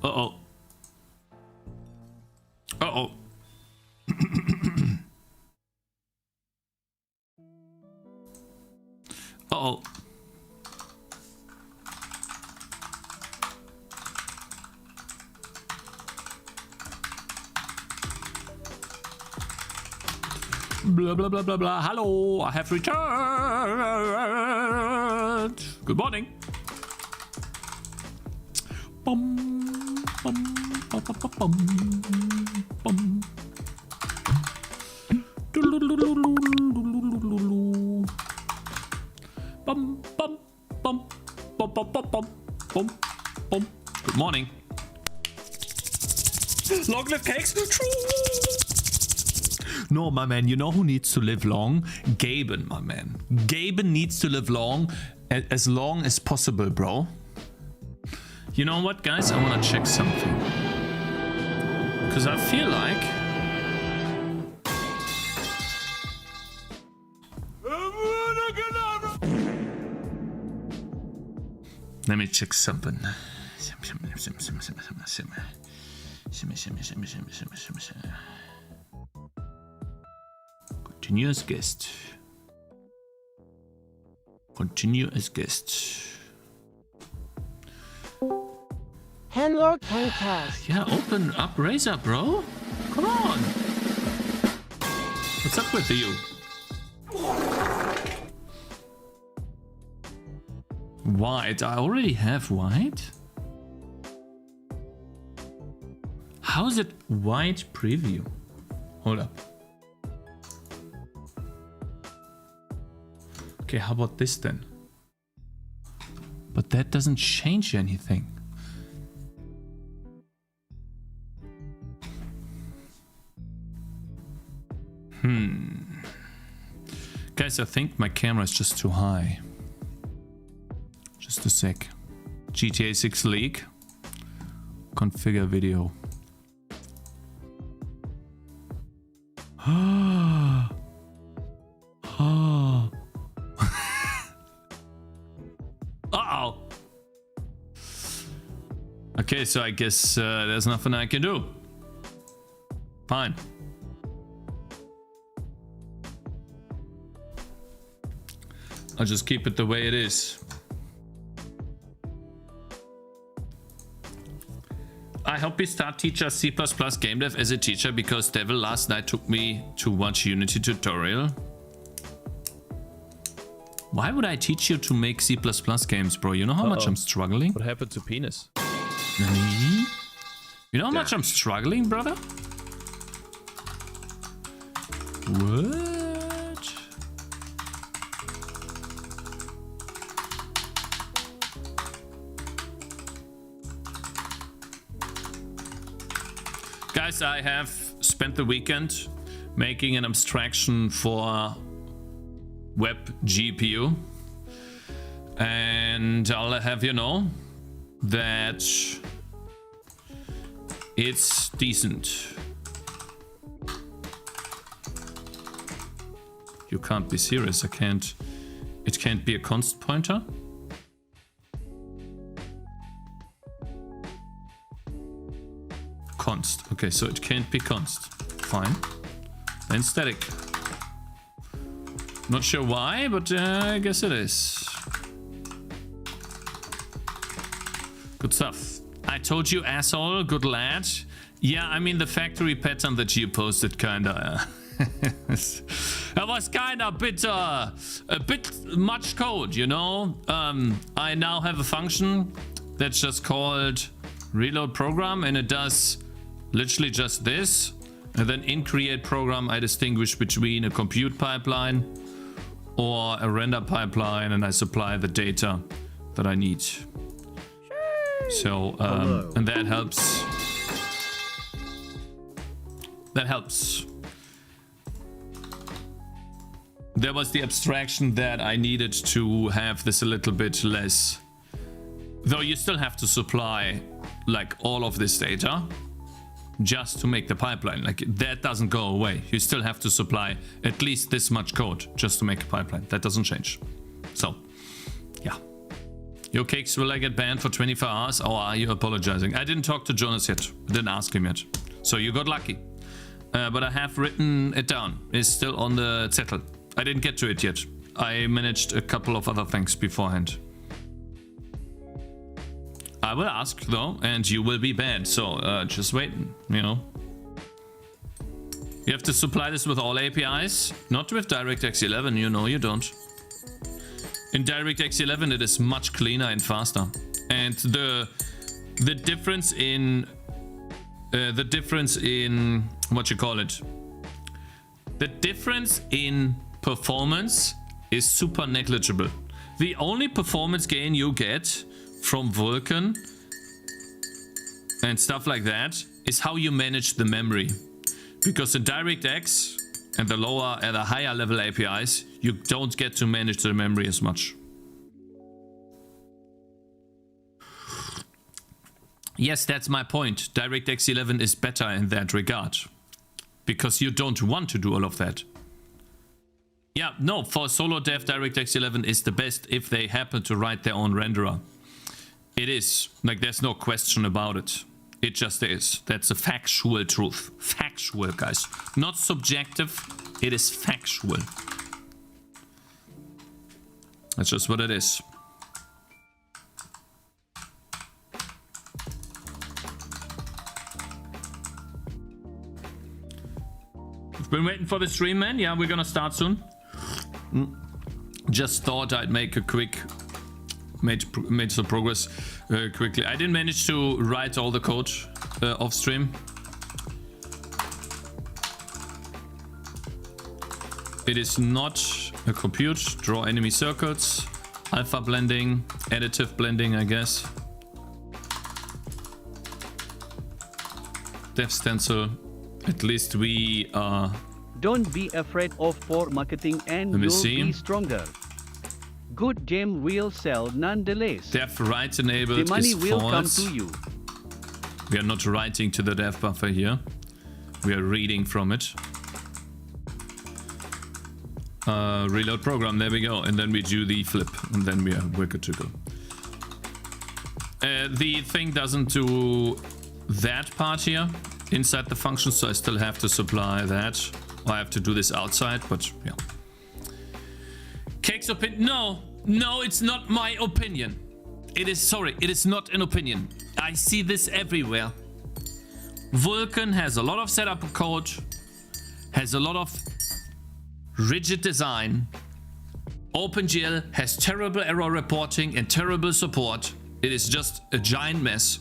Uh-oh. Uh-oh. Uh-oh. Blah, blah, blah, blah, blah. Hello, I have returned. Good morning. Bum, bum, bum, bum, bum, bum. Bum, bum, bum, bum, bum, bum, bum, bum, bum. Good morning. Long live Cakez. No, my man, you know who needs to live long? Gaben, my man. Gaben needs to live long as possible, bro. You know what, guys? I want to check something. Because I feel like... Let me check something. Continue as guest. Continue as guest. Hello, Cakez. Yeah, open up Razer, bro. Come on. What's up with you? White. I already have white. How is it white preview? Hold up. Okay, how about this then? But that doesn't change anything. Guys, I think my camera is just too high. Just a sec. GTA 6 leak. Configure video. Uh-oh. Okay, so I guess there's nothing I can do. Fine. I'll just keep it the way it is. I hope we start teach us C++ game dev as a teacher because Devil last night took me to watch Unity tutorial. Why would I teach you to make C++ games, bro? You know how much I'm struggling? What happened to penis? You know how much I'm struggling, brother? What? Guys, I have spent the weekend making an abstraction for web GPU, and I'll have you know that it's decent. You can't be serious. I can't. It can't be a const pointer. Const. Okay, so it can't be const. Fine. Then static. Not sure why, but I guess it is. Good stuff. I told you, asshole. Good lad. Yeah, I mean, the factory pattern that you posted kinda... that was kinda a bit much code, you know? I now have a function that's just called reload program, and it does literally just this. And then in create program, I distinguish between a compute pipeline or a render pipeline, and I supply the data that I need. So, and that helps. That helps. There was the abstraction that I needed to have this a little bit less. Though you still have to supply like all of this data just to make the pipeline. Like that doesn't go away. You still have to supply at least this much code just to make a pipeline. That doesn't change. So, yeah. Yo, Cakez, will I get banned for 24 hours? Or are you apologizing? I didn't talk to Jonas yet. I didn't ask him yet. So you got lucky. But I have written it down. It's still on the Zettel. I didn't get to it yet. I managed a couple of other things beforehand. I will ask though, and you will be banned. So just wait, you know. You have to supply this with all APIs, not with DirectX 11. You know you don't. In DirectX 11, it is much cleaner and faster. And the difference in what you call it, the difference in performance is super negligible. The only performance gain you get from Vulkan and stuff like that is how you manage the memory, because in DirectX and the lower and the higher level APIs, you don't get to manage the memory as much. Yes, that's my point. DirectX 11 is better in that regard, because you don't want to do all of that. Yeah, no, for solo dev, DirectX 11 is the best if they happen to write their own renderer. It is. Like, there's no question about it. It just is. That's a factual truth. Factual, guys. Not subjective. It is factual. That's just what it is. You've been waiting for the stream, man? Yeah, we're gonna start soon. Just thought I'd make a quick... Made some progress quickly. I didn't manage to write all the code off stream. It is not a compute. Draw enemy circuits. Alpha blending. Additive blending, I guess. Dev stencil. At least we are... Don't be afraid of poor marketing and you'll be stronger. Good game will sell nonetheless. Dev write enabled. The money is will false. come to you. We are not writing to the dev buffer here. We are reading from it. Reload program, there we go. And then we do the flip, and then we're good to go. The thing doesn't do that part here inside the function, so I still have to supply that. Or I have to do this outside, but yeah. Cakez opinion? No, it's not my opinion. It is, sorry, it is not an opinion. I see this everywhere. Vulkan has a lot of setup code, has a lot of rigid design. OpenGL has terrible error reporting and terrible support. It is just a giant mess.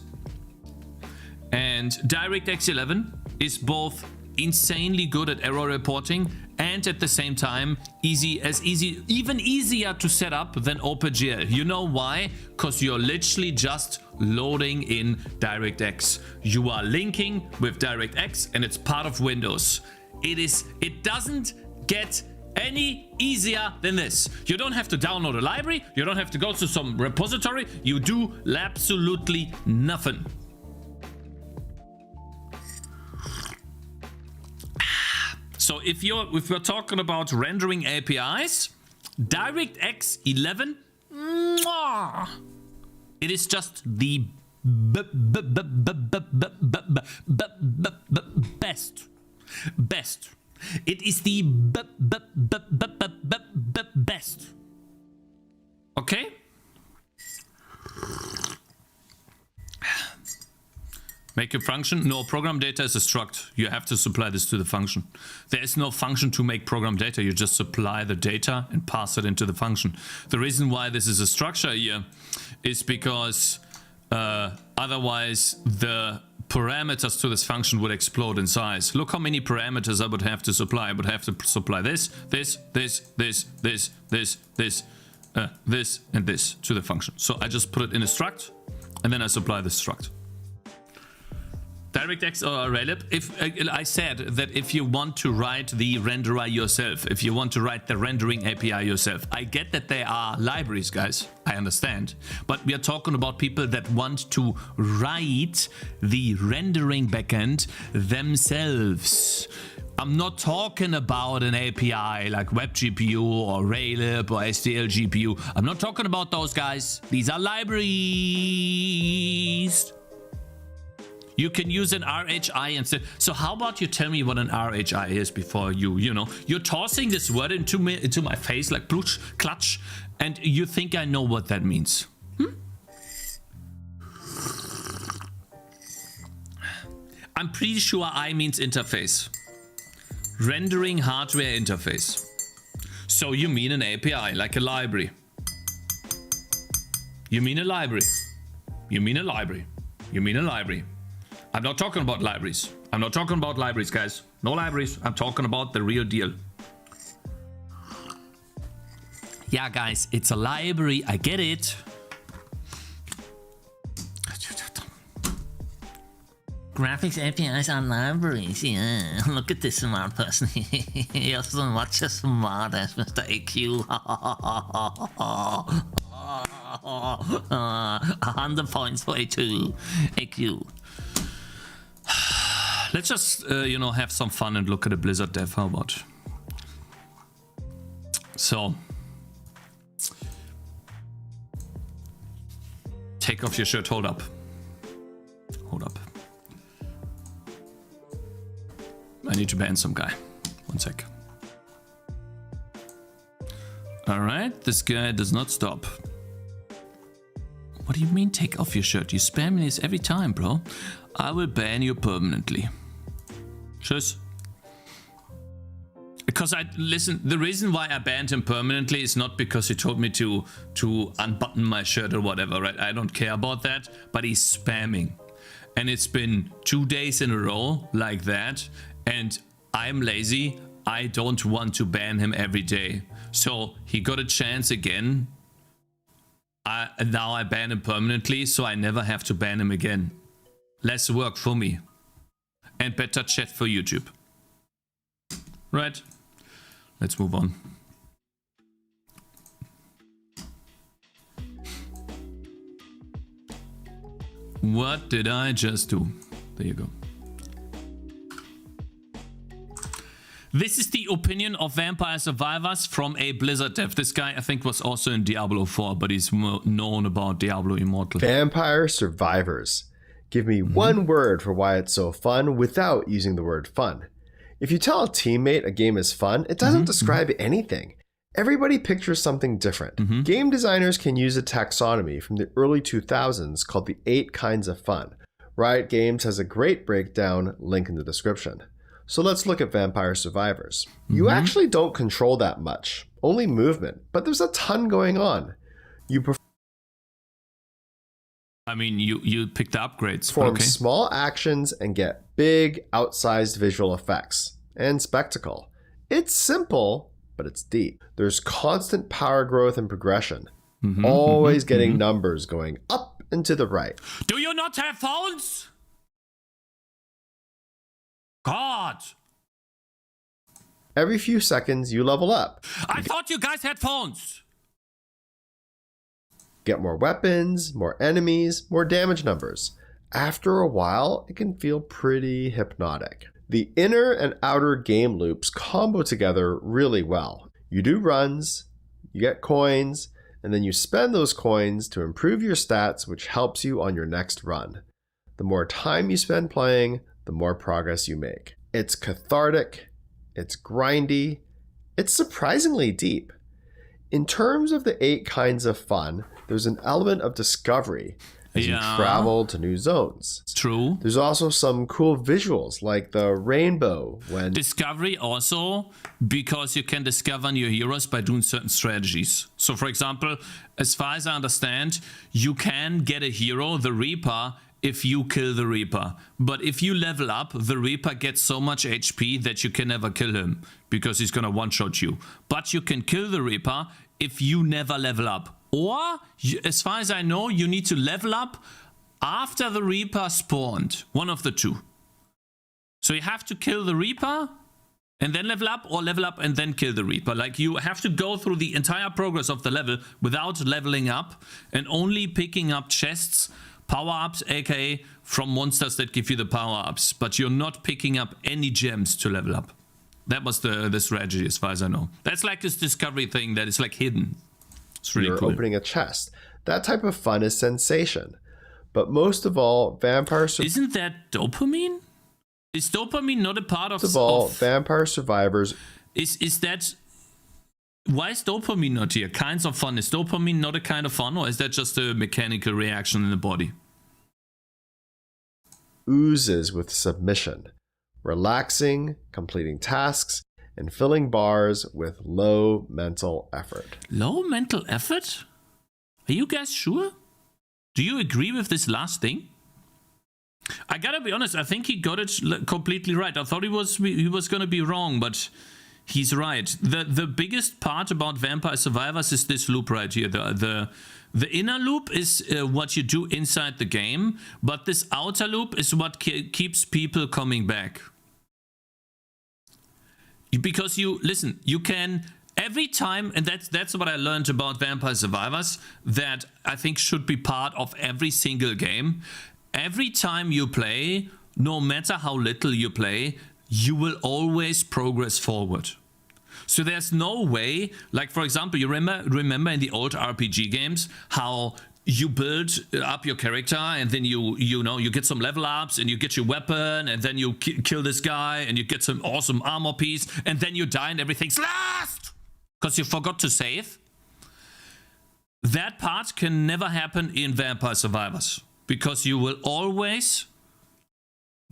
And DirectX 11 is both insanely good at error reporting and at the same time even easier to set up than OpenGL. You know why? Because you're literally just loading in DirectX. You are linking with DirectX and it's part of Windows. It doesn't get any easier than this. You don't have to download a library, you don't have to go to some repository, you do absolutely nothing. So if we're talking about rendering APIs, DirectX 11, it is just the best. It is the best. Okay? Make a function? No, program data is a struct. You have to supply this to the function. There is no function to make program data. You just supply the data and pass it into the function. The reason why this is a structure here is because otherwise the parameters to this function would explode in size. Look how many parameters I would have to supply. I would have to supply this, and this to the function. So I just put it in a struct, and then I supply the struct. DirectX or Relib, if I said that if you want to write the renderer yourself, if you want to write the rendering API yourself, I get that there are libraries, guys. I understand. But we are talking about people that want to write the rendering backend themselves. I'm not talking about an API like WebGPU or Raylib or STL GPU. I'm not talking about those guys. These are libraries. You can use an RHI instead. So how about you tell me what an RHI is before you know, you're tossing this word into my face like ploosh, clutch, and you think I know what that means. I'm pretty sure I means interface. Rendering hardware interface. So you mean an API, like a library. You mean a library. You mean a library. You mean a library. I'm not talking about libraries. I'm not talking about libraries, guys. No libraries. I'm talking about the real deal. Yeah, guys, it's a library. I get it. Graphics APIs are libraries, yeah. Look at this smart person. You're so much as smart as Mr. AQ. 100 points for A2. AQ. Let's just, you know, have some fun and look at a Blizzard dev. How about? So. Take off your shirt. Hold up. Hold up. I need to ban some guy. One sec. Alright, this guy does not stop. What do you mean take off your shirt? You spam me this every time, bro. I will ban you permanently. Tschüss. Because listen, the reason why I banned him permanently is not because he told me to unbutton my shirt or whatever, right? I don't care about that, but he's spamming. And it's been 2 days in a row like that. And I'm lazy. I don't want to ban him every day. So he got a chance again. Now I ban him permanently, so I never have to ban him again. Less work for me. And better chat for YouTube. Right. Let's move on. What did I just do? There you go. This is the opinion of Vampire Survivors from a Blizzard dev. This guy, I think, was also in Diablo 4, but he's more known about Diablo Immortal. Vampire Survivors. Give me one word for why it's so fun without using the word fun. If you tell a teammate a game is fun, it doesn't describe anything. Everybody pictures something different. Game designers can use a taxonomy from the early 2000s called the 8 Kinds of Fun. Riot Games has a great breakdown, link in the description. So let's look at Vampire Survivors. You actually don't control that much, only movement, but there's a ton going on. You I mean, you pick the upgrades. perform small actions and get big, outsized visual effects and spectacle. It's simple, but it's deep. There's constant power growth and progression, always getting numbers going up and to the right. Do you not have phones? God. Every few seconds, you level up. I thought you guys had phones. Get more weapons, more enemies, more damage numbers. After a while, it can feel pretty hypnotic. The inner and outer game loops combo together really well. You do runs, you get coins, and then you spend those coins to improve your stats, which helps you on your next run. The more time you spend playing, the more progress you make. It's cathartic, it's grindy, it's surprisingly deep. In terms of the 8 kinds of fun, there's an element of discovery as you travel to new zones. True. There's also some cool visuals like the rainbow when... Discovery also because you can discover new heroes by doing certain strategies. So for example, as far as I understand, you can get a hero, the Reaper, if you kill the Reaper. But if you level up, the Reaper gets so much HP that you can never kill him because he's gonna one-shot you. But you can kill the Reaper if you never level up. Or, as far as I know, you need to level up after the Reaper spawned. One of the two. So you have to kill the Reaper and then level up, or level up and then kill the Reaper. Like, you have to go through the entire progress of the level without leveling up and only picking up chests, power-ups, aka from monsters that give you the power-ups. But you're not picking up any gems to level up. That was the strategy, as far as I know. That's like this discovery thing that is like hidden. It's really You're cool. opening a chest. That type of fun is sensation. But most of all, Vampire Survivors... Isn't that dopamine? Is dopamine not a part of... Most of all, Vampire Survivors... Is that... Why is dopamine not here? Kinds of fun. Is dopamine not a kind of fun, or is that just a mechanical reaction in the body? Oozes with submission. Relaxing, completing tasks, and filling bars with low mental effort. Low mental effort? Are you guys sure? Do you agree with this last thing? I gotta be honest, I think he got it completely right. I thought he was gonna be wrong, but he's right. The biggest part about Vampire Survivors is this loop right here. The inner loop is what you do inside the game, but this outer loop is what keeps people coming back. Because you can every time, and that's what I learned about Vampire Survivors, that I think should be part of every single game. Every time you play, no matter how little you play, you will always progress forward. So there's no way, like for example, you remember in the old RPG games how you build up your character, and then you get some level ups, and you get your weapon, and then you kill this guy, and you get some awesome armor piece, and then you die and everything's lost because you forgot to save. That part can never happen in Vampire Survivors because you will always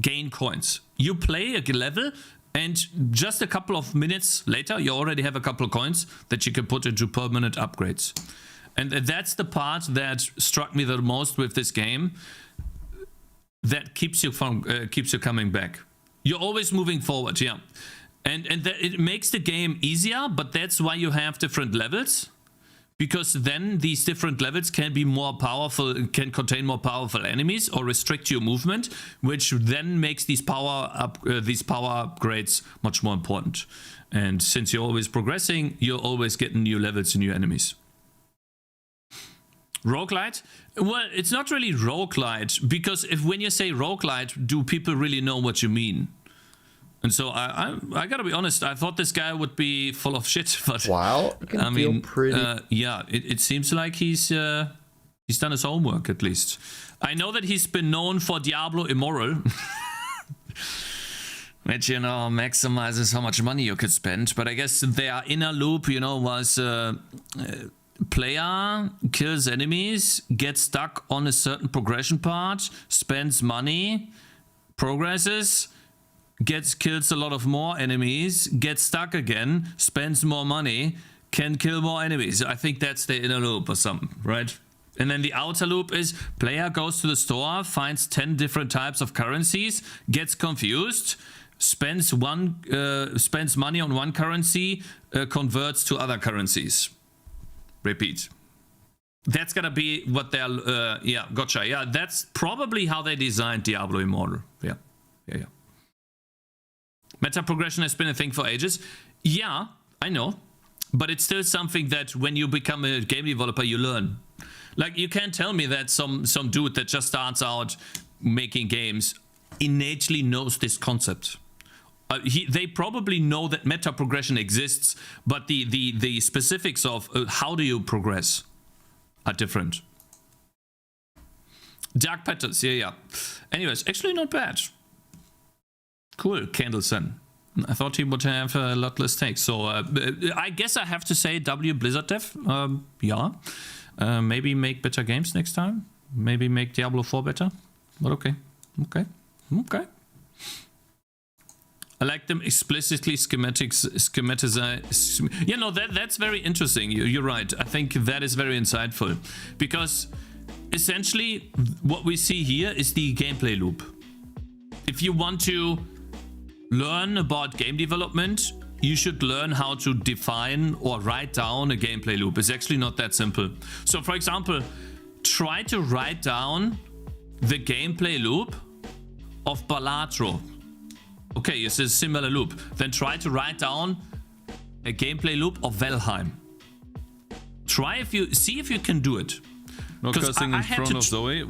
gain coins. You play a level, and just a couple of minutes later, you already have a couple of coins that you can put into permanent upgrades. And that's the part that struck me the most with this game. That keeps you coming back. You're always moving forward, yeah. And it makes the game easier, but that's why you have different levels. Because then these different levels can be more powerful, can contain more powerful enemies or restrict your movement, which then makes these power upgrades much more important. And since you're always progressing, you're always getting new levels and new enemies. Roguelite? Well, it's not really roguelite, because when you say roguelite, do people really know what you mean? And so I gotta be honest, I thought this guy would be full of shit, but wow, it can feel pretty. Yeah, it seems like he's done his homework at least. I know that he's been known for Diablo Immoral, which maximizes how much money you could spend. But I guess their inner loop, was player kills enemies, gets stuck on a certain progression part, spends money, progresses, kills a lot of more enemies, gets stuck again, spends more money, can kill more enemies. I think that's the inner loop or something, right? And then the outer loop is player goes to the store, finds 10 different types of currencies, gets confused, spends money on one currency, converts to other currencies. Repeat. That's gonna be what they're yeah, gotcha. Yeah, that's probably how they designed Diablo Immortal. Yeah. Meta progression has been a thing for ages. Yeah, I know. But it's still something that when you become a game developer, you learn. Like, you can't tell me that some dude that just starts out making games innately knows this concept. They probably know that meta progression exists, but the specifics of how do you progress are different. Dark patterns, yeah. Anyways, actually not bad. Cool, Candleson. I thought he would have a lot less takes. So I guess I have to say W Blizzard Dev. Yeah. Maybe make better games next time. Maybe make Diablo 4 better. But okay. I like them explicitly schematize. You know, that's very interesting. You're right. I think that is very insightful. Because essentially what we see here is the gameplay loop. If you want to learn about game development, you should learn how to define or write down a gameplay loop. It's actually not that simple. So for example, try to write down the gameplay loop of Balatro. Okay, it's a similar loop. Then try to write down a gameplay loop of Valheim. See if you can do it. No cussing in front of Zoe.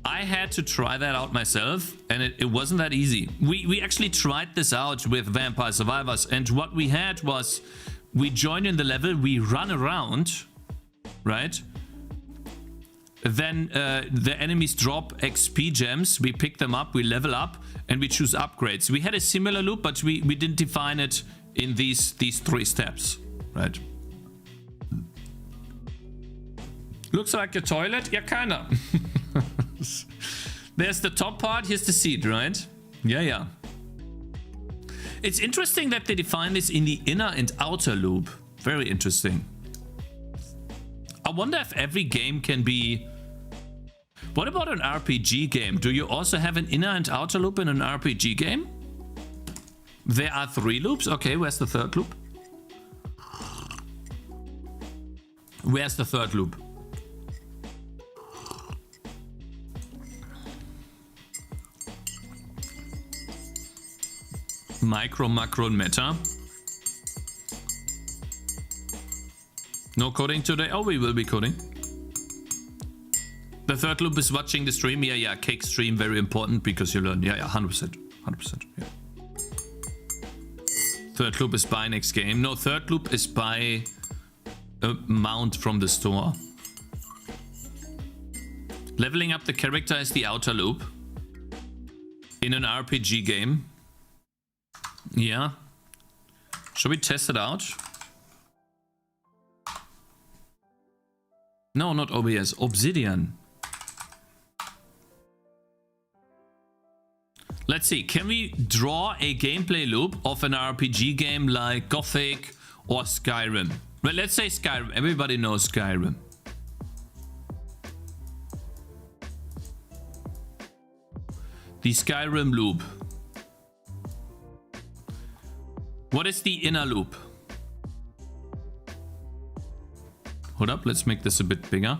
I had to try that out myself, and it wasn't that easy. We actually tried this out with Vampire Survivors, and what we had was we join in the level, we run around, right? Then the enemies drop XP gems, we pick them up, we level up, and we choose upgrades. We had a similar loop, but we didn't define it in these 3 steps, right? Looks like a toilet? Yeah, kinda. There's the top part, here's the seat, right? Yeah. It's interesting that they define this in the inner and outer loop. Very interesting. I wonder if every game can be... What about an RPG game? Do you also have an inner and outer loop in an RPG game? There are 3 loops? Okay, where's the 3rd loop? Where's the 3rd loop? Micro, macro, and meta. No coding today? Oh, we will be coding. The 3rd loop is watching the stream. Yeah. Cake stream, very important because you learn. Yeah, 100%. 100%. Yeah. 3rd loop is buy next game. No, 3rd loop is buy a mount from the store. Leveling up the character is the outer loop. In an RPG game. Yeah. Shall we test it out? No, not OBS. Obsidian. Let's see. Can we draw a gameplay loop of an RPG game like Gothic or Skyrim? Well, let's say Skyrim. Everybody knows Skyrim. The Skyrim loop. What is the inner loop? Hold up, let's make this a bit bigger.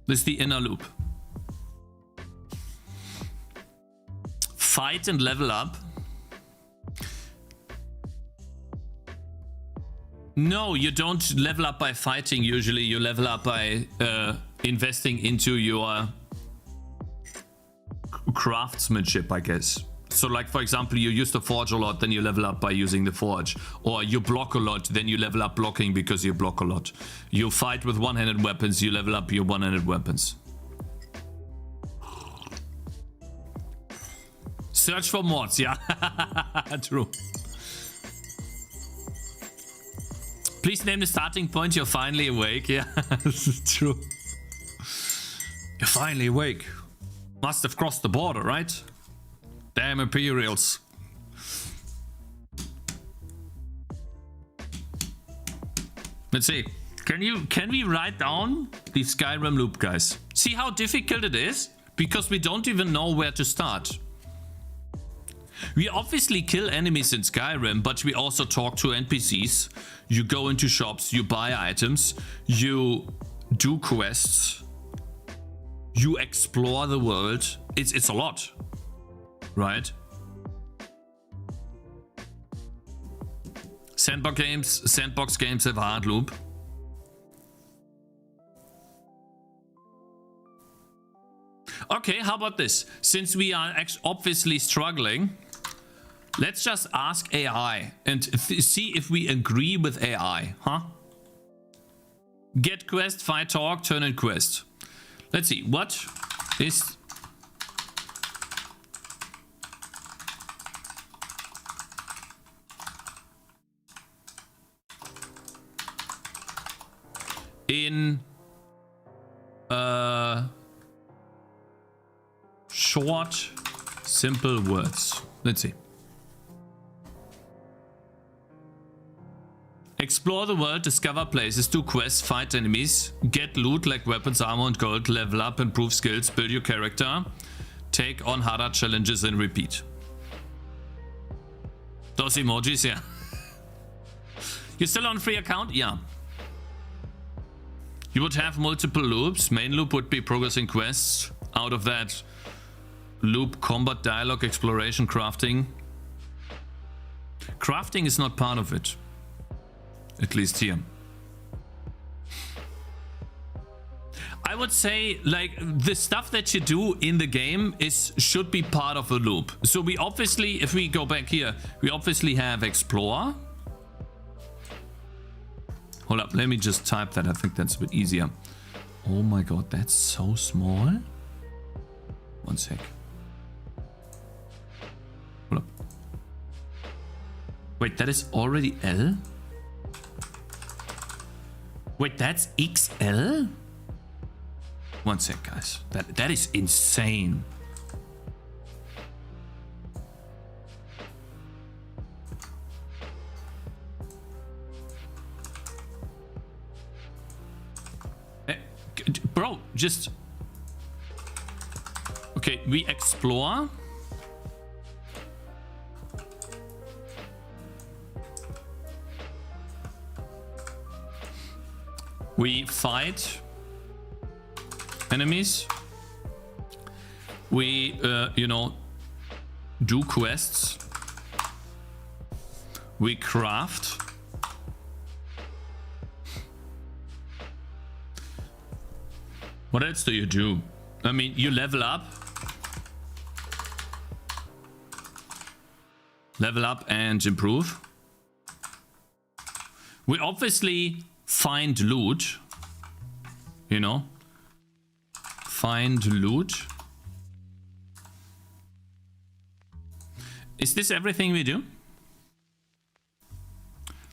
This is the inner loop. Fight and level up. No, you don't level up by fighting usually. You level up by investing into your craftsmanship, I guess. So like, for example, you use the forge a lot, then you level up by using the forge. Or you block a lot, then you level up blocking because you block a lot. You fight with one-handed weapons, you level up your one-handed weapons. Search for mods, yeah. True. Please name the starting point. You're finally awake. Yeah, this is true. You're finally awake. Must have crossed the border, right? Damn Imperials. Let's see. Can we write down the Skyrim loop, guys? See how difficult it is? Because we don't even know where to start. We obviously kill enemies in Skyrim, but we also talk to NPCs. You go into shops, you buy items, you do quests, you explore the world. It's a lot, right? Sandbox games have a hard loop. Okay, how about this? Since we are obviously struggling, let's just ask AI and see if we agree with AI, huh? Get quest, fight talk, turn in quest. Let's see, what is... in... short, simple words. Let's see. Explore the world, discover places, do quests, fight enemies, get loot like weapons, armor and gold, level up, improve skills, build your character, take on harder challenges and repeat. Those emojis, yeah. You're still on free account? Yeah. You would have multiple loops. Main loop would be progressing quests. Out of that loop, combat, dialogue, exploration, crafting. Crafting is not part of it. At least here. I would say, like, the stuff that you do in the game should be part of a loop. So we obviously, if we go back here, we obviously have explore. Hold up, let me just type that. I think that's a bit easier. Oh my god, that's so small. One sec. Hold up. Wait, that is already L? Wait, that's XL? One sec, guys. That is insane. Bro, just... Okay, we explore. We fight enemies. We, you know, do quests. We craft. What else do you do? I mean, you level up. Level up and improve. We obviously find loot. You know? Find loot. Is this everything we do?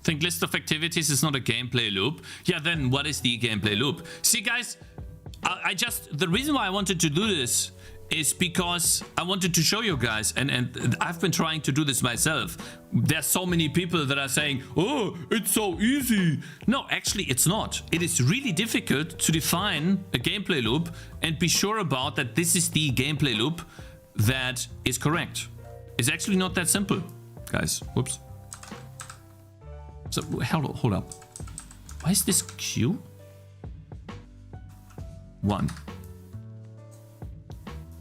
Think list of activities is not a gameplay loop. Yeah, then what is the gameplay loop? See, guys, the reason why I wanted to do this is because I wanted to show you guys, and I've been trying to do this myself. There's so many people that are saying, oh, it's so easy. No, actually, it's not. It is really difficult to define a gameplay loop and be sure about that this is the gameplay loop that is correct. It's actually not that simple, guys. Whoops. So, hold up. Why is this Q? 1.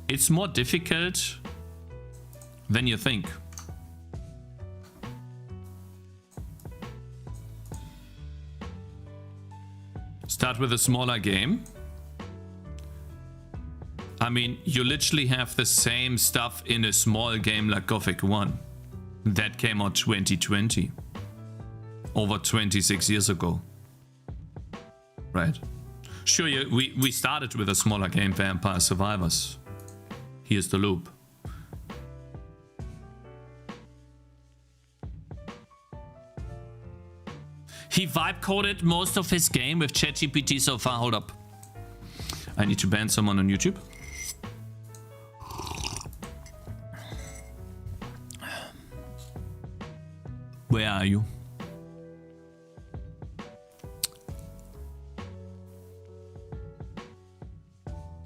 It's more difficult than you think. Start with a smaller game. I mean, you literally have the same stuff in a small game like Gothic 1. That came out 2020. Over 26 years ago. Right. Sure, we started with a smaller game, Vampire Survivors. Here's the loop. He vibe coded most of his game with ChatGPT so far. Hold up. I need to ban someone on YouTube. Where are you?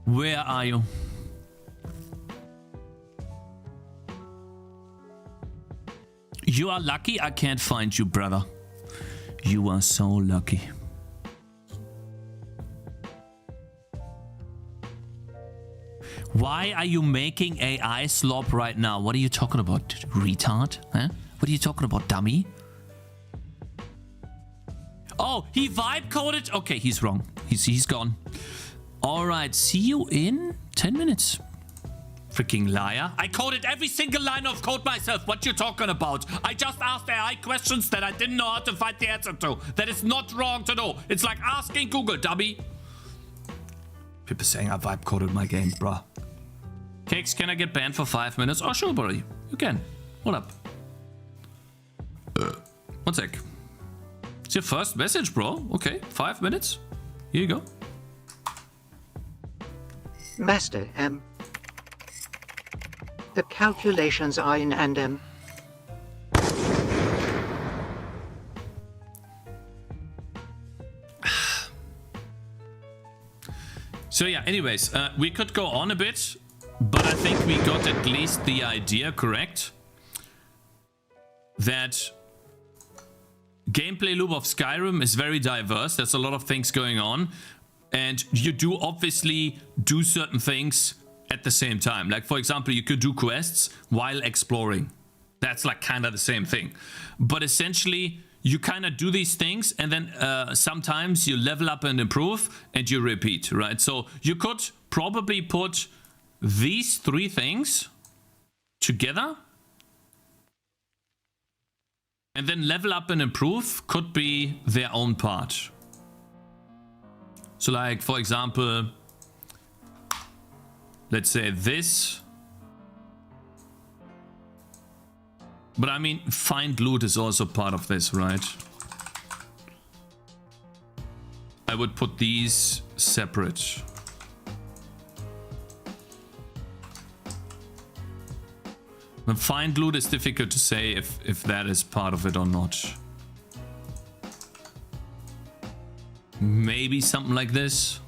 Where are you? You are lucky I can't find you, brother. You are so lucky. Why are you making AI slop right now? What are you talking about, retard? Huh? What are you talking about, dummy? Oh, he vibe coded? Okay, he's wrong. He's gone. All right, see you in 10 minutes. Freaking liar. I coded every single line of code myself. What you talking about? I just asked AI questions that I didn't know how to find the answer to. That is not wrong to know. It's like asking Google, dummy. People saying I vibe coded my game, bruh. Cakez, can I get banned for 5 minutes? Oh, sure, buddy. You can. What up? 1 sec. It's your first message, bro. Okay, 5 minutes. Here you go. Master M. The calculations are in and M. So yeah, anyways, we could go on a bit, but I think we got at least the idea correct. That gameplay loop of Skyrim is very diverse. There's a lot of things going on. And you do obviously do certain things at the same time. Like, for example, you could do quests while exploring. That's like kind of the same thing. But essentially, you kind of do these things, and then sometimes you level up and improve, and you repeat, right? So you could probably put these 3 things together, and then level up and improve could be their own part. So like, for example, let's say this. But I mean, find loot is also part of this, right? I would put these separate. But find loot is difficult to say if that is part of it or not. Maybe something like this.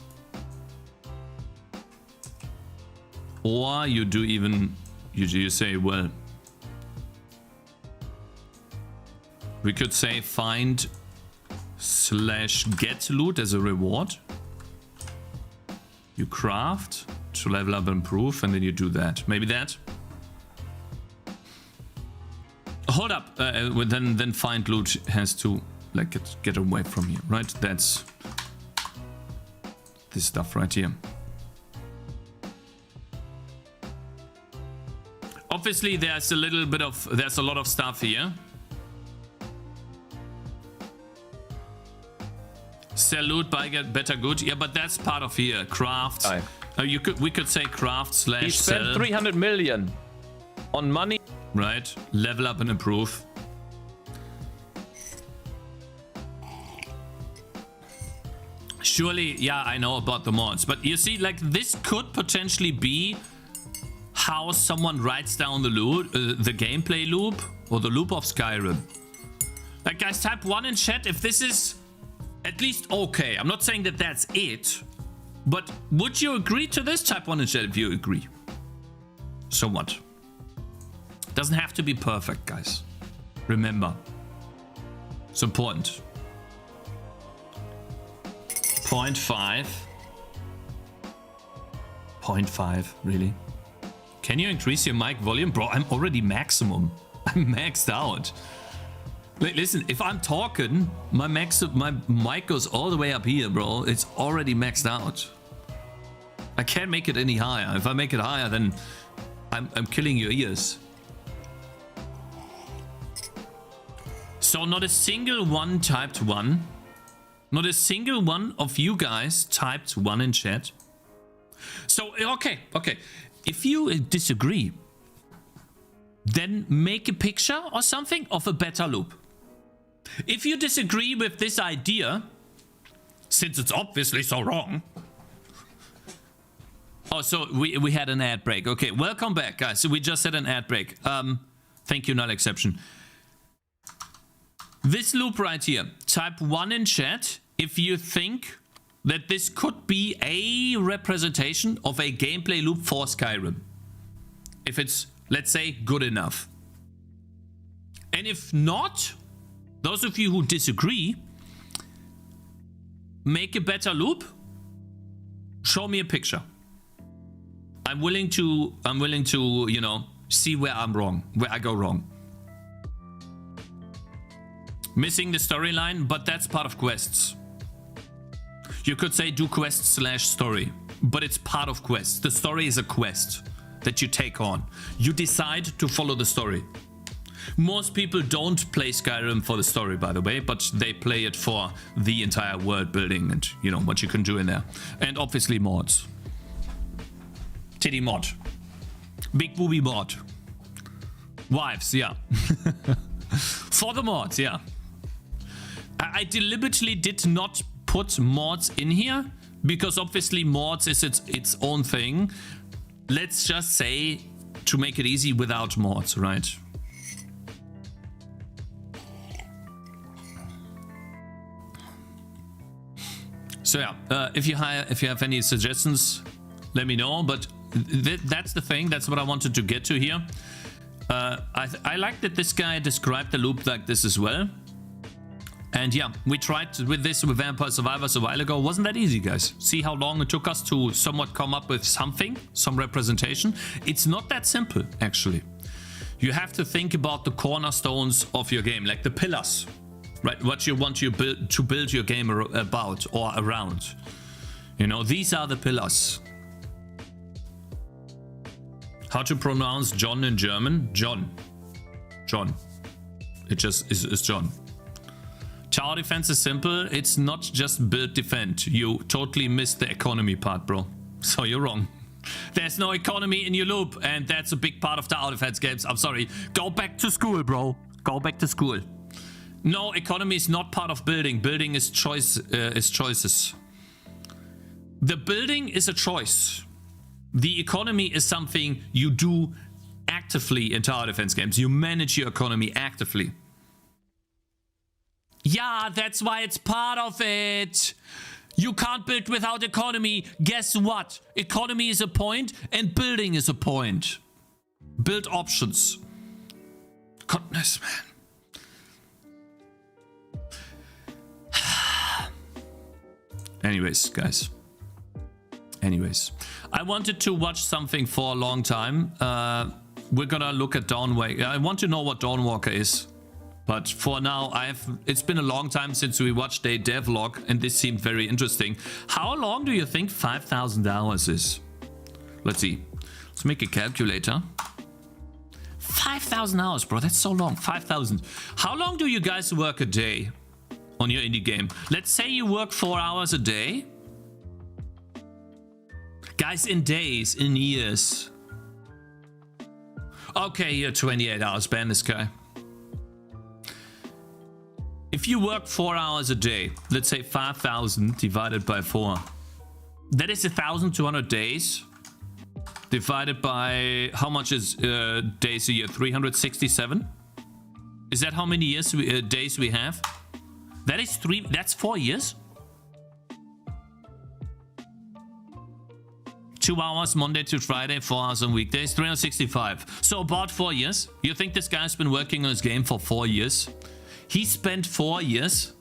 Or you do even, you say, well, we could say find / get loot as a reward. You craft to level up and improve, and then you do that. Maybe that. Hold up. Then find loot has to like get away from you, right? That's this stuff right here. Obviously, there's a lot of stuff here. Sell loot, buy get better good. Yeah, but that's part of here. Craft. We could say craft / He spent sell. 300 million on money. Right. Level up and improve. Surely, yeah, I know about the mods, but you see, like, this could potentially be how someone writes down the loop, the gameplay loop, or the loop of Skyrim. Like, guys, type 1 in chat if this is at least okay. I'm not saying that that's it, but would you agree to this? Type 1 in chat if you agree. So what? Doesn't have to be perfect, guys. Remember, it's important. 0.5. 0.5, really? Can you increase your mic volume? Bro, I'm already maximum. I'm maxed out. Listen, if I'm talking, my mic goes all the way up here, bro. It's already maxed out. I can't make it any higher. If I make it higher, then I'm killing your ears. So not a single one typed 1. Not a single one of you guys typed 1 in chat. So, okay. If you disagree, then make a picture or something of a better loop. If you disagree with this idea, since it's obviously so wrong. Oh, so we had an ad break. Okay, welcome back, guys. So we just had an ad break. Thank you, null exception. This loop right here, type 1 in chat if you think that this could be a representation of a gameplay loop for Skyrim. If it's, let's say, good enough. And if not, those of you who disagree, make a better loop, show me a picture. I'm willing to, you know, see where I'm wrong, where I go wrong. Missing the storyline, but that's part of quests. You could say do quest / story, but it's part of quests. The story is a quest that you take on. You decide to follow the story. Most people don't play Skyrim for the story, by the way, but they play it for the entire world building and, you know, what you can do in there. And obviously mods. Titty mod. Big booby mod. Wives, yeah. For the mods, yeah. I deliberately did not put mods in here because obviously mods is its own thing. Let's just say to make it easy without mods, right? So yeah, if you have any suggestions, let me know. But that's the thing. That's what I wanted to get to here. I like that this guy described the loop like this as well. And yeah, we tried with this with Vampire Survivors a while ago. Wasn't that easy, guys? See how long it took us to somewhat come up with something, some representation? It's not that simple, actually. You have to think about the cornerstones of your game, like the pillars, right? What you want to build your game about or around. You know, these are the pillars. How to pronounce John in German? John. John. It just is John. Tower defense is simple. It's not just build defend. You totally missed the economy part, bro. So you're wrong. There's no economy in your loop, and that's a big part of tower defense games. I'm sorry. Go back to school, bro. Go back to school. No, economy is not part of building. Building is choices. The building is a choice. The economy is something you do actively in tower defense games. You manage your economy actively. Yeah, that's why it's part of it. You can't build without economy. Guess what? Economy is a point and building is a point. Build options. Goodness, man. Anyways, guys. Anyways, I wanted to watch something for a long time. We're gonna look at Dawnwalker. I want to know what Dawnwalker is. But for now, it's been a long time since we watched a devlog, and this seemed very interesting. How long do you think 5,000 hours is? Let's see. Let's make a calculator. 5,000 hours, bro. That's so long. 5,000. How long do you guys work a day on your indie game? Let's say you work 4 hours a day. Guys, in days, in years. Okay, you're 28 hours. Ban this guy. If you work 4 hours a day, let's say 5,000 divided by 4. That is 1,200 days. Divided by, how much is days a year? 367? Is that how many years days we have? That is that's 4 years. 2 hours Monday to Friday, 4 hours on weekdays, 365. So about 4 years. You think this guy's been working on his game for 4 years? He spent 4 years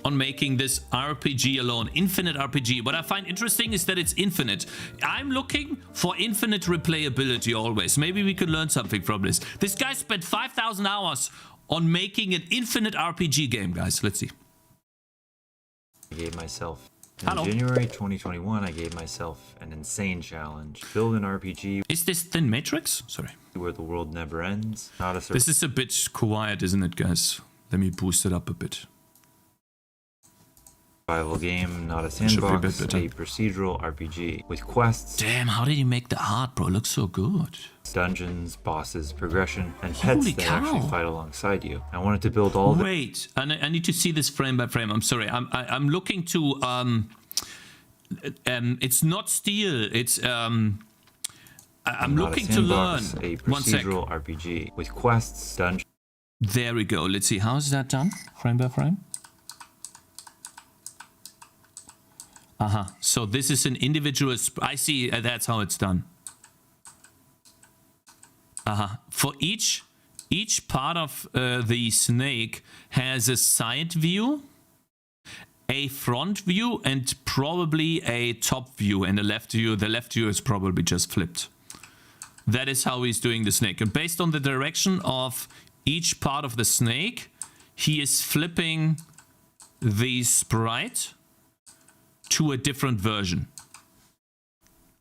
on making this RPG alone, infinite RPG. What I find interesting is that it's infinite. I'm looking for infinite replayability always. Maybe we could learn something from this. This guy spent 5,000 hours on making an infinite RPG game, guys. Let's see. I gave myself... In January 2021, I gave myself an insane challenge. Build an RPG. Is this Thin Matrix? Sorry. Where the world never ends. Not a this is a bit quiet, isn't it, guys? Let me boost it up a bit. Survival game, not a sandbox, a procedural RPG with quests. Damn, how did you make the art, bro? It looks so good. Dungeons, bosses, progression, and pets that actually fight alongside you. I wanted to build all. Wait, I need to see this frame by frame. I'm sorry. I'm looking to it's not steel. It's I'm looking to learn. A procedural RPG with quests, dungeons. There we go. Let's see. How is that done? Frame by frame. So this is an individual. I see. That's how it's done. For each part of the snake has a side view, a front view, and probably a top view and a left view. The left view is probably just flipped. That is how he's doing the snake. And based on the direction of each part of the snake, he is flipping the sprite to a different version.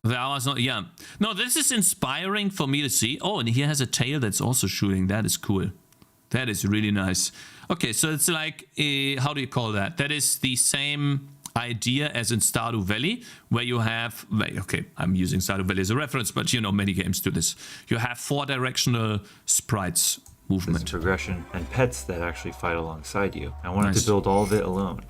That was not, yeah. No, this is inspiring for me to see. Oh, and he has a tail that's also shooting. That is cool. That is really nice. Okay, so it's like, how do you call that? That is the same idea as in Stardew Valley, where you have, okay, I'm using Stardew Valley as a reference, but you know, many games do this. You have 4 directional sprites movement. Progression and pets that actually fight alongside you. I wanted to build all of it alone.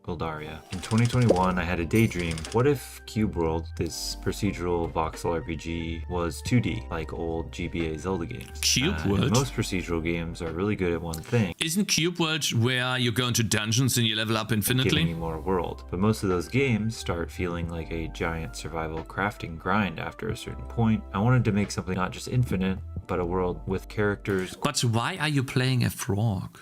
Goldaria. In 2021, I had a daydream. What if Cube World, this procedural voxel RPG, was 2D, like old GBA Zelda games? Cube World? Most procedural games are really good at one thing. Isn't Cube World where you go into dungeons and you level up infinitely? Giving you more world. But most of those games start feeling like a giant survival crafting grind after a certain point. I wanted to make something not just infinite, but a world with characters. But why are you playing a frog?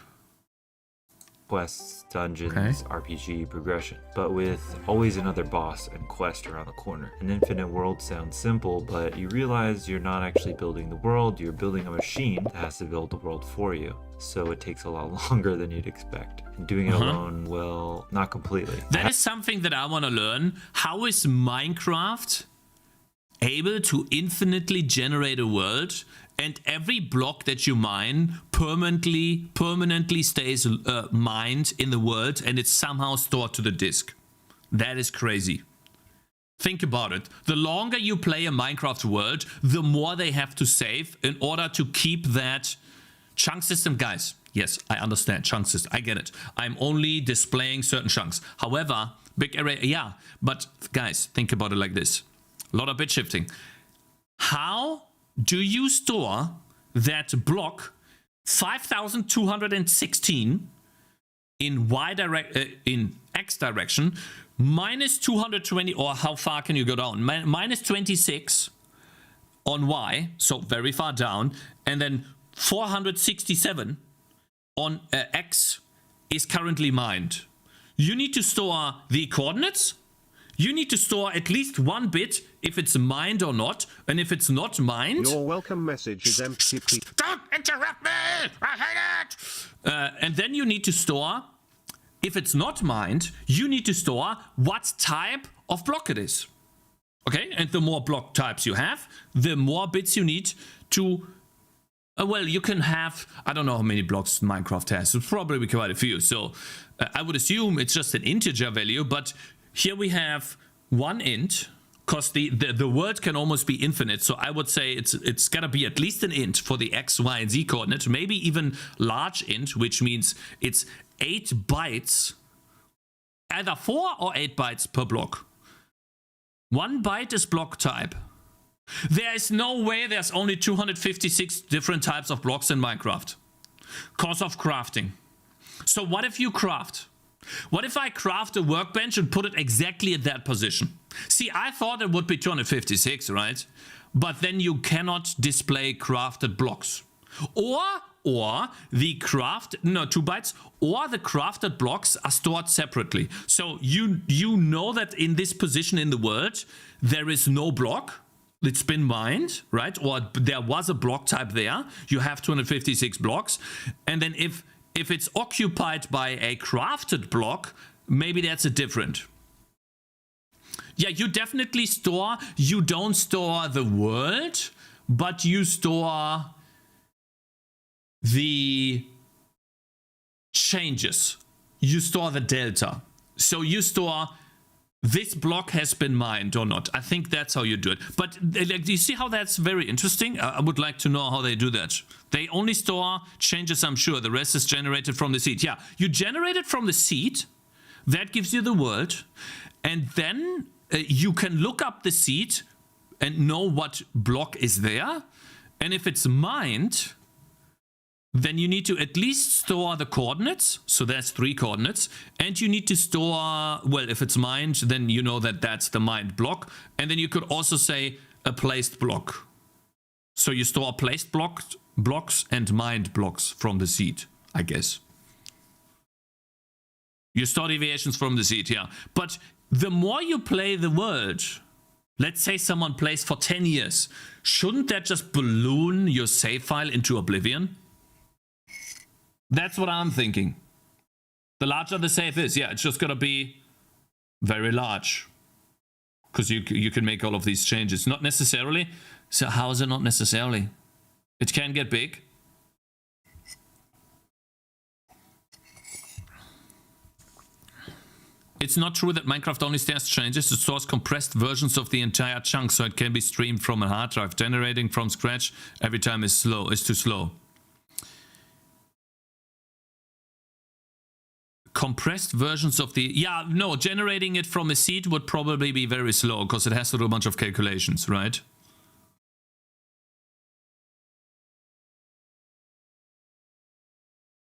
quests, dungeons, RPG progression, but with always another boss and quest around the corner. An infinite world sounds simple, but you realize you're not actually building the world, you're building a machine that has to build the world for you. So it takes a lot longer than you'd expect. And doing it alone, well, not completely. That is something that I want to learn. How is Minecraft able to infinitely generate a world, and every block that you mine permanently stays mined in the world, and it's somehow stored to the disk? That is crazy. Think about it. The longer you play a Minecraft world, the more they have to save in order to keep that chunk system. Guys, yes, I understand chunk system. I get it. I'm only displaying certain chunks. However, big array, yeah. But guys, think about it like this. A lot of bit shifting. How do you store that block 5216 in in X direction, minus 220, or how far can you go down? Minus 26 on Y, so very far down, and then 467 on X is currently mined. You need to store the coordinates. You need to store at least 1 bit if it's mined or not, and if it's not mined... Your welcome message is empty. Don't interrupt me! I hate it! And then you need to store, if it's not mined, you need to store what type of block it is. Okay, and the more block types you have, the more bits you need to... well, you can have... I don't know how many blocks Minecraft has. It's probably quite a few, so I would assume it's just an integer value, but... Here we have 1 int, because the world can almost be infinite. So I would say it's gotta be at least an int for the X, Y, and Z coordinate. Maybe even large int, which means it's 8 bytes, either 4 or 8 bytes per block. 1 byte is block type. There is no way there's only 256 different types of blocks in Minecraft, cause of crafting. So what if you craft? What if I craft a workbench and put it exactly at that position? See, I thought it would be 256, right? But then you cannot display crafted blocks. Or the 2 bytes, or the crafted blocks are stored separately. So you know that in this position in the world, there is no block. It's been mined, right? Or there was a block type there. You have 256 blocks. And then if it's occupied by a crafted block, maybe that's a different. Yeah, you definitely store, you don't store the world, but you store the changes. You store the delta. So you store this block has been mined or not. I think that's how you do it. But like, do you see how that's very interesting? I would like to know how they do that. They only store changes, I'm sure. The rest is generated from the seed. Yeah, you generate it from the seed. That gives you the world. And then you can look up the seed and know what block is there. And if it's mined, then you need to at least store the coordinates. So that's 3 coordinates. And you need to store, well, if it's mined, then you know that that's the mined block. And then you could also say a placed block. So you store placed blocks and mined blocks from the seed, I guess. You store deviations from the seed, yeah. But the more you play the world, let's say someone plays for 10 years, shouldn't that just balloon your save file into oblivion? That's what I'm thinking. The larger the save is, yeah, it's just gonna be very large. Because you can make all of these changes. Not necessarily. So how is it not necessarily? It can get big. It's not true that Minecraft only stores changes. It stores compressed versions of the entire chunk, so it can be streamed from a hard drive. Generating from scratch every time is too slow. Compressed versions of the... Yeah, no, generating it from a seed would probably be very slow because it has to do a bunch of calculations, right?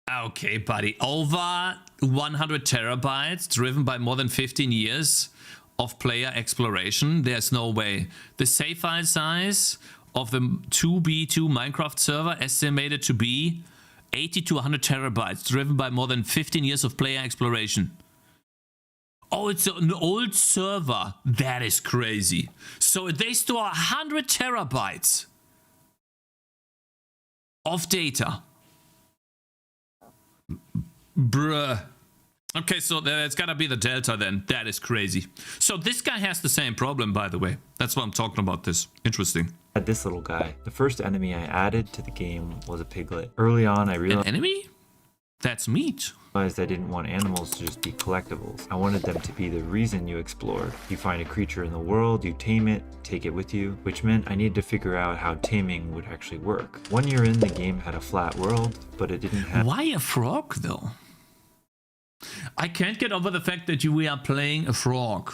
Okay, buddy. Over 100 terabytes, driven by more than 15 years of player exploration. There's no way. The save file size of the 2B2 Minecraft server estimated to be 80 to 100 terabytes, driven by more than 15 years of player exploration. Oh, it's an old server. That is crazy. So they store 100 terabytes of data. Bruh. Okay, so it's gotta be the Delta then. That is crazy. So this guy has the same problem, by the way. That's what I'm talking about this. Interesting. This little guy. The first enemy I added to the game was a piglet. Early on, I realized... An enemy? That's meat. I didn't want animals to just be collectibles. I wanted them to be the reason you explored. You find a creature in the world, you tame it, take it with you, which meant I needed to figure out how taming would actually work. 1 year in, the game had a flat world, but it didn't have... Why a frog, though? I can't get over the fact that we are playing a frog.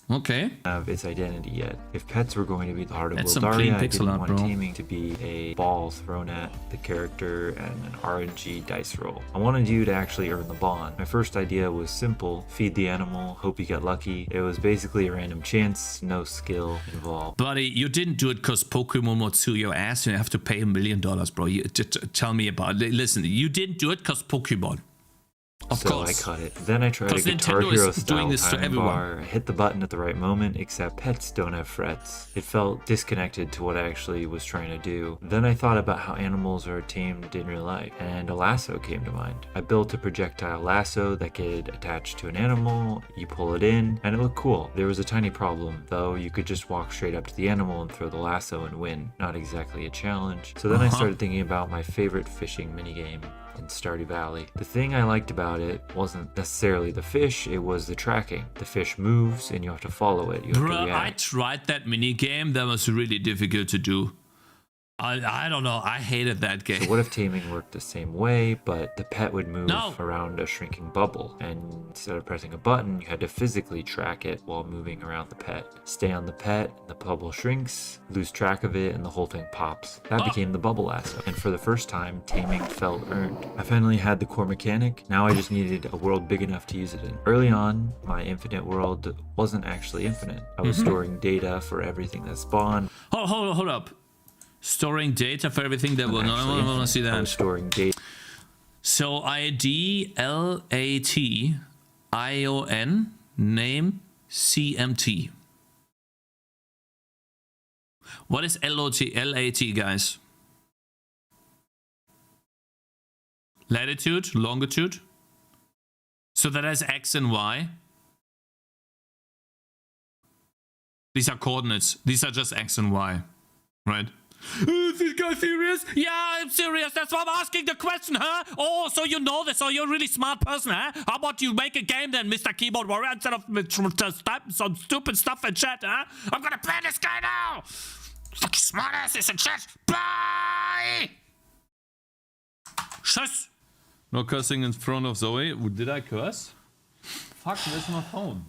Okay. Have its identity yet. If pets were going to be the heart of That's some clean Goldaria, I pixel didn't art, want bro. taming to be a ball thrown at the character and an RNG dice roll. I wanted you to actually earn the bond. My first idea was simple: feed the animal, hope you get lucky. It was basically a random chance, no skill involved. Buddy, you didn't do it because Pokemon would sue your ass and you have to pay $1 million, bro. Tell me about it. Listen, you didn't do it because Pokemon. Of course. I cut it. Then I tried a Guitar Nintendo Hero is doing style this to time everyone. bar. I hit the button at the right moment, except pets don't have frets. It felt disconnected to what I actually was trying to do. Then I thought about how animals are tamed in real life, and a lasso came to mind. I built a projectile lasso that could attach to an animal, you pull it in, and it looked cool. There was a tiny problem, though. You could just walk straight up to the animal and throw the lasso and win. Not exactly a challenge. So then I started thinking about my favorite fishing minigame in Stardew Valley. The thing I liked about it wasn't necessarily the fish, it was the tracking. The fish moves and you have to follow it. You have to Bruh, I react. tried that mini game. That was really difficult to do. I don't know. I hated that game. So what if taming worked the same way, but the pet would move No. around a shrinking bubble, and instead of pressing a button, you had to physically track it while moving around the pet. Stay on the pet, the bubble shrinks, lose track of it, and the whole thing pops. That became the bubble lasso, and for the first time, taming felt earned. I finally had the core mechanic. Now I just needed a world big enough to use it in. Early on, my infinite world wasn't actually infinite. I was storing data for everything that spawned. Hold up. Storing data for everything that will. No, I want to see I was that. storing data. So ID LAT ION name CMT. What is LAT, guys? Latitude, longitude. So that is X and Y. These are coordinates. These are just X and Y, right? Is this guy serious? Yeah, I'm serious. That's why I'm asking the question, huh? Oh, so you know this. So you're a really smart person, huh? How about you make a game then, Mr. Keyboard Warrior, instead of just typing some stupid stuff in chat, huh? I'm gonna play this guy now. Fucking smart asses in chat. Bye. Tschüss. No cursing in front of Zoe. Did I curse? Fuck, where's my phone?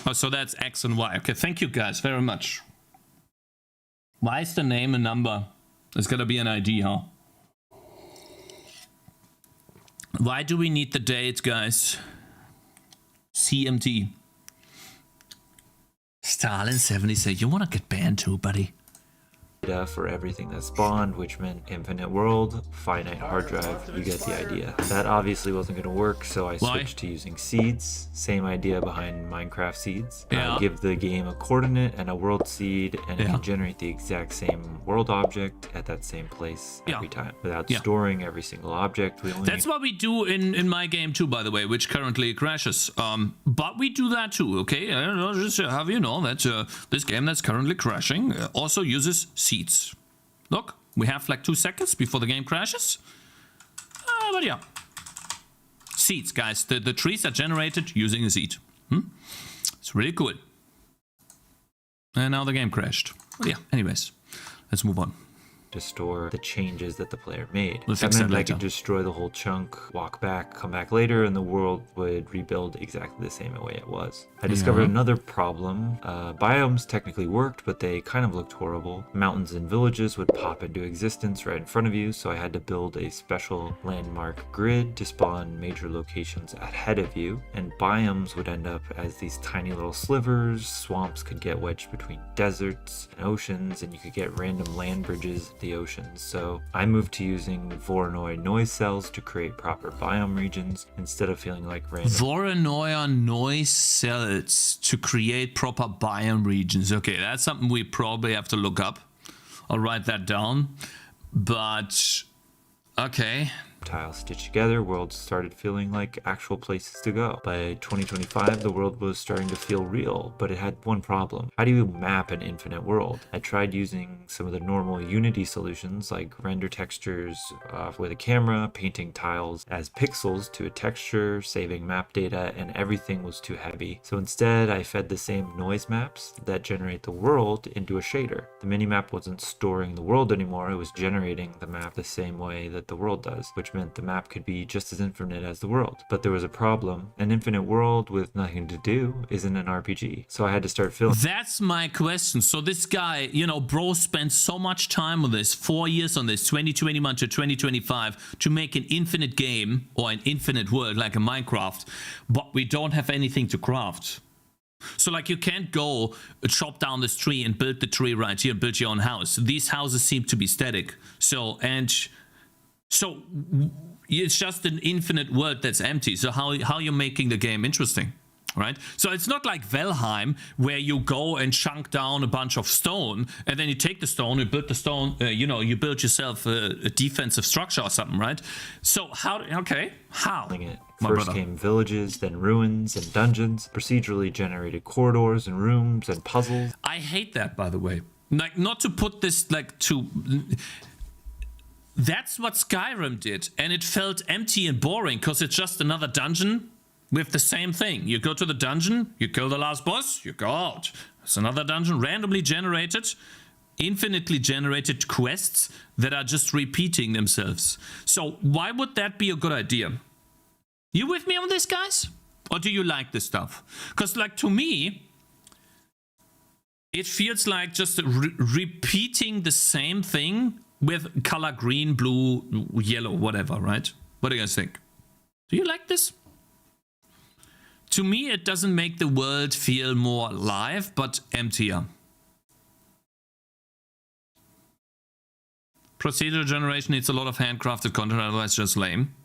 Oh, so that's X and Y. Okay, thank you guys very much. Why is the name a number? There's gotta be an ID, huh? Why do we need the date, guys? CMT. Stalin70 said, you wanna get banned too, buddy? For everything that spawned, which meant infinite world, finite hard drive. You get the idea. That obviously wasn't going to work, so I switched to using seeds. Same idea behind Minecraft seeds. Give the game a coordinate and a world seed, and it can generate the exact same world object at that same place every time, without storing every single object. That's what we do in my game too, by the way, which currently crashes. But we do that too, okay? Just have you know that this game that's currently crashing also uses seeds. Look, we have like 2 seconds before the game crashes. But yeah. Seeds, guys. The trees are generated using a seed. It's really cool. And now the game crashed. But yeah, anyways. Let's move on. to store the changes that the player made. We'll That fix meant that I later. could destroy the whole chunk, walk back, come back later, and the world would rebuild exactly the same way it was. I discovered another problem. Biomes technically worked, but they kind of looked horrible. Mountains and villages would pop into existence right in front of you, so I had to build a special landmark grid to spawn major locations ahead of you, and biomes would end up as these tiny little slivers. Swamps could get wedged between deserts and oceans, and you could get random land bridges of the oceans. So I moved to using Voronoi noise cells to create proper biome regions instead of feeling like random. Voronoi noise cells to create proper biome regions. Okay, that's something we probably have to look up. I'll write that down. But okay. Tiles stitched together, worlds started feeling like actual places to go. By 2025, the world was starting to feel real, but it had one problem. How do you map an infinite world? I tried using some of the normal Unity solutions, like render textures with a camera, painting tiles as pixels to a texture, saving map data, and everything was too heavy. So instead, I fed the same noise maps that generate the world into a shader. The minimap wasn't storing the world anymore, it was generating the map the same way that the world does, which meant the map could be just as infinite as the world. But there was a problem. An infinite world with nothing to do isn't an RPG. So I had to start filling. That's my question. So this guy, you know, bro spent so much time on this, 4 years on this, 2021 to 2025, to make an infinite game or an infinite world like a Minecraft, but we don't have anything to craft. So like you can't go chop down this tree and build the tree right here, build your own house. These houses seem to be static. So it's just an infinite world that's empty. So how you're making the game interesting, right? So it's not like Valheim where you go and chunk down a bunch of stone and then you take the stone and build the stone, you build yourself a defensive structure or something, right? So how? It. First came villages, then ruins and dungeons, procedurally generated corridors and rooms and puzzles. I hate that, by the way. Like, not to put this like to... That's what Skyrim did, and it felt empty and boring because it's just another dungeon with the same thing. You go to the dungeon, you kill the last boss, you go out. It's another dungeon, randomly generated, infinitely generated quests that are just repeating themselves. So why would that be a good idea? You with me on this, guys? Or do you like this stuff? Because like to me, it feels like just repeating the same thing with color green, blue, yellow, whatever, right? What do you guys think? Do you like this? To me, it doesn't make the world feel more alive, but emptier. Procedural generation needs a lot of handcrafted content, otherwise it's just lame.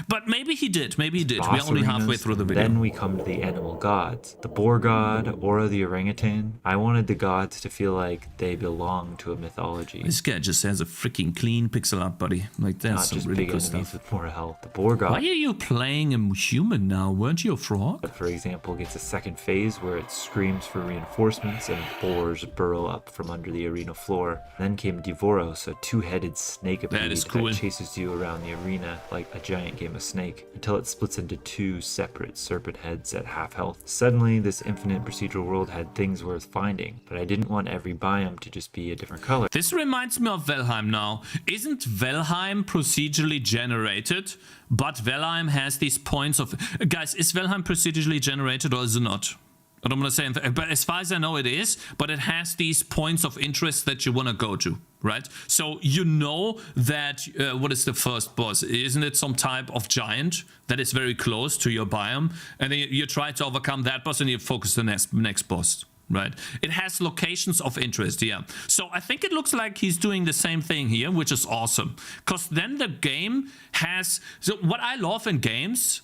But maybe he did. Maybe he did. We're only halfway through the video. Then we come to the animal gods. The boar god, Aura the orangutan. I wanted the gods to feel like they belong to a mythology. This guy just has a freaking clean pixel art, buddy. Like, that's some really good stuff. With more health. The boar god. Why are you playing a human now? Weren't you a frog? For example, gets a second phase where it screams for reinforcements and boars burrow up from under the arena floor. Then came Devoros, a two-headed snake that chases you around the arena like a giant game of Snake until it splits into two separate serpent heads at half health. Suddenly, this infinite procedural world had things worth finding, but I didn't want every biome to just be a different color. This reminds me of Valheim now. Isn't Valheim procedurally generated? But Valheim has these points of... Guys, is Valheim procedurally generated or is it not? I don't want to say anything, but as far as I know it is, but it has these points of interest that you want to go to, right? So you know that, what is the first boss? Isn't it some type of giant that is very close to your biome? And then you try to overcome that boss and you focus the next boss, right? It has locations of interest, yeah. So I think it looks like he's doing the same thing here, which is awesome. Because then the game has... So what I love in games,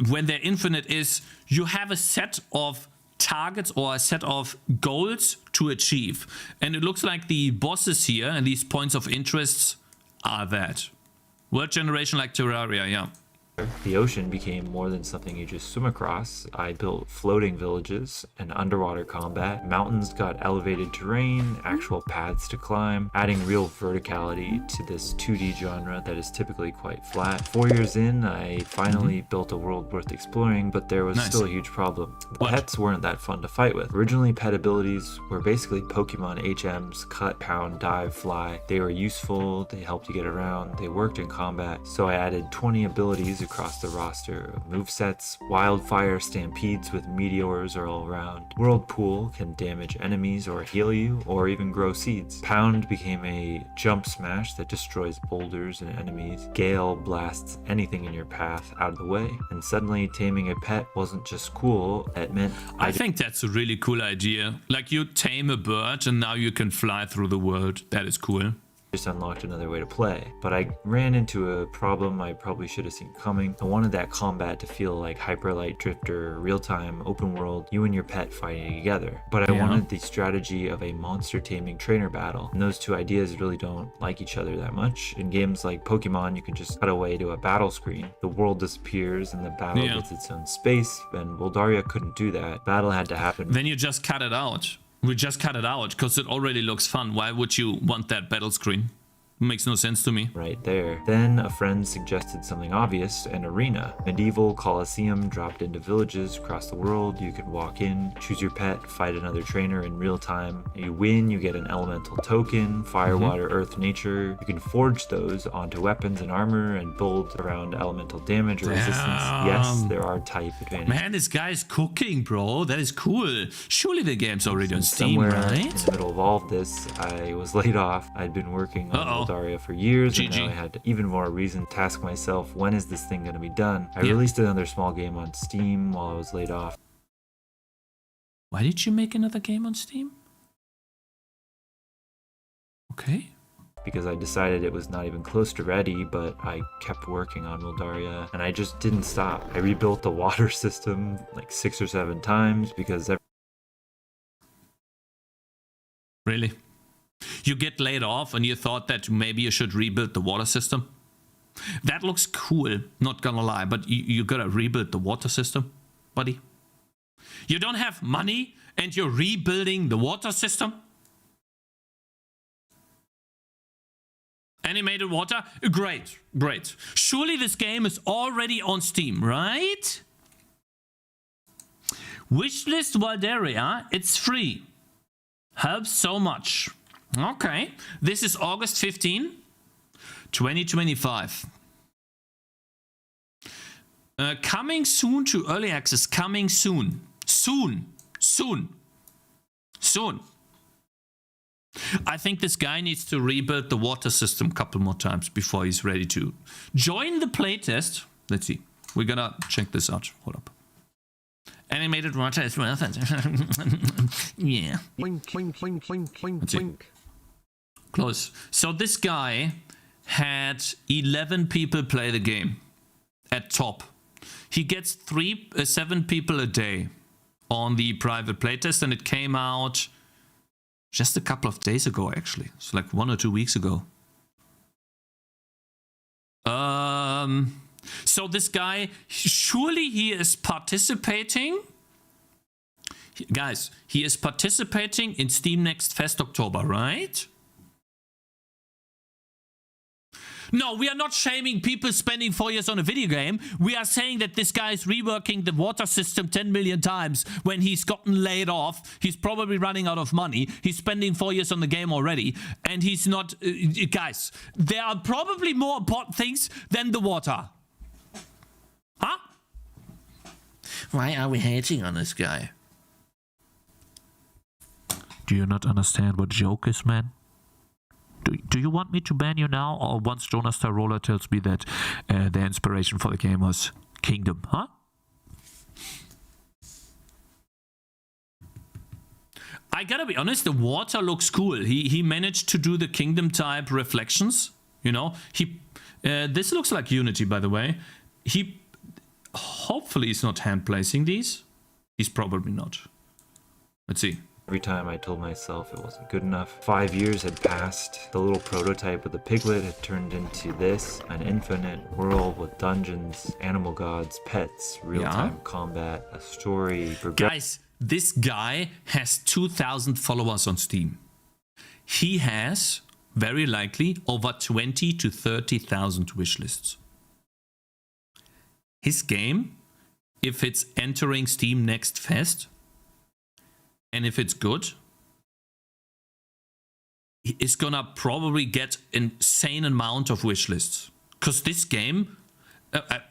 when they're infinite, is you have a set of targets or a set of goals to achieve, and it looks like the bosses here and these points of interest are that. World generation like Terraria, yeah. The ocean became more than something you just swim across. I built floating villages and underwater combat. Mountains got elevated terrain, actual paths to climb, adding real verticality to this 2D genre that is typically quite flat. 4 years in, I finally built a world worth exploring, but there was still a huge problem. The pets weren't that fun to fight with. Originally, pet abilities were basically Pokemon HMs, cut, pound, dive, fly. They were useful, they helped you get around, they worked in combat, so I added 20 abilities across the roster of movesets. Wildfire stampedes with meteors are all around. Whirlpool can damage enemies or heal you, or even grow seeds. Pound became a jump smash that destroys boulders and enemies. Gale blasts anything in your path out of the way. And suddenly taming a pet wasn't just cool, it meant I think that's a really cool idea. Like, you tame a bird and now you can fly through the world. That is cool. Just unlocked another way to play. But I ran into a problem I probably should have seen coming. I wanted that combat to feel like Hyperlight Drifter, real-time, open world, you and your pet fighting together. But I wanted the strategy of a monster taming trainer battle. And those two ideas really don't like each other that much. In games like Pokemon, you can just cut away to a battle screen. The world disappears and the battle gets its own space, and Bulgaria couldn't do that. Battle had to happen. Then you just cut it out. We just cut it out because it already looks fun. Why would you want that battle screen? Makes no sense to me. Right there. Then a friend suggested something obvious, an arena. Medieval Colosseum dropped into villages across the world. You could walk in, choose your pet, fight another trainer in real time. You win, you get an elemental token, fire, water, earth, nature. You can forge those onto weapons and armor and build around elemental damage or resistance. Yes, there are type advantages. Man, this guy is cooking, bro. That is cool. Surely the game's already on Steam, Somewhere right? in the middle of all of this, I was laid off. I'd been working on Bulgaria for years, and now I had even more reason to ask myself, when is this thing going to be done? I released another small game on Steam while I was laid off. Why did you make another game on Steam? Okay. Because I decided it was not even close to ready, but I kept working on Moldaria, and I just didn't stop. I rebuilt the water system like 6 or 7 times because Really? You get laid off and you thought that maybe you should rebuild the water system? That looks cool, not gonna lie, but you gotta rebuild the water system, buddy. You don't have money and you're rebuilding the water system? Animated water? Great, great. Surely this game is already on Steam, right? Wishlist Valdaria, it's free. Helps so much. Okay, this is August 15, 2025. Coming soon to early access. Coming soon. Soon. I think this guy needs to rebuild the water system a couple more times before he's ready to join the playtest. Let's see. We're gonna check this out. Hold up. Animated water is worth it. Yeah. Let's see. Close. So this guy had 11 people play the game at top. He gets 7 people a day on the private playtest, and it came out just a couple of days ago, actually. It's like 1 or 2 weeks ago. So this guy, surely he is participating. Guys, he is participating in Steam Next Fest October, right? No, we are not shaming people spending 4 years on a video game. We are saying that this guy is reworking the water system 10 million times when he's gotten laid off. He's probably running out of money. He's spending 4 years on the game already. And he's not... guys, there are probably more important things than the water. Huh? Why are we hating on this guy? Do you not understand what joke is, man? Do you want me to ban you now, or once Jonas Tarola tells me that the inspiration for the game was Kingdom, huh? I gotta be honest, the water looks cool. He managed to do the Kingdom type reflections, you know. This looks like Unity, by the way. Hopefully he's not hand placing these. He's probably not. Let's see. Every time I told myself it wasn't good enough. 5 years had passed. The little prototype of the piglet had turned into this, an infinite world with dungeons, animal gods, pets, real-time combat, a story. Guys, this guy has 2,000 followers on Steam. He has, very likely, over 20 to 30,000 wishlists. His game, if it's entering Steam Next Fest, and if it's good, it's gonna probably get insane amount of wishlists. Because this game,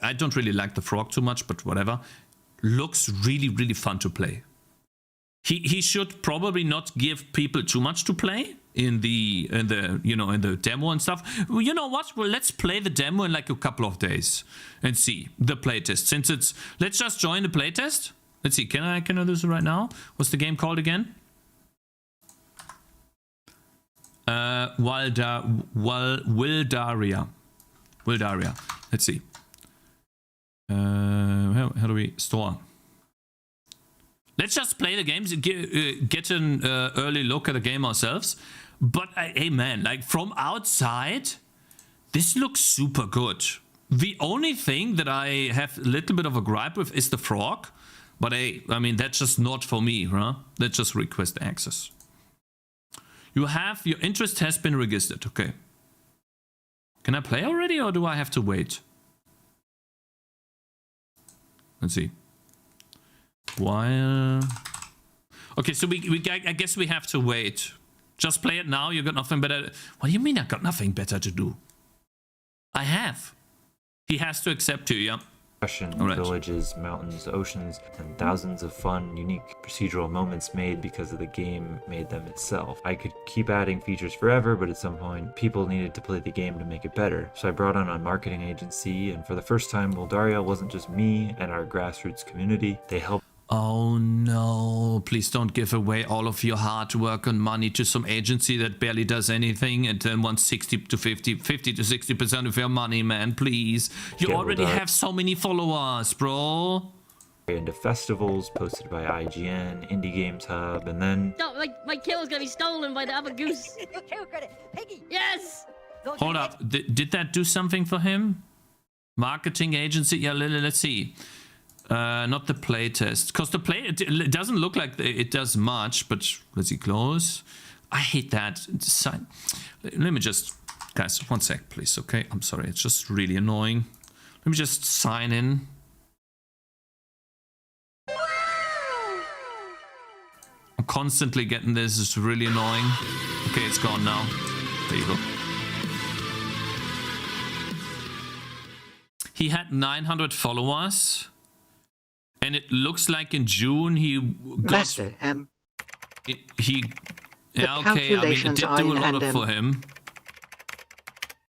I don't really like the frog too much, but whatever, looks really, really fun to play. He should probably not give people too much to play in the demo and stuff. Well, you know what? Well, let's play the demo in like a couple of days and see the playtest. Since it's, let's just join the playtest. Let's see. Can I do this right now? What's the game called again? Wildaria. Let's see. How do we store? Let's just play the games and get an early look at the game ourselves. But hey man, like from outside, this looks super good. The only thing that I have a little bit of a gripe with is the frog. But hey, I mean, that's just not for me, huh? Let's just request access. Your interest has been registered. Okay. Can I play already or do I have to wait? Let's see. While... Okay, so I guess we have to wait. Just play it now. You got nothing better. What do you mean I got nothing better to do? I have. He has to accept you, yeah. Right. Villages, mountains, oceans, and thousands of fun, unique procedural moments made because of the game made them itself. I could keep adding features forever, but at some point, people needed to play the game to make it better. So I brought on a marketing agency, and for the first time, Wildaria wasn't just me and our grassroots community. They helped. Oh no, please don't give away all of your hard work and money to some agency that barely does anything and then wants 50 to 60% of your money, man, please. You already have so many followers, bro. Into festivals posted by IGN, Indie Games Hub, and then... No, my kill is gonna be stolen by the other goose. Kill credit, Piggy. Yes! Hold up, did that do something for him? Marketing agency, yeah, let's see. Not the playtest, because the play it doesn't look like it does much, but let's see, close. I hate that. Let me just, guys, 1 sec, please. Okay, I'm sorry, it's just really annoying. Let me just sign in. I'm constantly getting this. It's really annoying. Okay, it's gone now. There you go. He had 900 followers. And it looks like in June he got... Master M. Yeah, okay, I mean, it did do a lot for him.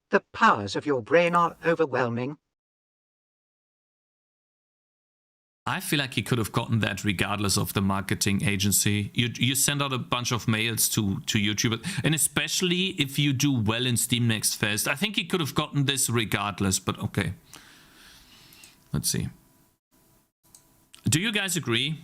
The powers of your brain are overwhelming. I feel like he could have gotten that regardless of the marketing agency. You send out a bunch of mails to YouTube, and especially if you do well in Steam Next Fest. I think he could have gotten this regardless, but okay. Let's see. Do you guys agree?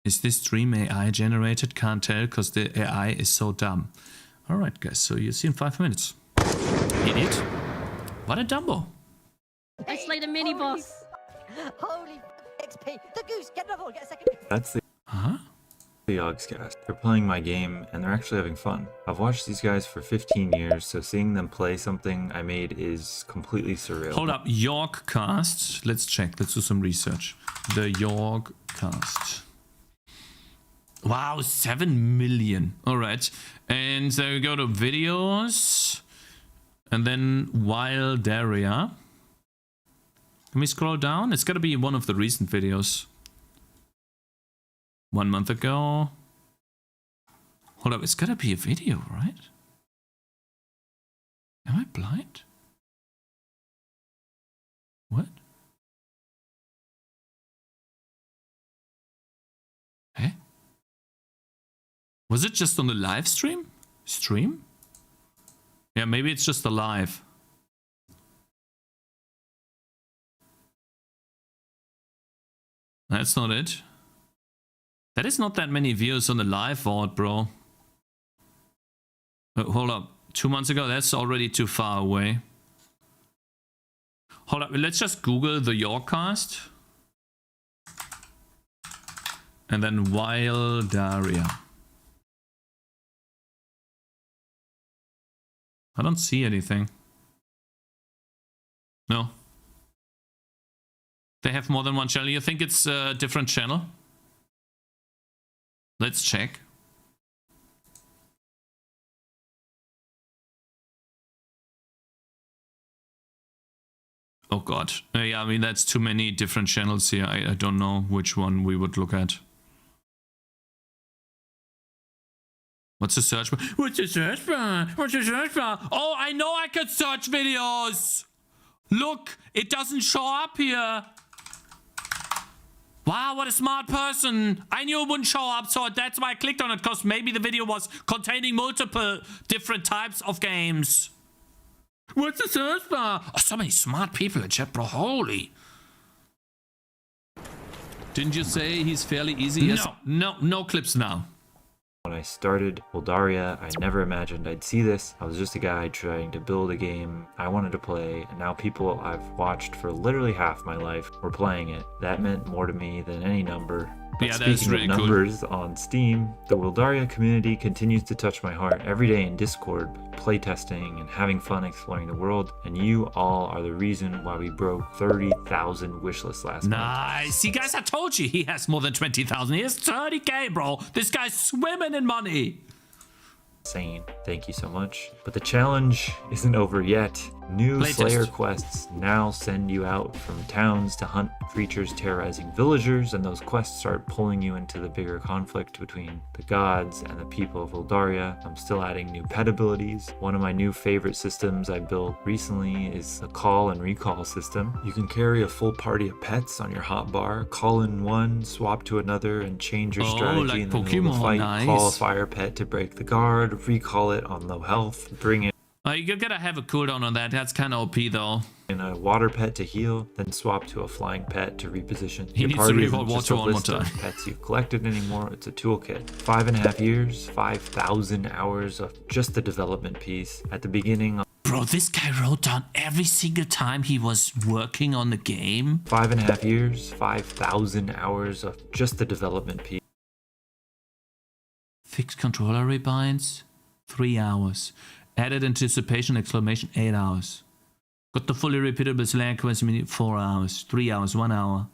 Is this stream AI generated? Can't tell because the AI is so dumb. Alright guys, so you see in 5 minutes. Idiot. What a Dumbo. I slayed a mini boss. Holy XP. The goose, get another one, get a second. That's the... Huh? The Yogscast. They're playing my game and they're actually having fun. I've watched these guys for 15 years, so seeing them play something I made is completely surreal. Hold up, Yorkcast. Let's check. Let's do some research. The Yorkcast. Wow, 7 million. All right. And so we go to videos and then Wildaria. Can we scroll down? It's got to be one of the recent videos. 1 month ago. Hold up, it's gotta be a video, right? Am I blind? What? Eh? Was it just on the live stream? Stream? Yeah, maybe it's just a live. That's not it. That is not that many views on the live vault, bro. Hold up. 2 months ago, that's already too far away. Hold up, let's just Google the Yorkcast. And then Wildaria. I don't see anything. No. They have more than one channel. You think it's a different channel? Let's check. Oh god. Yeah, I mean, that's too many different channels here. I don't know which one we would look at. What's the search bar? What's the search bar? What's the search bar? Oh, I know I can search videos! Look, it doesn't show up here. Wow, what a smart person. I knew it wouldn't show up, so that's why I clicked on it, because maybe the video was containing multiple different types of games. What's the search bar? Oh, so many smart people in chat, bro. Holy. Didn't you say he's fairly easy? No clips now. When I started Wildaria, I never imagined I'd see this. I was just a guy trying to build a game I wanted to play, and now people I've watched for literally half my life were playing it. That meant more to me than any number. But yeah, that's really cool. Numbers on Steam, the Wildaria community continues to touch my heart every day in Discord, playtesting and having fun exploring the world, and you all are the reason why we broke 30,000 wishlists last month. Nice. See, guys, I told you he has more than 20,000. He has 30k, bro. This guy's swimming in money. Insane. Thank you so much. But the challenge isn't over yet. New Slayer quests now send you out from towns to hunt creatures terrorizing villagers, and those quests start pulling you into the bigger conflict between the gods and the people of Wildaria. I'm still adding new pet abilities. One of my new favorite systems I built recently is a call and recall system. You can carry a full party of pets on your hotbar, call in one, swap to another, and change your strategy like in the Pokemon, middle of the fight. nice. Call a fire pet to break the guard, recall it on low health, bring it You gotta have a cooldown on that. That's kind of OP though. in a water pet to heal, then swap to a flying pet to reposition. He Your needs to party recall isn't just water a one more list of time. pets you've collected anymore, it's a toolkit. 5.5 years, 5,000 hours of just the development piece. At the beginning, Bro, this guy wrote down every single time he was working on the game. 5.5 years, 5,000 hours of just the development piece. Fixed controller rebinds, 3 hours. Added anticipation exclamation, 8 hours. Got the fully repeatable Slayer quest minute, 4 hours. 3 hours, 1 hour.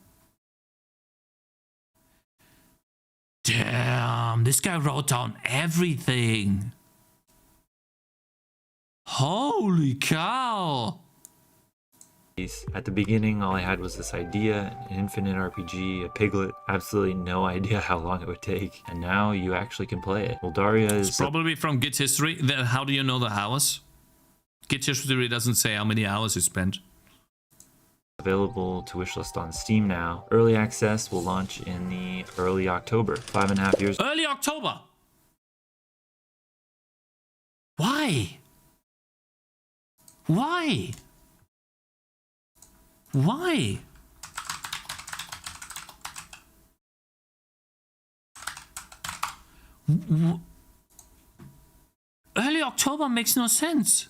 Damn, this guy wrote down everything. Holy cow. At the beginning, all I had was this idea, an infinite RPG, a piglet, absolutely no idea how long it would take. And now you actually can play it. Wildaria is It's probably from Git history. Then how do you know the hours? Git history doesn't say how many hours you spent. available to wishlist on Steam now. Early access will launch in the early October. 5.5 years. Early October. Why? Why? Why? Early October makes no sense.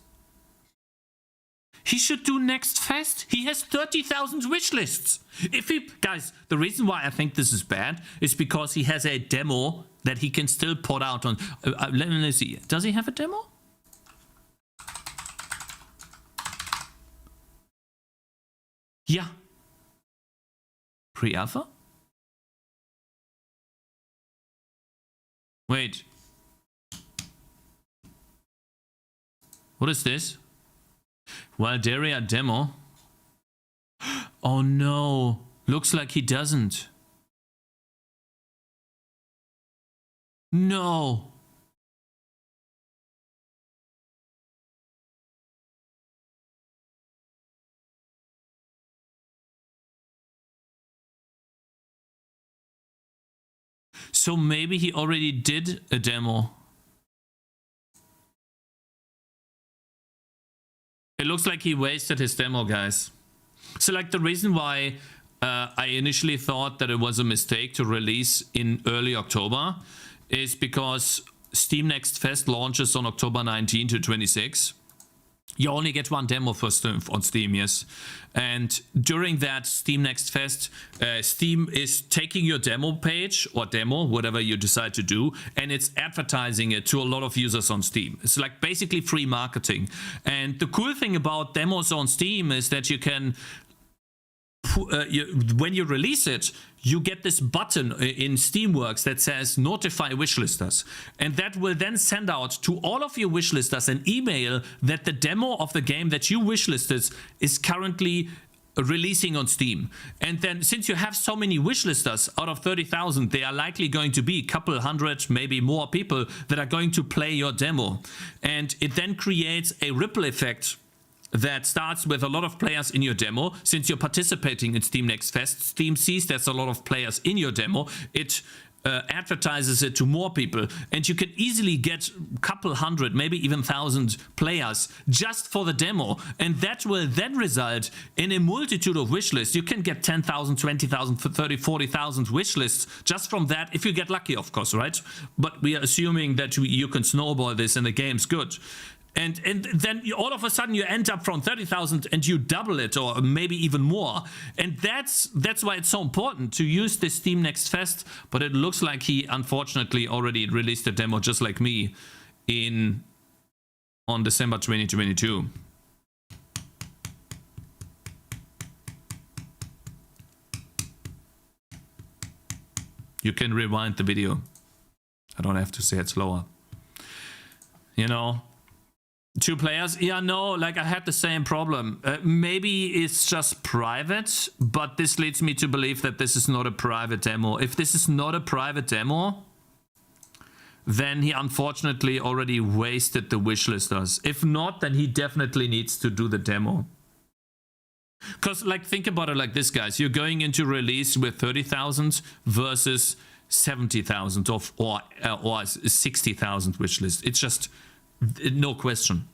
He should do next fest. He has 30,000 wish lists. If he, guys, the reason why I think this is bad is because he has a demo that he can still put out on. Let me see. Does he have a demo? Yeah. Pre-alpha? Wait. What is this? Wildaria demo? Oh no. Looks like he doesn't. No. So maybe he already did a demo. It looks like he wasted his demo, guys. So like the reason why I initially thought that it was a mistake to release in early October is because Steam Next Fest launches on October 19 to 26. You only get one demo first on Steam, yes. And during that Steam Next Fest, Steam is taking your demo page or demo, whatever you decide to do, and it's advertising it to a lot of users on Steam. It's like basically free marketing. And the cool thing about demos on Steam is that you can, when you release it, you get this button in Steamworks that says notify wishlisters, and that will then send out to all of your wishlisters an email that the demo of the game that you wishlisted is currently releasing on Steam. And then since you have so many wishlisters, out of 30,000, they are likely going to be a couple hundred, maybe more people that are going to play your demo. And it then creates a ripple effect that starts with a lot of players in your demo. Since you're participating in Steam Next Fest, Steam sees there's a lot of players in your demo. It advertises it to more people, and you can easily get a couple hundred, maybe even 1,000 players just for the demo, and that will then result in a multitude of wish lists. You can get 10,000, 20,000, 30, 40,000 wish lists just from that, if you get lucky, of course, right? But we are assuming that you can snowball this and the game's good. And then all of a sudden you end up from 30,000 and you double it, or maybe even more. And that's why it's so important to use this Steam Next Fest. But it looks like he unfortunately already released a demo just like me on December 2022. You can rewind the video. I don't have to say it slower. You know, 2 players? Yeah, no, like I had the same problem. Maybe it's just private, but this leads me to believe that this is not a private demo. If this is not a private demo, then he unfortunately already wasted the wishlisters. If not, then he definitely needs to do the demo. Because, like, think about it like this, guys. You're going into release with 30,000 versus 70,000 or 60,000 wishlist. It's just no question.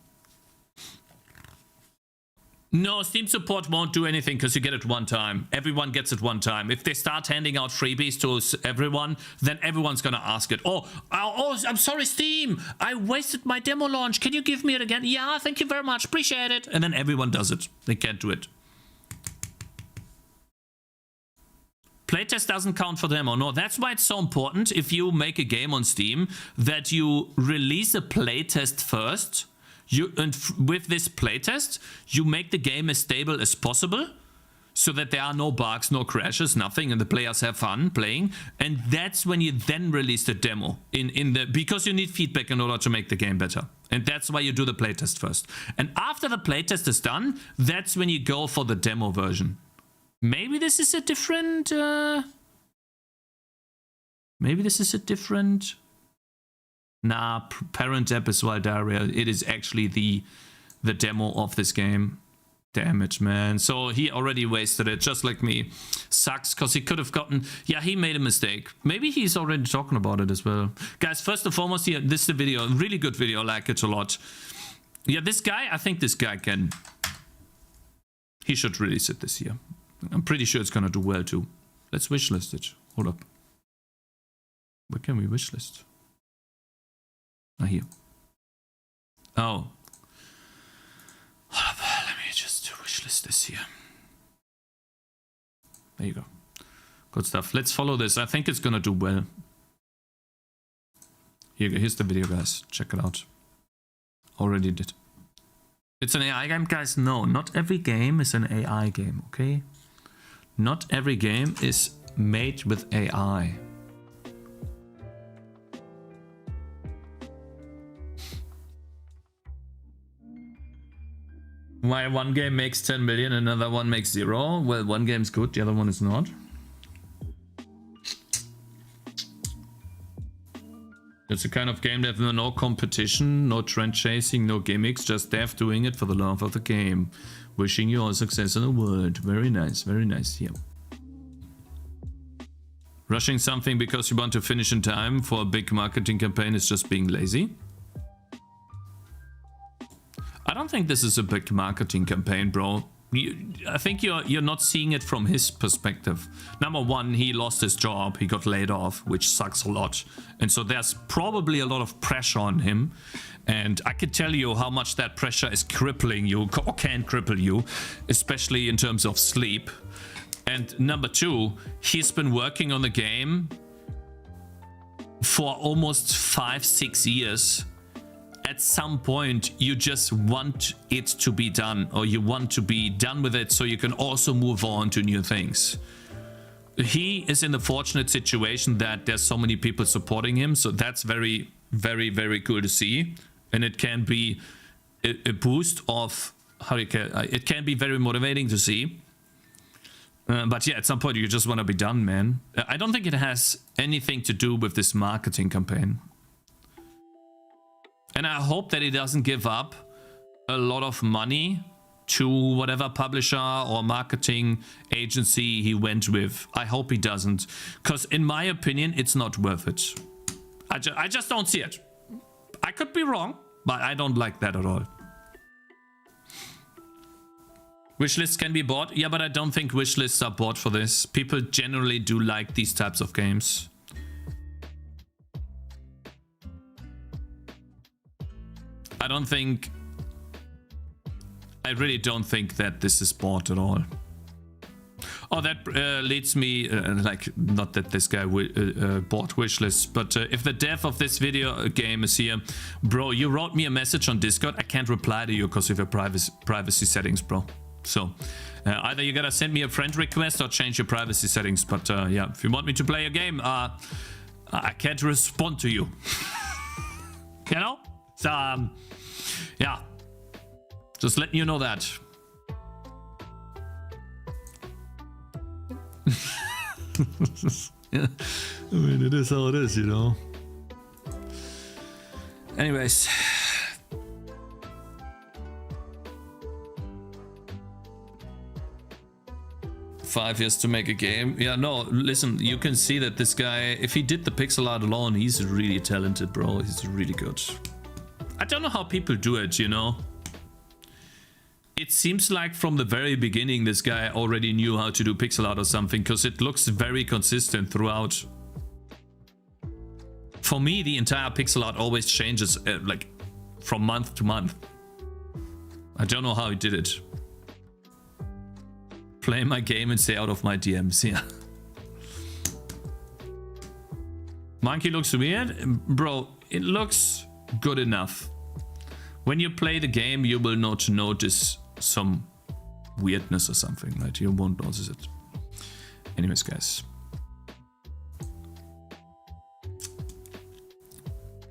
No, Steam support won't do anything because you get it one time. Everyone gets it one time. If they start handing out freebies to everyone, then everyone's gonna ask it. Oh, I'm sorry, Steam. I wasted my demo launch. Can you give me it again? Yeah, thank you very much. Appreciate it. And then everyone does it. They can't do it. Playtest doesn't count for demo. No, that's why it's so important if you make a game on Steam that you release a playtest first. And with this playtest, you make the game as stable as possible so that there are no bugs, no crashes, nothing, and the players have fun playing. And that's when you then release the demo because you need feedback in order to make the game better. And that's why you do the playtest first. And after the playtest is done, that's when you go for the demo version. Maybe this is a different... maybe this is a different... Nah, parent app is Valdaria. It is actually the demo of this game. Damn it, man. So he already wasted it, just like me. Sucks, because he could have gotten... Yeah, he made a mistake. Maybe he's already talking about it as well. Guys, first and foremost, here, this is the video. Really good video. I like it a lot. Yeah, this guy, I think this guy can... He should release it this year. I'm pretty sure it's gonna do well too. Let's wishlist it. Hold up. Where can we wishlist? Ah, here. Oh. Hold up. Let me just wishlist this here. There you go. Good stuff. Let's follow this. I think it's gonna do well. Here's the video, guys. Check it out. Already did. It's an AI game, guys? No, not every game is an AI game, okay? Not every game is made with AI. Why one game makes 10 million, another one makes 0? Well, one game's good, the other one is not. It's a kind of game that has no competition, no trend chasing, no gimmicks, just dev doing it for the love of the game. Wishing you all success in the world. Very nice here. Rushing something because you want to finish in time for a big marketing campaign is just being lazy. I don't think this is a big marketing campaign, bro. I think you're not seeing it from his perspective. Number one, he lost his job, he got laid off, which sucks a lot, and so there's probably a lot of pressure on him. And I can tell you how much that pressure is crippling you, or can cripple you, especially in terms of sleep. And number two, he's been working on the game for almost 5-6 years. At some point, you just want it to be done, or you want to be done with it so you can also move on to new things. He is in the fortunate situation that there's so many people supporting him, so that's very, very, very cool to see. And it can be a boost of how you can. It can be very motivating to see. But yeah, at some point you just want to be done, man. I don't think it has anything to do with this marketing campaign. And I hope that he doesn't give up a lot of money to whatever publisher or marketing agency he went with. I hope he doesn't. Because in my opinion, it's not worth it. I just don't see it. I could be wrong, but I don't like that at all. Wishlists can be bought. Yeah, but I don't think wishlists are bought for this. People generally do like these types of games. I really don't think that this is bought at all. Oh, that leads me, like, not that this guy bought wishlists, but if the dev of this video game is here, bro, you wrote me a message on Discord. I can't reply to you because of your privacy settings, bro. So either you gotta send me a friend request or change your privacy settings. But yeah, if you want me to play a game, I can't respond to you. You know? So yeah, just letting you know that. Yeah, I mean, it is how it is, you know. Anyways, $5 years to make a game. Yeah, no, listen, you can see that this guy, if he did the pixel art alone, he's really talented, bro. He's really good. I don't know how people do it, you know. It seems like from the very beginning this guy already knew how to do pixel art or something, because it looks very consistent throughout. For me, the entire pixel art always changes like from month to month. I don't know how he did it. Play my game and stay out of my DMs. Yeah. Monkey looks weird. Bro, it looks good enough. When you play the game, you will not notice some weirdness or something, right? You won't notice it. Anyways, guys.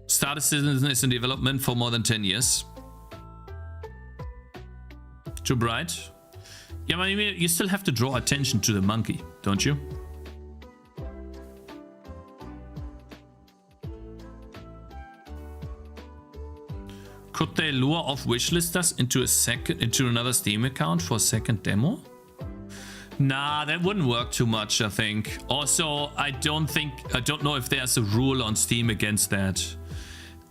Started Citizen is in development for more than 10 years. Too bright? Yeah, but you still have to draw attention to the monkey, don't you? Could they lure off wishlisters into another Steam account for a second demo? Nah, that wouldn't work too much, I think. Also, I don't know if there's a rule on Steam against that.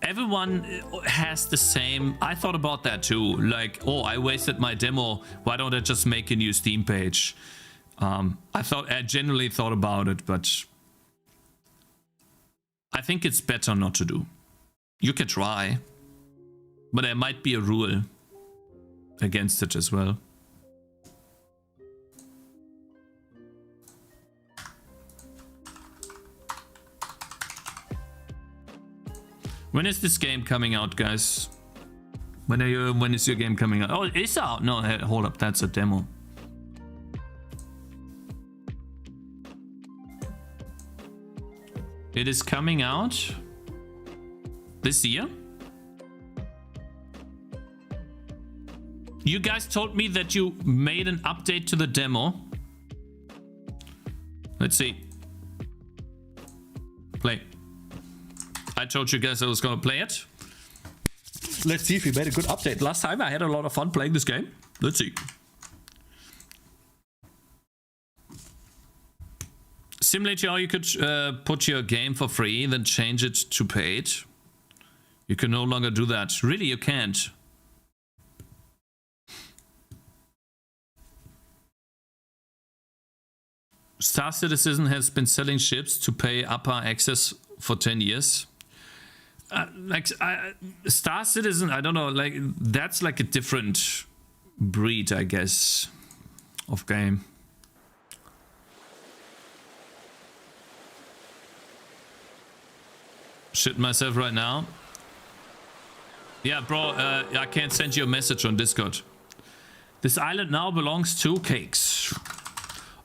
Everyone has the same. I thought about that too. Like, oh, I wasted my demo. Why don't I just make a new Steam page? I generally thought about it, but I think it's better not to do. You can try, but there might be a rule against it as well. When is this game coming out, guys? When is your game coming out? Oh, it's out. No, hold up, that's a demo. It is coming out this year. You guys told me that you made an update to the demo. Let's see. Play. I told you guys I was gonna play it. Let's see if we made a good update. Last time I had a lot of fun playing this game. Let's see. Simulator, how you could put your game for free, then change it to paid. You can no longer do that. Really, you can't. Star Citizen has been selling ships to pay upper access for 10 years. Star Citizen, I don't know, like that's like a different breed, I guess, of game. Shit myself right now. Yeah, bro, I can't send you a message on Discord. This island now belongs to Cakez.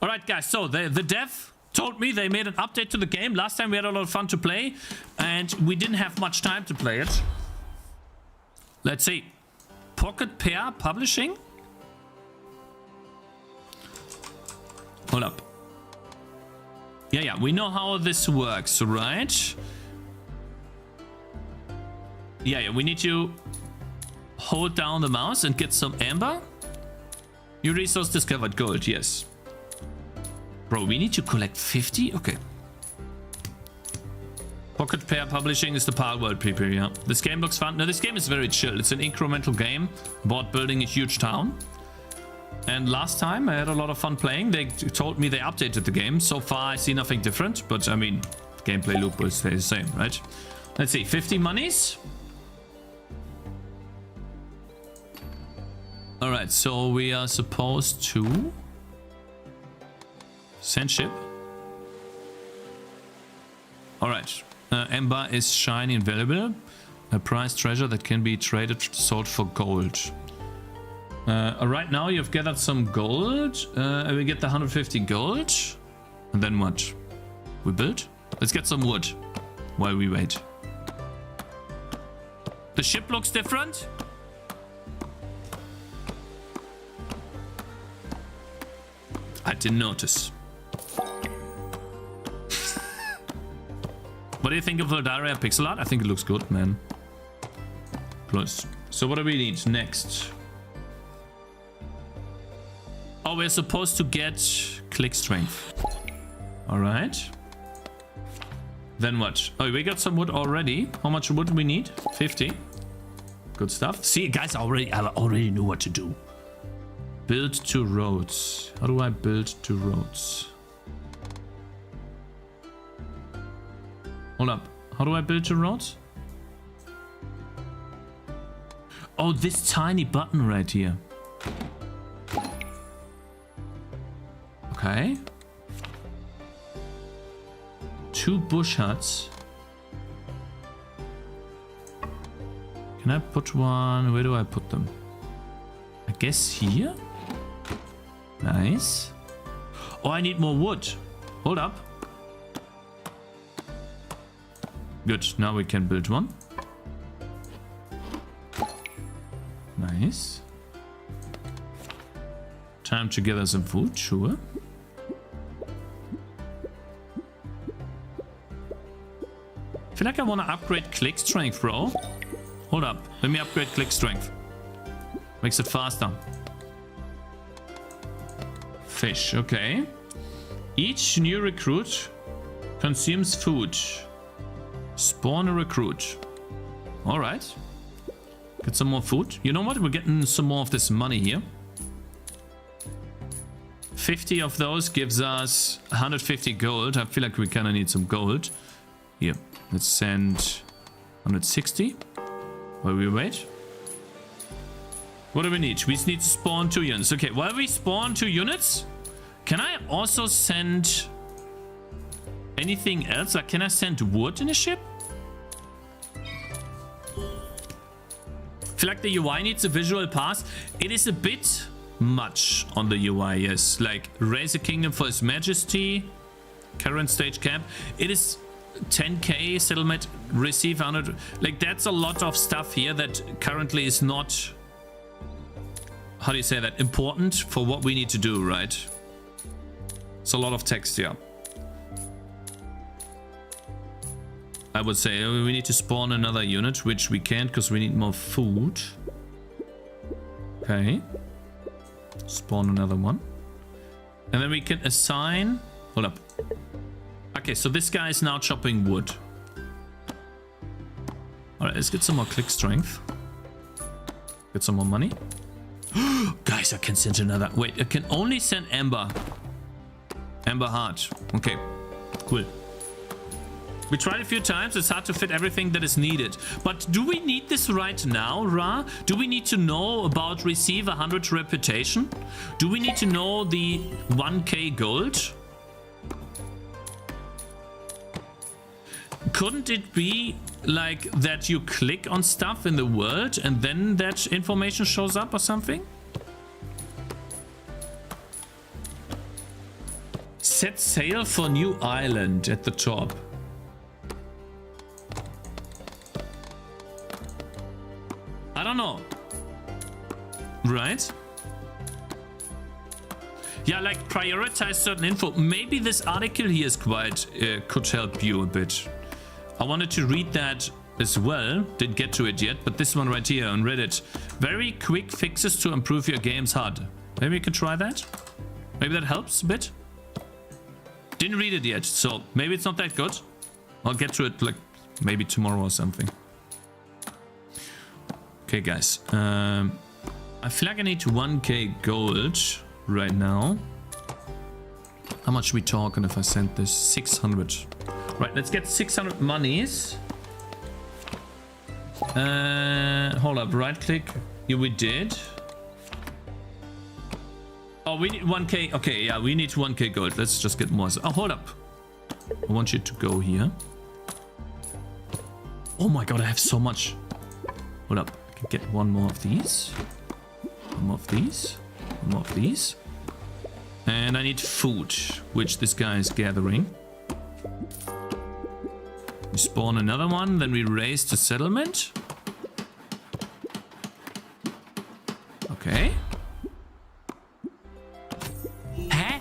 Alright guys, so the dev told me they made an update to the game. Last time we had a lot of fun to play, and we didn't have much time to play it. Let's see. Pocket Pair Publishing? Hold up. Yeah, we know how this works, right? Yeah, we need to hold down the mouse and get some amber. New resource discovered, gold, yes. Bro, we need to collect 50? Okay. Pocket Pair Publishing is the Pal World people, yeah. This game looks fun. No, this game is very chill. It's an incremental game about building a huge town. And last time I had a lot of fun playing. They told me they updated the game. So far I see nothing different, but I mean, the gameplay loop will stay the same, right? Let's see, 50 monies. Alright, so we are supposed to send ship. Alright, Ember is shiny and valuable. A prized treasure that can be traded, sold for gold. Right now you've gathered some gold. We get the 150 gold. And then what? We build? Let's get some wood while we wait. The ship looks different. I didn't notice. What do you think of Eldaria pixel art? I think it looks good, man. Close. So what do we need next? Oh, we're supposed to get click strength. Alright. Then what? Oh, we got some wood already. How much wood do we need? 50. Good stuff. See, guys, I already knew what to do. Build two roads. How do I build two roads? Hold up. How do I build two roads? Oh, this tiny button right here. Okay. Two bush huts. Can I put one? Where do I put them? I guess here? Nice. Oh, I need more wood. Hold up. Good. Now we can build one. Nice. Time to gather some food, sure. I feel like I want to upgrade click strength, bro. Hold up. Let me upgrade click strength. Makes it faster. Fish, okay. Each new recruit consumes food. Spawn a recruit. Alright. Get some more food. You know what? We're getting some more of this money here. 50 of those gives us 150 gold. I feel like we kind of need some gold. Here, let's send 160. While we wait. What do we need? We need to spawn 2 units. Okay, while we spawn 2 units, can I also send anything else? Like, can I send wood in a ship? I feel like the UI needs a visual pass. It is a bit much on the UI, yes. Like, raise a kingdom for his majesty. Current stage camp. It is 10k settlement, receive 100. Like, that's a lot of stuff here that currently is not, how do you say that, important for what we need to do, right? It's a lot of text here. I would say we need to spawn another unit, which we can't because we need more food. Okay. Spawn another one. And then we can assign... Hold up. Okay, so this guy is now chopping wood. Alright, let's get some more click strength. Get some more money. Guys, I can send another... Wait, I can only send amber. Amber Heart. Okay, cool. We tried a few times. It's hard to fit everything that is needed. But do we need this right now, Ra? Do we need to know about receive 100 reputation? Do we need to know the 1k gold? Couldn't it be like that you click on stuff in the world and then that information shows up or something? Set sail for new island at the top. I don't know. Right? Yeah, like prioritize certain info. Maybe this article here is quite could help you a bit. I wanted to read that as well. Didn't get to it yet, but this one right here on Reddit. Very quick fixes to improve your game's HUD. Maybe you can try that? Maybe that helps a bit? Didn't read it yet, so maybe it's not that good. I'll get to it like maybe tomorrow or something. Okay, guys. I feel like I need 1k gold right now. How much are we talking if I send this? 600. Right, let's get 600 monies. Hold up, right click. Yeah, we did. Oh, we need 1k. Okay, yeah, we need 1k gold. Let's just get more. Oh, hold up. I want you to go here. Oh my god, I have so much. Hold up. I can get one more of these. One more of these. One more of these. And I need food, which this guy is gathering. We spawn another one, then we raise the settlement. Okay. Huh?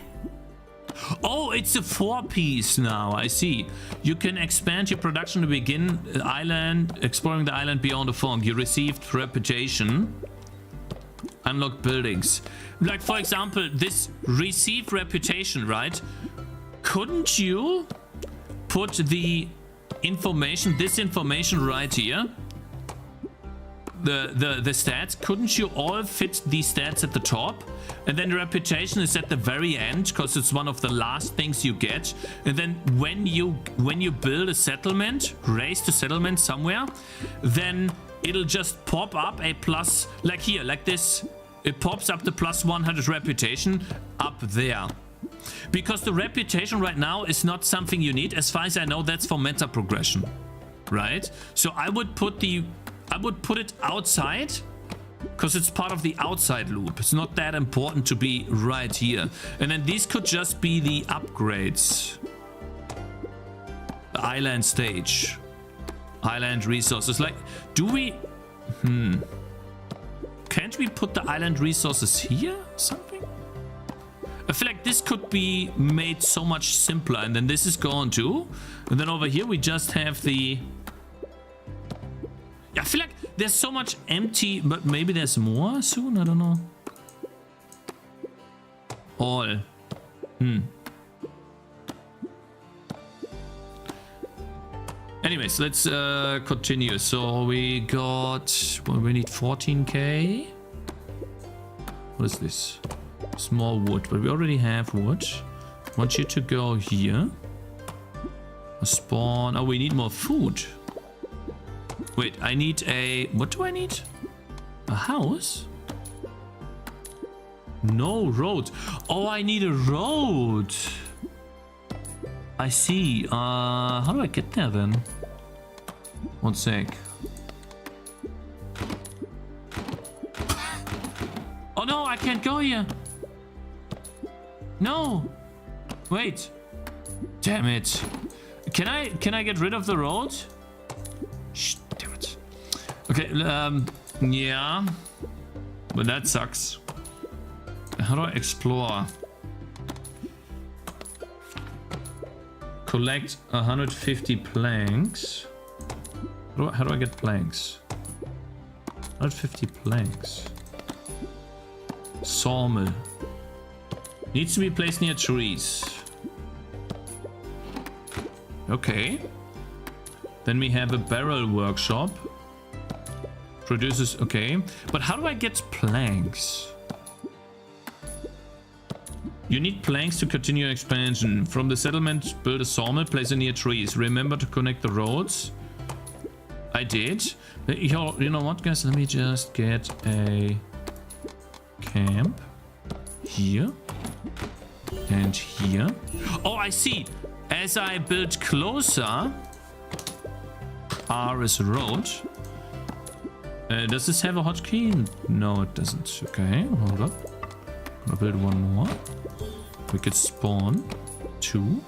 Oh, it's a 4-piece now, I see. You can expand your production to begin island, exploring the island beyond the fog. You received reputation. Unlock buildings. Like, for example, this received reputation, right? Couldn't you put the information, this information right here, the stats, couldn't you all fit these stats at the top, and then the reputation is at the very end because it's one of the last things you get, and then when you build a settlement, raise the settlement somewhere, then it'll just pop up a plus, like here, like this. It pops up the plus 100 reputation up there. Because the reputation right now is not something you need. As far as I know, that's for meta progression, right? So I would put it outside because it's part of the outside loop. It's not that important to be right here. And then these could just be the upgrades. The island stage. Island resources. Like, do we... Can't we put the island resources here or something? I feel like this could be made so much simpler, and then this is gone too. And then over here we just have the... I feel like there's so much empty, but maybe there's more soon? I don't know. All. Anyways, let's continue. So we got... Well, we need 14k. What is this? Small wood, but we already have wood. Want you to go here. Spawn. Oh, we need more food. Wait, I need a... What do I need? A house? No road. Oh, I need a road. I see. How do I get there then? One sec. Oh no, I can't go here. No. Wait. Damn it. Can I get rid of the road? Shh, damn it. Okay, yeah. But that sucks. How do I explore? Collect 150 planks. How do I get planks? 150 planks. Sawmill. Needs to be placed near trees. Okay. Then we have a barrel workshop. Produces... Okay. But how do I get planks? You need planks to continue expansion. From the settlement, build a sawmill, place it near trees. Remember to connect the roads. I did. You know what, guys? Let me just get a camp here and here. Oh, I see. As I build closer, R is a road. Does this have a hotkey? No, it doesn't. Okay, hold up. I'll build one more. We could spawn 2.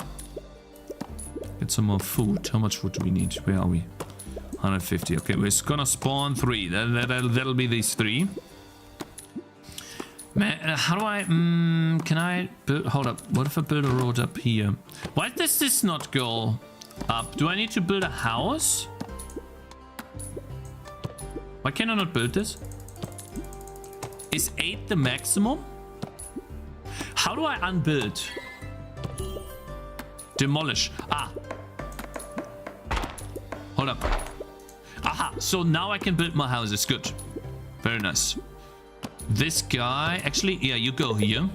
Get some more food. How much food do we need? Where are we? 150. Okay, we're gonna spawn 3. That'll be these 3. Man, how do I... can I build... Hold up. What if I build a road up here? Why does this not go up? Do I need to build a house? Why can I not build this? Is 8 the maximum? How do I unbuild? Demolish. Ah. Hold up. Aha. So now I can build my houses. Good. Very nice. This guy... Actually, yeah, you go here.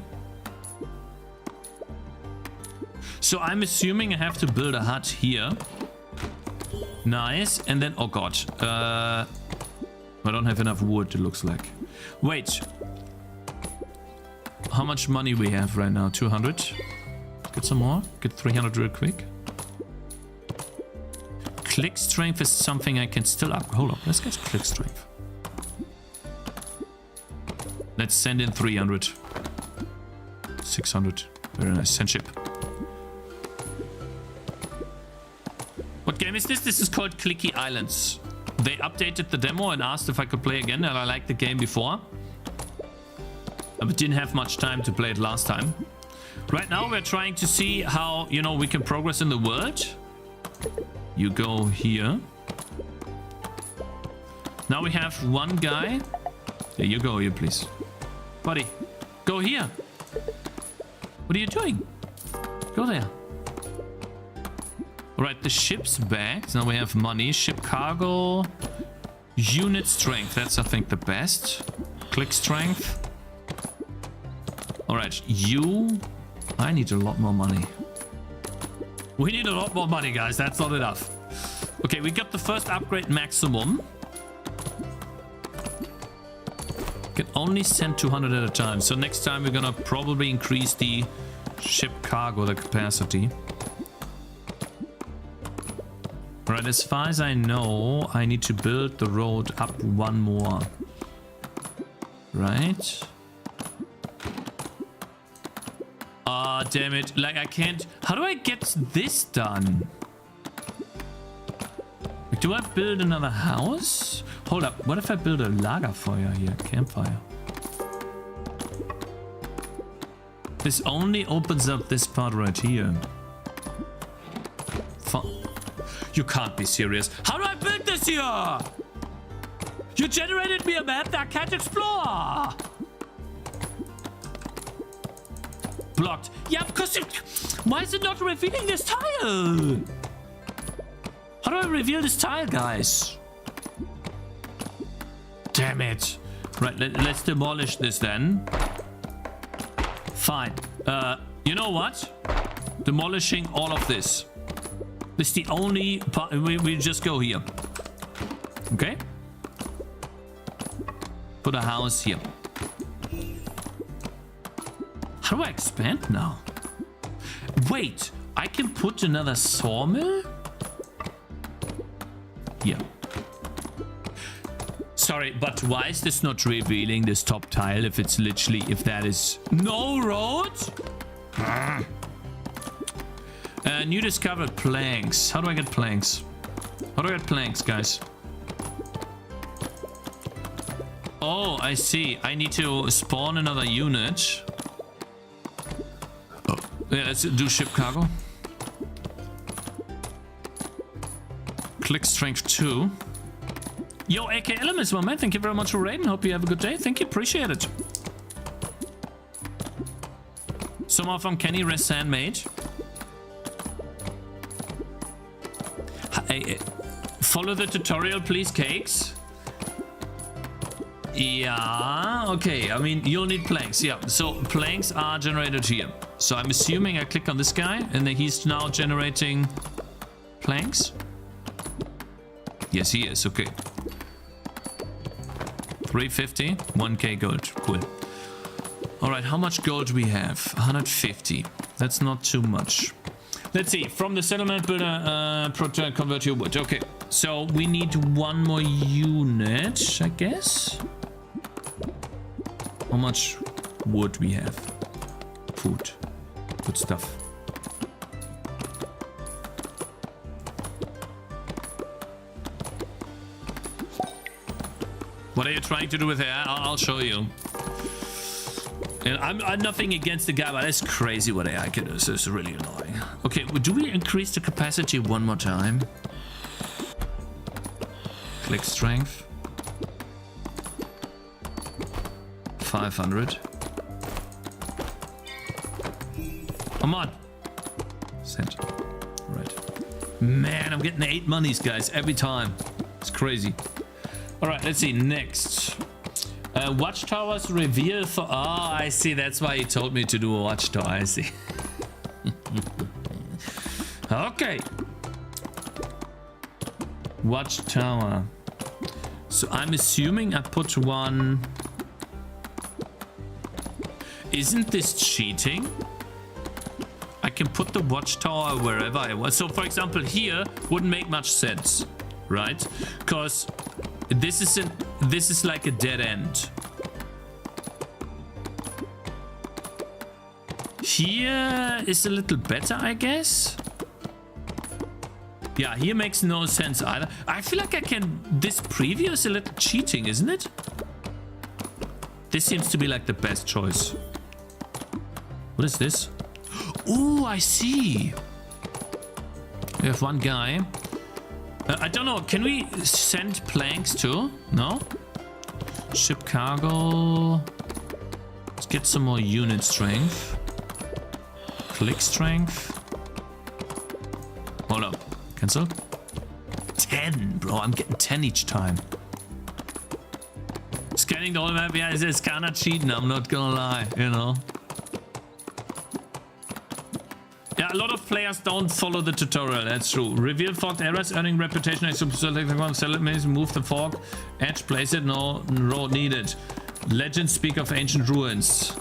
So I'm assuming I have to build a hut here. Nice. And then... Oh, God. I don't have enough wood, it looks like. Wait. How much money we have right now? 200. Get some more. Get 300 real quick. Click strength is something I can still up. Hold up. Let's get click strength. Let's send in 300. 600. Very nice. Send ship. What game is this? This is called Clicky Islands. They updated the demo and asked if I could play again, and I liked the game before. But didn't have much time to play it last time. Right now we're trying to see how, you know, we can progress in the world. You go here. Now we have one guy. There you go here, please. Buddy, go here. What are you doing? Go there. Alright, the ship's back. Now we have money. Ship cargo. Unit strength. That's, I think, the best. Click strength. Alright, you... I need a lot more money. We need a lot more money, guys. That's not enough. Okay, we got the first upgrade maximum. Can only send 200 at a time. So next time we're gonna probably increase the ship cargo, the capacity. Right, as far as I know, I need to build the road up one more. Right? Ah, damn it. Like, I can't... How do I get this done? Like, do I build another house? Hold up. What if I build a lagerfeuer here? Campfire. This only opens up this part right here. You can't be serious. How do I build this here? You generated me a map that I can't explore. Blocked. Yeah, because it... Why is it not revealing this tile? How do I reveal this tile, guys? Damn it. Right, let's demolish this then. Fine. You know what? Demolishing all of this. This is the only part. We just go here. Okay? Put a house here. How do I expand now? Wait, I can put another sawmill? Yeah. Sorry, but why is this not revealing this top tile if it's literally, if that is no road? New discovered planks. How do I get planks? How do I get planks, guys? Oh, I see. I need to spawn another unit. Oh. Yeah, let's do ship cargo. Click strength 2. Yo, AK Elements, my man. Thank you very much for raiding. Hope you have a good day. Thank you. Appreciate it. Some more from Kenny Rest Handmade. Hey, follow the tutorial, please, Cakez. Yeah, okay. I mean, you'll need planks. Yeah, so planks are generated here. So I'm assuming I click on this guy and then he's now generating planks. Yes, he is. Okay. 350, 1k gold. Cool. All right, how much gold do we have? 150. That's not too much. Let's see. From the settlement builder, convert your wood. Okay, so we need one more unit, I guess. How much wood we have? Food. Good stuff. What are you trying to do with it? I'll show you. And I'm nothing against the guy, but it's crazy what AI can do. So it's really annoying. Okay, do we increase the capacity one more time? Click strength. 500. Come on. Send. Right. Man, I'm getting 8 monies, guys, every time. It's crazy. All right, let's see. Next. Watchtowers reveal for... Oh, I see. That's why he told me to do a watchtower. I see. Okay. Watchtower. So I'm assuming I put one... Isn't this cheating? I can put the watchtower wherever I want. So for example, here wouldn't make much sense, right? Because this is like a dead end. Here is a little better, I guess. Yeah, here makes no sense either. I feel like I can... This preview is a little cheating, isn't it? This seems to be like the best choice. What is this? Oh, I see. We have one guy. I don't know. Can we send planks too? No? Ship cargo. Let's get some more unit strength. Click strength. Hold up. Cancel. 10, bro. I'm getting 10 each time. Scanning the whole map. Yeah, it's kind of cheating. I'm not gonna lie, you know. Yeah, a lot of players don't follow the tutorial. That's true. Reveal forked errors, earning reputation. I select one, sell it, move the fork, edge, place it. No road needed. Legends speak of ancient ruins.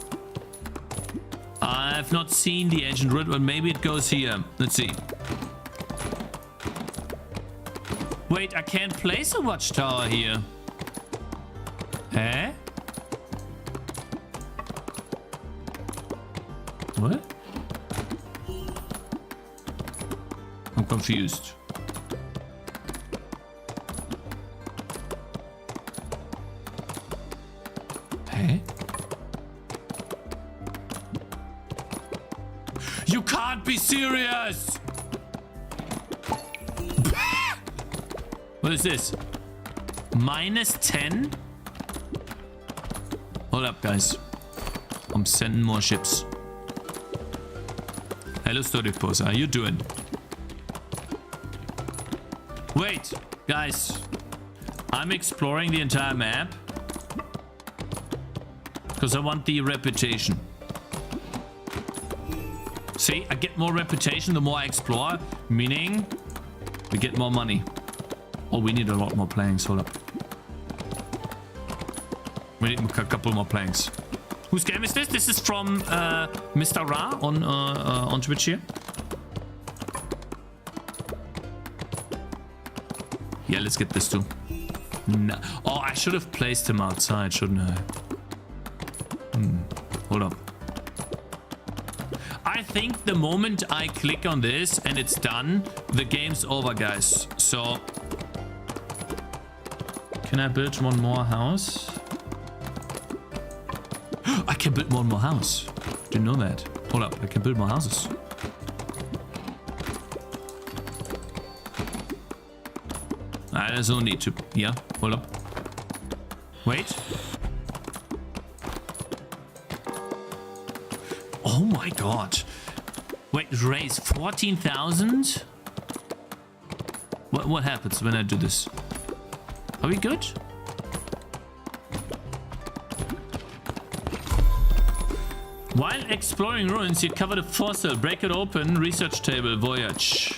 I've not seen the ancient ruin, but maybe it goes here. Let's see. Wait, I can't place a watchtower here. Eh? What? I'm confused. Hey? You can't be serious! What is this? -10? Hold up, guys. I'm sending more ships. Hello, Story Pose. How you doing? Wait, guys. I'm exploring the entire map because I want the reputation. See, I get more reputation the more I explore, meaning we get more money. Oh, we need a lot more planks. Hold up. We need a couple more planks. Whose game is this? This is from Mr. Ra on Twitch here. Yeah, let's get this too. No. Oh, I should have placed him outside, shouldn't I? Hold up. I think the moment I click on this and it's done, the game's over, guys. So, can I build one more house? I can build one more house. Didn't know that. Hold up, I can build more houses. There's no need to. Yeah, hold up. Wait. Oh my god. Wait, raise 14,000? What happens when I do this? Are we good? While exploring ruins, you cover the fossil, break it open, research table, voyage.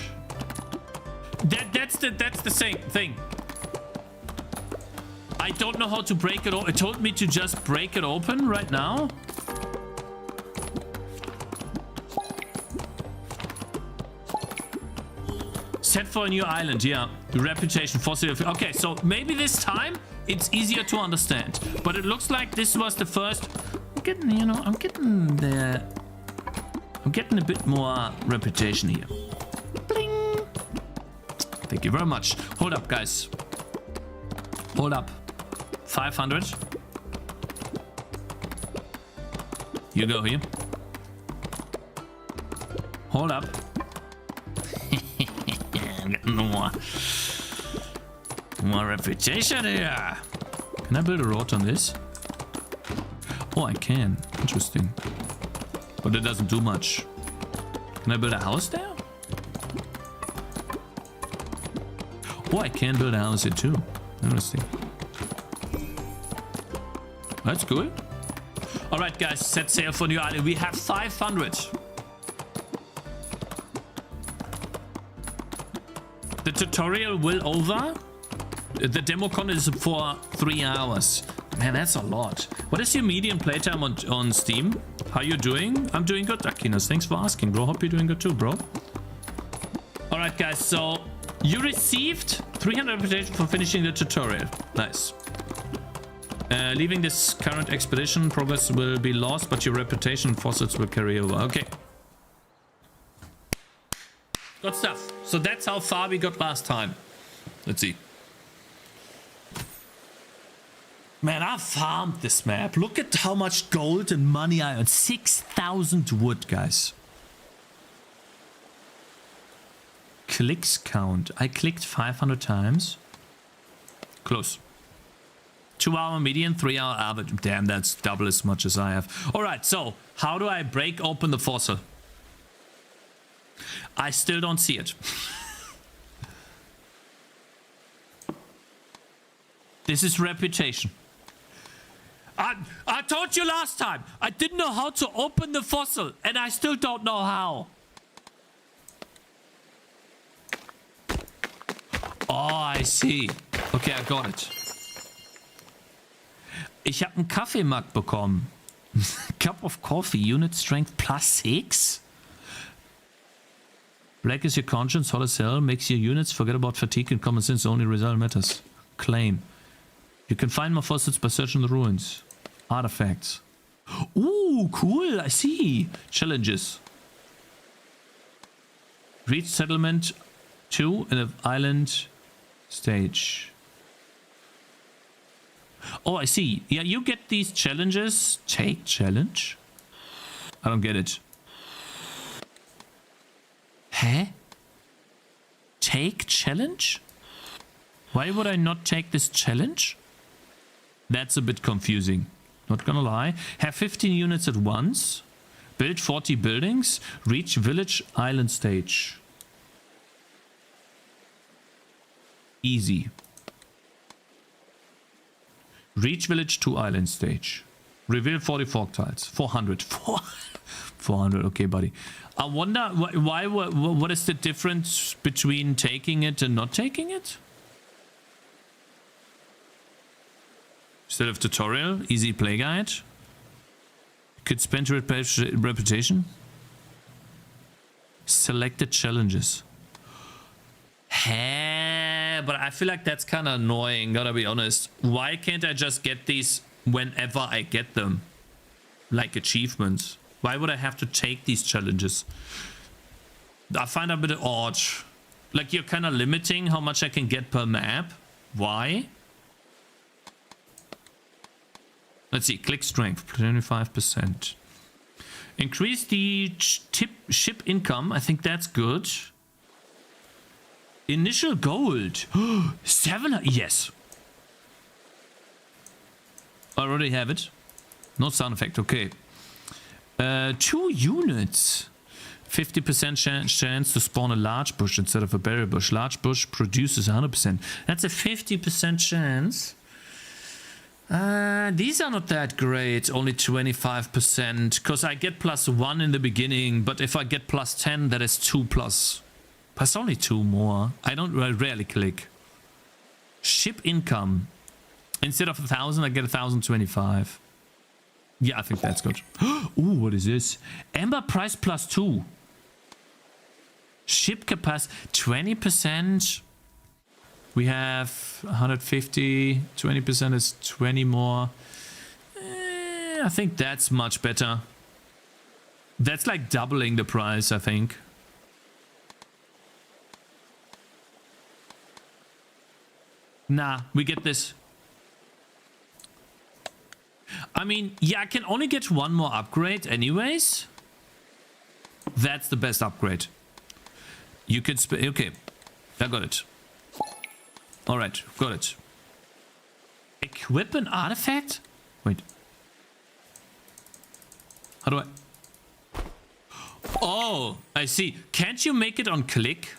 That's the same thing. I don't know how to break it open. It told me to just break it open right now. Set for a new island, yeah. Reputation, fossil. Okay, so maybe this time it's easier to understand. But it looks like this was the first. I'm getting, you know, I'm getting a bit more reputation here. Bling. Thank you very much. Hold up, guys. Hold up. 500. You go here. Hold up. More reputation here. Can I build a road on this? Oh, I can. Interesting. But it doesn't do much. Can I build a house there? Oh, I can build a house here too. Interesting. That's good. All right, guys. Set sail for new island. We have 500. The tutorial will over. The demo con is for 3 hours. Man, that's a lot. What is your median playtime on Steam? How you doing? I'm doing good, Akinas. Thanks for asking, bro. Hope you're doing good too, bro. All right, guys. So you received 300 reputation for finishing the tutorial. Nice. Leaving this current expedition, progress will be lost, but your reputation fossils will carry over. Okay. Good stuff. So that's how far we got last time. Let's see. Man, I farmed this map. Look at how much gold and money I earned. 6,000 wood, guys. Clicks count. I clicked 500 times. Close. 2-hour median, 3-hour average. Damn, that's double as much as I have. All right, so how do I break open the fossil? I still don't see it. This is reputation. I told you last time, I didn't know how to open the fossil, and I still don't know how. Oh, I see. Okay, I got it. Ich habe einen Kaffeemug bekommen. Cup of coffee, unit strength +6. Black is your conscience, solid cell, makes your units forget about fatigue and common sense, only result matters. Claim. You can find more fossils by searching the ruins. Artifacts. Ooh, cool, I see. Challenges. Reach settlement 2 in an island stage. Oh, I see. Yeah, you get these challenges. Take challenge? I don't get it. Huh? Take challenge? Why would I not take this challenge? That's a bit confusing. Not gonna lie. Have 15 units at once. Build 40 buildings. Reach village island stage. Easy. Reach village 2 island stage. Reveal 40 fork tiles. 400. 400. Okay, buddy. I wonder why. What is the difference between taking it and not taking it? Instead of tutorial, easy play guide. Could spend reputation. Selected challenges. Hey, but I feel like that's kind of annoying, gotta be honest. Why can't I just get these whenever I get them? Like achievements. Why would I have to take these challenges? I find that a bit odd. Like you're kind of limiting how much I can get per map. Why? Let's see, click strength, 25%. Increase the ship income, I think that's good. Initial gold, 700, yes. I already have it. No sound effect, okay. 2 units. 50% chance to spawn a large bush instead of a berry bush. Large bush produces 100%. That's a 50% chance. These are not that great, only 25%, because I get +1 in the beginning, but if I get +10, that is 2 plus. That's only 2 more. I rarely click. Ship income. Instead of 1,000, I get 1,025. Yeah, I think that's good. Ooh, what is this? Amber price +2. Ship capacity 20%. We have 150. 20% is 20 more. I think that's much better. That's like doubling the price, I think. Nah, we get this. I mean, yeah, I can only get 1 more upgrade anyways. That's the best upgrade. You can okay, I got it. All right, got it. Equip an artifact? Wait. How do I? Oh, I see. Can't you make it on click?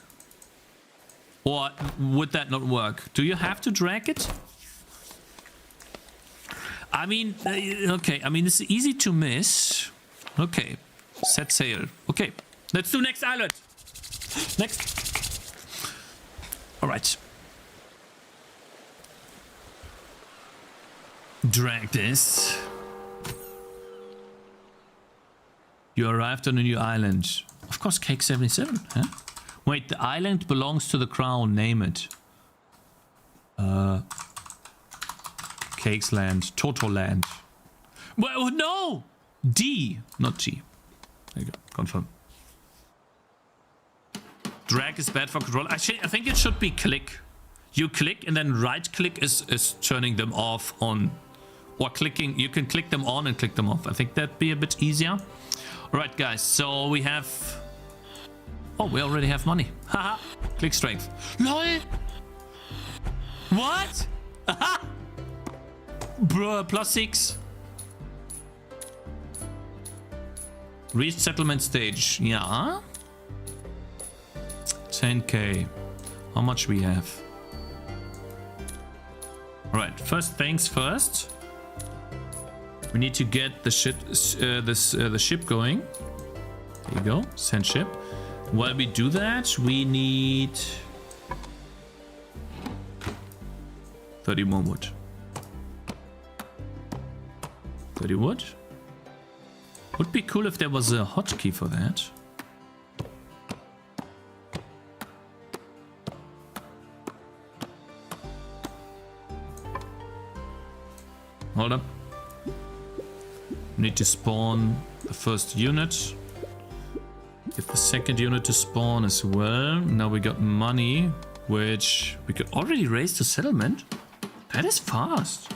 Or would that not work? Do you have to drag it? I mean, okay. I mean, it's easy to miss. Okay. Set sail. Okay. Let's do next island. Next. All right. Drag this. You arrived on a new island. Of course, Cake 77, huh? Wait, the island belongs to the crown. Name it. Cake's land. Total land. Well, no! D, not G. There you go. Confirm. Drag is bad for control. Actually, I think it should be click. You click and then right click is turning them off on. Or clicking. You can click them on and click them off. I think that'd be a bit easier. Alright, guys. So we have... Oh, we already have money. Haha. Click strength. LOL! What? Haha! Bruh, +6. Reach settlement stage. Yeah. 10k. How much we have? Alright, first things first. We need to get the ship going. There you go. Send ship. While we do that, we need 30 more wood. 30 wood. Would be cool if there was a hotkey for that. Hold up. Need to spawn the first unit. Get the second unit to spawn as well. Now we got money, which we could already raise the settlement. That is fast.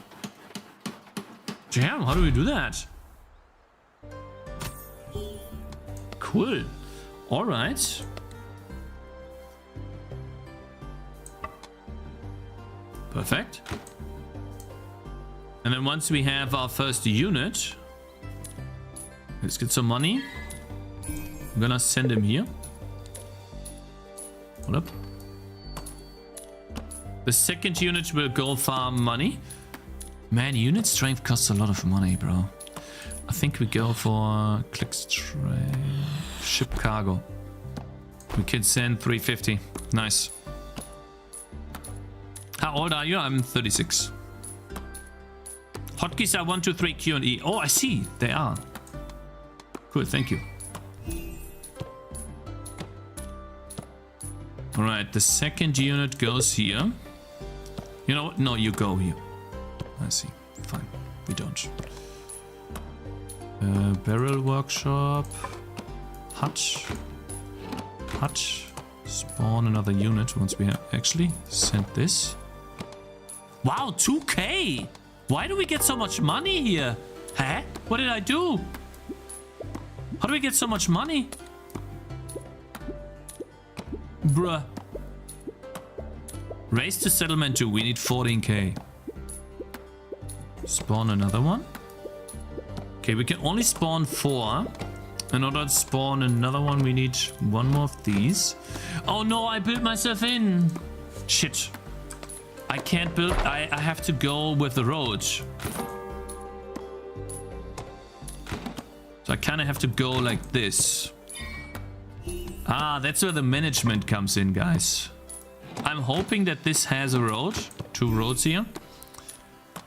Damn, how do we do that? Cool. All right. Perfect. And then once we have our first unit, let's get some money. I'm gonna send him here. Hold up. The second unit will go farm money. Man, unit strength costs a lot of money, bro. I think we go for click ship cargo. We can send 350. Nice. How old are you? I'm 36. Hotkeys are 1, 2, 3, Q and E. Oh, I see. They are. Cool, thank you. Alright, the second unit goes here. You know what? No, you go here. I see. Fine. We don't. Barrel workshop. Hutch. Hutch. Spawn another unit once we have actually sent this. Wow, 2k! Why do we get so much money here? Huh? What did I do? How do we get so much money? Bruh. Raise to settlement 2. We need 14k. Spawn another one. Okay, we can only spawn 4. In order to spawn another one, we need 1 more of these. Oh no, I built myself in. Shit. I can't build. I have to go with the road. So I kind of have to go like this. Ah, that's where the management comes in, guys. I'm hoping that this has a road. 2 roads here.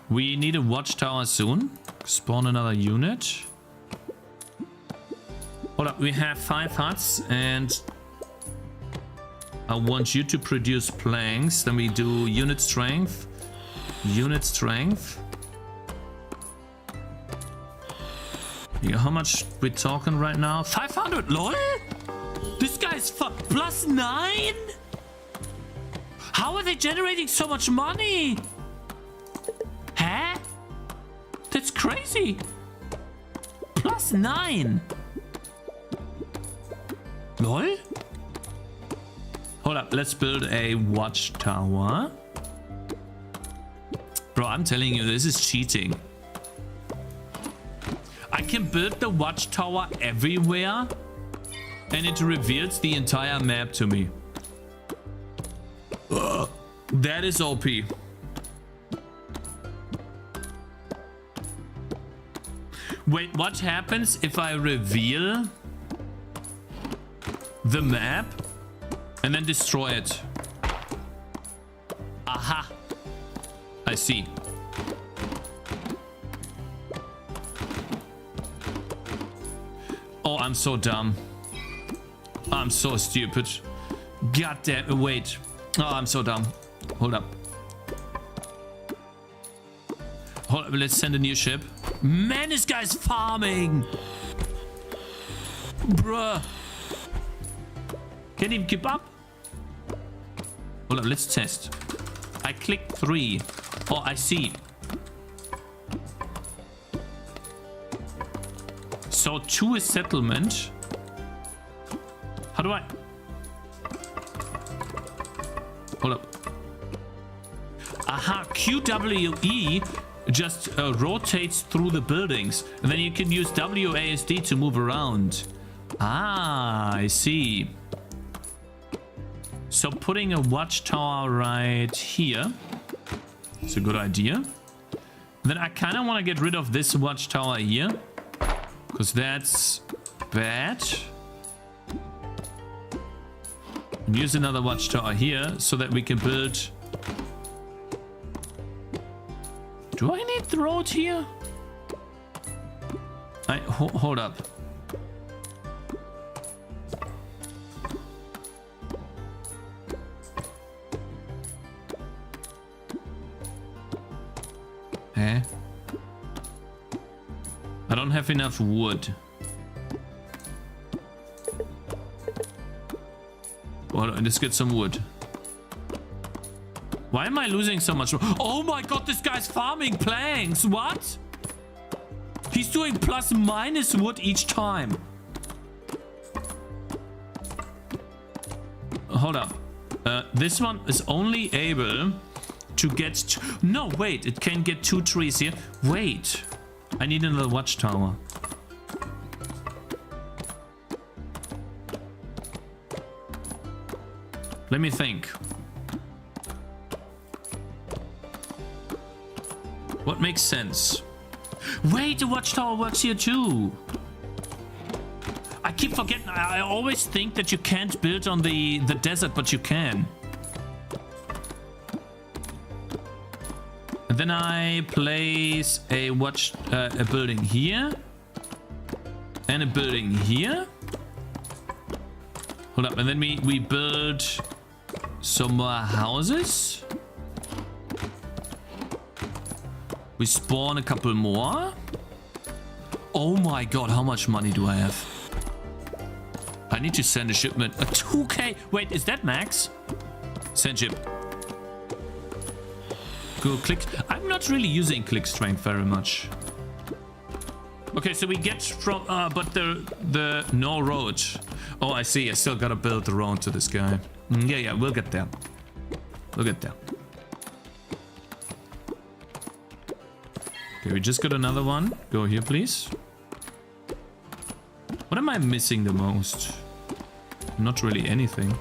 We need a watchtower soon. Spawn another unit. Hold up, we have 5 huts and I want you to produce planks. Then we do unit strength. Unit strength. Yeah, how much we're talking right now? 500, lol? This guy's plus 9? How are they generating so much money? Huh? That's crazy. Plus 9. Lol? Hold up, let's build a watchtower. Bro, I'm telling you, this is cheating. I can build the watchtower everywhere and it reveals the entire map to me. Ugh, that is OP. Wait, what happens if I reveal the map and then destroy it? Aha. I see. Oh, I'm so dumb. I'm so stupid. God damn, wait. Oh, I'm so dumb. Hold up. Hold up, let's send a new ship. Man, this guy's farming. Bruh. Can't even keep up. Hold up, let's test. I click 3. Oh, I see. So 2 is settlement. How do I... Hold up. Aha, QWE just rotates through the buildings. And then you can use WASD to move around. Ah, I see. So putting a watchtower right here. It's a good idea. Then I kind of want to get rid of this watchtower here. Because that's bad. And use another watchtower here so that we can build... Do I need the road here? Hold up. Eh? I don't have enough wood. Well, let's get some wood. Why am I losing so much? Oh my god, this guy's farming planks. What? He's doing plus minus wood each time. Hold up. This one is only able to get... No, wait. It can get 2 trees here. Wait. I need another watchtower. Let me think. What makes sense? Wait, the watchtower works here too. I keep forgetting. I always think that you can't build on the desert, but you can. And then I place a building here and a building here. Hold up, and then we build some more houses. We spawn a couple more. Oh my god, how much money do I have? I need to send a shipment. A 2k. Wait, is that max? Send ship. Go click. I'm not really using click strength very much. Okay, so we get from but the no road. Oh, I see. I still gotta build the road to this guy. Yeah, we'll get there. We'll get there. Okay, we just got another one. Go here, please. What am I missing the most? Not really anything.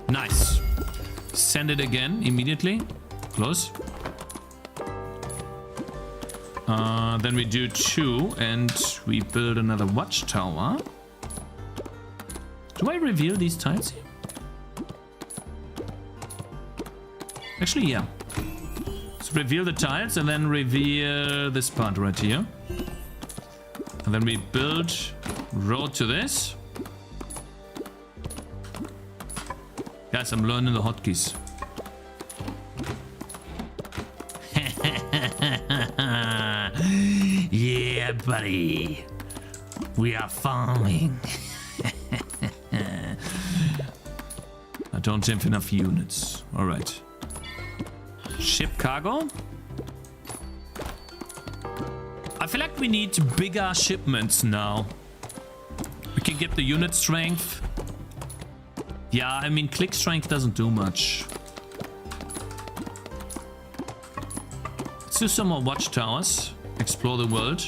Nice. Send it again immediately. Close. Then we do 2 and we build another watchtower. Do I reveal these tiles here? Actually, yeah. So reveal the tiles and then reveal this part right here. And then we build road to this. Guys, I'm learning the hotkeys. Yeah, buddy. We are farming. I don't have enough units. All right. Ship cargo. I feel like we need bigger shipments now. We can get the unit strength. Yeah, I mean, click strength doesn't do much. Let's do some more watchtowers. Explore the world.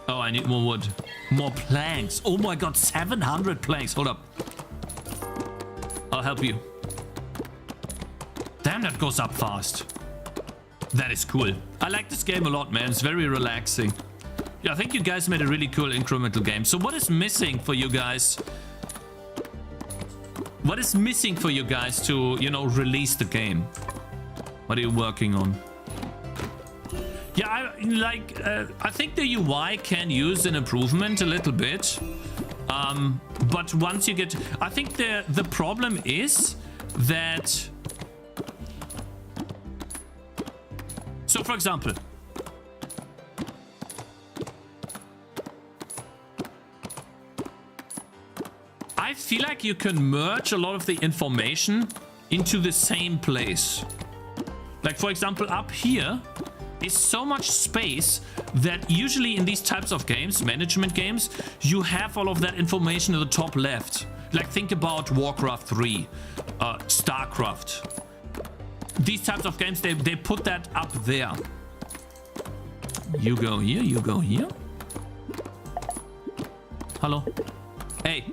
Oh, I need more wood. More planks. Oh my god, 700 planks. Hold up. I'll help you. Damn, that goes up fast. That is cool. I like this game a lot, man. It's very relaxing. Yeah, I think you guys made a really cool incremental game. So what is missing for you guys? What is missing for you guys to, you know, release the game? What are you working on? Yeah, I think the UI can use an improvement a little bit. But once you get... I think the problem is that... So, for example... I feel like you can merge a lot of the information into the same place. Like, for example, up here is so much space that usually in these types of games, management games, you have all of that information at the top left. Like, think about Warcraft 3, StarCraft. These types of games, they put that up there. You go here, you go here. Hello. Hey.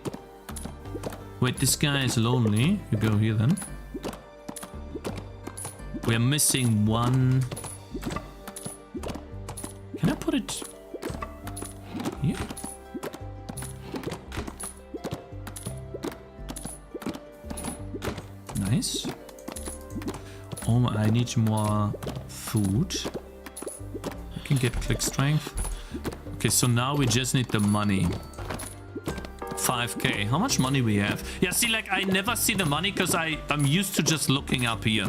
Wait, this guy is lonely. You go here then. We're missing one. Can I put it here? Nice. Oh, I need more food. I can get click strength. Okay, so now we just need the money. 5k. How much money we have? Yeah, see, like, I never see the money because I'm used to just looking up here.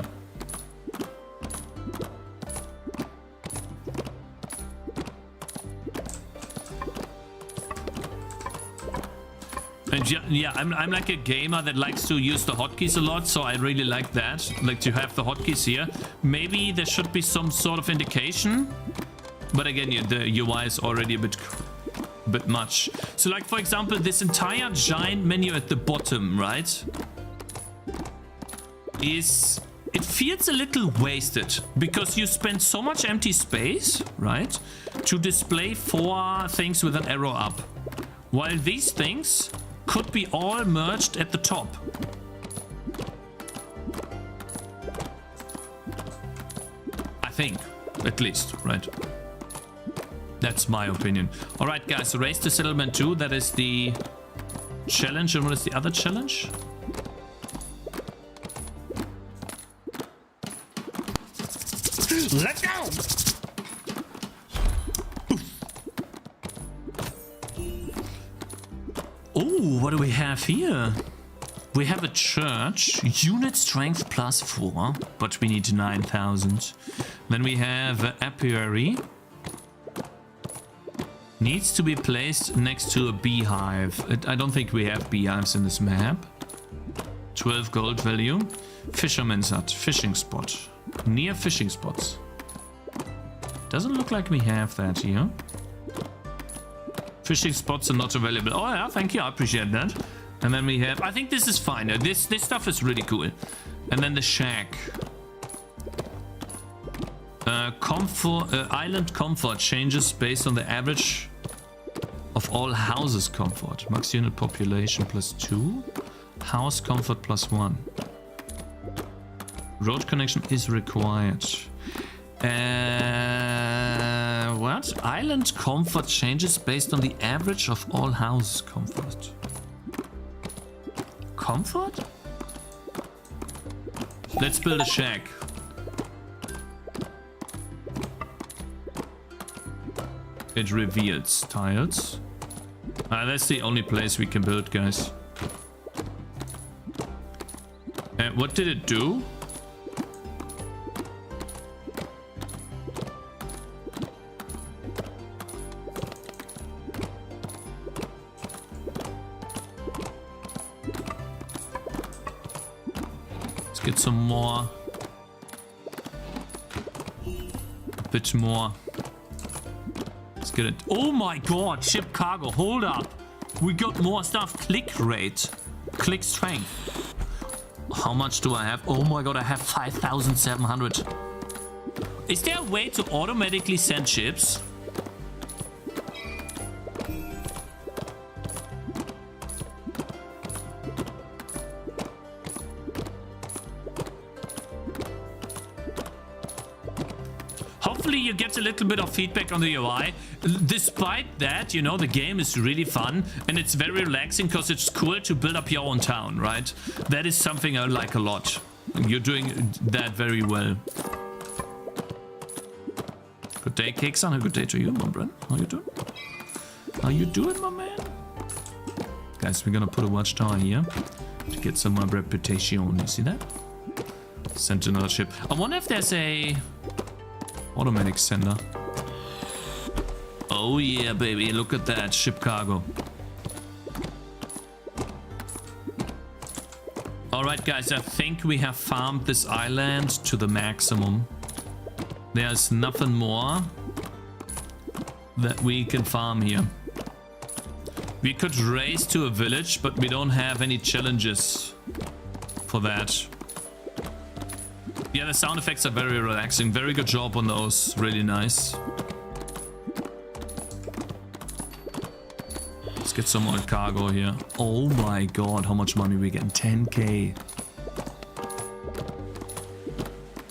And yeah, I'm like a gamer that likes to use the hotkeys a lot, so I really like that. Like to have the hotkeys here. Maybe there should be some sort of indication. But again, the UI is already a bit much. So like, for example, this entire giant menu at the bottom, right? It feels a little wasted because you spend so much empty space, right? To display 4 things with an arrow up. While these things could be all merged at the top. I think, at least, right? That's my opinion. All right, guys, raise the settlement 2. That is the challenge. And what is the other challenge? Let's go! Oh, what do we have here? We have a church. Unit strength +4, but we need 9,000. Then we have an apiary. Needs to be placed next to a beehive. I don't think we have beehives in this map. 12 gold value. Fisherman's hut. Fishing spot. Near fishing spots. Doesn't look like we have that here. Fishing spots are not available. Oh yeah, thank you. I appreciate that. And then we have... I think this is fine. This stuff is really cool. And then the shack. Island comfort changes based on the average of all houses comfort. Max unit population +2. House comfort +1. Road connection is required. What? Island comfort changes based on the average of all houses comfort. Comfort? Let's build a shack. It reveals tiles. That's the only place we can build, guys. What did it do? Let's get some more. A bit more. Let's get it. Oh my god, ship cargo. Hold up. We got more stuff. Click rate. Click strength. How much do I have? Oh my god, I have 5,700. Is there a way to automatically send ships? Hopefully you get a little bit of feedback on the UI. Despite that, you know, the game is really fun and it's very relaxing because it's cool to build up your own town, right? That is something I like a lot. You're doing that very well. Good day, Cakez, and a good day to you, my friend. How you doing? How you doing, my man? Guys, we're gonna put a watchtower here to get some more reputation. You see that? Sent another ship. I wonder if there's a automatic sender. Oh yeah, baby, look at that ship cargo. Alright guys, I think we have farmed this island to the maximum. There's nothing more that we can farm here. We could race to a village, but we don't have any challenges for that. Yeah, the sound effects are very relaxing. Very good job on those. Really nice. Let's get some more cargo here. Oh my god, how much money we getting? 10k.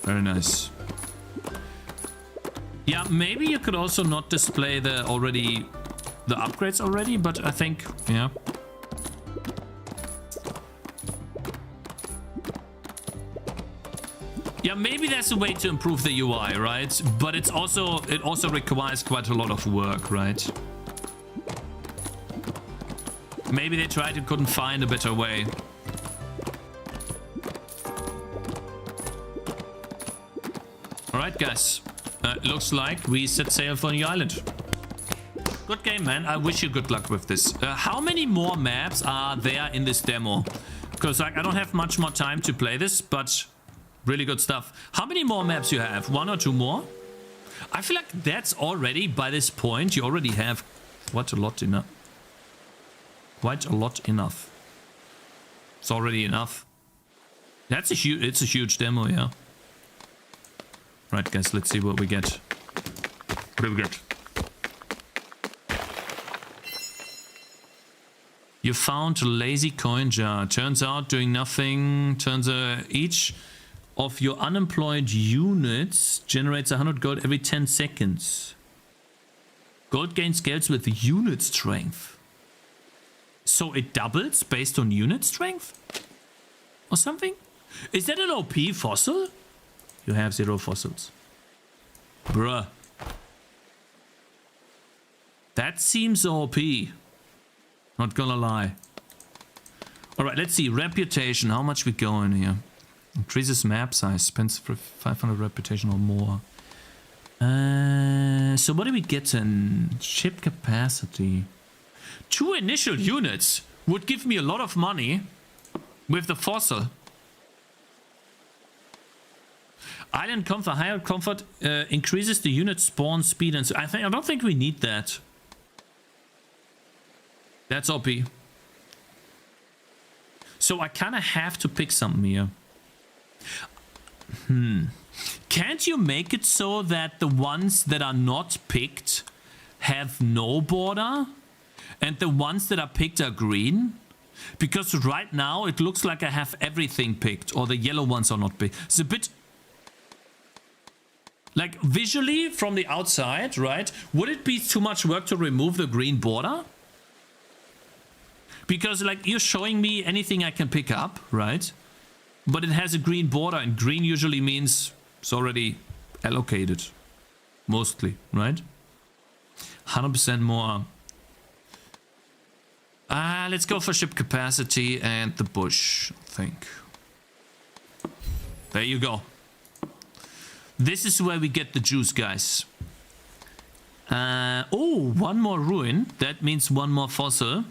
Very nice. Yeah, maybe you could also not display the upgrades already, but I think, yeah. Yeah, maybe there's a way to improve the UI, right? But it also requires quite a lot of work, right? Maybe they tried and couldn't find a better way. Alright, guys. Looks like we set sail for the island. Good game, man. I wish you good luck with this. How many more maps are there in this demo? Because like, I don't have much more time to play this, but really good stuff. How many more maps you have? 1 or 2 more? I feel like that's already, by this point, you already have quite a lot enough. Quite a lot enough. It's already enough. It's a huge demo, yeah. Right, guys, let's see what we get. What do we get? You found a lazy coin jar. Turns out doing nothing. Each of your unemployed units generates 100 gold every 10 seconds. Gold gain scales with unit strength. So it doubles based on unit strength? Or something? Is that an OP fossil? You have 0 fossils. Bruh. That seems OP. Not gonna lie. Alright, let's see. Reputation. How much we going here? Increases map size. Spends for 500 reputation or more. So what do we get in? Ship capacity. 2 initial units would give me a lot of money with the fossil. Island comfort, higher comfort increases the unit spawn speed, and so I don't think we need that. That's OP. So I kind of have to pick something here. Can't you make it so that the ones that are not picked have no border and the ones that are picked are green? Because right now it looks like I have everything picked, or the yellow ones are not picked. It's a bit like visually from the outside, right? Would it be too much work to remove the green border? Because like you're showing me anything I can pick up, right? But it has a green border, and green usually means it's already allocated. Mostly, right? 100% more. Let's go for ship capacity and the bush, I think. There you go. This is where we get the juice, guys. Oh, one more ruin. That means one more fossil.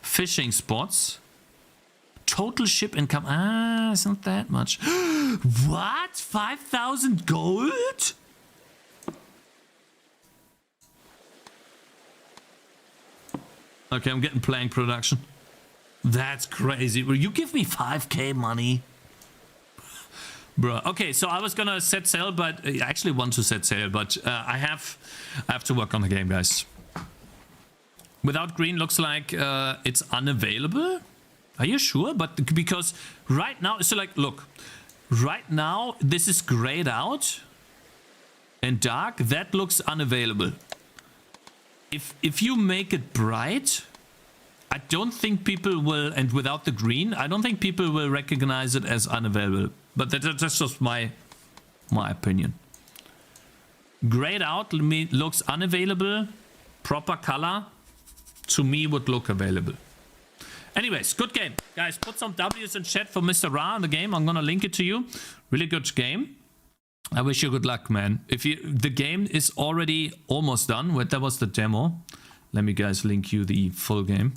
Fishing spots. Total ship income. It's not that much. What? 5,000 gold? Okay, I'm getting plank production. That's crazy. Will you give me 5k money? Bruh. Okay, so I was gonna set sail, but I actually want to set sail, but I have to work on the game, guys. Without green looks like it's unavailable. Are you sure? But because right now, so like, look, right now this is grayed out and dark. That looks unavailable. If you make it bright, I don't think people will, and without the green, I don't think people will recognize it as unavailable. But that's just my opinion. Grayed out looks unavailable. Proper color, to me, would look available. Anyways, good game. Guys, put some W's in chat for Mr. Ra in the game. I'm gonna link it to you. Really good game. I wish you good luck, man. The game is already almost done. That was the demo. Let me guys link you the full game.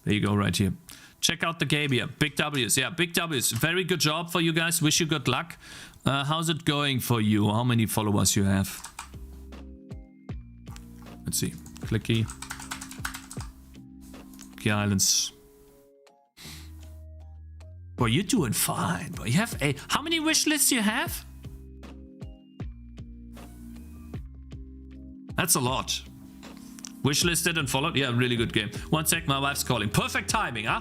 There you go, right here. Check out the game here. Big W's. Yeah, big W's. Very good job for you guys. Wish you good luck. How's it going for you? How many followers you have? Let's see. Clicky. Key Islands. Boy, you're doing fine. Boy, you have how many wish lists you have? That's a lot. Wishlisted and followed. Yeah, really good game. One sec, my wife's calling. Perfect timing, huh?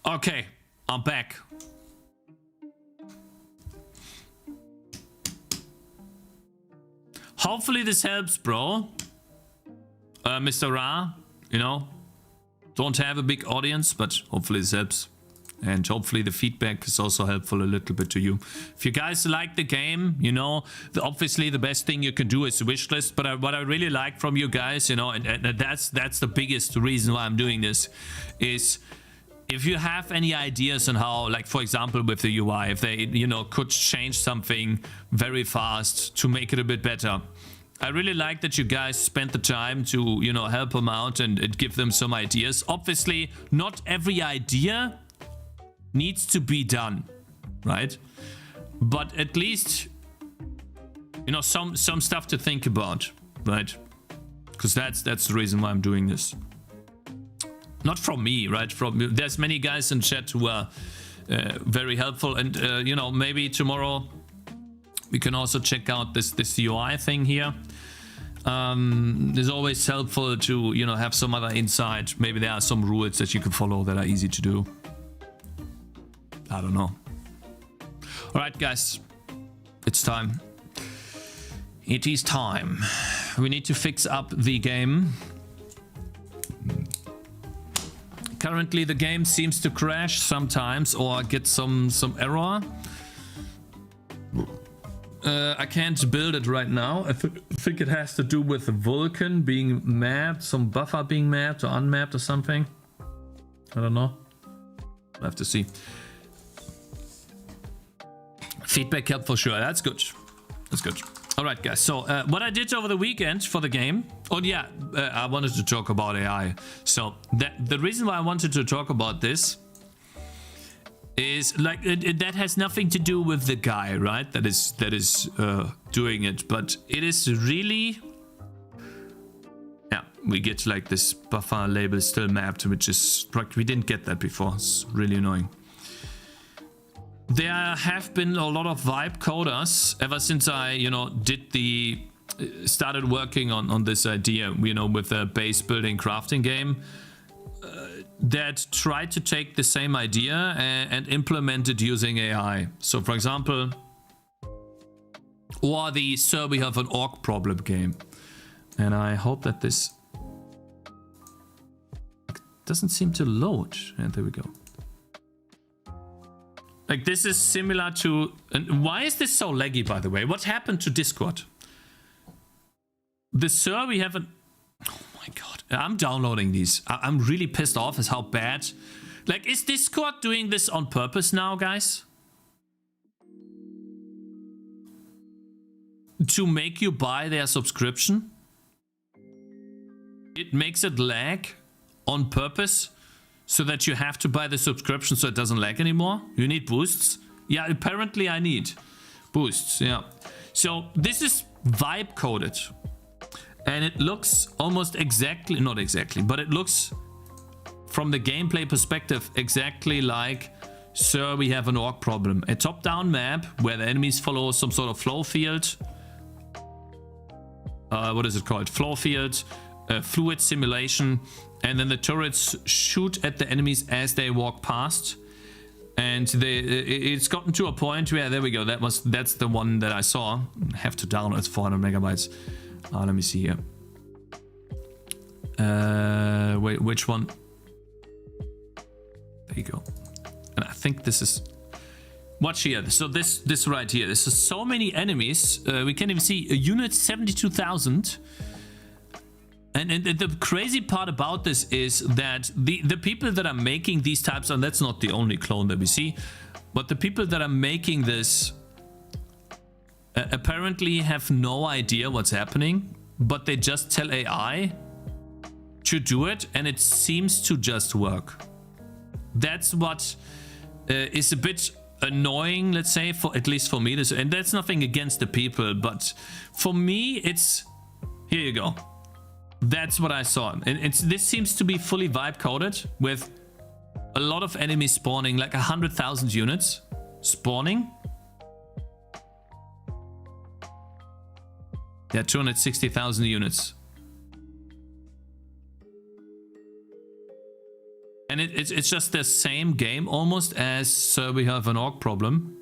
Okay, I'm back. Hopefully this helps, bro. Mr. Ra, you know, don't have a big audience, but hopefully this helps. And hopefully the feedback is also helpful a little bit to you. If you guys like the game, you know, obviously the best thing you can do is wishlist. But what I really like from you guys, you know, and that's the biggest reason why I'm doing this, is if you have any ideas on how, like for example with the UI, if they, you know, could change something very fast to make it a bit better. I really like that you guys spent the time to, you know, help them out and give them some ideas. Obviously, not every idea needs to be done, right? But at least, you know, some stuff to think about, right? Because that's the reason why I'm doing this. Not from me, right? There's many guys in chat who are very helpful, and you know, maybe tomorrow we can also check out this UI thing here. It's always helpful to, you know, have some other insight. Maybe there are some rules that you can follow that are easy to do. I don't know. All right, guys, it's time. It is time. We need to fix up the game. Currently, the game seems to crash sometimes or get some error. I can't build it right now. I think it has to do with the Vulcan being mapped, some buffer being mapped or unmapped or something. I don't know. I'll have to see. Feedback help for sure. That's good. That's good. All right, guys. So what I did over the weekend for the game. Oh yeah, I wanted to talk about AI. So the reason why I wanted to talk about this is like that has nothing to do with the guy, right? That is doing it, but it is really, yeah. We get like this buffer label still mapped, which is like we didn't get that before. It's really annoying. There have been a lot of vibe coders ever since I, you know, started working on this idea, you know, with a base building crafting game. That tried to take the same idea and implement it using AI. So for example, or the Sir We Have an Orc Problem game. And I hope that this doesn't seem to load. And there we go. Like this is similar to, and why is this so laggy, by the way? What happened to Discord? The Sir We Have an, oh my god, I'm downloading these. I'm really pissed off as how bad. Like, is Discord doing this on purpose now, guys? To make you buy their subscription? It makes it lag on purpose so that you have to buy the subscription so it doesn't lag anymore. You need boosts? Yeah, apparently I need boosts, yeah. So this is vibe coded. And it looks almost exactly, not exactly, but it looks from the gameplay perspective exactly like Sir We Have an Orc Problem. A top-down map where the enemies follow some sort of flow field. What is it called? Flow field, fluid simulation. And then the turrets shoot at the enemies as they walk past. And it's gotten to a point where, there we go, that's the one that I saw. I have to download, it's 400 megabytes. Let me see here. Wait, which one? There you go. And I think this is... Watch here. So this right here. This is so many enemies. We can't even see a unit 72,000. And the crazy part about this is that the people that are making these types, and that's not the only clone that we see, but the people that are making this apparently have no idea what's happening, but they just tell AI to do it, and it seems to just work. That's what is a bit annoying, let's say, for at least for me. And that's nothing against the people, but for me, it's... Here you go. That's what I saw. And this seems to be fully vibe coded with a lot of enemies spawning, like 100,000 units spawning. Yeah, 260,000 units. And it's just the same game almost as we have an orc problem.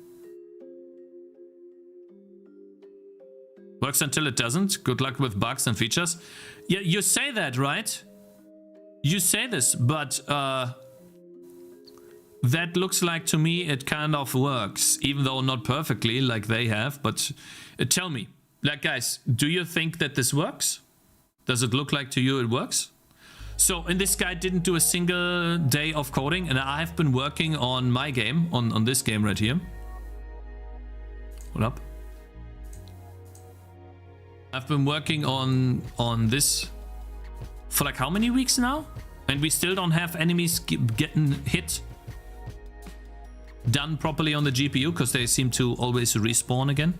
Works until it doesn't. Good luck with bugs and features. Yeah, you say that, right? You say this, but that looks like to me it kind of works, even though not perfectly like they have. But tell me, like, guys, do you think that this works? Does it look like to you it works? So, and this guy didn't do a single day of coding, and I've been working on my game, on this game right here. Hold up. I've been working on this for like how many weeks now? And we still don't have enemies getting hit done properly on the GPU, because they seem to always respawn again.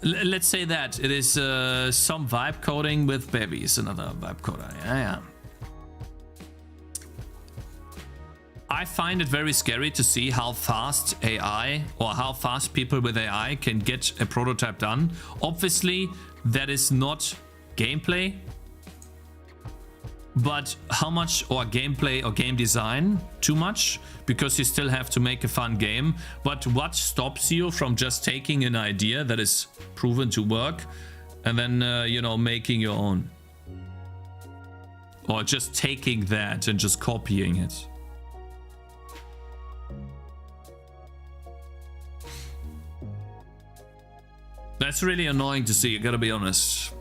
Let's say that it is some vibe coding with babies, another vibe coder. Yeah. I find it very scary to see how fast AI, or how fast people with AI can get a prototype done. Obviously, that is not gameplay, but how much, or gameplay or game design, too much, because you still have to make a fun game. But what stops you from just taking an idea that is proven to work and then, you know, making your own? Or just taking that and just copying it? That's really annoying to see, I gotta be honest.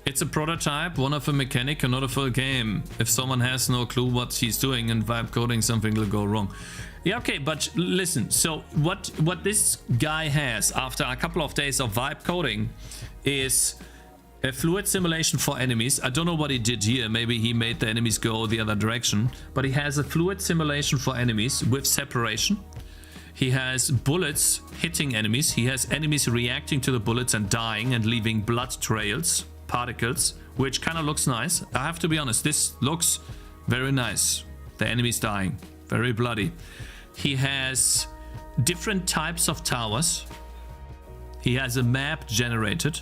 It's a prototype, one of a mechanic and not a full game. If someone has no clue what he's doing and vibe coding, something will go wrong. Yeah, okay, but listen, so what this guy has after a couple of days of vibe coding is a fluid simulation for enemies. I don't know what he did here. Maybe he made the enemies go the other direction. But he has a fluid simulation for enemies with separation. He has bullets hitting enemies. He has enemies reacting to the bullets and dying and leaving blood trails, particles, which kind of looks nice. I have to be honest, this looks very nice. The enemies dying, very bloody. He has different types of towers. He has a map generated.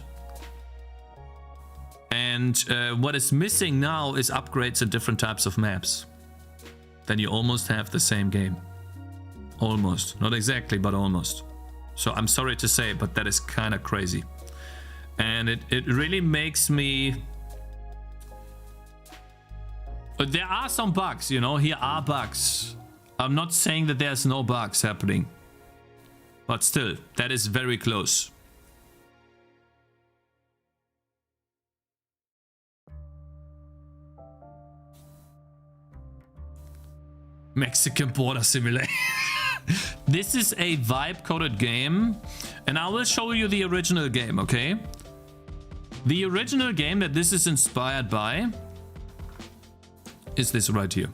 And what is missing now is upgrades and different types of maps. Then you almost have the same game. Almost. Not exactly, but almost. So I'm sorry to say, but that is kind of crazy. And it really makes me... But there are some bugs, you know, here are bugs. I'm not saying that there's no bugs happening. But still, that is very close. Mexican border simulator. This is a vibe-coded game, and I will show you the original game, okay? The original game that this is inspired by is this right here.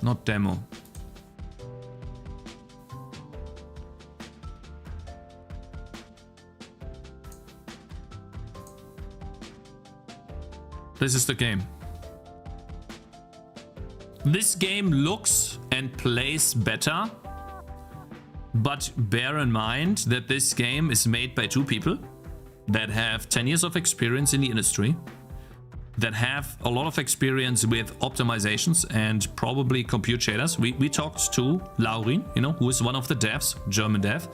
Not demo. This is the game. This game looks and plays better, but bear in mind that this game is made by two people that have 10 years of experience in the industry, that have a lot of experience with optimizations and probably compute shaders. We talked to Laurin, you know, who is one of the devs, German dev.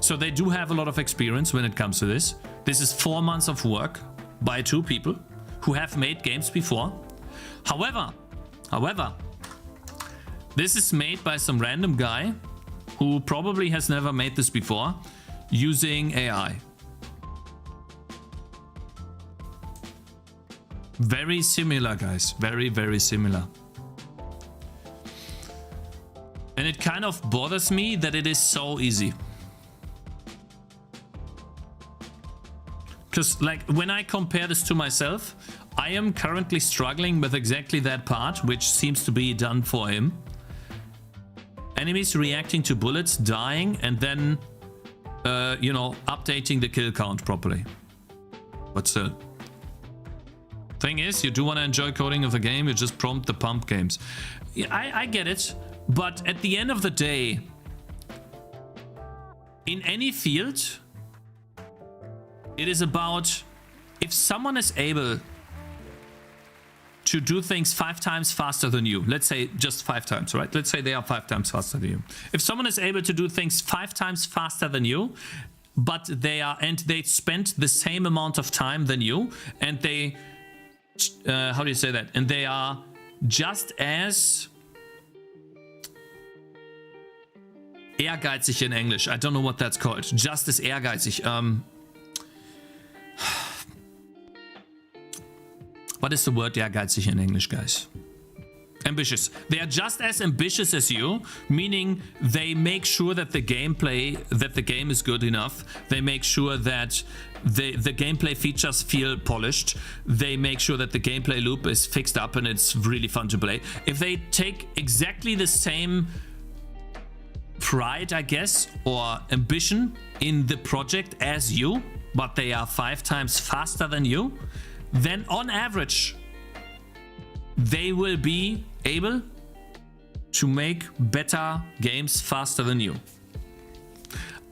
So they do have a lot of experience when it comes to this. This is 4 months of work by two people who have made games before. However, this is made by some random guy who probably has never made this before using AI. Very similar, guys. Very, very similar. And it kind of bothers me that it is so easy. Because, like, when I compare this to myself, I am currently struggling with exactly that part, which seems to be done for him. Enemies reacting to bullets, dying, and then, you know, updating the kill count properly. But still. Thing is, you do want to enjoy coding of a game, you just prompt the pump games. Yeah, I get it, but at the end of the day, in any field, it is about if someone is able to do things 5 times faster than you. Let's say just 5 times, right? Let's say they are 5 times faster than you. If someone is able to do things 5 times faster than you, but they spent the same amount of time than you, and they, how do you say that? And they are just as ehrgeizig in English. I don't know what that's called. Just as ehrgeizig. What is the word ehrgeizig in English, guys? Ambitious. They are just as ambitious as you, meaning they make sure that the game is good enough. They make sure that the gameplay features feel polished. They make sure that the gameplay loop is fixed up and it's really fun to play. If they take exactly the same pride, I guess, or ambition in the project as you, but they are 5 times faster than you, then on average, they will be able to make better games faster than you.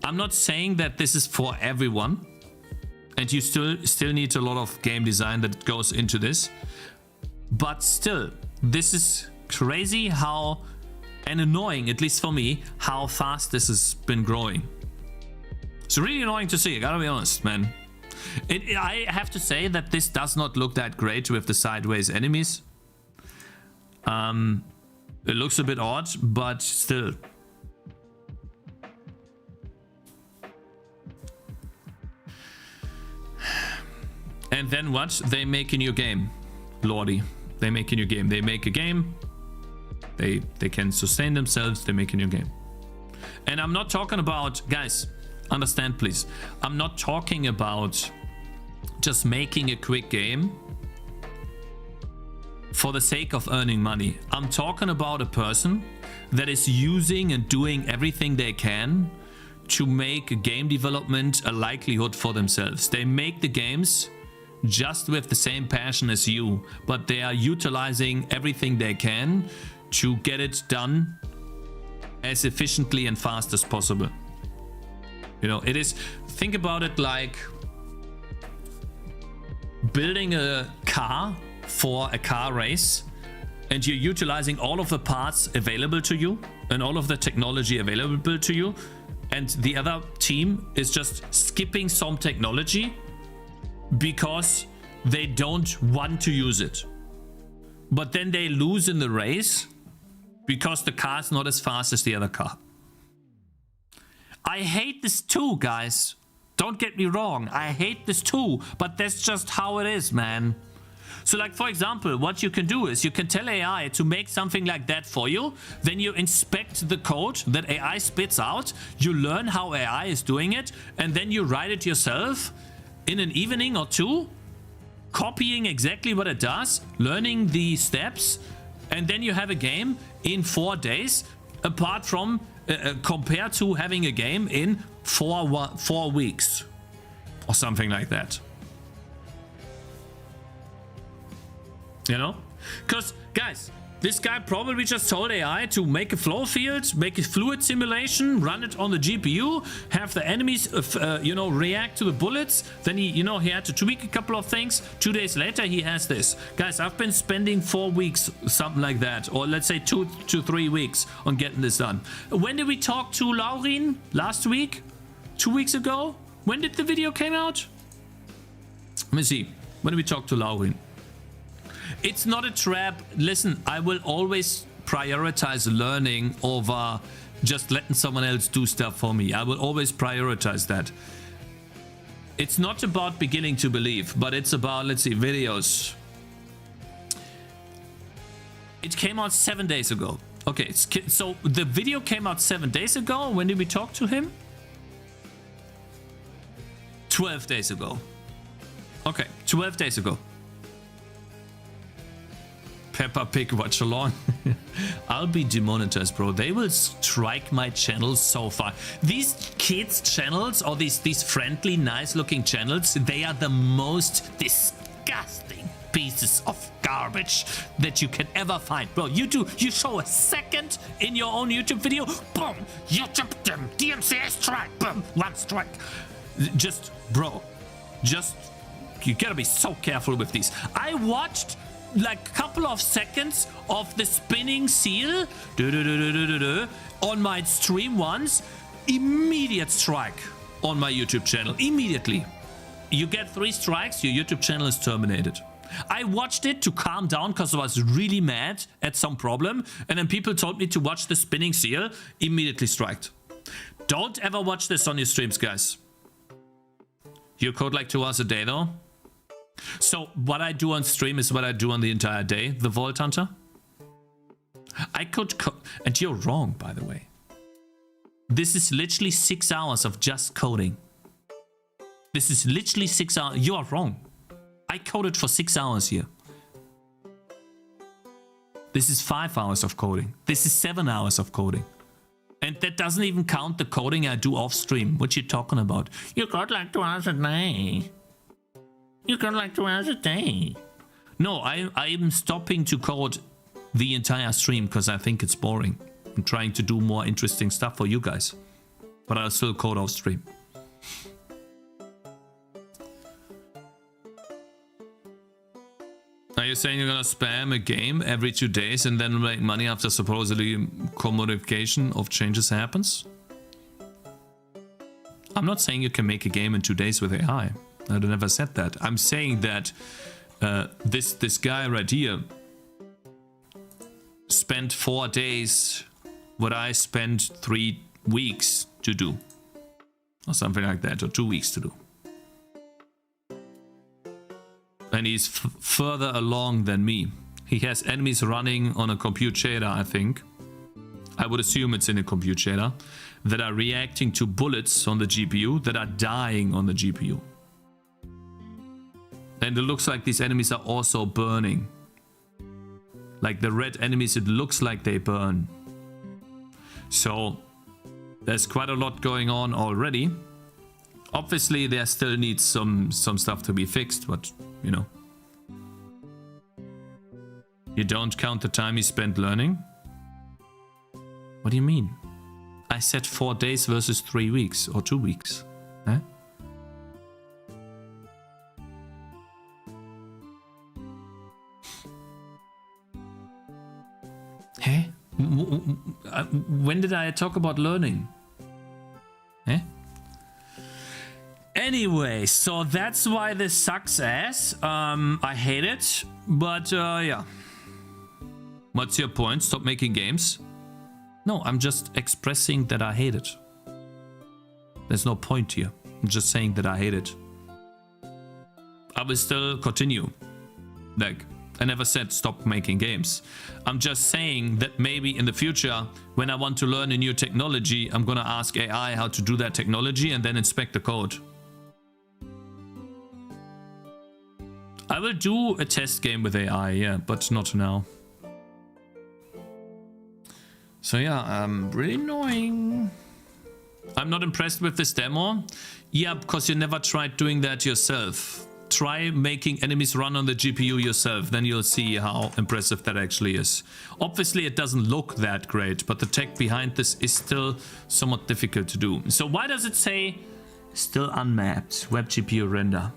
I'm not saying that this is for everyone, and you still need a lot of game design that goes into this, but still, this is crazy how, and annoying, at least for me, how fast this has been growing. It's really annoying to see, I gotta be honest, man. I have to say that this does not look that great with the sideways enemies. It looks a bit odd, but still. And then what? They make a new game. Lordy. They make a new game. They make a game. They can sustain themselves. They make a new game. And I'm not talking about... Guys, understand please. I'm not talking about just making a quick game for the sake of earning money. I'm talking about a person that is using and doing everything they can to make game development a likelihood for themselves. They make the games just with the same passion as you, but they are utilizing everything they can to get it done as efficiently and fast as possible. You know, it is, think about it like building a car for a car race, and you're utilizing all of the parts available to you and all of the technology available to you, and the other team is just skipping some technology because they don't want to use it. But then they lose in the race because the car is not as fast as the other car. I hate this too, guys. Don't get me wrong. I hate this too, but that's just how it is, man. So like, for example, what you can do is you can tell AI to make something like that for you. Then you inspect the code that AI spits out. You learn how AI is doing it. And then you write it yourself in an evening or two, copying exactly what it does, learning the steps. And then you have a game in 4 days, apart from compared to having a game in 4 weeks or something like that. You know, because guys, this guy probably just told AI to make a flow field, make a fluid simulation, run it on the GPU, have the enemies, you know, react to the bullets. Then he, you know, he had to tweak a couple of things. 2 days later, he has this. Guys, I've been spending 4 weeks, something like that, or let's say 2 to 3 weeks on getting this done. When did we talk to Laurin? Last week? 2 weeks ago? When did the video came out? Let me see. When did we talk to Laurin? It's not a trap. Listen, I will always prioritize learning over just letting someone else do stuff for me. I will always prioritize that. It's not about beginning to believe, but it's about, let's see, videos. It came out 7 days ago. Okay, so the video came out 7 days ago. When did we talk to him? 12 days ago. Okay, 12 days ago. Peppa Pig watch along. I'll be demonetized, bro. They will strike my channel so far. These kids channels, or these friendly, nice looking channels, they are the most disgusting pieces of garbage that you can ever find. Bro, you show a second in your own YouTube video, boom, YouTube them, DMCA strike, boom, 1 strike. Just, bro, you gotta be so careful with these. I watched like a couple of seconds of the spinning seal on my stream once. Immediate strike on my YouTube channel. Immediately. You get 3 strikes, your YouTube channel is terminated. I watched it to calm down because I was really mad at some problem. And then people told me to watch the spinning seal. Immediately striked. Don't ever watch this on your streams, guys. You code like 2 hours a day though. So what I do on stream is what I do on the entire day. The Vault Hunter. I could and you're wrong, by the way. This is literally 6 hours of just coding. This is literally 6 hours. You are wrong. I coded for 6 hours here. This is 5 hours of coding. This is 7 hours of coding. And that doesn't even count the coding I do off stream. What you talking about? You code like 2 hours a day. You code like 2 hours a day. No, I'm stopping to code the entire stream because I think it's boring. I'm trying to do more interesting stuff for you guys. But I'll still code off stream. Are you saying you're gonna spam a game every 2 days and then make money after supposedly commodification of changes happens? I'm not saying you can make a game in 2 days with AI. I never said that. I'm saying that this guy right here spent 4 days what I spent 3 weeks to do. Or something like that, or 2 weeks to do. And he's further along than me. He has enemies running on a compute shader, I think. I would assume it's in a compute shader. That are reacting to bullets on the GPU, that are dying on the GPU. And it looks like these enemies are also burning. Like the red enemies, it looks like they burn. So there's quite a lot going on already. Obviously there still needs some stuff to be fixed, but you know. You don't count the time you spent learning? What do you mean? I said 4 days versus 3 weeks or 2 weeks. Huh? Hey? When did I talk about learning? Eh? Anyway, so that's why this sucks ass. I hate it, but yeah. What's your point? Stop making games? No, I'm just expressing that I hate it. There's no point here. I'm just saying that I hate it. I will still continue. Like, I never said stop making games. I'm just saying that maybe in the future, when I want to learn a new technology, I'm gonna ask AI how to do that technology and then inspect the code. I will do a test game with AI, yeah, but not now. So yeah, really annoying. I'm not impressed with this demo. Yeah, because you never tried doing that yourself. Try making enemies run on the GPU yourself, then you'll see how impressive that actually is. Obviously it doesn't look that great, but the tech behind this is still somewhat difficult to do. So why does it say still unmapped web GPU render?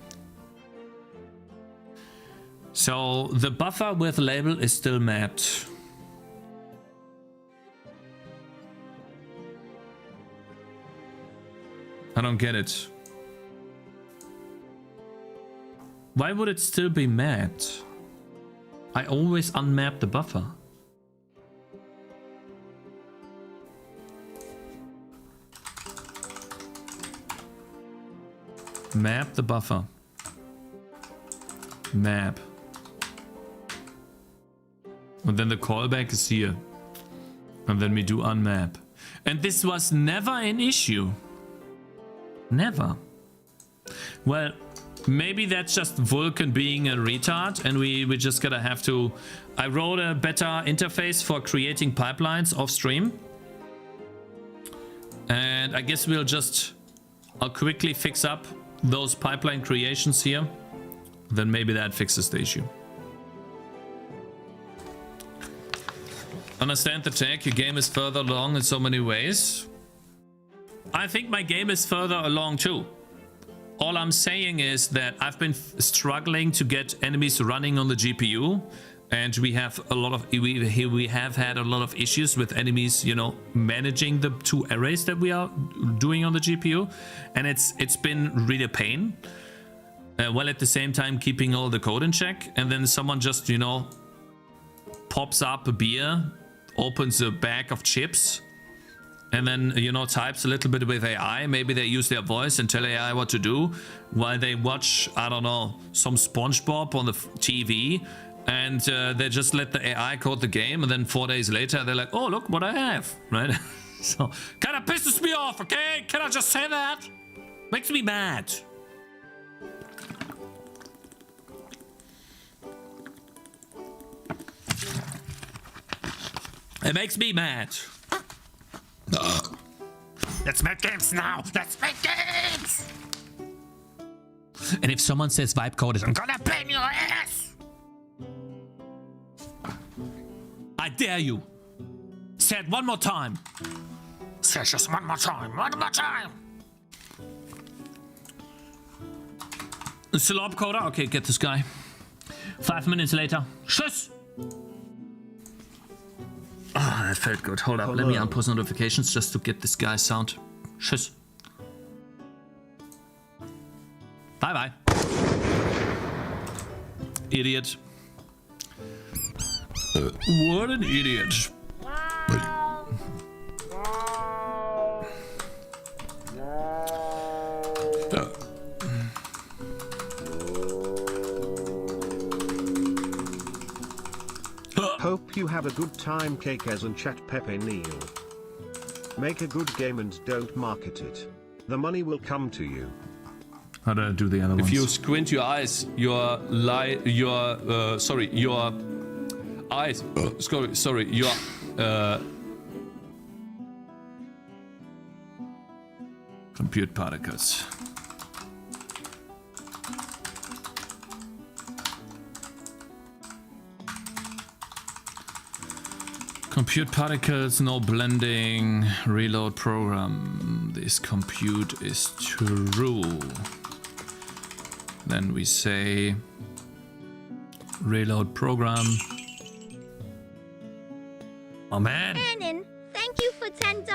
So the buffer with label is still mapped. I don't get it. Why would it still be mapped? I always unmap the buffer. Map the buffer. Map. And then the callback is here. And then we do unmap. And this was never an issue. Never. Well, maybe that's just Vulkan being a retard and we just gotta have to... I wrote a better interface for creating pipelines off stream. And I guess I'll quickly fix up those pipeline creations here. then maybe that fixes the issue. Understand the tech. Your game is further along in so many ways. I think my game is further along too. All I'm saying is that I've been struggling to get enemies running on the GPU, and we have a lot of we have had a lot of issues with enemies, you know, managing the 2 arrays that we are doing on the GPU, and it's been really a pain. While at the same time keeping all the code in check, and then someone just, you know, pops up a beer, opens a bag of chips, and then, you know, types a little bit with AI. Maybe they use their voice and tell AI what to do while they watch, I don't know, some SpongeBob on the TV, and they just let the AI code the game, and then 4 days later they're like, oh, look what I have, right? So kind of pisses me off, okay? Can I just say that? Makes me mad. It makes me mad. Let's make games now. Let's make games. And if someone says vibe coded, I'm gonna bang your ass. I dare you. Say it one more time. Say it just one more time. One more time. Still up, coder? Okay, get this guy. 5 minutes later. Tschüss. Ah, that felt good. Hold up. Let me unpause notifications just to get this guy's sound. Tschüss. Bye-bye. Idiot. What an idiot. Hope you have a good time, Cakez and chat Pepe Neil. Make a good game and don't market it. The money will come to you. How do I do the other ones? If you squint your eyes, your eyes. Sorry, your compute particles. Compute particles, no blending, reload program. This compute is true. Then we say reload program. Oh man. Shannon, thank you for $10.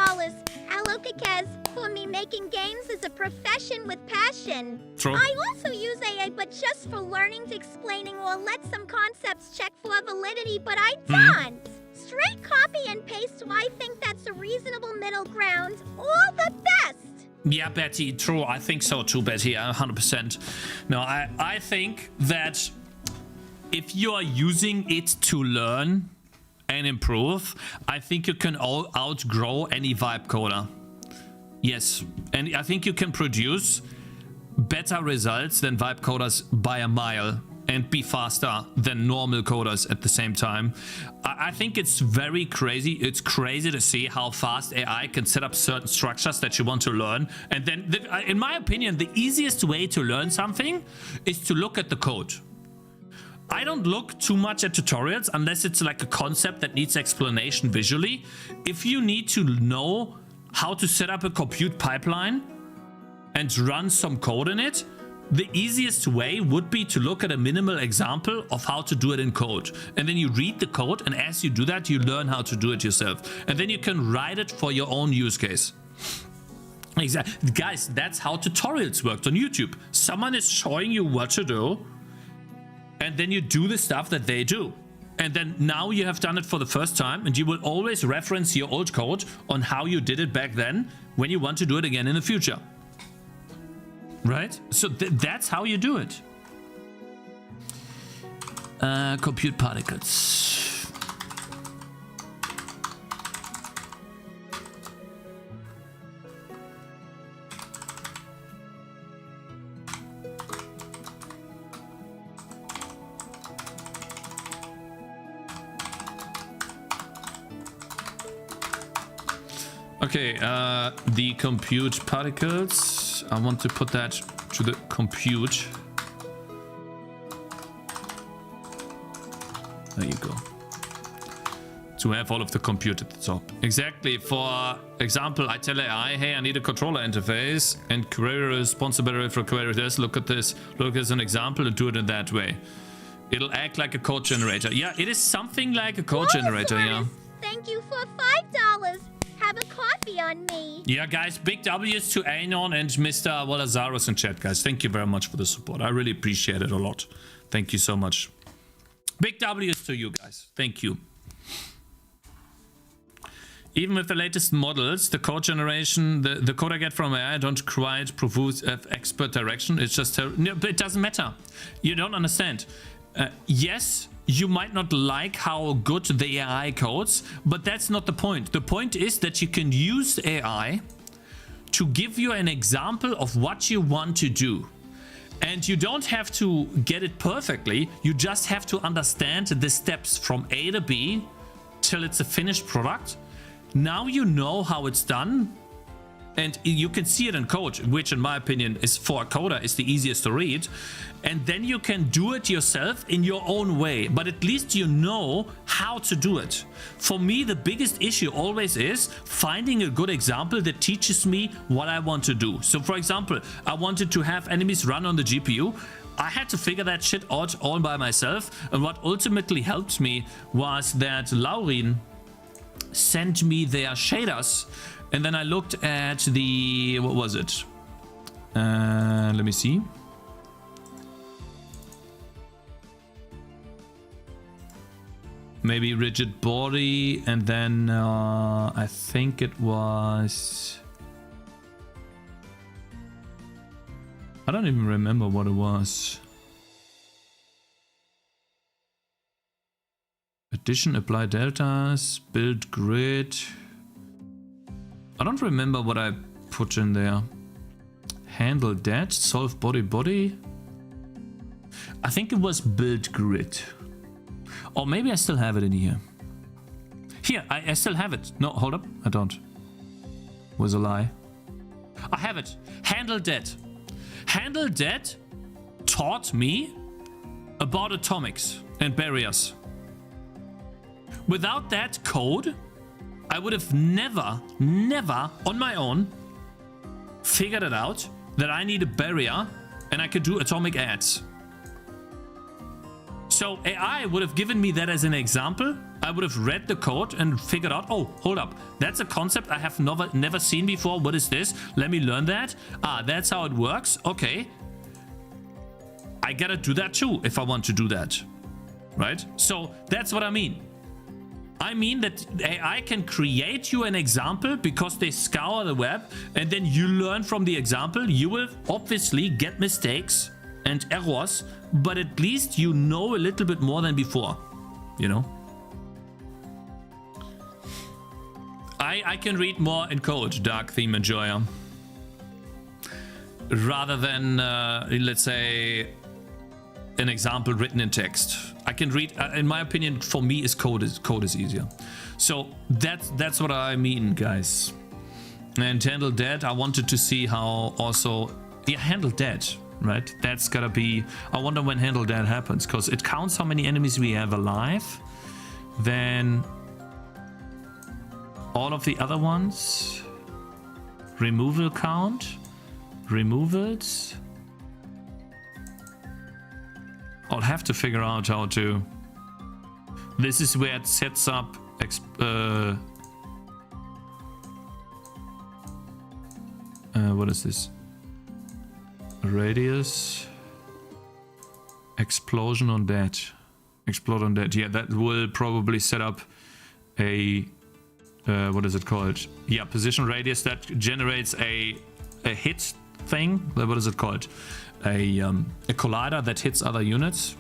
Hello, Cakez. For me, making games is a profession with passion. True. I also use AI, but just for learning, explaining, or let some concepts check for validity, but I don't. Straight copy and paste, so I think that's a reasonable middle ground. All the best! Yeah, Betty, true. I think so too, Betty, 100%. No, I think that if you are using it to learn and improve, I think you can outgrow any vibe coder. Yes, and I think you can produce better results than vibe coders by a mile and be faster than normal coders at the same time. I think it's very crazy. It's crazy to see how fast AI can set up certain structures that you want to learn. And then, in my opinion, the easiest way to learn something is to look at the code. I don't look too much at tutorials unless it's like a concept that needs explanation visually. If you need to know how to set up a compute pipeline and run some code in it, the easiest way would be to look at a minimal example of how to do it in code. And then you read the code, and as you do that, you learn how to do it yourself. And then you can write it for your own use case. Exactly. Guys, that's how tutorials worked on YouTube. Someone is showing you what to do, and then you do the stuff that they do. And then now you have done it for the first time, and you will always reference your old code on how you did it back then when you want to do it again in the future. Right? So that's how you do it. Compute particles. Okay, the compute particles. I want to put that to the compute. There you go. To have all of the compute at the top. Exactly. For example, I tell AI, hey, I need a controller interface, and query responsibility for query this. Look at this. Look as an example and do it in that way. It'll act like a code generator. Yeah, it is something like a code generator, yeah. Thank you for $5. Have a coffee on me. Yeah, guys, big W's to Anon and Mr. Walazaros in chat, guys. Thank you very much for the support. I really appreciate it a lot. Thank you so much. Big W's to you guys. Thank you. Even with the latest models, the code generation, the code I get from AI don't quite propose expert direction. It's just, no, but it doesn't matter. You don't understand. Yes, you might not like how good the AI codes, but that's not the point. The point is that you can use AI to give you an example of what you want to do. And you don't have to get it perfectly. You just have to understand the steps from A to B till it's a finished product. Now you know how it's done. And you can see it in code, which in my opinion is for a coder is the easiest to read. And then you can do it yourself in your own way, but at least you know how to do it. For me, the biggest issue always is finding a good example that teaches me what I want to do. So for example, I wanted to have enemies run on the GPU. I had to figure that shit out all by myself. And what ultimately helped me was that Laurin sent me their shaders. And then I looked at the, what was it? Let me see. Maybe rigid body, and then I think it was... I don't even remember what it was. Addition, apply deltas, build grid. I don't remember what I put in there. Handle that, solve body. I think it was build grid. Or maybe I still have it in here. Here, I still have it. No, hold up, I don't. Was a lie. I have it. Handle that. Handle that taught me about atomics and barriers. Without that code, I would have never on my own figured it out that I need a barrier and I could do atomic adds. So AI would have given me that as an example. I would have read the code and figured out, oh, hold up, that's a concept I have never seen before. What is this? Let me learn that. Ah, that's how it works. Okay. I gotta do that too if I want to do that. Right? So that's what I mean. I mean that AI can create you an example because they scour the web, and then you learn from the example. You will obviously get mistakes and errors, but at least you know a little bit more than before, you know? I can read more in code, Dark Theme Enjoyer, rather than, let's say, an example written in text. I can read, in my opinion, for me, code is easier. So that's what I mean, guys. And handle that, I wanted to see how also, yeah, handle that, right? That's gotta be, I wonder when handle that happens, because it counts how many enemies we have alive. Then all of the other ones, removal count, removals. I'll have to figure out how to. This is where it sets up what is this? Radius. Explosion on that. Explode on that. Yeah, that will probably set up a what is it called? Yeah, position radius that generates a hit thing. What is it called? A collider that hits other units.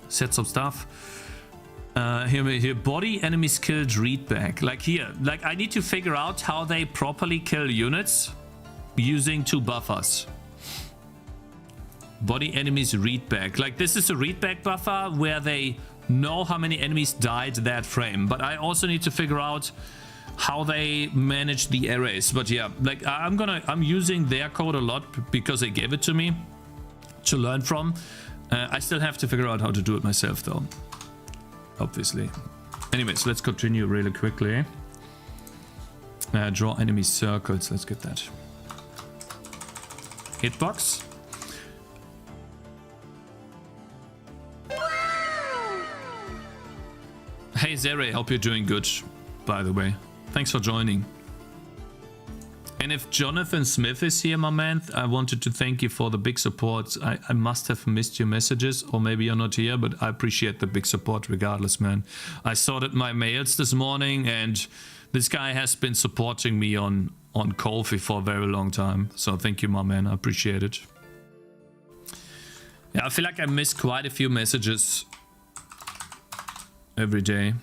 Set some stuff. Here, body enemies killed read back. Like here, like I need to figure out how they properly kill units using 2 buffers. Body enemies read back. Like this is a read back buffer where they know how many enemies died that frame. But I also need to figure out how they manage the arrays. But yeah, like I'm using their code a lot because they gave it to me to learn from. I still have to figure out how to do it myself though. obviously. Anyways, let's continue really quickly. Draw enemy circles. Let's get that. Hitbox. Hey Zere, hope you're doing good, by the way. Thanks for joining. And if Jonathan Smith is here, my man, I wanted to thank you for the big support. I must have missed your messages, or maybe you're not here, but I appreciate the big support regardless, man. I sorted my mails this morning, and this guy has been supporting me on Ko-fi for a very long time. So thank you, my man. I appreciate it. Yeah, I feel like I missed quite a few messages every day.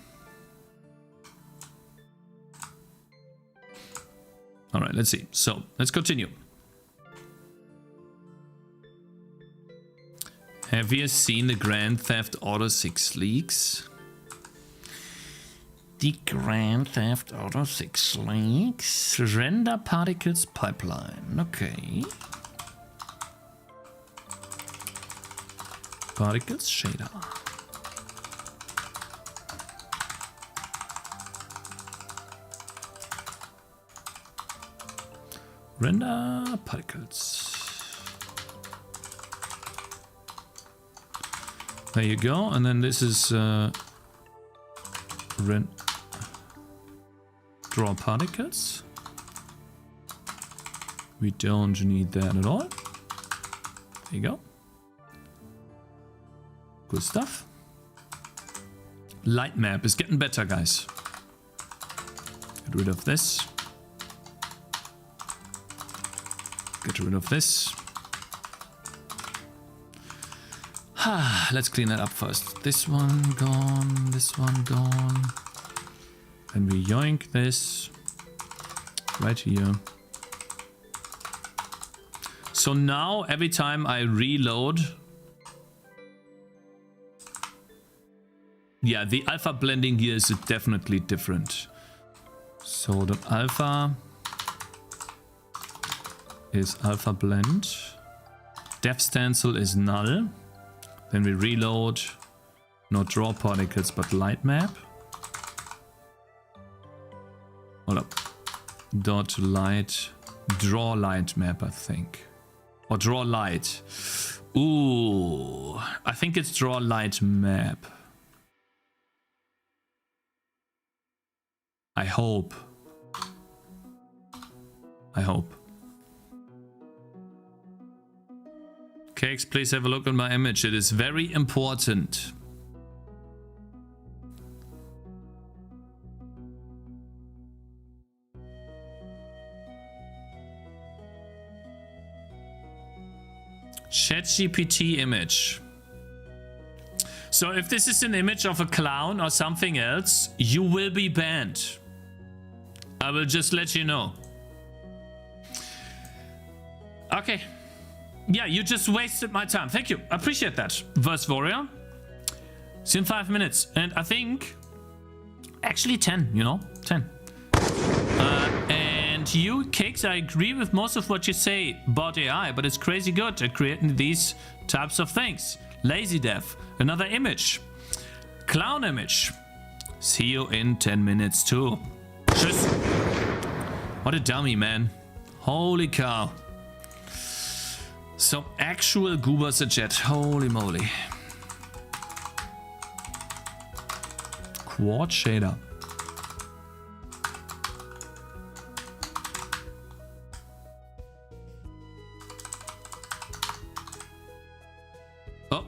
All right, let's see. So let's continue. Have you seen the Grand Theft Auto 6 leaks? The Grand Theft Auto 6 leaks. Render particles pipeline. Okay. Particles shader. Render particles. There you go. And then this is draw particles. We don't need that at all. There you go. Good stuff. Light map is getting better, guys. Get rid of this. Get rid of this. Let's clean that up first. This one gone, this one gone. And we yoink this right here. So now every time I reload, yeah, the alpha blending here is definitely different. So the alpha is alpha blend. Depth stencil is null. Then we reload. Not draw particles, but light map. Hold up. Dot light. Draw light map, I think. Or draw light. Ooh. I think it's draw light map. I hope. I hope. Cakes, please have a look at my image. It is very important. ChatGPT image. So if this is an image of a clown or something else, you will be banned. I will just let you know. Okay. Yeah, you just wasted my time. Thank you. I appreciate that. Verse Warrior. It's in 5 minutes. And I think... Actually 10, you know? 10. And you, Cakes, I agree with most of what you say about AI, but it's crazy good at creating these types of things. Lazy dev. Another image. Clown image. See you in 10 minutes too. Tschüss. What a dummy, man. Holy cow. So actual goobers a jet. Holy moly. Quad shader. Oh.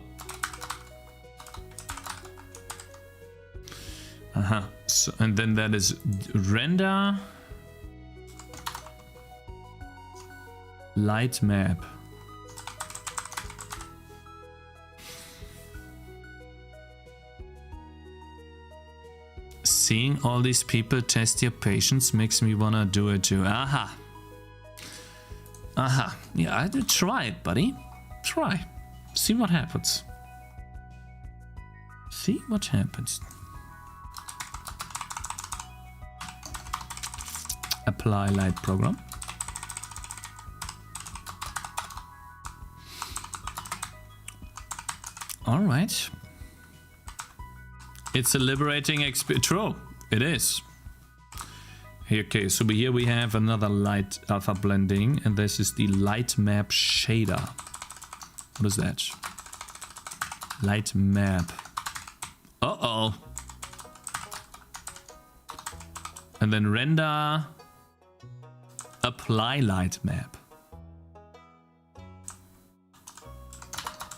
So, and then that is render light map. Seeing all these people test your patience makes me wanna do it too. Aha. Aha. Yeah, I did try it, buddy. Try. See what happens. See what happens. Apply light program. All right. It's a liberating experience. True, it is. Okay, so here we have another light alpha blending, and this is the light map shader. What is that? Light map. Uh-oh. And then render, apply light map.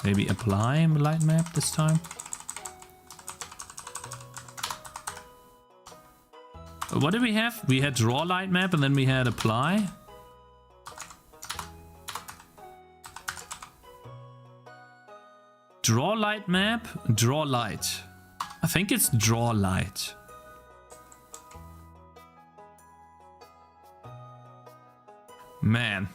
Maybe apply light map this time. What did we have? We had draw light map and then we had apply. Draw light map, draw light. I think it's draw light. Man.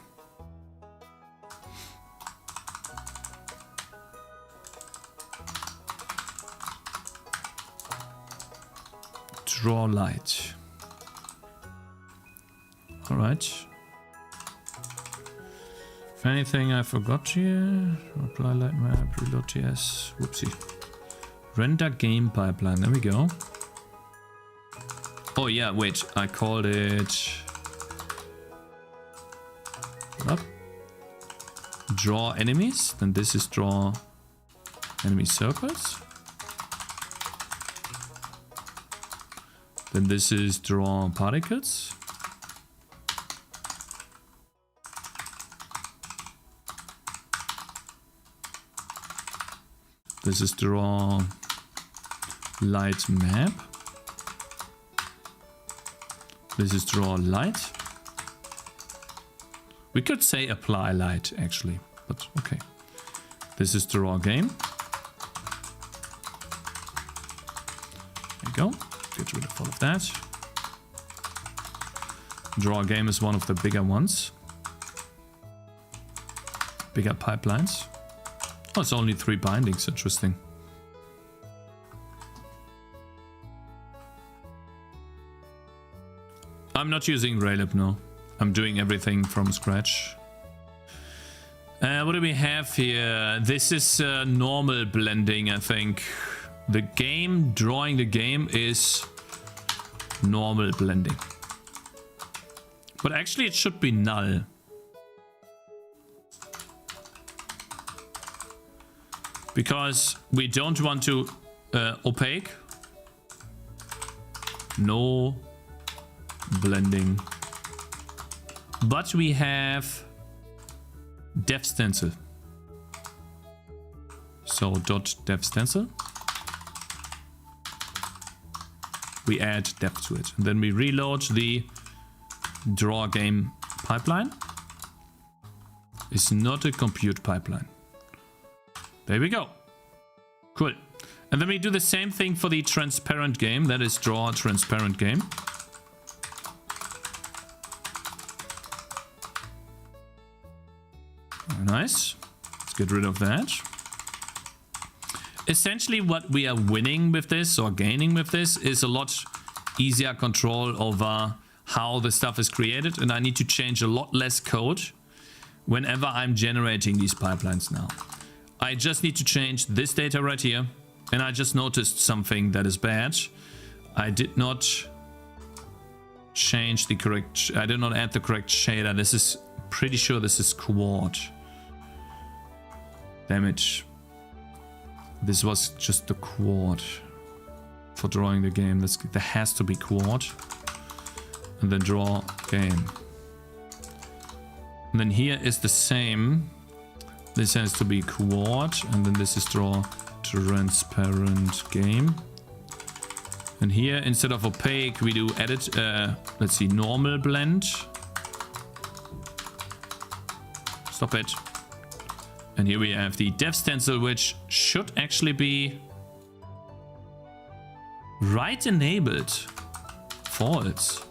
Draw light. All right. If anything I forgot here, apply light map, reload TS, whoopsie. Render game pipeline, there we go. Oh yeah, wait, I called it... Up. Draw enemies, then this is draw enemy circles. Then this is draw particles. This is draw light map. This is draw light. We could say apply light actually, but okay. This is draw game. There you go. Get rid of all of that. Draw game is one of the bigger ones. Bigger pipelines. Oh, it's only 3 bindings. Interesting. I'm not using Raylib, no. I'm doing everything from scratch. What do we have here? This is normal blending, I think. The game, drawing the game is normal blending. But actually it should be null. Because we don't want to opaque. No blending. But we have dev stencil. So dot dev stencil. We add depth to it. And then we reload the draw game pipeline. It's not a compute pipeline. There we go. Cool. And then we do the same thing for the transparent game. That is draw transparent game. Nice. Let's get rid of that. Essentially what we are winning with this or gaining with this is a lot easier control over how the stuff is created, and I need to change a lot less code whenever I'm generating these pipelines now. I just need to change this data right here, and I just noticed something that is bad. I did not change the correct, I did not add the correct shader. This is pretty sure this is quad. Damn it. This was just the quad for drawing the game. There has to be quad. And then draw game. And then here is the same. This has to be quad. And then this is draw transparent game. And here, instead of opaque, we do edit, let's see, normal blend. Stop it. And here we have the dev stencil, which should actually be write enabled. False.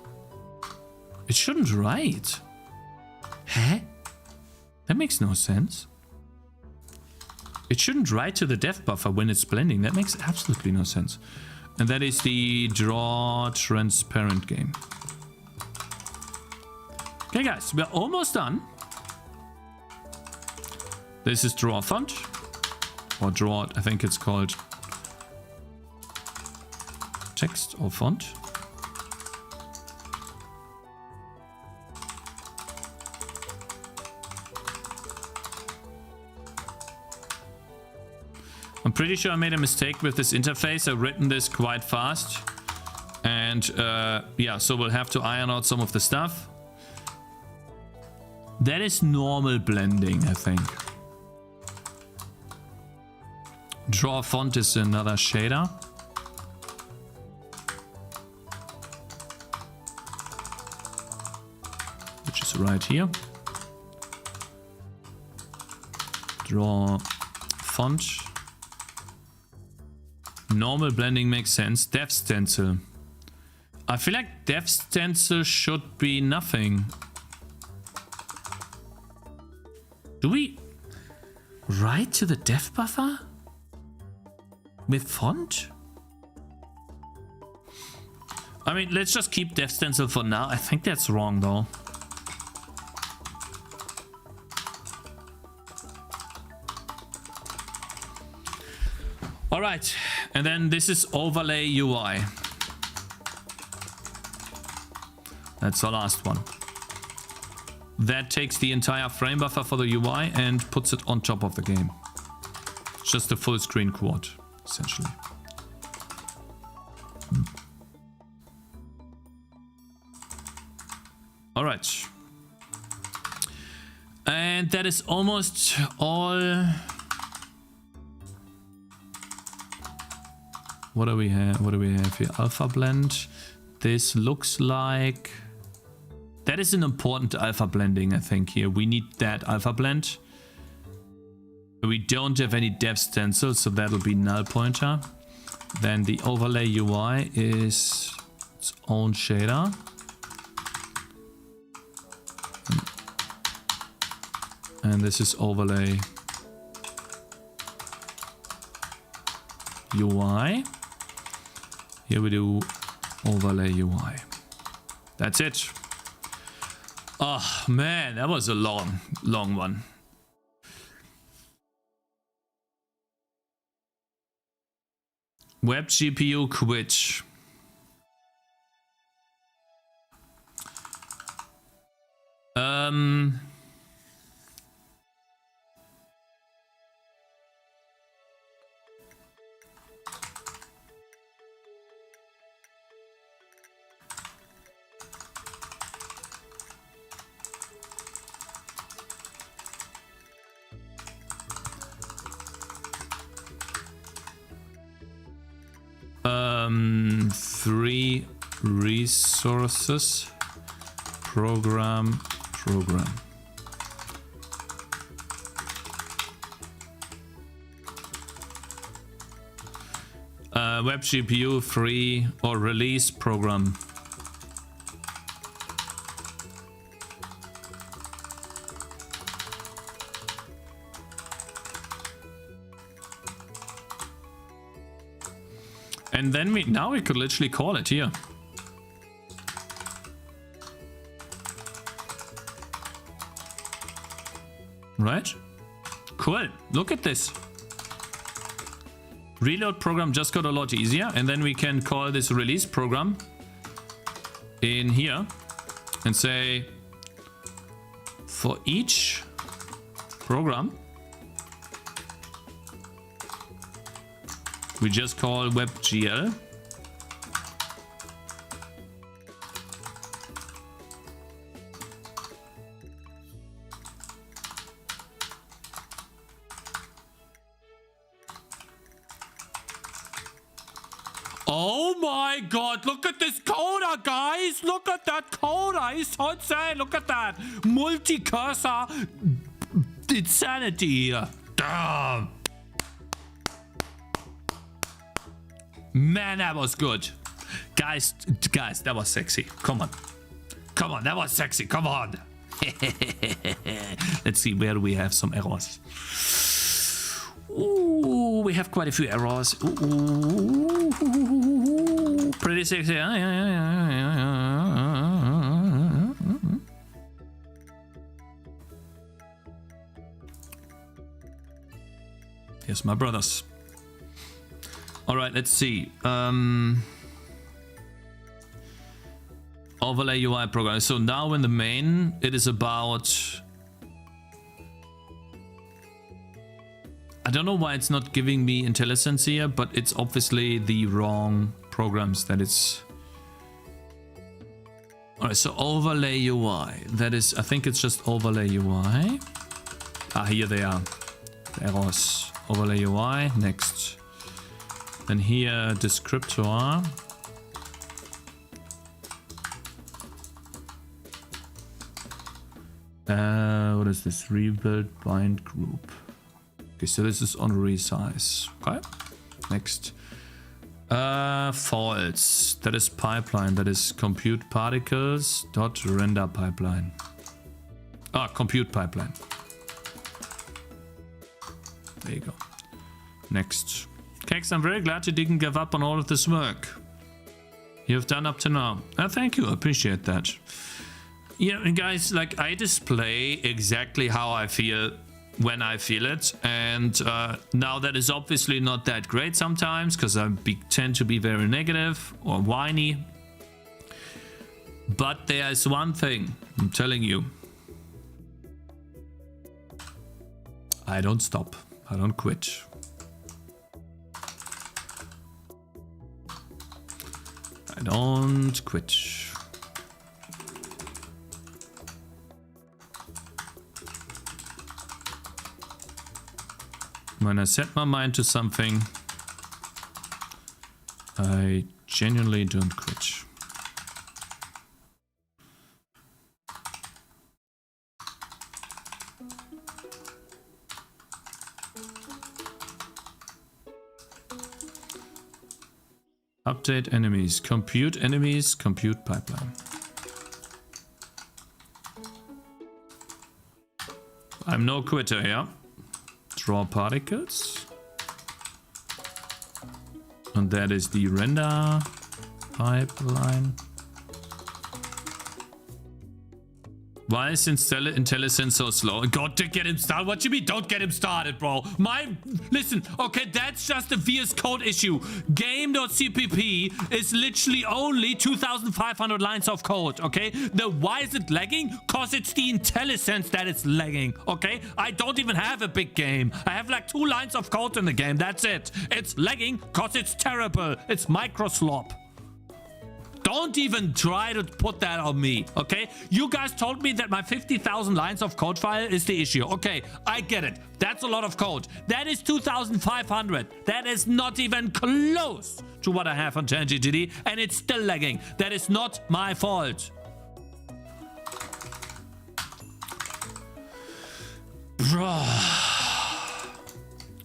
It shouldn't write. Huh? That makes no sense. It shouldn't write to the dev buffer when it's blending. That makes absolutely no sense. And that is the draw transparent game. Okay, guys, we're almost done. This is draw font, or draw, I think it's called text or font. I'm pretty sure I made a mistake with this interface. I've written this quite fast. And yeah, so we'll have to iron out some of the stuff. That is normal blending, I think. Draw font is another shader. Which is right here. Draw font. Normal blending makes sense. Dev stencil. I feel like dev stencil should be nothing. Do we write to the dev buffer with font? I mean, let's just keep dev stencil for now. I think that's wrong though. All right, and then this is overlay UI. That's the last one. That takes the entire frame buffer for the UI and puts it on top of the game. It's just a full screen quad, essentially. All right. And that is almost all. What do we have? What do we have here? Alpha blend. This looks like... That is an important alpha blending, I think, here. We need that alpha blend. We don't have any dev stencil, so that'll be null pointer. Then the overlay UI is its own shader. And this is overlay UI. Here we do overlay UI. That's it. Oh man, that was a long one. Web GPU quit. Three resources. Program. Web GPU free or release program. And then now we could literally call it here. Right? Cool. Look at this. Reload program just got a lot easier. And then we can call this release program in here and say for each program we just call WebGL. Oh my god, look at this coder, guys! Look at that coder! He's so insane! Look at that! Multi-cursor insanity here. Damn! Man, that was good. Guys, that was sexy. Come on, that was sexy. Come on. Let's see, where do we have some errors? Ooh, we have quite a few errors. Ooh, pretty sexy. Here's my brothers. All right, let's see. overlay UI program. So now in the main, it is about... I don't know why it's not giving me IntelliSense here, but it's obviously the wrong programs that it's... Alright, so overlay UI. That is, I think it's just overlay UI. Ah, here they are. The errors. Overlay UI, next. Then here, descriptor. What is this? Rebuild bind group. Okay, so this is on resize. Okay, next. False. That is pipeline. That is compute particles dot render pipeline. Ah, compute pipeline. There you go. Next. Cakez, I'm very glad you didn't give up on all of this work you've done up to now. Thank you, I appreciate that. Yeah, and guys, like, I display exactly how I feel when I feel it, and now that is obviously not that great sometimes because I tend to be very negative or whiny, but there's one thing I'm telling you: I don't stop, I don't quit. I don't quit. When I set my mind to something, I genuinely don't quit. Update enemies, compute pipeline. I'm no quitter here. Draw particles. And that is the render pipeline. Why is IntelliSense so slow? Got to get him started. What do you mean don't get him started, bro? Listen, okay, that's just a VS Code issue. Game.cpp is literally only 2,500 lines of code, okay? Why is it lagging? Cause it's the IntelliSense that is lagging, okay? I don't even have a big game. I have like 2 lines of code in the game, that's it. It's lagging cause it's terrible. It's micro slop. Don't even try to put that on me, okay? You guys told me that my 50,000 lines of code file is the issue. Okay, I get it. That's a lot of code. That is 2,500. That is not even close to what I have on Tangy, and it's still lagging. That is not my fault. Bro.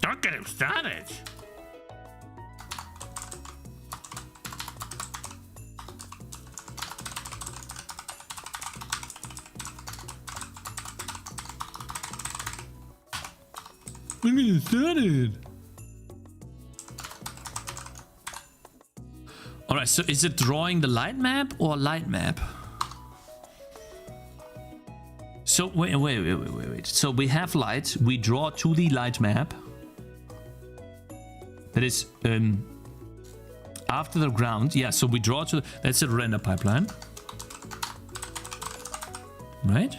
Don't get him started. We're getting started. Alright, so is it drawing the light map or light map? So wait. So we have light, we draw to the light map. That is after the ground. Yeah, so we draw to, that's a render pipeline. Right?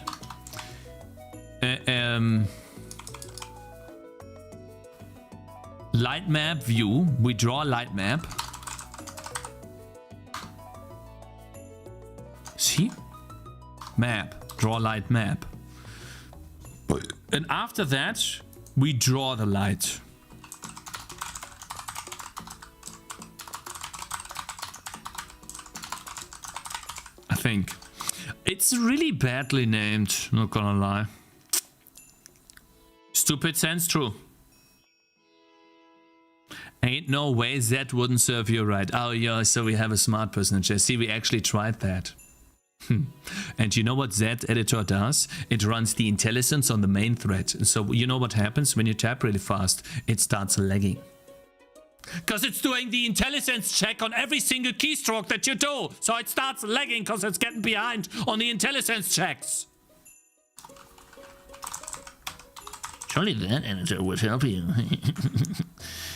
Light map view, we draw a light map. See? Map, draw light map. And after that, we draw the light. I think. It's really badly named, not gonna lie. Stupid sense true. Ain't no way that wouldn't serve you right. Oh yeah, so we have a smart person in chat. See, we actually tried that. And you know what that editor does? It runs the IntelliSense on the main thread. And so you know what happens when you tap really fast? It starts lagging. Because it's doing the IntelliSense check on every single keystroke that you do. So it starts lagging because it's getting behind on the IntelliSense checks. Surely that editor would help you.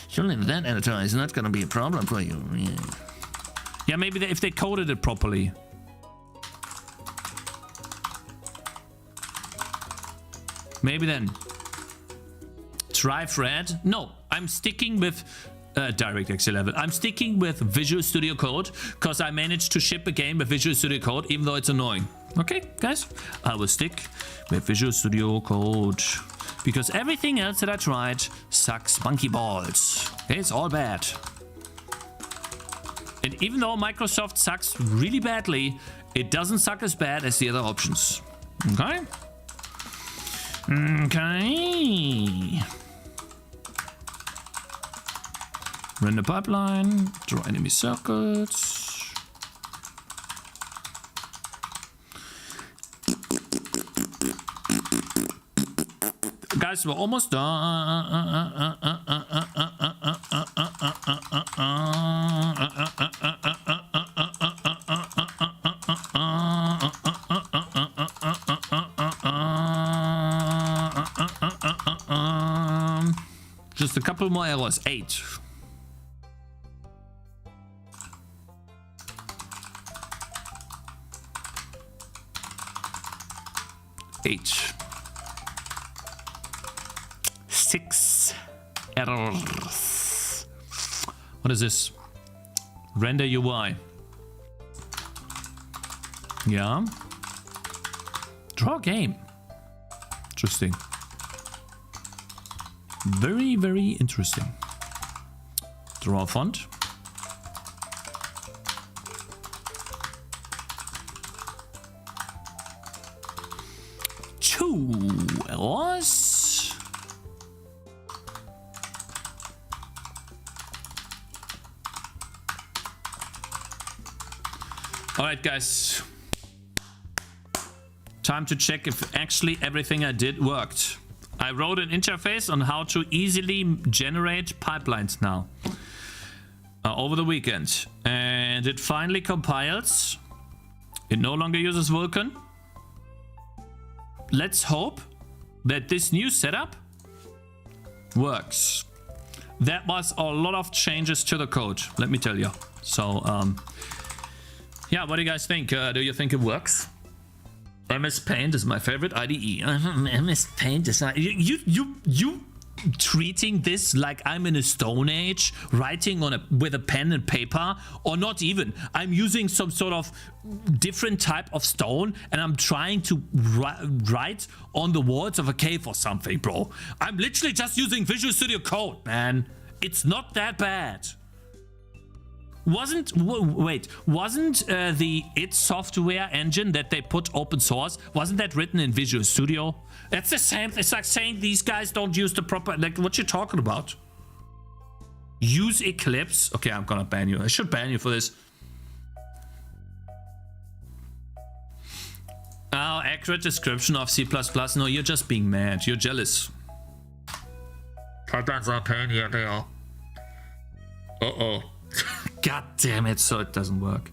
Surely that editor is not going to be a problem for you. Yeah, maybe if they coded it properly. Maybe then. Try Fred. No, I'm sticking with DirectX 11. I'm sticking with Visual Studio Code because I managed to ship a game with Visual Studio Code, even though it's annoying. Okay, guys, I will stick with Visual Studio Code because everything else that I tried sucks monkey balls. It's all bad. And even though Microsoft sucks really badly, it doesn't suck as bad as the other options. Okay? Okay. Render pipeline, draw enemy circuits. Guys, we're almost done. Just a couple more errors. 8. H. 6 errors. What is this? Render UI. Yeah. Draw game. Interesting. Very, very interesting. Draw font. Errors. All right, guys. Time to check if actually everything I did worked. I wrote an interface on how to easily generate pipelines now over the weekend, and it finally compiles. It no longer uses Vulkan. Let's hope that this new setup works. That was a lot of changes to the code, let me tell you. So, yeah, what do you guys think? Do you think it works? MS Paint is my favorite IDE. MS Paint is not... You treating this like I'm in a Stone Age, writing on with a pen and paper, or not even. I'm using some sort of different type of stone, and I'm trying to write on the walls of a cave or something, bro. I'm literally just using Visual Studio Code, man. It's not that bad. Wasn't the id Software engine that they put open source, wasn't that written in Visual Studio? That's the same. It's like saying these guys don't use the proper, like, what you talking about? Use Eclipse. Okay, I'm gonna ban you. I should ban you for this. Oh, accurate description of C++. No, you're just being mad. You're jealous. Pipelines are pain here, they are. Uh-oh. God damn it, so it doesn't work.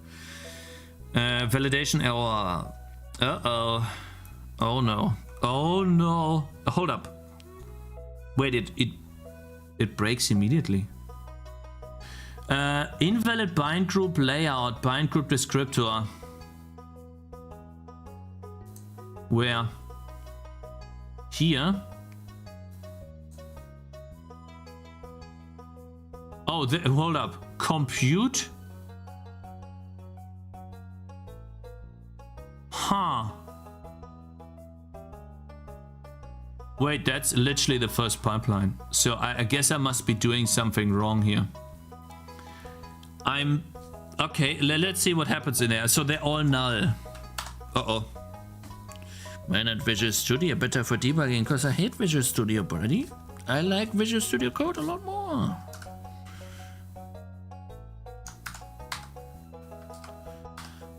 Validation error. Uh-oh. Oh no. Oh no. Hold up. Wait, it breaks immediately. Invalid bind group layout, bind group descriptor. Where? Here? Oh, hold up. Compute? Huh. Wait, that's literally the first pipeline. So I guess I must be doing something wrong here. Okay, let's see what happens in there. So they're all null. Uh-oh. Why not Visual Studio? Better for debugging, because I hate Visual Studio, buddy. I like Visual Studio Code a lot more.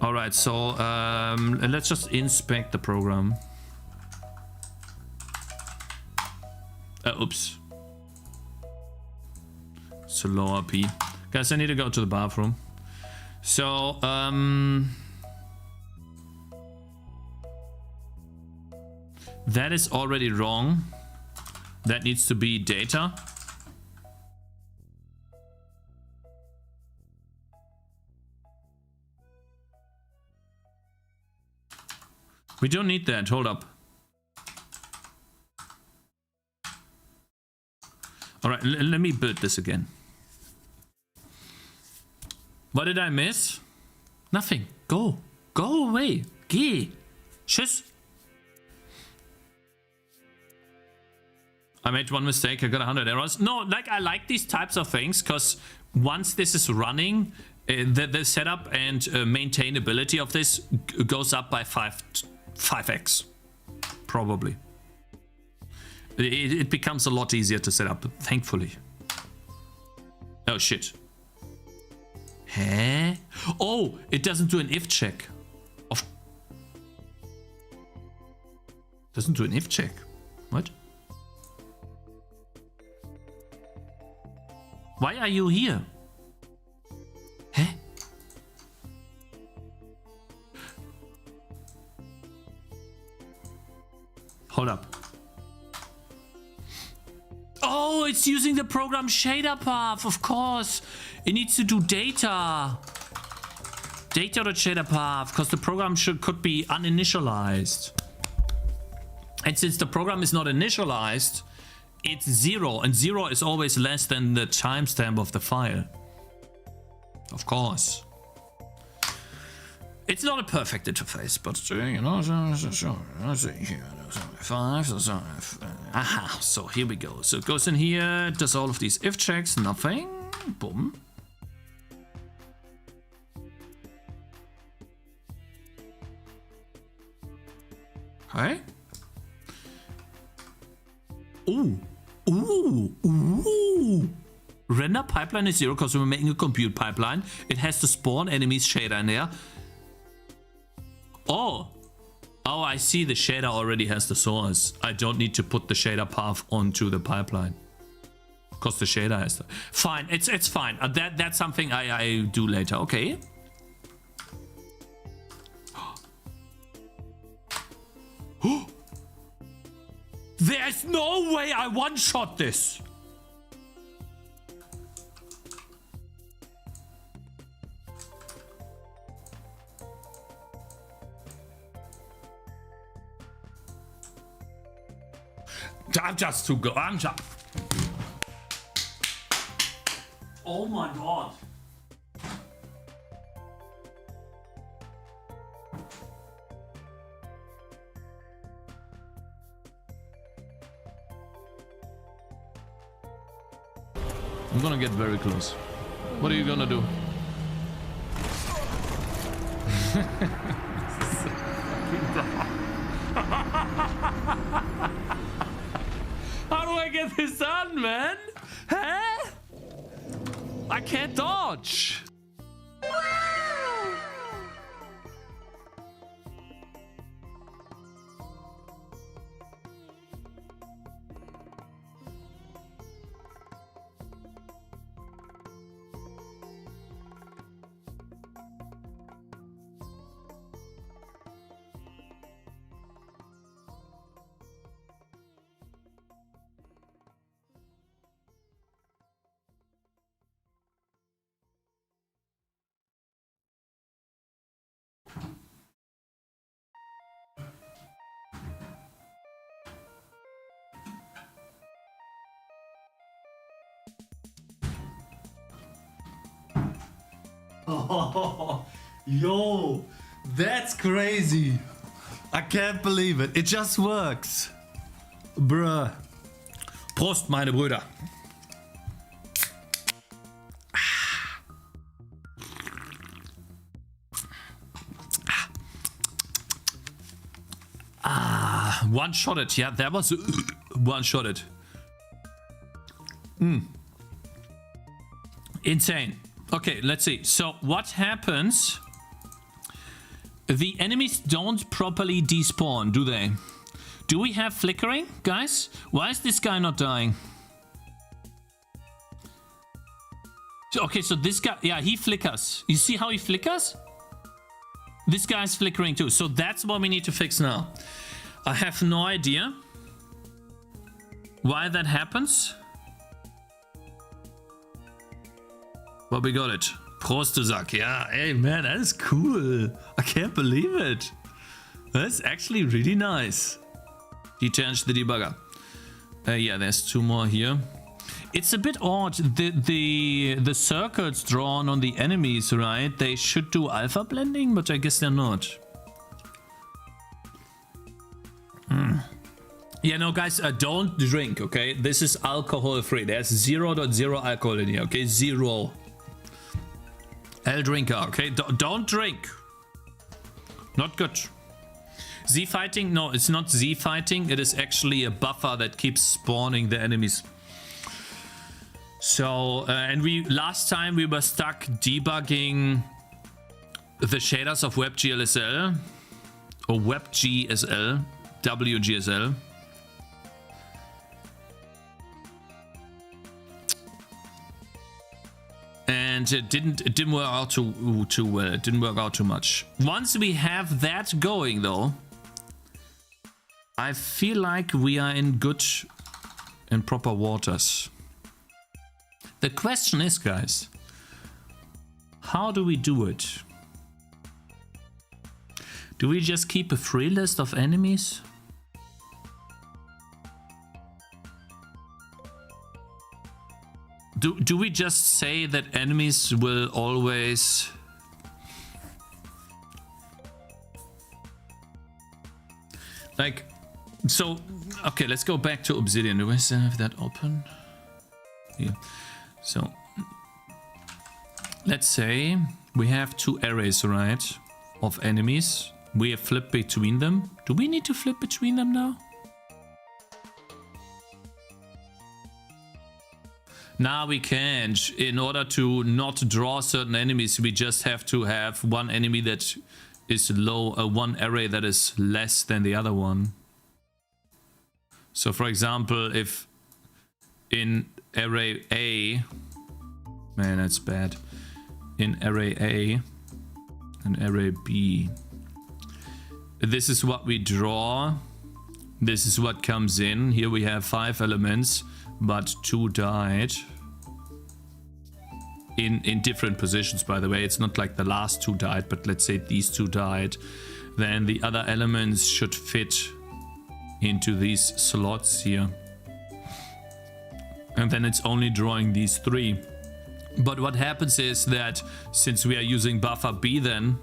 Alright, so let's just inspect the program. Oops. So lower P. Guys, I need to go to the bathroom. So, that is already wrong. That needs to be data. We don't need that. Hold up. right, let me build this again. What did I miss? Nothing. Go. Go away. Geh. Tschüss. I made one mistake. I got 100 errors. No, like, I like these types of things because once this is running, the setup and maintainability of this goes up by 5x. Probably. It becomes a lot easier to set up, thankfully. Oh, shit. Huh? Oh, it doesn't do an if check. Doesn't do an if check. What? Why are you here? Huh? Hold up. Oh, it's using the program shader path, of course. It needs to do data. Data.shader path, because the program could be uninitialized. And since the program is not initialized, it's 0, and 0 is always less than the timestamp of the file. Of course. It's not a perfect interface, but you know, aha, so here we go. So it goes in here, does all of these if checks, nothing. Boom. Okay. Ooh. Ooh. Ooh. Render pipeline is 0 because we're making a compute pipeline. It has to spawn enemies shader in there. Oh. Oh, I see the shader already has the source. I don't need to put the shader path onto the pipeline. Because the shader has the... Fine, it's fine. That's something I do later. Okay. There's no way I one-shot this. I'm just too good. I'm just... Oh my god. I'm gonna get very close. What are you gonna do? How do I get this done, man? Huh? I can't dodge. Oh, yo, that's crazy. I can't believe it. It just works. Bruh. Prost, meine Brüder. One-shotted. Yeah, that was one-shotted. Insane. Okay, let's see. So what happens? The enemies don't properly despawn, do they? Do we have flickering, guys? Why is this guy not dying? Okay, so this guy, yeah, he flickers. You see how he flickers? This guy's flickering too. So that's what we need to fix now. I have no idea why that happens. But we got it. Prost, du Sack. Yeah, hey man, that is cool. I can't believe it. That's actually really nice. Detach the debugger. Yeah, there's two more here. It's a bit odd. The circles drawn on the enemies, right? They should do alpha blending, but I guess they're not. Yeah, no, guys, don't drink, okay? This is alcohol free. There's 0.0 alcohol in here, okay? 0. El drinker, okay? Don't drink. Not good. Z fighting? No, it's not Z fighting. It is actually a buffer that keeps spawning the enemies. So, and last time we were stuck debugging the shaders of WebGLSL or WebGSL, WGSL. And it didn't work out too well. It didn't work out too much. Once we have that going, though, I feel like we are in good and proper waters. The question is, guys, how do we do it? Do we just keep a free list of enemies? Do we just say that enemies will always... Like, so, okay, let's go back to Obsidian. Do I still have that open? Here. So, let's say we have 2 arrays, right, of enemies. We have flipped between them. Do we need to flip between them now? Now we can't. In order to not draw certain enemies, we just have to have one enemy that is low, one array that is less than the other one. So for example, if in array A, man, that's bad. In array A and array B, this is what we draw. This is what comes in. Here we have 5 elements, but 2 died. In different positions, by the way. It's not like the last 2 died, but let's say these 2 died. Then the other elements should fit into these slots here. And then it's only drawing these 3. But what happens is that since we are using buffer B then,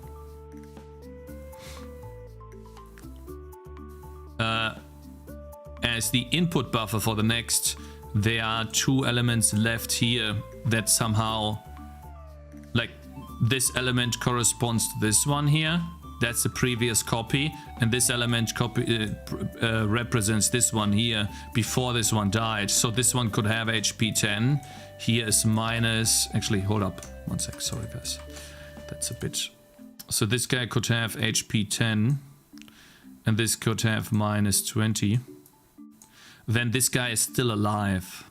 as the input buffer for the next, there are 2 elements left here that somehow, like, this element corresponds to this one here. That's the previous copy, and this element represents this one here before this one died. So this one could have HP 10. Here is minus, actually, hold up one sec, sorry guys, that's a bit. So this guy could have HP 10, and this could have minus 20. Then this guy is still alive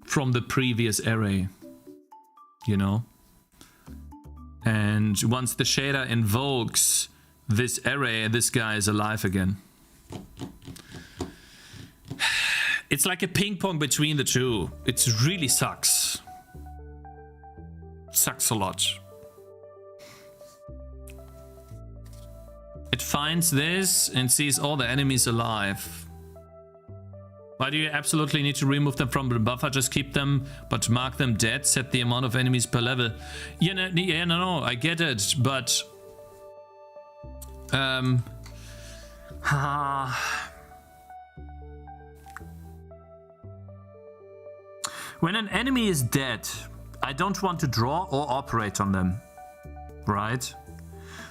from the previous array, you know? And once the shader invokes this array, this guy is alive again. It's like a ping pong between the 2. It really sucks. Sucks a lot. It finds this and sees all the enemies alive. Why do you absolutely need to remove them from the buffer? Just keep them, but mark them dead. Set the amount of enemies per level. No, I get it, but... When an enemy is dead, I don't want to draw or operate on them, right?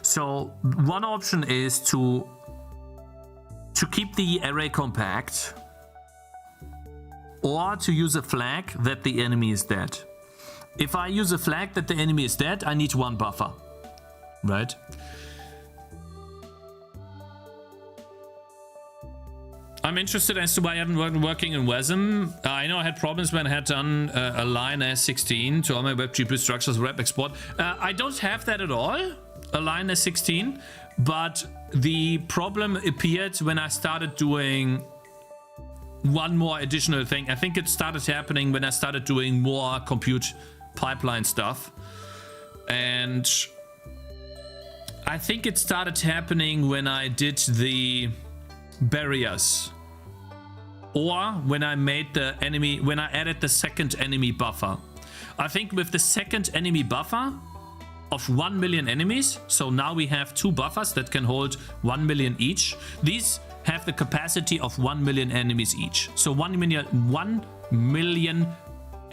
So one option is to keep the array compact, or to use a flag that the enemy is dead. If I use a flag that the enemy is dead, I need 1 buffer, right? I'm interested as to why I haven't been working in WASM. I know I had problems when I had done a line S16 to all my WebGPU structures web export. I don't have that at all, a line S16, but the problem appeared when I started doing one more additional thing. I think it started happening when I started doing more compute pipeline stuff. And I think it started happening when I did the barriers. or when I made the enemy, when I added the second enemy buffer. I think with the second enemy buffer of 1 million enemies, so now we have 2 buffers that can hold 1 million each. These have the capacity of 1 million enemies each. So 1 million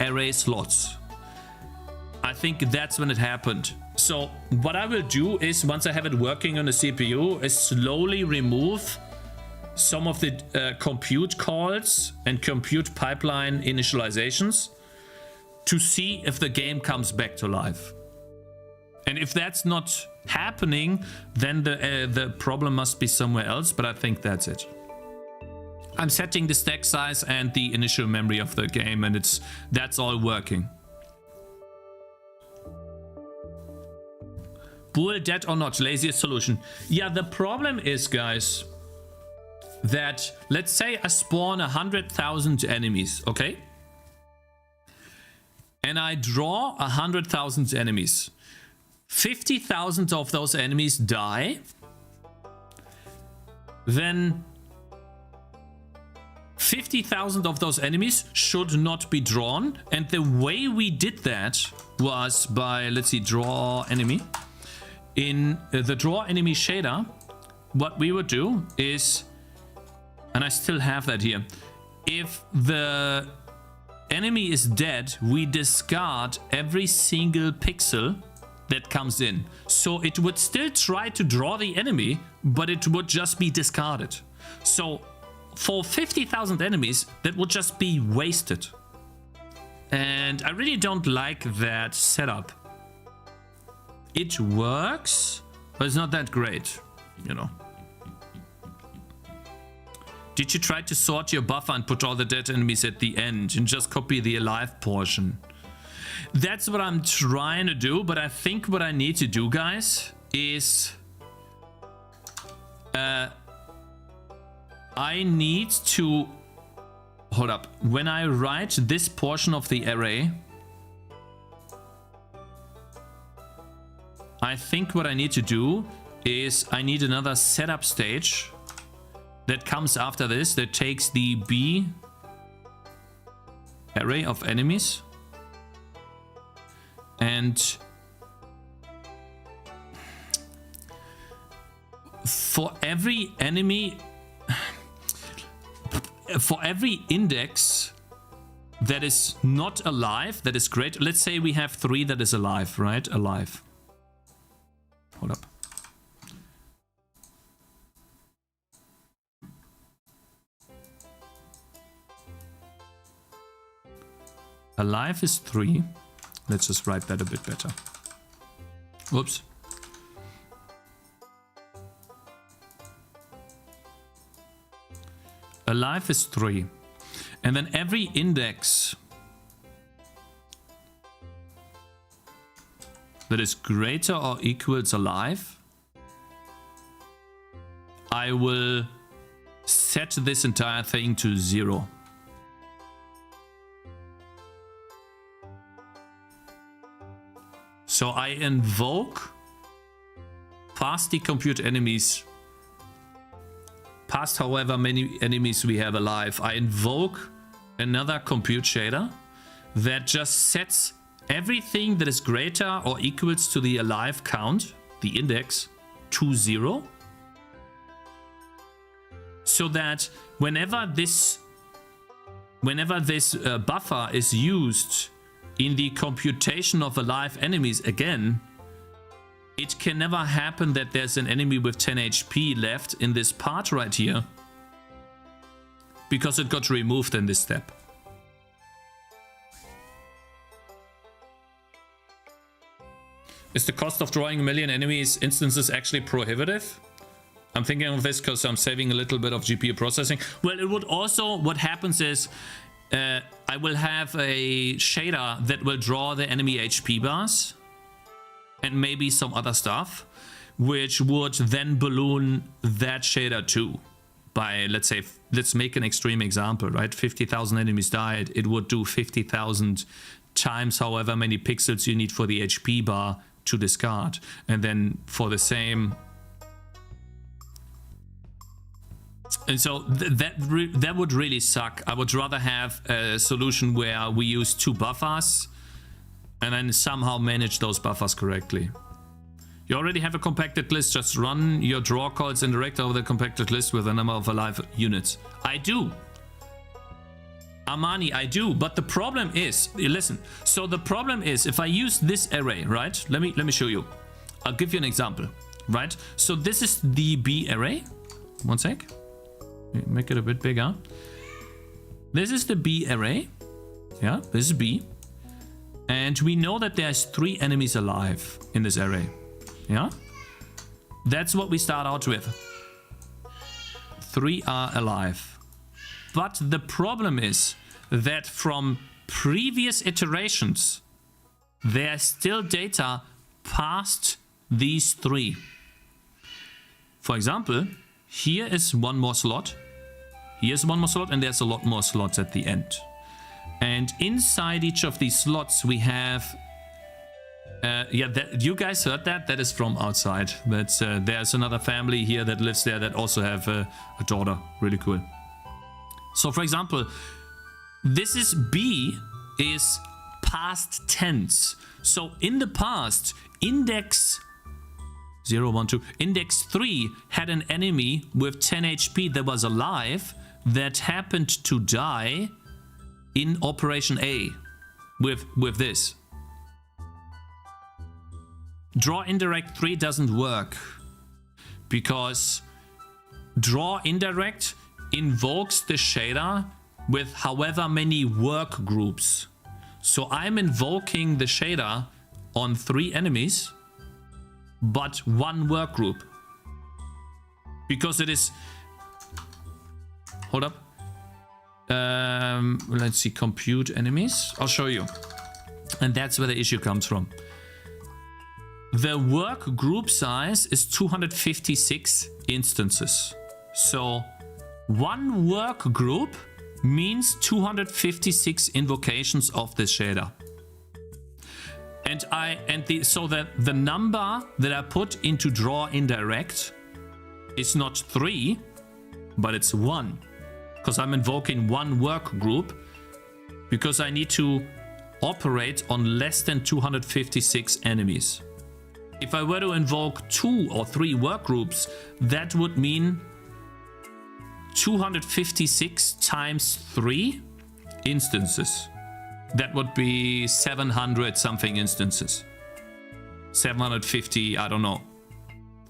array slots. I think that's when it happened. So what I will do is, once I have it working on the CPU, is slowly remove some of the compute calls and compute pipeline initializations to see if the game comes back to life. And if that's not happening, then the problem must be somewhere else, but I think that's it. I'm setting the stack size and the initial memory of the game, and that's all working. Bull, dead or not, laziest solution. Yeah, the problem is, guys, that let's say I spawn 100,000 enemies, okay? And I draw 100,000 enemies. 50,000 of those enemies die. Then 50,000 of those enemies should not be drawn. And the way we did that was by, let's see, draw enemy. In the draw enemy shader, what we would do is, and I still have that here, if the enemy is dead, we discard every single pixel that comes in. So it would still try to draw the enemy, but it would just be discarded. So for 50,000 enemies, that would just be wasted. And I really don't like that setup. It works, but it's not that great, you know. Did you try to sort your buffer and put all the dead enemies at the end and just copy the alive portion? That's what I'm trying to do, but I think what I need to do, guys, is I need to hold up. When I write this portion of the array, I think what I need to do is I need another setup stage that comes after this, that takes the B array of enemies, and for every enemy, for every index that is not alive, that is great. Let's say we have 3 that is alive, right? Alive. Hold up. Alive is 3. Let's just write that a bit better. Whoops. Alive is 3. And then every index that is greater or equals alive, I will set this entire thing to 0. So I invoke past the compute enemies, past however many enemies we have alive. I invoke another compute shader that just sets everything that is greater or equals to the alive count, the index, to 0. So that whenever this buffer is used in the computation of alive enemies again, it can never happen that there's an enemy with 10 HP left in this part right here, because it got removed in this step. Is the cost of drawing 1 million enemies instances actually prohibitive? I'm thinking of this because I'm saving a little bit of GPU processing. Well, it would also, what happens is, I will have a shader that will draw the enemy HP bars and maybe some other stuff, which would then balloon that shader too. By, let's say, let's make an extreme example, right? 50,000 enemies died. It would do 50,000 times however many pixels you need for the HP bar to discard. And then for the same And so that would really suck. I would rather have a solution where we use 2 buffers and then somehow manage those buffers correctly. You already have a compacted list. Just run your draw calls and direct over the compacted list with a number of alive units. I do. Armani, I do. But the problem is, listen. So the problem is, if I use this array, right? Let me show you. I'll give you an example, right? So this is the B array. One sec. Make it a bit bigger. This is the B array. Yeah, this is B. And we know that there's 3 enemies alive in this array. Yeah? That's what we start out with. 3 are alive. But the problem is that from previous iterations, there's still data past these 3. For example, here is 1 more slot. Here's 1 more slot, and there's a lot more slots at the end. And inside each of these slots, we have... you guys heard that? That is from outside. That's there's another family here that lives there that also have a daughter. Really cool. So, for example, this is B is past tense. So, in the past, index 0, 1, 2, index 3 had an enemy with 10 HP that was alive that happened to die in Operation A with this. Draw indirect 3 doesn't work because draw indirect invokes the shader with however many work groups. So I'm invoking the shader on 3 enemies, but 1 work group. Because it is... Hold up. Let's see, compute enemies. I'll show you. And that's where the issue comes from. The work group size is 256 instances. So 1 work group means 256 invocations of this shader. So that the number that I put into draw indirect is not 3, but it's 1. Because I'm invoking 1 work group because I need to operate on less than 256 enemies. If I were to invoke 2 or 3 work groups, that would mean 256 times 3 instances. That would be 700 something instances. 750, I don't know.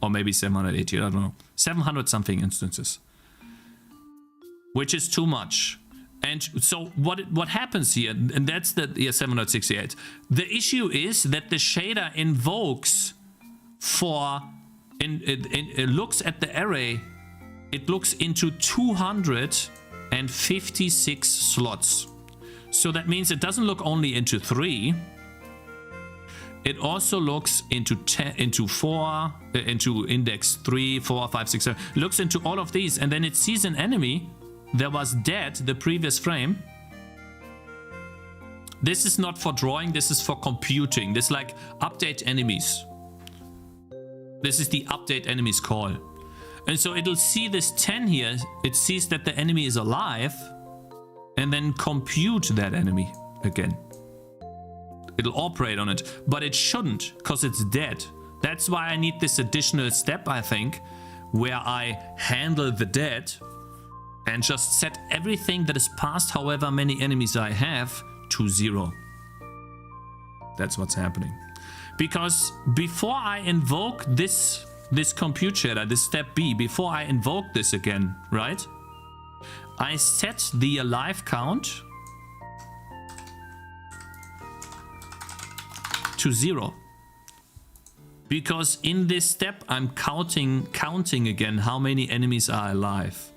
Or maybe 780, I don't know. 700 something instances. Which is too much. And so what happens here, and that's the 768. The issue is that the shader invokes for, it looks at the array, it looks into 256 slots. So that means it doesn't look only into 3. It also looks into 10, into 4, into index 3, 4, 5, 6, 7. It looks into all of these, and then it sees an enemy that was dead the previous frame. This is not for drawing, this is for computing. This is like update enemies. This is the update enemies call. And so it'll see this 10 here. It sees that the enemy is alive and then compute that enemy again. It'll operate on it, but it shouldn't because it's dead. That's why I need this additional step, I think, where I handle the dead and just set everything that is past however many enemies I have to 0. That's what's happening. Because before I invoke this compute shader, this step B, before I invoke this again, right? I set the alive count to 0. Because in this step, I'm counting again how many enemies are alive.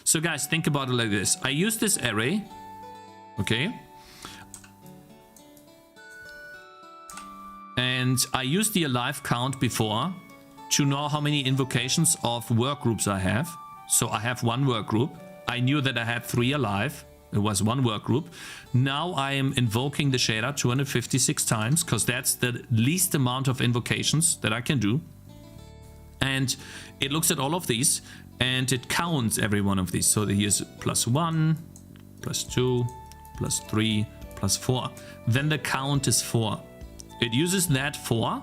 So guys, think about it like this. I use this array, okay? And I use the alive count before to know how many invocations of work groups I have. So I have 1 work group. I knew that I had 3 alive. It was 1 work group. Now I am invoking the shader 256 times because that's the least amount of invocations that I can do. And it looks at all of these and it counts every one of these. So here's +1, +2, +3, +4. Then the count is 4. It uses that 4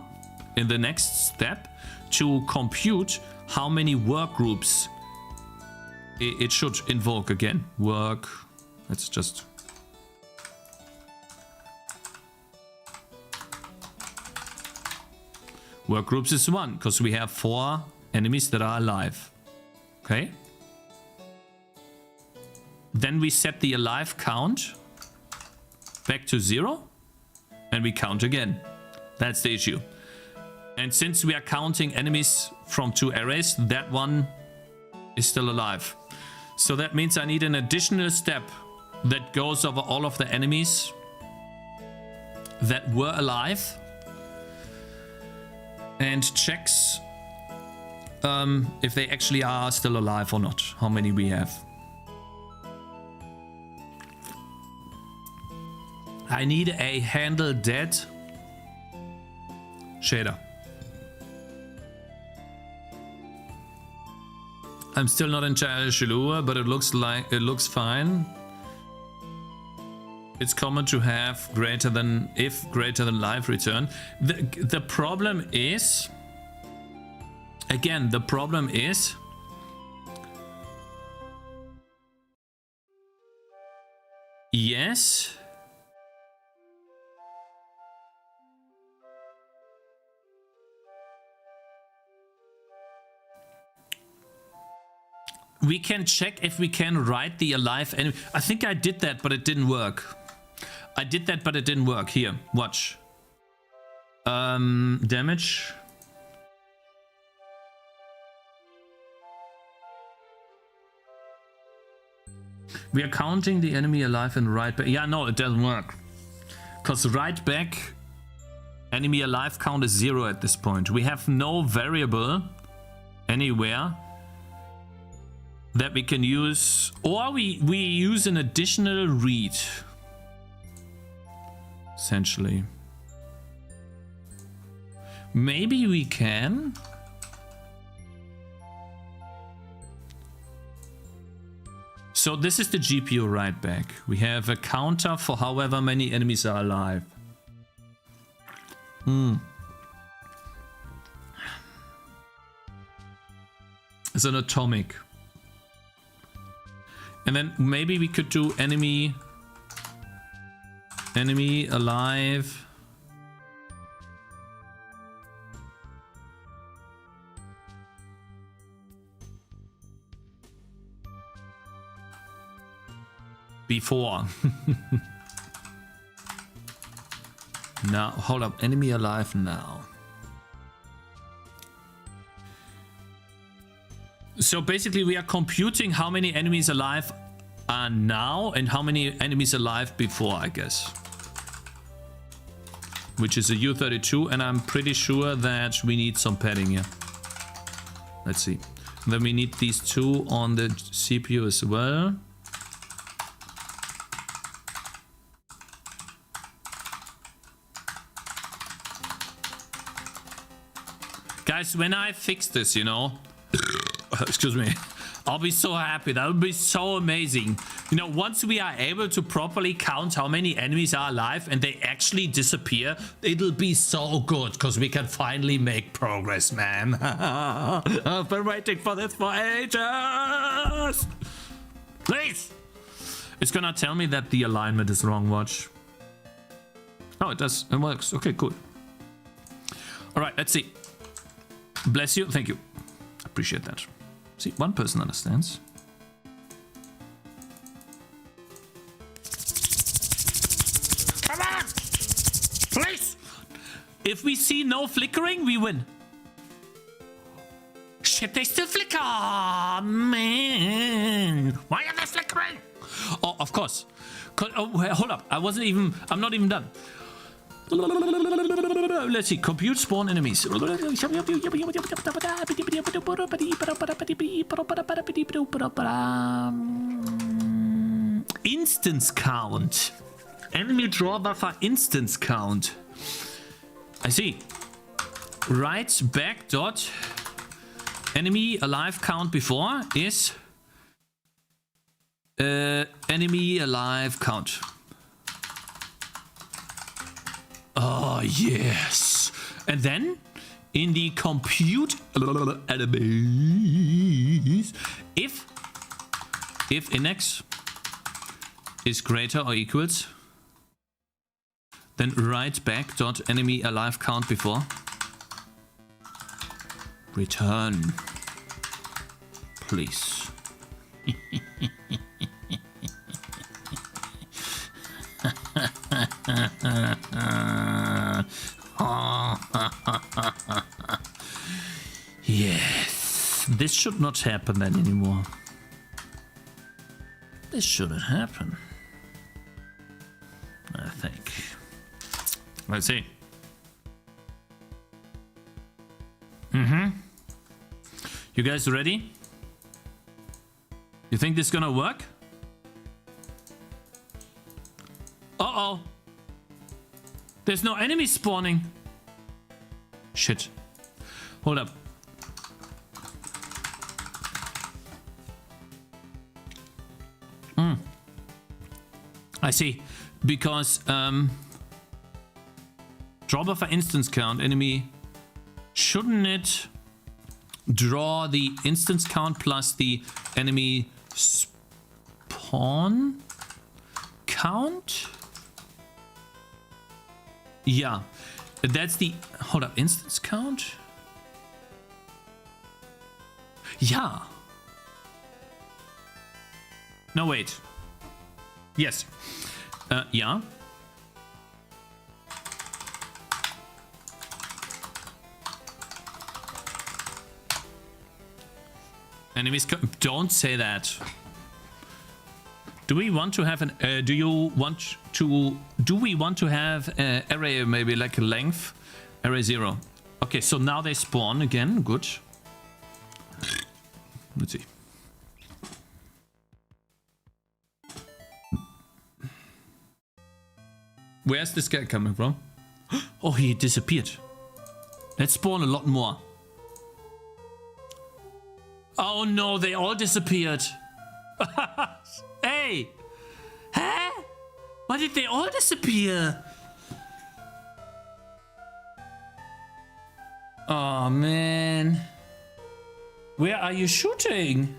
in the next step to compute how many work groups it should invoke again. Work, let's just... Work groups is 1, because we have 4 enemies that are alive. Okay? Then we set the alive count back to 0, and we count again. That's the issue. And since we are counting enemies from 2 arrays, that one is still alive. So that means I need an additional step that goes over all of the enemies that were alive and checks if they actually are still alive or not, how many we have. I need a handle dead shader. I'm still not entirely sure, but it looks fine. It's common to have greater than live return. The problem is, again, the problem is yes. We can check if we can write the alive enemy. I think I did that, but it didn't work. I did that, but it didn't work. Here, watch. Damage. We are counting the enemy alive and right back. Yeah, no, it doesn't work. Because right back, enemy alive count is 0 at this point. We have no variable anywhere that we can use, or we use an additional read, essentially. Maybe we can. So this is the GPU write back. We have a counter for however many enemies are alive. It's an atomic. And then maybe we could do enemy alive. Before. Now, hold up. Enemy alive now. So basically we are computing how many enemies alive are now and how many enemies alive before, I guess. Which is a U32, and I'm pretty sure that we need some padding here. Let's see. Then we need these 2 on the CPU as well. Guys, when I fix this, you know, excuse me, I'll be so happy. That would be so amazing. You know, once we are able to properly count how many enemies are alive and they actually disappear, it'll be so good because we can finally make progress, man. I've been waiting for this for ages. Please. It's gonna tell me that the alignment is wrong, watch. Oh, it does. It works. Okay, cool. All right, let's see. Bless you. Thank you. Appreciate that. See, one person understands. Come on! Please! If we see no flickering, we win. Shit, they still flicker! Oh, man! Why are they flickering? Oh, of course. Oh, hold up. I'm not even done. Let's see. Compute spawn enemies. Instance count. Enemy draw buffer instance count. I see. Write back dot enemy alive count before is enemy alive count. Oh, yes. And then in the compute enemies, if index is greater or equals, then write back dot enemy alive count before. Return, please. Yes, this should not happen then anymore. This shouldn't happen, I think. Let's see. You guys ready? You think this is gonna work? Uh-oh. There's no enemy spawning. Shit. Hold up. I see. Because draw buffer instance count enemy. Shouldn't it draw the instance count plus the enemy spawn count? Yeah, that's the, hold up, instance count? Yeah. No, wait. Yes. Yeah. Enemies don't say that. Do we want to have an do we want to have an array, maybe like a length array 0? Okay, so now they spawn again. Good. Let's see. Where's this guy coming from? Oh, he disappeared. Let's spawn a lot more. Oh no, they all disappeared. Hey! Huh? Why did they all disappear? Oh man. Where are you shooting?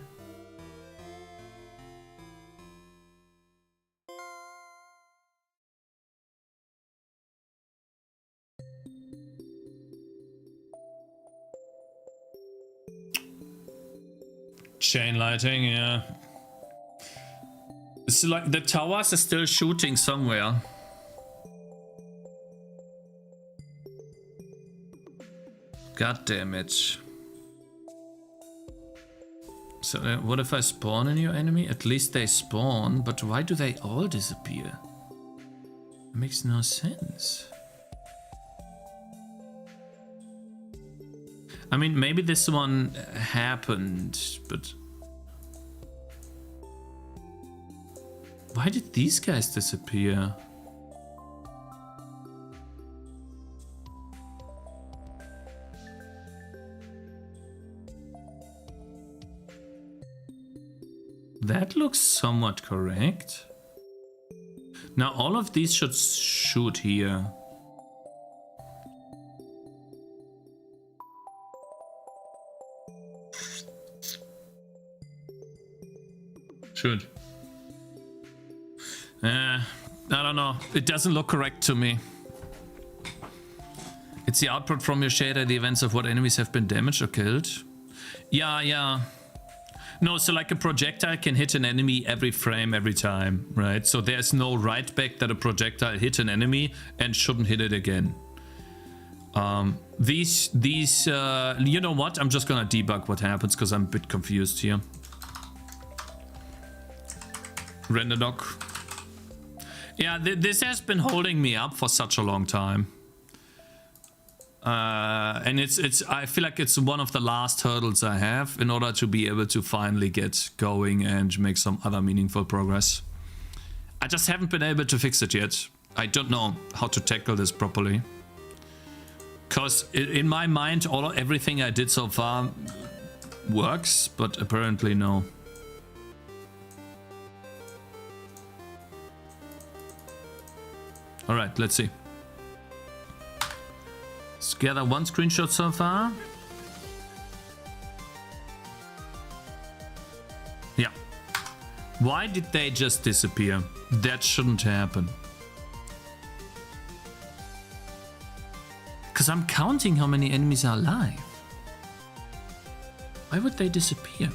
Chain lighting, yeah. It's like the towers are still shooting somewhere. God damn it. So what if I spawn a new enemy? At least they spawn, but why do they all disappear? It makes no sense. I mean, maybe this one happened, but why did these guys disappear? That looks somewhat correct. Now all of these should shoot here. Should. I don't know. It doesn't look correct to me. It's the output from your shader, the events of what enemies have been damaged or killed. Yeah, yeah. No, so like a projectile can hit an enemy every frame, every time, right? So there's no write back that a projectile hit an enemy and shouldn't hit it again. These, you know what? I'm just gonna debug what happens because I'm a bit confused here. Render doc. Yeah, this has been holding me up for such a long time. And I feel like it's one of the last hurdles I have in order to be able to finally get going and make some other meaningful progress. I just haven't been able to fix it yet. I don't know how to tackle this properly. Because in my mind, everything I did so far works, but apparently no. Alright, let's see. Let's gather one screenshot so far. Yeah. Why did they just disappear? That shouldn't happen. Because I'm counting how many enemies are alive. Why would they disappear?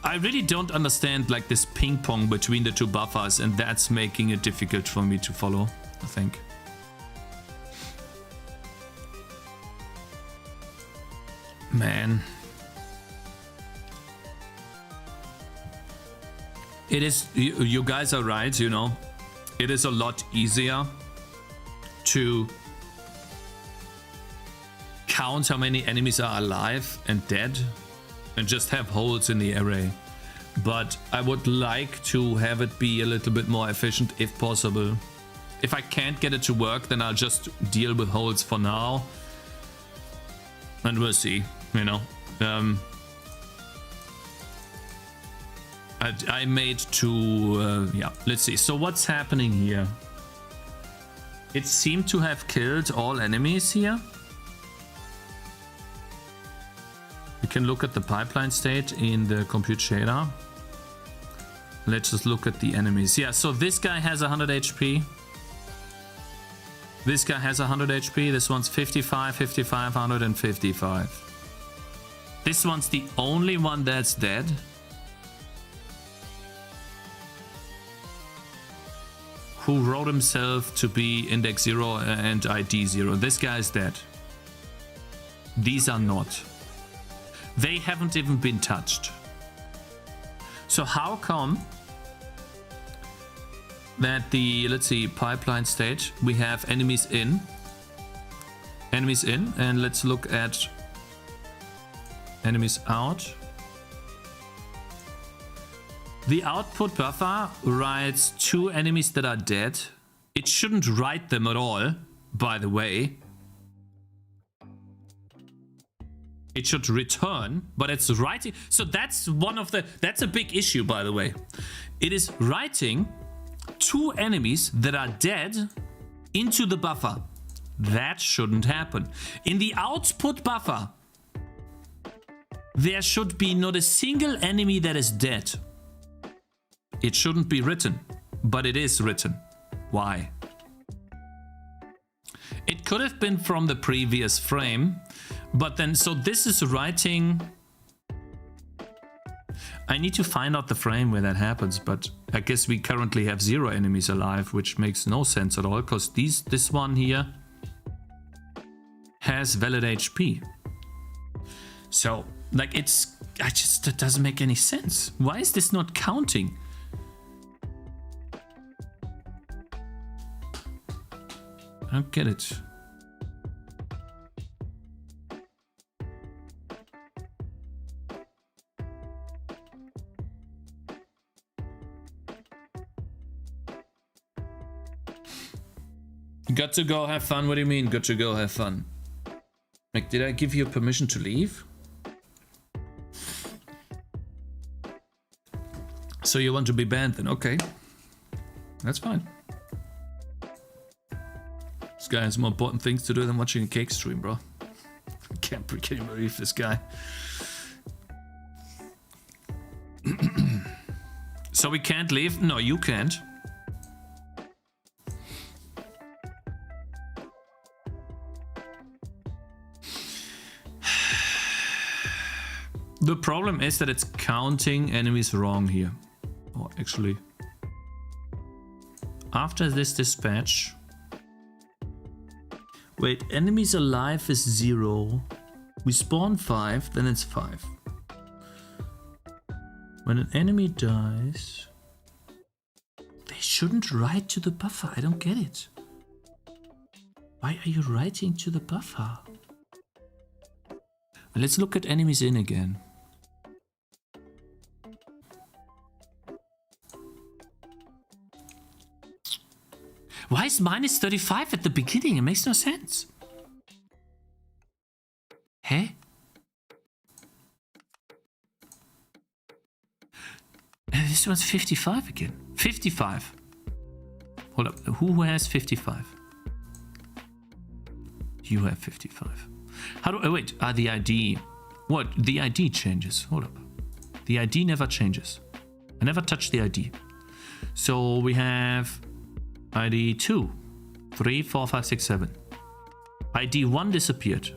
I really don't understand like this ping pong between the two buffers, and that's making it difficult for me to follow, I think. Man. It is, you guys are right, you know. It is a lot easier to count how many enemies are alive and dead and just have holes in the array. But I would like to have it be a little bit more efficient if possible. If I can't get it to work, then I'll just deal with holes for now. And we'll see, you know. I made two, yeah, let's see. So what's happening here? It seemed to have killed all enemies here. We can look at the pipeline state in the compute shader. Let's just look at the enemies. Yeah, so this guy has 100 HP. This guy has 100 HP. This one's 55, 55, 100, and 55. This one's the only one that's dead. Who wrote himself to be index 0 and ID 0. This guy is dead. These are not. They haven't even been touched. So how come that the, let's see, pipeline state, we have enemies in, and let's look at enemies out. The output buffer writes 2 enemies that are dead. It shouldn't write them at all, by the way. It should return, but it's writing. So that's one of the, that's a big issue, by the way. It is writing 2 enemies that are dead into the buffer. That shouldn't happen. In the output buffer, there should be not a single enemy that is dead. It shouldn't be written, but it is written. Why? It could have been from the previous frame, but then, so this is writing. I need to find out the frame where that happens, but I guess we currently have 0 enemies alive, which makes no sense at all, because this one here has valid HP. So, like, it doesn't make any sense. Why is this not counting? I don't get it. Got to go have fun? What do you mean, got to go have fun? Like, did I give you permission to leave? So you want to be banned then? Okay. That's fine. This guy has more important things to do than watching a cake stream, bro. Can you believe this guy? So we can't leave? No, you can't. The problem is that it's counting enemies wrong here. Oh, actually, after this dispatch, wait, enemies alive is 0. We spawn 5, then it's 5. When an enemy dies, they shouldn't write to the buffer. I don't get it. Why are you writing to the buffer? Let's look at enemies in again. Why is minus 35 at the beginning? It makes no sense. Hey? This one's 55 again. 55. Hold up. Who has 55? You have 55. How do I wait? The ID. What? The ID changes. Hold up. The ID never changes. I never touch the ID. So we have ID 2, 3, 4, 5, 6, 7. ID 1 disappeared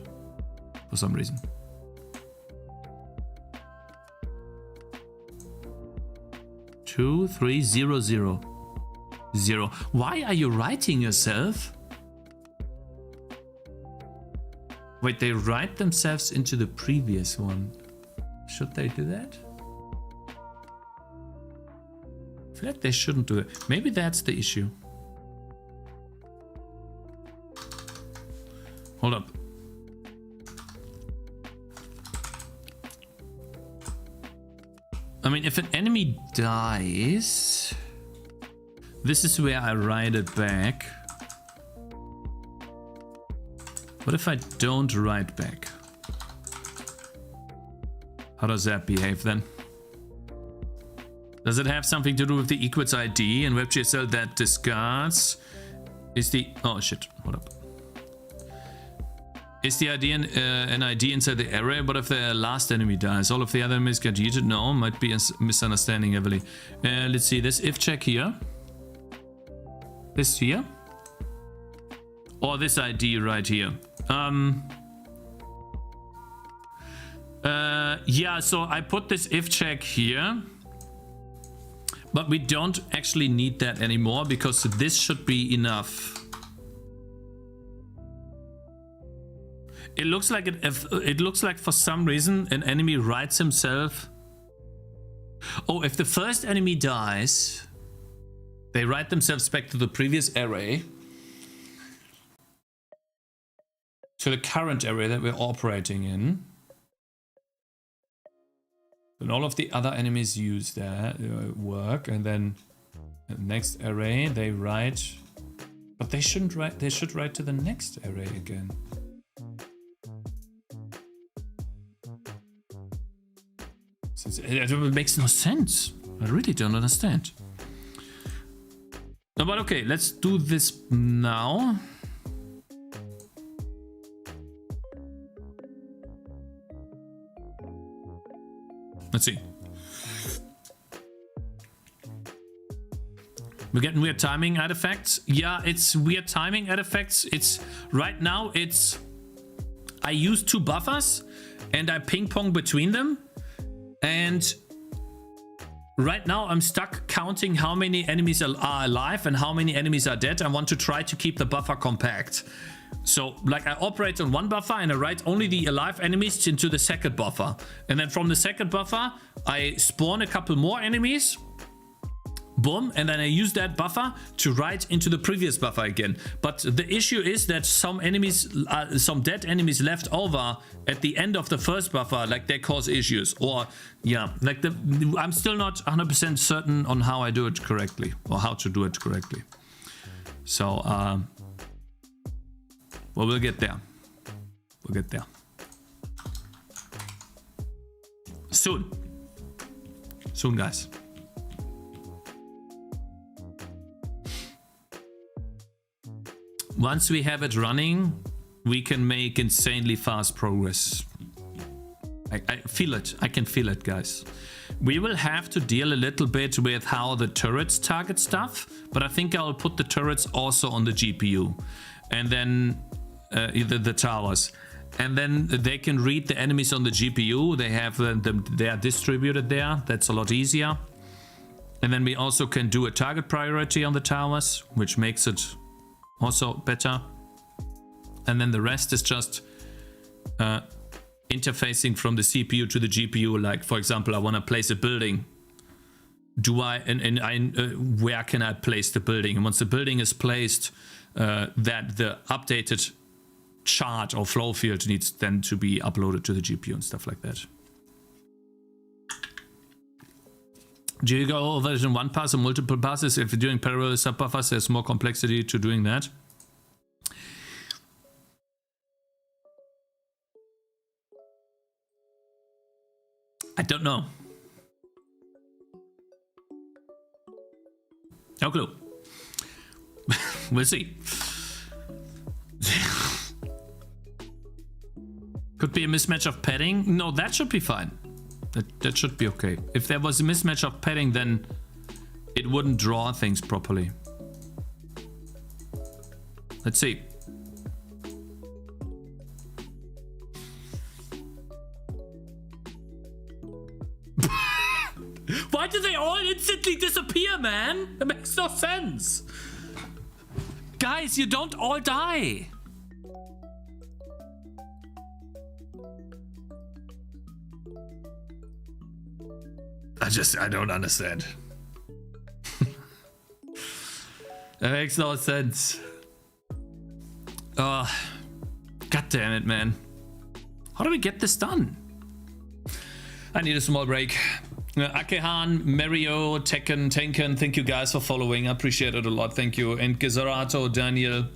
for some reason. Two, 3, 0, 0. 0. Why are you writing yourself? Wait, they write themselves into the previous one. Should they do that? I feel like they shouldn't do it. Maybe that's the issue. Hold up. I mean, if an enemy dies, this is where I write it back. What if I don't write back? How does that behave then? Does it have something to do with the equals ID and WebGSL that discards? Is the... Oh shit, hold up. Is the ID an ID inside the array? What if the last enemy dies? All of the other enemies get yeeted? No, might be a misunderstanding heavily. Let's see, this if check here. This here. Or this ID right here. Yeah, so I put this if check here. But we don't actually need that anymore because this should be enough. It looks like it looks like for some reason an enemy writes himself. Oh, if the first enemy dies, they write themselves back to the previous array. To the current array that we're operating in. And all of the other enemies use that work, and then the next array they write, but they shouldn't write. They should write to the next array again. It makes no sense. I really don't understand. No, but okay, let's do this now. Let's see. We're getting weird timing artifacts. Yeah, it's weird timing artifacts. It's right now it's I use 2 buffers and I ping pong between them. And right now I'm stuck counting how many enemies are alive and how many enemies are dead. I want to try to keep the buffer compact. So, like, I operate on one buffer and I write only the alive enemies into the second buffer. And then from the second buffer, I spawn a couple more enemies. Boom. And then I use that buffer to write into the previous buffer again. But the issue is that some enemies, some dead enemies left over at the end of the first buffer, like they cause issues. Or, yeah, like I'm still not 100% certain on how I do it correctly or how to do it correctly. So, well, we'll get there. We'll get there. Soon. Soon, guys. Once we have it running, we can make insanely fast progress. I feel it. I can feel it, guys. We will have to deal a little bit with how the turrets target stuff, but I think I'll put the turrets also on the GPU. And then either the towers. And then they can read the enemies on the GPU. They have they are distributed there. That's a lot easier. And then we also can do a target priority on the towers, which makes it also better. And then the rest is just interfacing from the CPU to the GPU. Like, for example, I want to place a building. Do I where can I place the building? And once the building is placed, that the updated chart or flow field needs then to be uploaded to the GPU and stuff like that. Do you go over in one pass or multiple passes? If you're doing parallel subbuffers, there's more complexity to doing that. I don't know. No clue. We'll see. Could be a mismatch of padding. No, that should be fine. That should be okay. If there was a mismatch of padding, then it wouldn't draw things properly. Let's see. Why do they all instantly disappear, man? That makes no sense. Guys, you don't all die. I don't understand. That makes no sense. Oh, God damn it, man. How do we get this done? I need a small break. Akehan, Mario, Tekken, Tenken, thank you guys for following. I appreciate it a lot. Thank you. And Gezerato, Daniel,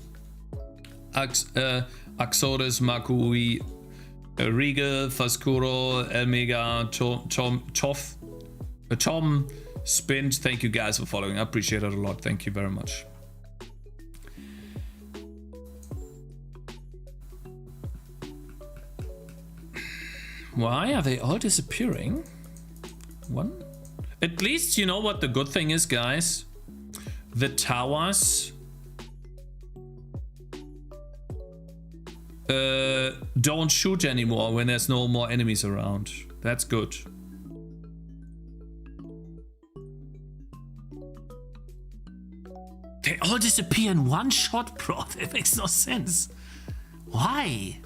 Axodus, Makui, Riegel, Fascuro, Elmega, Tom, Spint, thank you guys for following. I appreciate it a lot. Thank you very much. Why are they all disappearing? One? At least you know what the good thing is, guys. The towers don't shoot anymore when there's no more enemies around. That's good. They all disappear in one shot, bro. That makes no sense. Why?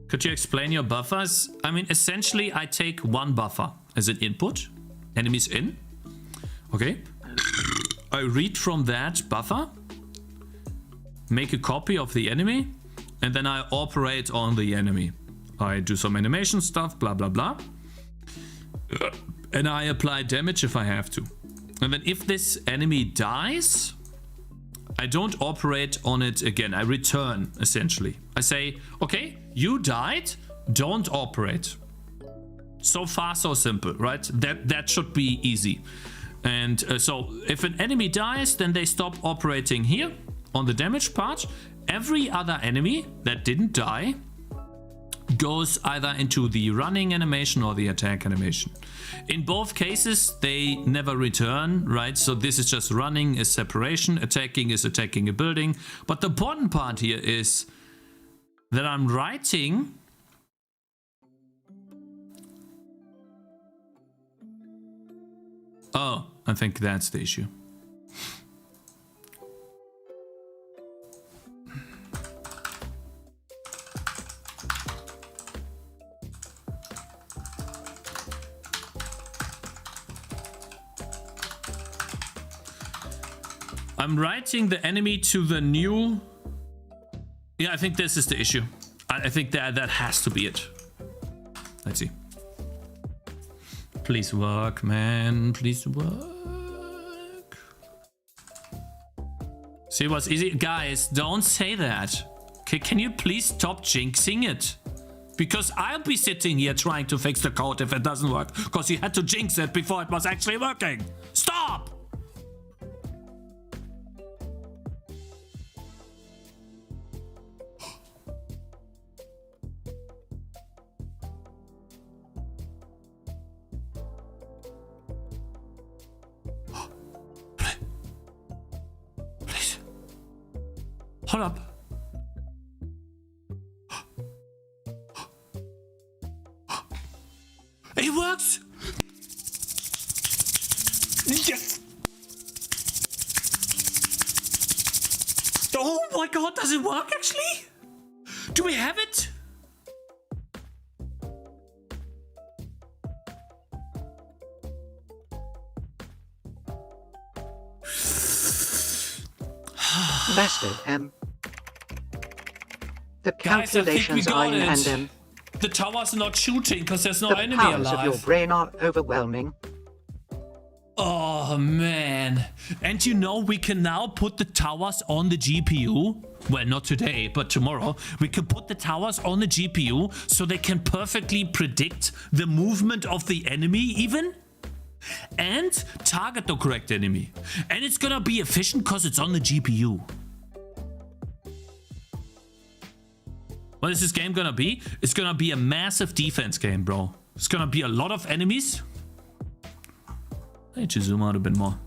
Could you explain your buffers? I mean, essentially, I take one buffer as an input. Enemies in. Okay. I read from that buffer, make a copy of the enemy, and then I operate on the enemy. I do some animation stuff, blah, blah, blah. And I apply damage if I have to. And then if this enemy dies, I don't operate on it again. I return, essentially. I say, okay, you died, don't operate. So far, so simple, right? That should be easy. And so if an enemy dies, then they stop operating here on the damage part. Every other enemy that didn't die goes either into the running animation or the attack animation. In both cases, they never return, right? So this is just running is separation, attacking is attacking a building. But the important part here is that I'm writing oh, I think that's the issue. I'm writing the enemy to the new... Yeah, I think this is the issue. I think that has to be it. Let's see. Please work, man. Please work. See what's easy? Guys, don't say that. Okay, can you please stop jinxing it? Because I'll be sitting here trying to fix the code if it doesn't work. Because you had to jinx it before it was actually working. Stop! Hold up. It works! Yes! Oh my god, does it work actually? Do we have it? Master, the calculations Guys, I think we got are it. The tower's not shooting because there's no the enemy powers alive. of your brain are overwhelming. Oh man. And you know, we can now put the towers on the GPU. Well, not today, but tomorrow. We can put the towers on the GPU so they can perfectly predict the movement of the enemy even. and target the correct enemy. And it's gonna be efficient because it's on the GPU. What is this game gonna be? It's gonna be a massive defense game, bro. It's gonna be a lot of enemies. I need to zoom out a bit more.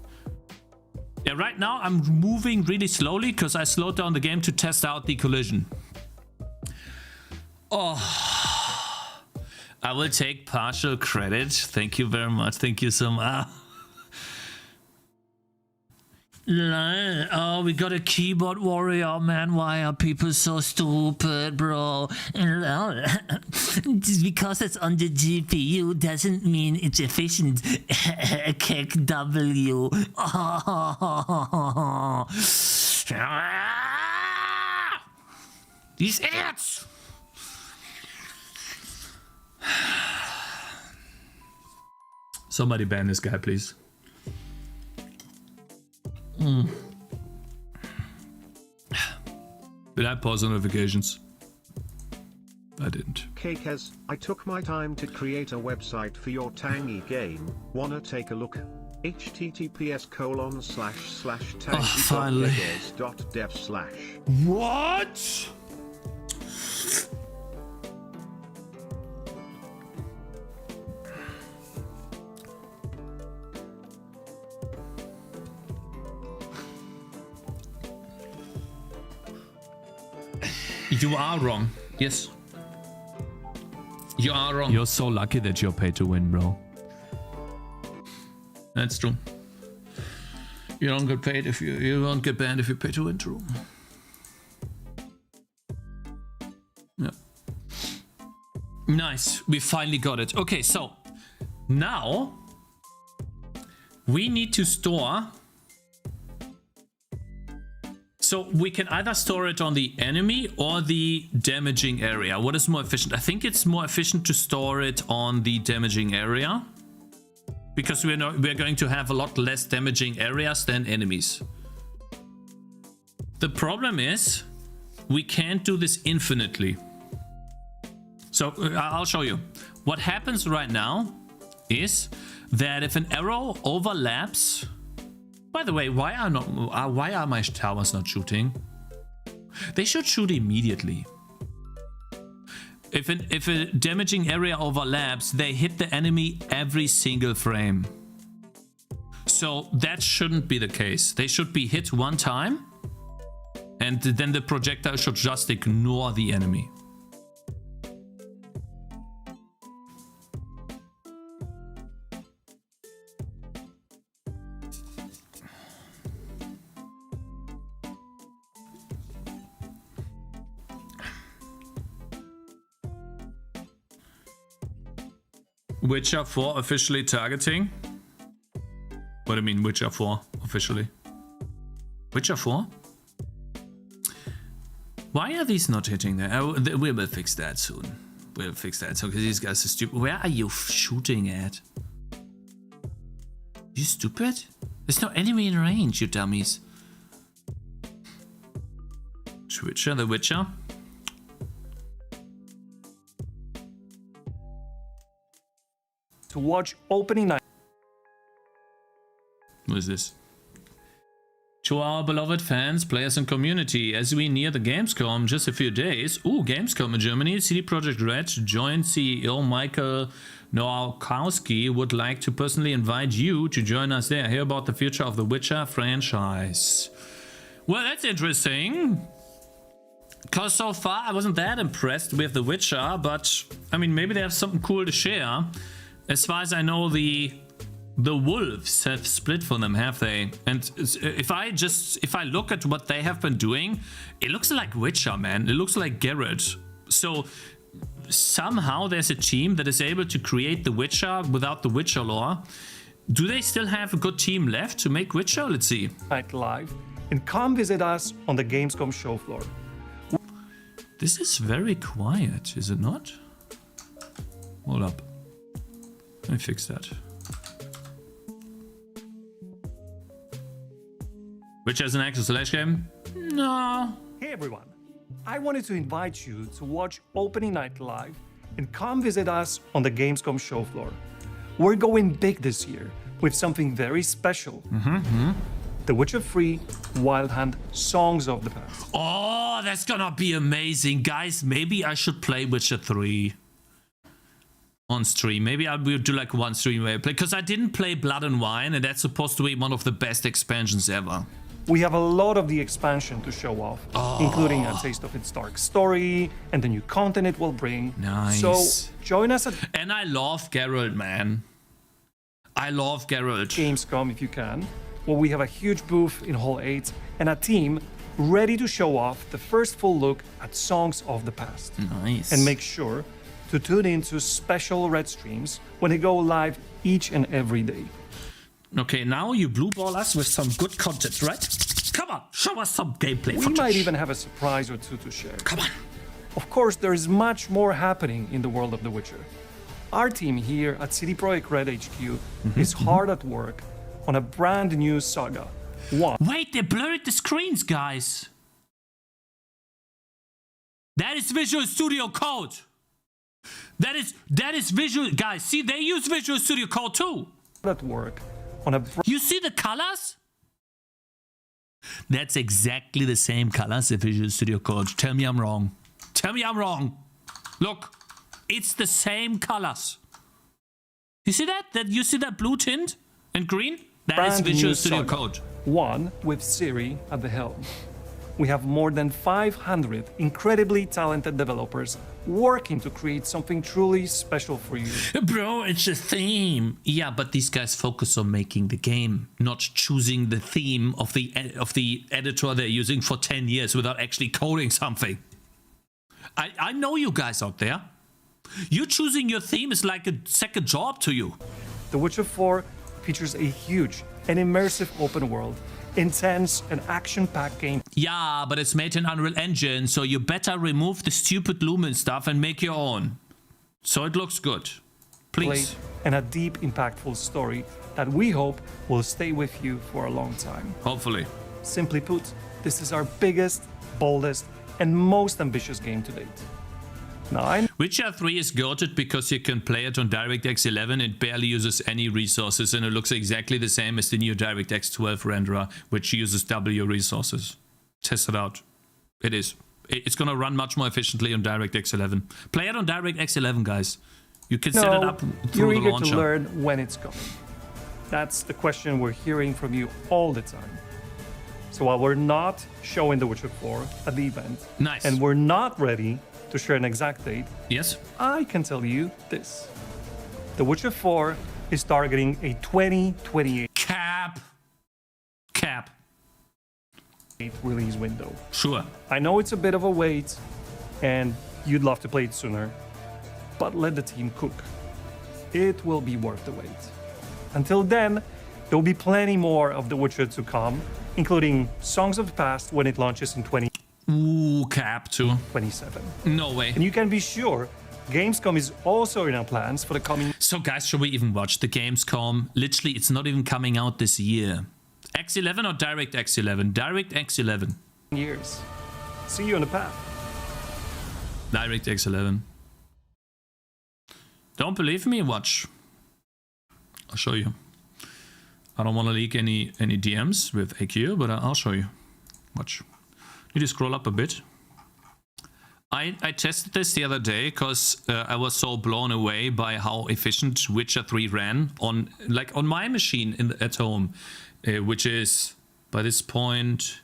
Yeah, right now I'm moving really slowly because I slowed down the game to test out the collision. Oh, I will take partial credit. Thank you very much. Thank you so much. Oh, we got a keyboard warrior, man. Why are people so stupid, bro? Just because it's on the GPU doesn't mean it's efficient. Kick W. These idiots! Somebody ban this guy, please. Did I pause on notifications? I didn't. Cakez, I took my time to create a website for your Tangy game. Wanna take a look? https://tangy.dev/. What? You are wrong. Yes. You are wrong. You're so lucky that you're paid to win, bro. That's true. You don't get paid if you won't get banned if you pay to win, true. Yeah. Nice. We finally got it. Okay, so now we need to store. So we can either store it on the enemy or the damaging area. What is more efficient? I think it's more efficient to store it on the damaging area, because we're going to have a lot less damaging areas than enemies. The problem is we can't do this infinitely. So I'll show you. What happens right now is that if an arrow overlaps. By the way, why are my towers not shooting? They should shoot immediately. If a damaging area overlaps, they hit the enemy every single frame. So that shouldn't be the case. They should be hit one time, and then the projectile should just ignore the enemy. Witcher 4 officially targeting? What do you mean Witcher 4 officially? Witcher 4? Why are these not hitting there? We will fix that soon. We'll fix that soon because these guys are stupid. Where are you shooting at? You stupid? There's no enemy in range, you dummies. Witcher, the Witcher. To watch opening night. What is this? To our beloved fans, players and community, as we near the Gamescom just a few days. Ooh, Gamescom in Germany. CD Projekt Red joint CEO Michael Nowakowski would like to personally invite you to join us there. Hear about the future of the Witcher franchise. Well, that's interesting. Because so far I wasn't that impressed with the Witcher, but I mean, maybe they have something cool to share. As far as I know, the wolves have split from them, have they? And if I look at what they have been doing, it looks like Witcher, man. It looks like Geralt. So somehow there's a team that is able to create the Witcher without the Witcher lore. Do they still have a good team left to make Witcher? Let's see. Live, and come visit us on the Gamescom show floor. This is very quiet, is it not? Hold up. Let me fix that. Which has an actual slash game? No. Hey everyone. I wanted to invite you to watch opening night live and come visit us on the Gamescom show floor. We're going big this year with something very special. The Witcher 3 Wild Hunt Songs of the Past. Oh, that's gonna be amazing. Guys, maybe I should play Witcher 3 on stream. Maybe I will do like one stream where I play, because I didn't play Blood and Wine, and that's supposed to be one of the best expansions ever. We have a lot of the expansion to show off, including a taste of its dark story and the new content it will bring. Nice. So join us at And I love Geralt, man. I love Geralt. Gamescom if you can, where we have a huge booth in Hall 8 and a team ready to show off the first full look at Songs of the Past. Nice. And make sure to tune into special red streams when they go live each and every day. Okay, now you blue ball us with some good content, right? Come on, show us some gameplay footage. We might even have a surprise or two to share. Come on. Of course, there is much more happening in the world of The Witcher. Our team here at CD Projekt Red HQ is hard at work on a brand new saga. Wait, they blurred the screens, guys. That is Visual Studio Code. That is Visual, guys. See, they use Visual Studio Code too. At work on a. You see the colors? That's exactly the same colors as Visual Studio Code. Tell me I'm wrong. Tell me I'm wrong. Look, it's the same colors. You see that? You see that blue tint and green? That is Visual Studio Code. One with Siri at the helm. We have more than 500 incredibly talented developers working to create something truly special for you. Bro, it's a theme. Yeah, but these guys focus on making the game, not choosing the theme of the editor they're using for 10 years without actually coding something. I know you guys out there. You choosing your theme is like a second job to you. The Witcher 4 features a huge and immersive open world, intense and action-packed game. Yeah, but it's made in Unreal Engine, so you better remove the stupid Lumen stuff and make your own. So it looks good. Please. And a deep, impactful story that we hope will stay with you for a long time. Hopefully. Simply put, this is our biggest, boldest, and most ambitious game to date. Witcher 3 is goated because you can play it on DirectX 11. It barely uses any resources, and it looks exactly the same as the new DirectX 12 renderer, which uses W resources. Test it out. It is. It's gonna run much more efficiently on DirectX 11. Play it on DirectX 11, guys. You can set it up through the launcher. You're eager to learn when it's coming. That's the question we're hearing from you all the time. So while we're not showing The Witcher 4 at the event, nice, and we're not ready to share an exact date, yes, I can tell you this. The Witcher 4 is targeting a 2028 cap release window. Sure. I know it's a bit of a wait, and you'd love to play it sooner, but let the team cook. It will be worth the wait. Until then, there will be plenty more of The Witcher to come, including Songs of the Past when it launches in 2027. Ooh, cap too. No way. And you can be sure Gamescom is also in our plans for the coming. So guys, should we even watch the Gamescom? Literally, it's not even coming out this year. X11 or DirectX 11? DirectX 11. Years. See you on the path. DirectX 11. Don't believe me? Watch. I'll show you. I don't want to leak any DMs with AQ, but I'll show you. Watch. Need to scroll up a bit. I tested this the other day because I was so blown away by how efficient Witcher 3 ran on my machine at home, which is by this point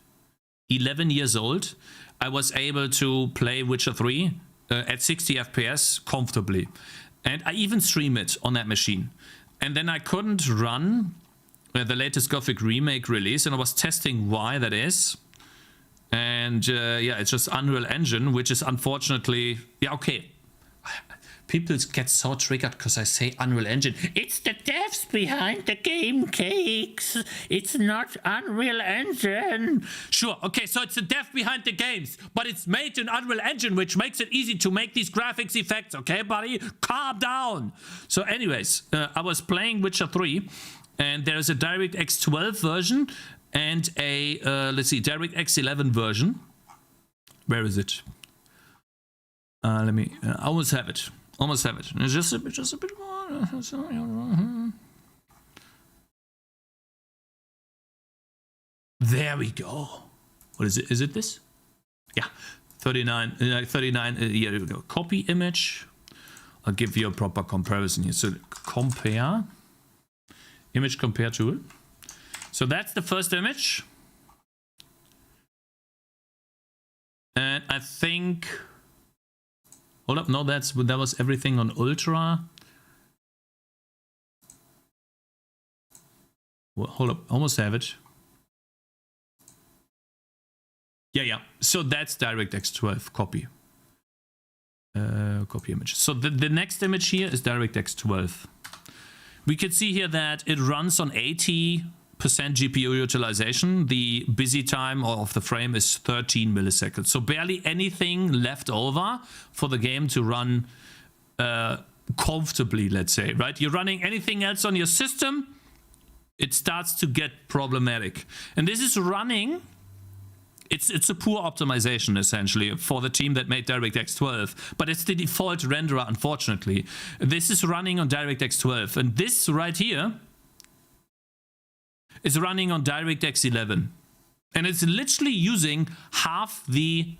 11 years old. I was able to play Witcher 3 at 60 FPS comfortably, and I even stream it on that machine. And then I couldn't run the latest Gothic remake release, and I was testing why that is. And yeah, it's just Unreal Engine, which is unfortunately, yeah, okay. People get so triggered because I say Unreal Engine. It's the devs behind the game, Cakez. It's not Unreal Engine. Sure, okay, so it's the dev behind the games, but it's made in Unreal Engine, which makes it easy to make these graphics effects, okay, buddy? Calm down. So anyways, I was playing Witcher 3, and there's a DirectX 12 version, and a, let's see, DirectX 11 version. Where is it? Let me, I almost have it. Almost have it. Just a bit more. There we go. What is it? Is it this? Yeah. 39. Here we go. Copy image. I'll give you a proper comparison here. So compare. Image compare tool. So that's the first image. And I think... Hold up. No, that was everything on Ultra. Well, hold up. Almost have it. Yeah. So that's DirectX 12 copy. Copy image. So the next image here is DirectX 12. We can see here that it runs on 80% GPU utilization. The busy time of the frame is 13 milliseconds. So barely anything left over for the game to run comfortably, let's say, right? You're running anything else on your system, it starts to get problematic. And this is running... It's a poor optimization, essentially, for the team that made DirectX 12. But it's the default renderer, unfortunately. This is running on DirectX 12. And this right here is running on DirectX 11. And it's literally using half the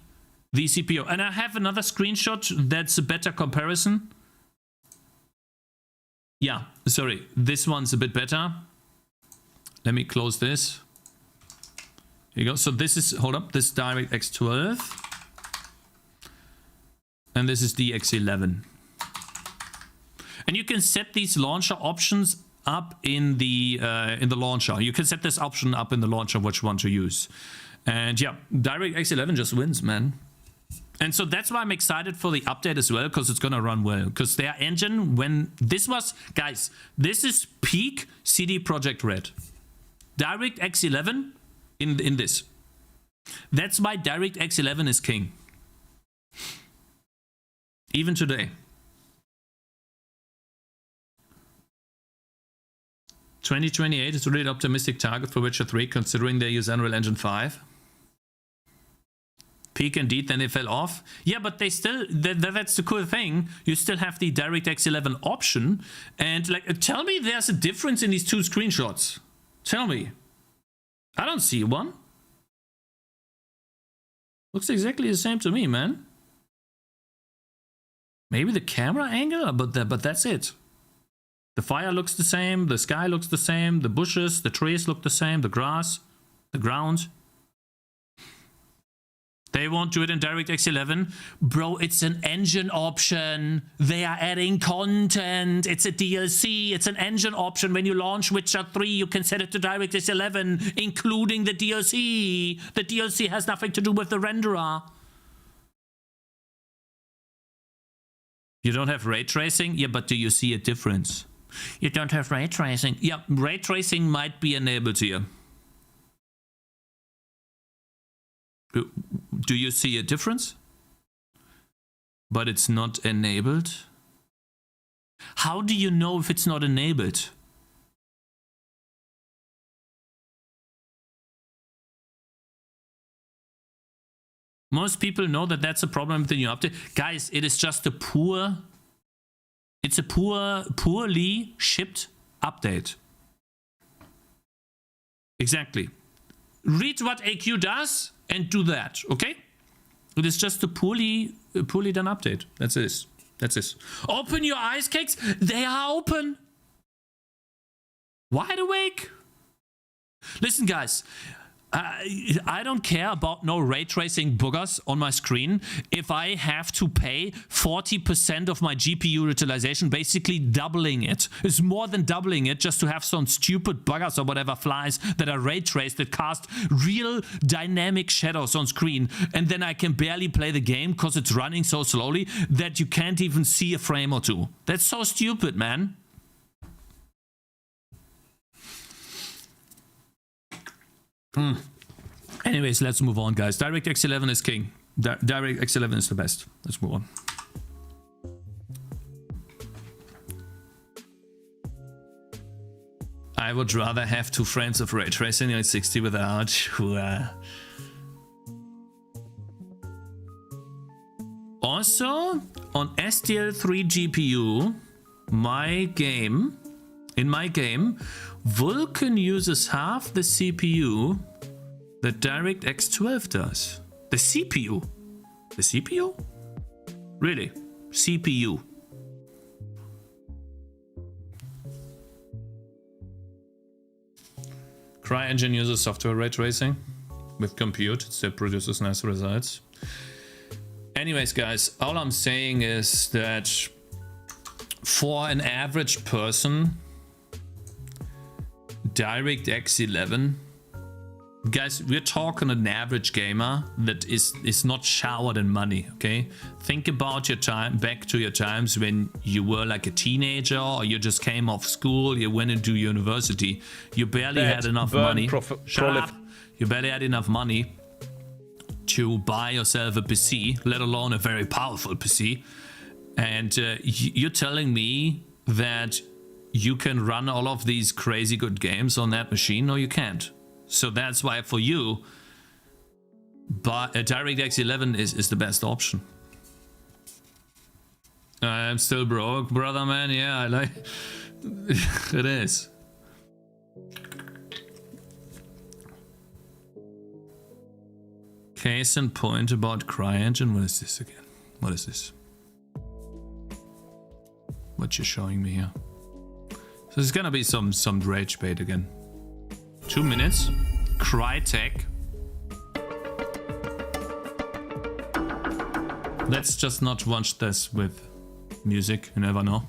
CPU. And I have another screenshot that's a better comparison. Yeah, sorry. This one's a bit better. Let me close this. Here you go. So this is, hold up, this is DirectX 12. And this is DX11. And you can set these launcher options up in the launcher. You can set this option up in the launcher, which one to use. And yeah, DirectX 11 just wins, man. And so that's why I'm excited for the update as well, because it's going to run well. Because their engine, when this was, guys, this is peak CD Projekt Red. DirectX 11 in this. That's why DirectX 11 is king. Even today. 2028 is a really optimistic target for Witcher 3, considering they use Unreal Engine 5. Peak indeed, then it fell off. Yeah, but they still, that's the cool thing. You still have the DirectX 11 option. And like, tell me there's a difference in these two screenshots. Tell me. I don't see one. Looks exactly the same to me, man. Maybe the camera angle, but that's it. The fire looks the same, the sky looks the same, the bushes, the trees look the same, the grass, the ground. They won't do it in DirectX 11. Bro, it's an engine option. They are adding content. It's a DLC. It's an engine option. When you launch Witcher 3, you can set it to DirectX 11, including the DLC. The DLC has nothing to do with the renderer. You don't have ray tracing? Yeah, but do you see a difference? You don't have ray tracing? Yeah, ray tracing might be enabled here. Do you see a difference? But it's not enabled? How do you know if it's not enabled? Most people know that that's a problem with the new update. Guys, it is just a poorly shipped update. Exactly. Read what AQ does and do that, okay? It is just a poorly done update. That's it. That's it. Open your eyes, Cakez. They are open. Wide awake. Listen, guys. I don't care about no ray tracing boogers on my screen if I have to pay 40% of my GPU utilization, basically doubling it. It's more than doubling it just to have some stupid buggers or whatever flies that are ray traced that cast real dynamic shadows on screen, and then I can barely play the game because it's running so slowly that you can't even see a frame or two. That's so stupid, man. Anyways, let's move on, guys. DirectX 11 is king. DirectX 11 is the best. Let's move on. I would rather have 2 frames of ray tracing at 60 without. Also, on SDL3 GPU, in my game, Vulkan uses half the CPU that DirectX 12 does. The CPU. The CPU? Really? CPU. CryEngine uses software ray tracing with compute. It still produces nice results. Anyways, guys, all I'm saying is that for an average person, DirectX 11, guys, we're talking an average gamer that is not showered in money, okay? Think about your time, back to your times when you were like a teenager, or you just came off school, you went into university, you barely had enough money. Shut up. You barely had enough money to buy yourself a PC, let alone a very powerful PC. And you're telling me that you can run all of these crazy good games on that machine? No, you can't. So that's why for you, but DirectX 11 is the best option. I'm still broke, brother, man. Yeah, I like it is. Case in point about CryEngine. What is this again? What is this? What you're showing me here? So there's gonna be some rage bait again. 2 minutes. Crytek. Let's just not watch this with music. You never know.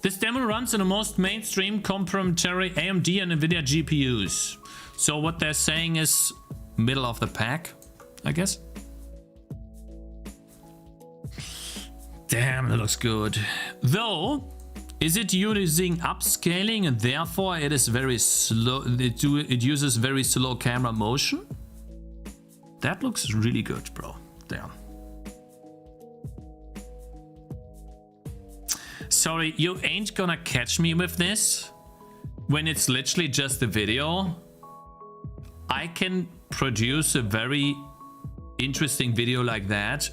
This demo runs on the most mainstream complementary AMD and NVIDIA GPUs. So what they're saying is middle of the pack, I guess. Damn, that looks good. Though, is it using upscaling and therefore it is very slow? It uses very slow camera motion? That looks really good, bro. Damn. Sorry, you ain't gonna catch me with this when it's literally just a video. I can produce a very interesting video like that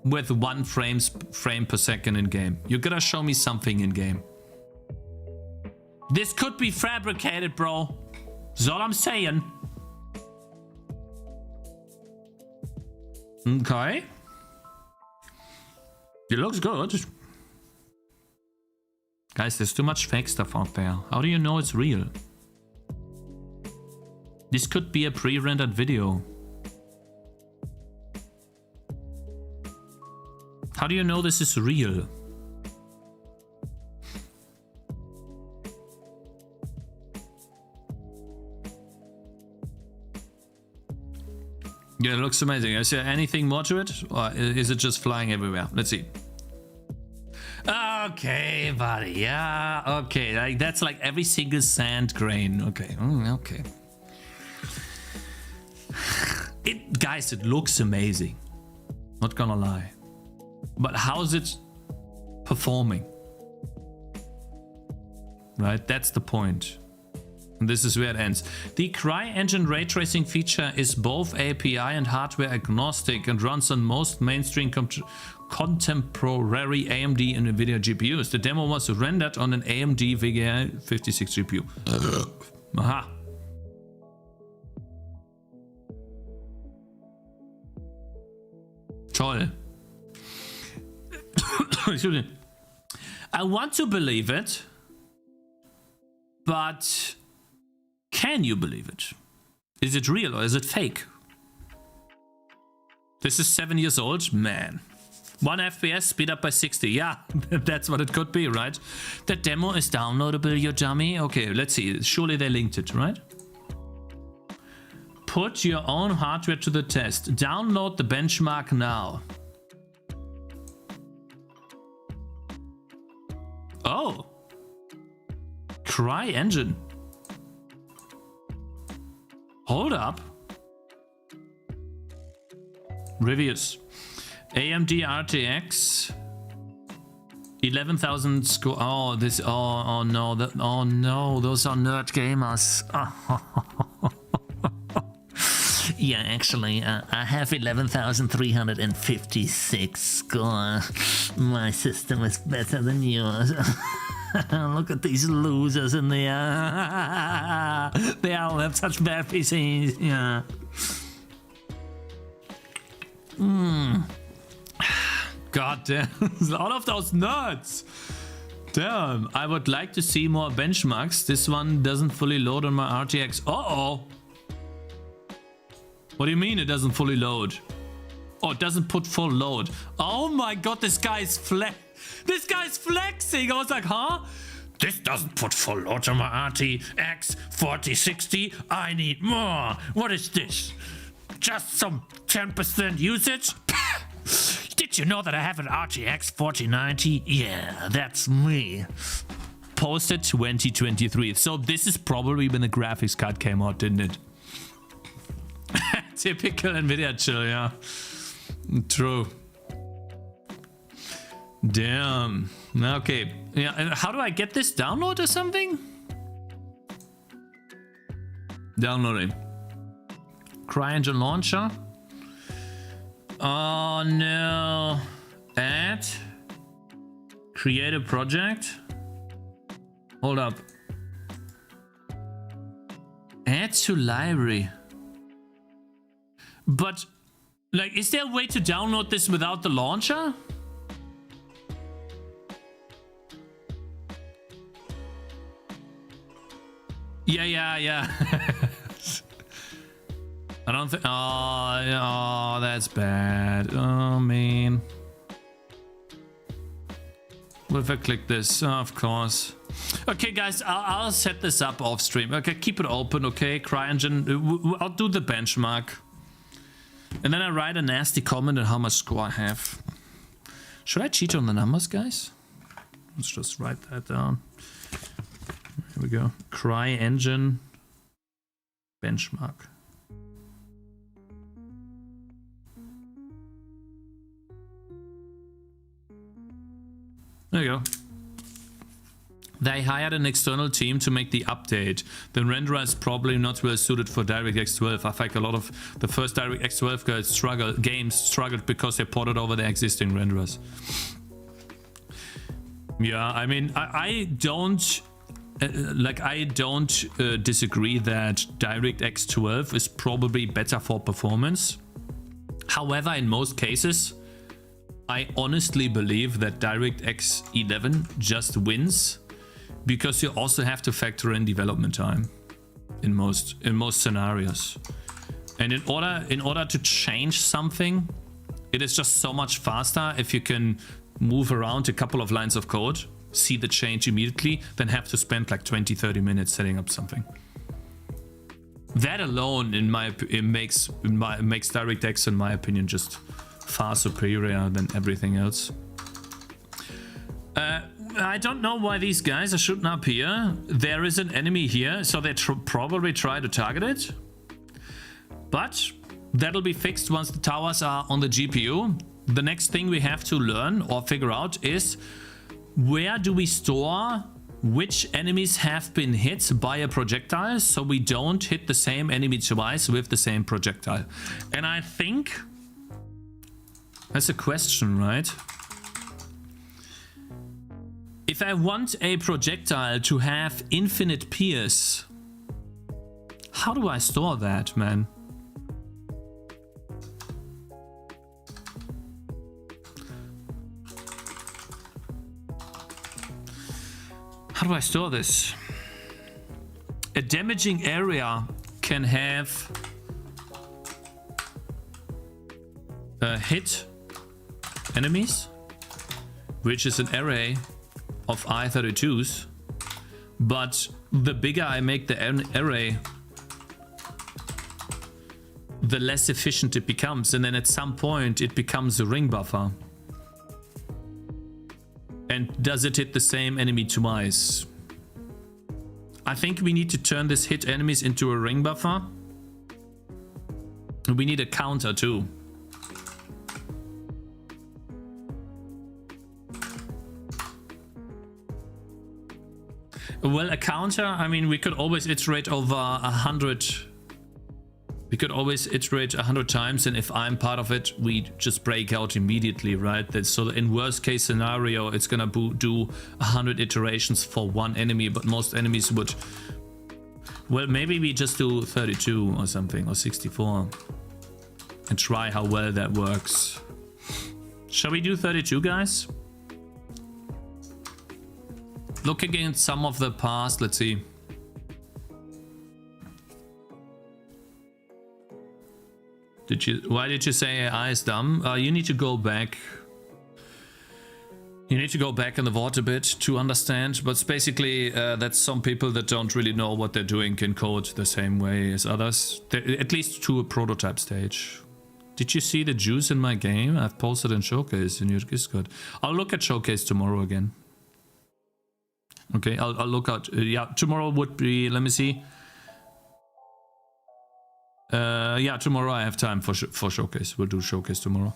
with 1 frame per second in game. You gotta show me something in game. This could be fabricated, bro. That's all I'm saying. Okay. It looks good. Guys, there's too much fake stuff out there. How do you know it's real? This could be a pre-rendered video. How do you know this is real? Yeah, it looks amazing. Is there anything more to it? Or is it just flying everywhere? Let's see. Okay, buddy. Yeah, okay. Like, that's like every single sand grain. Okay, okay. Guys, it looks amazing. Not gonna lie. But how's it performing? Right, that's the point. And this is where it ends. The CryEngine ray tracing feature is both API and hardware agnostic and runs on most mainstream contemporary AMD and NVIDIA GPUs. The demo was rendered on an AMD VGA 56 GPU. Aha. Toll. Excuse me. I want to believe it, but can you believe it? Is it real or is it fake? This is 7 years old, man. 1 FPS, speed up by 60. Yeah, that's what it could be, right? The demo is downloadable, you dummy. Okay, let's see. Surely they linked it, right? Put your own hardware to the test. Download the benchmark now. Oh. CryEngine. Hold up. Reviews. AMD RTX 11,000 score. Oh, this. Oh no. Oh no. Those are nerd gamers. Yeah, actually, I have 11,356 score. My system is better than yours. Look at these losers in there. They all have such bad PCs. Yeah. God damn. All of those nuts. Damn. I would like to see more benchmarks. This one doesn't fully load on my RTX. Uh-oh. What do you mean it doesn't fully load? Oh, it doesn't put full load. Oh my god, this guy's flexing. I was like, huh? This doesn't put full load on my RTX 4060. I need more. What is this? Just some 10% usage? Did you know that I have an RTX 4090? Yeah, that's me. Posted 2023. So this is probably when the graphics card came out, didn't it? Typical Nvidia chill, yeah. True. Damn. Okay. Yeah. And how do I get this download or something? Downloading. CryEngine launcher. Oh no. Add. Create a project. Hold up. Add to library. But, like, is there a way to download this without the launcher? Yeah. I don't think... Oh, that's bad. Oh, man. What if I click this? Oh, of course. Okay, guys, I'll set this up off stream. Okay, keep it open, okay? CryEngine. I'll do the benchmark. And then I write a nasty comment on how much score I have. Should I cheat on the numbers, guys? Let's just write that down. Here we go. CryEngine benchmark. There you go. They hired an external team to make the update. The renderer is probably not well suited for DirectX 12. I think a lot of the first DirectX 12 games struggled because they ported over their existing renderers. Yeah, I mean, I don't disagree that DirectX 12 is probably better for performance. However, in most cases, I honestly believe that DirectX 11 just wins. Because you also have to factor in development time in most scenarios. And in order to change something, it is just so much faster if you can move around a couple of lines of code, see the change immediately, than have to spend like 20-30 minutes setting up something. That alone makes DirectX, in my opinion, just far superior than everything else. I don't know why these guys are shooting up here. There is an enemy here, so they probably try to target it. But that'll be fixed once the towers are on the GPU. The next thing we have to learn or figure out is where do we store which enemies have been hit by a projectile, so we don't hit the same enemy twice with the same projectile. And I think that's a question, right? If I want a projectile to have infinite pierce, how do I store that, man? How do I store this? A damaging area can have hit enemies, which is an array of I-32s, but the bigger I make the array, the less efficient it becomes, and then at some point it becomes a ring buffer. And does it hit the same enemy twice? I think we need to turn this hit enemies into a ring buffer. We need a counter too. Well, a counter, I mean, we could always iterate over 100. We could always iterate 100 times, and if I'm part of it, we just break out immediately, right? So in worst case scenario, it's gonna do 100 iterations for one enemy, but most enemies would... Well, maybe we just do 32 or something, or 64. and try how well that works. Shall we do 32, guys? Looking at some of the past, let's see. Why did you say AI is dumb? You need to go back. You need to go back in the vault a bit to understand, but it's basically that some people that don't really know what they're doing can code the same way as others, at least to a prototype stage. Did you see the juice in my game? I've posted in Showcase in your Discord. I'll look at Showcase tomorrow again. Okay, I'll look at... yeah, tomorrow would be... Let me see. Yeah, tomorrow I have time for Showcase. We'll do Showcase tomorrow.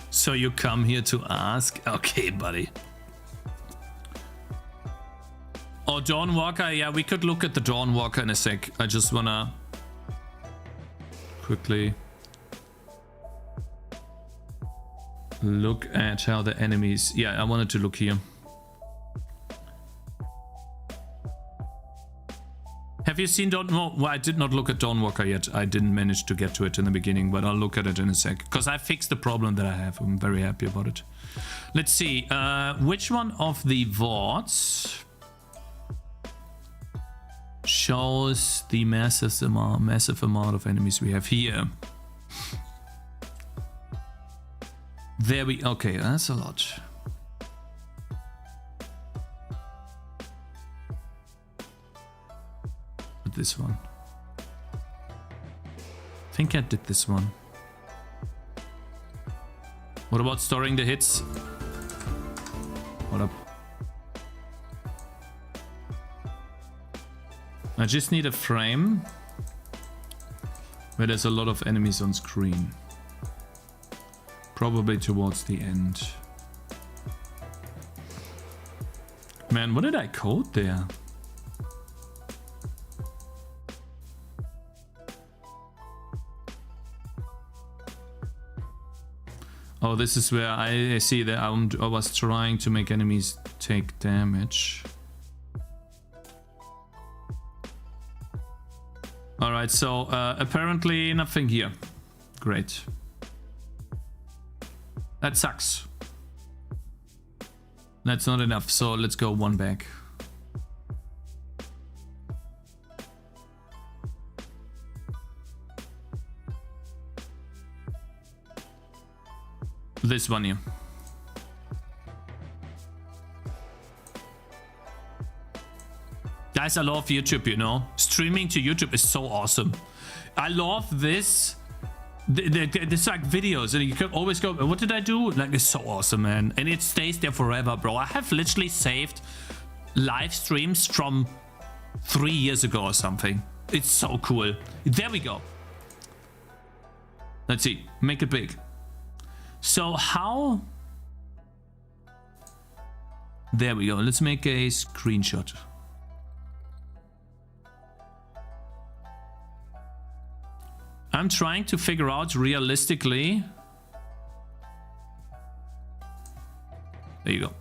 So you come here to ask? Okay, buddy. Oh, Dawnwalker. Yeah, we could look at the Dawnwalker in a sec. I just wanna quickly look at how the enemies... Yeah, I wanted to look here. Have you seen Dawnwalker? Well, I did not look at Dawnwalker yet. I didn't manage to get to it in the beginning, but I'll look at it in a sec. Because I fixed the problem that I have. I'm very happy about it. Let's see. Which one of the VODs shows the massive amount of enemies we have here? There we... Okay, that's a lot. This one. I think I did this one. What about storing the hits? What up? I just need a frame where there's a lot of enemies on screen. Probably towards the end. Man, what did I code there? Oh, this is where I see that I was trying to make enemies take damage. Alright, so apparently nothing here. Great. That sucks. That's not enough, so let's go one back. This one here. Guys, I love YouTube, you know. Streaming to YouTube is so awesome. I love this. There's like videos and you can always go, what did I do? Like, it's so awesome, man. And it stays there forever, bro. I have literally saved live streams from 3 years ago or something. It's so cool. There we go. Let's see. Make it big. So how... There we go. Let's make a screenshot. I'm trying to figure out realistically. There you go.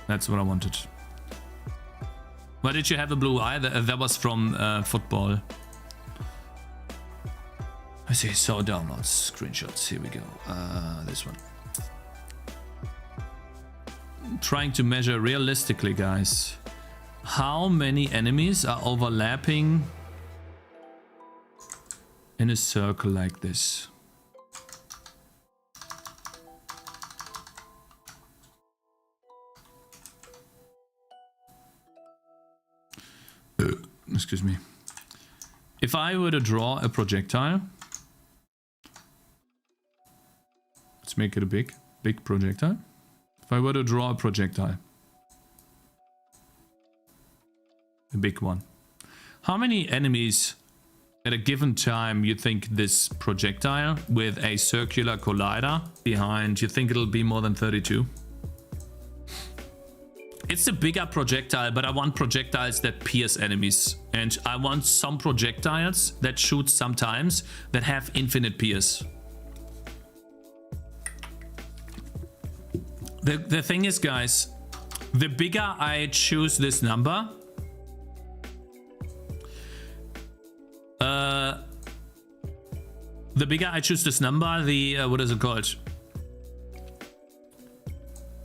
That's what I wanted. Why did you have a blue eye? That was from football. I see. So downloads, screenshots. Here we go. This one. I'm trying to measure realistically, guys. How many enemies are overlapping in a circle like this? Excuse me. If I were to draw a projectile, let's make it a big projectile. If I were to draw a projectile, a big one, how many enemies at a given time you think this projectile with a circular collider behind, you think it'll be more than 32? It's a bigger projectile, but I want projectiles that pierce enemies. And I want some projectiles that shoot sometimes that have infinite pierce. The thing is, guys, the bigger I choose this number, the bigger I choose this number, the what is it called?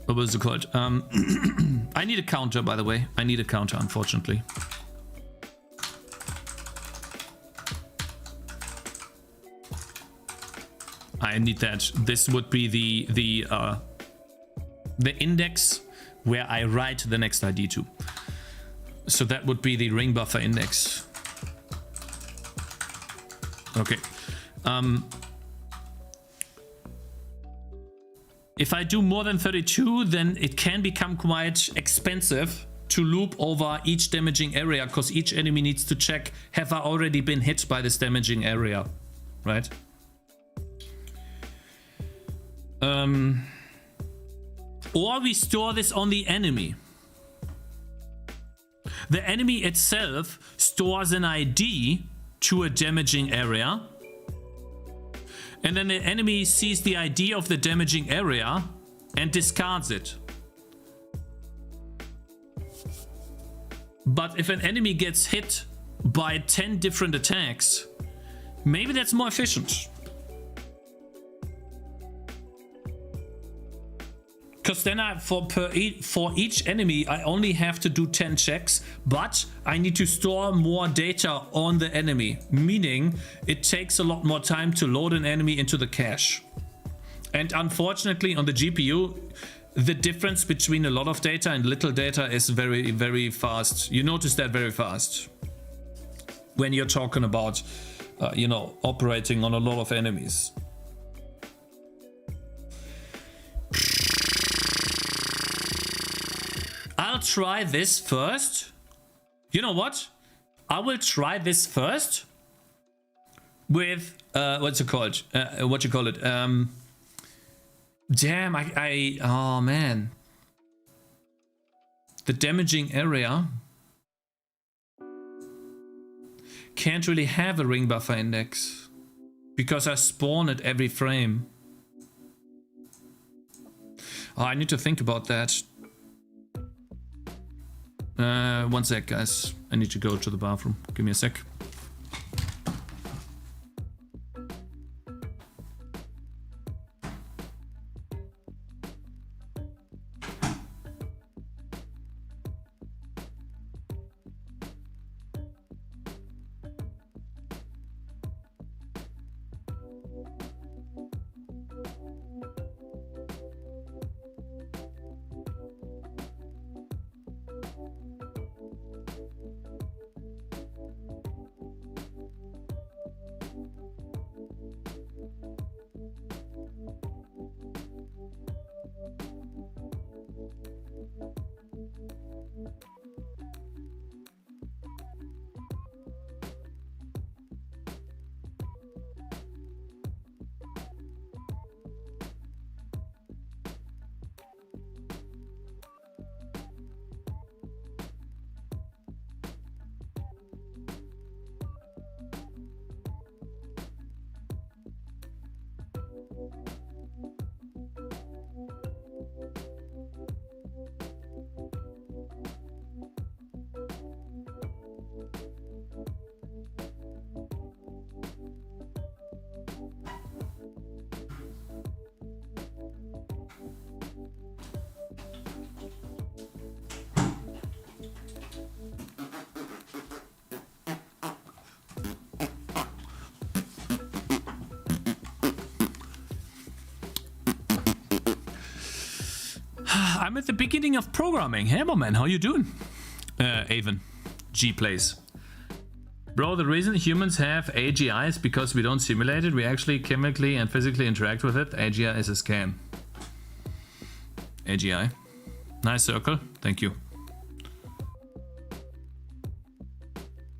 What was it called? I need a counter, by the way. I need a counter, unfortunately. I need that. This would be the index where I write the next ID to. So that would be the ring buffer index. Okay. If I do more than 32, then it can become quite expensive to loop over each damaging area, because each enemy needs to check, have I already been hit by this damaging area, right? Or we store this on the enemy. The enemy itself stores an ID to a damaging area. And then the enemy sees the ID of the damaging area and discards it. But if an enemy gets hit by 10 different attacks, maybe that's more efficient. Because then for each enemy, I only have to do 10 checks, but I need to store more data on the enemy, meaning it takes a lot more time to load an enemy into the cache. And unfortunately, on the GPU, the difference between a lot of data and little data is very, very fast. You notice that very fast when you're talking about, you know, operating on a lot of enemies. I'll try this first. You know what? I will try this first with what's it called? What you call it? Damn, oh man. The damaging area can't really have a ring buffer index because I spawn at every frame. Oh, I need to think about that. One sec, guys. I need to go to the bathroom. Give me a sec. I'm at the beginning of programming. Hammerman, how you doing? Avon. G-Plays. Bro, the reason humans have AGI is because we don't simulate it. We actually chemically and physically interact with it. AGI is a scam. AGI. Nice circle. Thank you.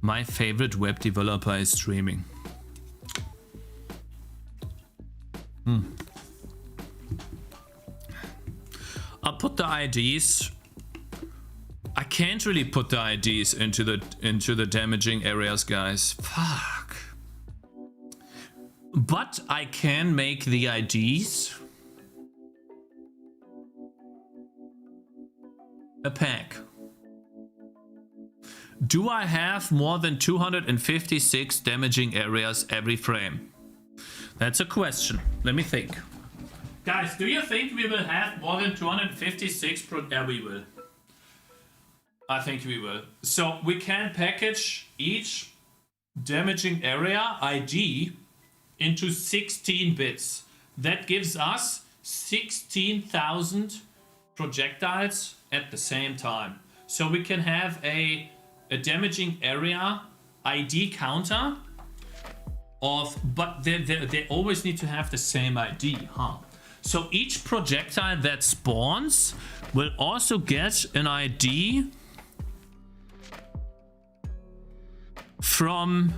My favorite web developer is streaming. I'll put the IDs can't really put the IDs into the damaging areas, guys. Fuck. But I can make the IDs a pack. Do I have more than 256 damaging areas every frame? That's a question. Let me think. Guys, do you think we will have more than 256? Yeah, we will. I think we will. So we can package each damaging area ID into 16 bits. That gives us 16,000 projectiles at the same time. So we can have a damaging area ID counter of, but they always need to have the same ID, huh? So each projectile that spawns will also get an ID from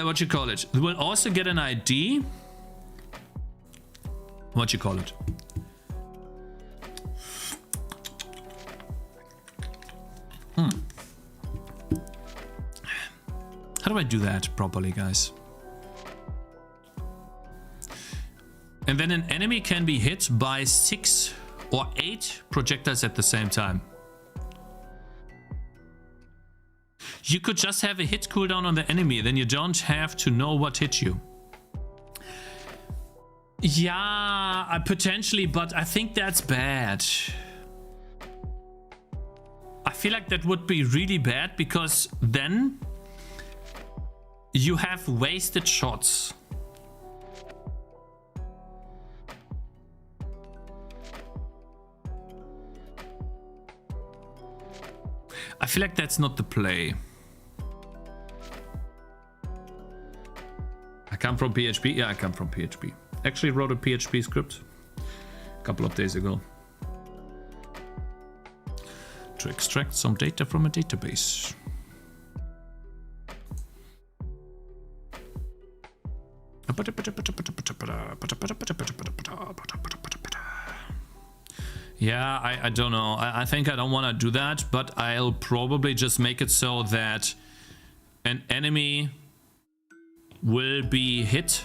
what you call it? We'll also get an ID. What you call it? How do I do that properly, guys? And then an enemy can be hit by 6 or 8 projectiles at the same time. You could just have a hit cooldown on the enemy, then you don't have to know what hit you. Yeah, potentially, but I think that's bad. I feel like that would be really bad because then you have wasted shots. I feel like that's not the play. I come from PHP? Yeah, I come from PHP. Actually wrote a PHP script a couple of days ago to extract some data from a database. Yeah, I don't know. I think I don't want to do that, but I'll probably just make it so that an enemy will be hit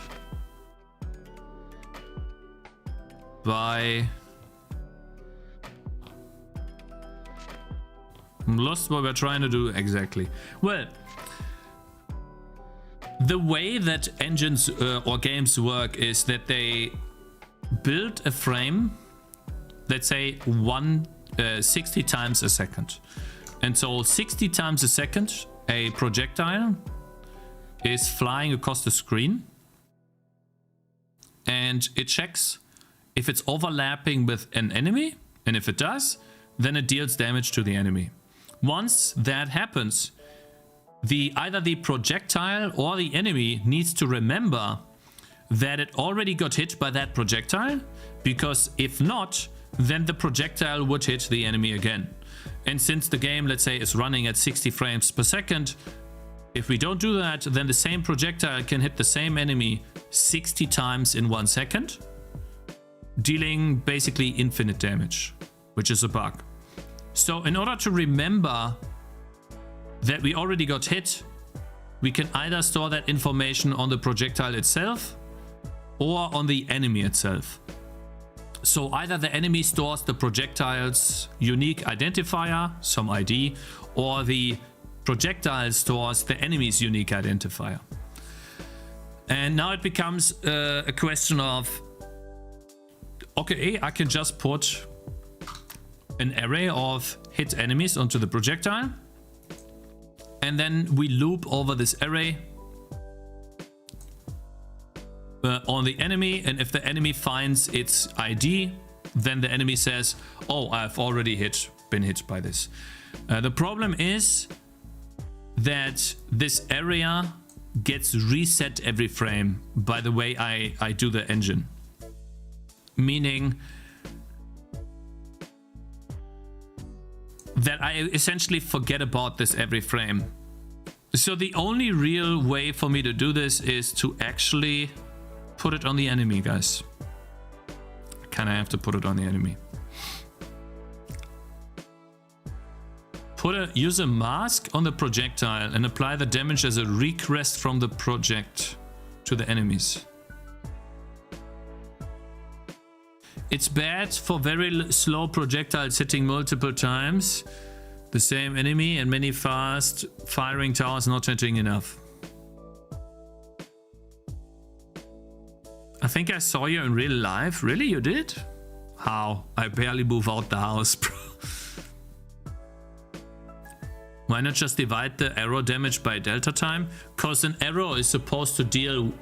by... I'm lost what we're trying to do exactly. Well, the way that engines or games work is that they build a frame, let's say 60 times a second. And so 60 times a second, a projectile is flying across the screen. And it checks if it's overlapping with an enemy. And if it does, then it deals damage to the enemy. Once that happens, either the projectile or the enemy needs to remember that it already got hit by that projectile, because if not, then the projectile would hit the enemy again. And since the game, let's say, is running at 60 frames per second, if we don't do that, then the same projectile can hit the same enemy 60 times in 1 second, dealing basically infinite damage, which is a bug. So in order to remember that we already got hit, we can either store that information on the projectile itself or on the enemy itself. So either the enemy stores the projectile's unique identifier, some ID, or the projectile stores the enemy's unique identifier. And now it becomes a question of, okay, I can just put an array of hit enemies onto the projectile, and then we loop over this array on the enemy, and if the enemy finds its ID, then the enemy says, oh, I've already been hit by this. The problem is that this area gets reset every frame by the way I do the engine. Meaning that I essentially forget about this every frame. So the only real way for me to do this is to actually put it on the enemy, guys. I kind of have to put it on the enemy. use a mask on the projectile and apply the damage as a request from the project to the enemies. It's bad for very slow projectiles hitting multiple times the same enemy and many fast firing towers not hitting enough. I think I saw you in real life. Really, you did? How? I barely move out the house, bro. Why not just divide the arrow damage by delta time? Because an arrow is supposed to deal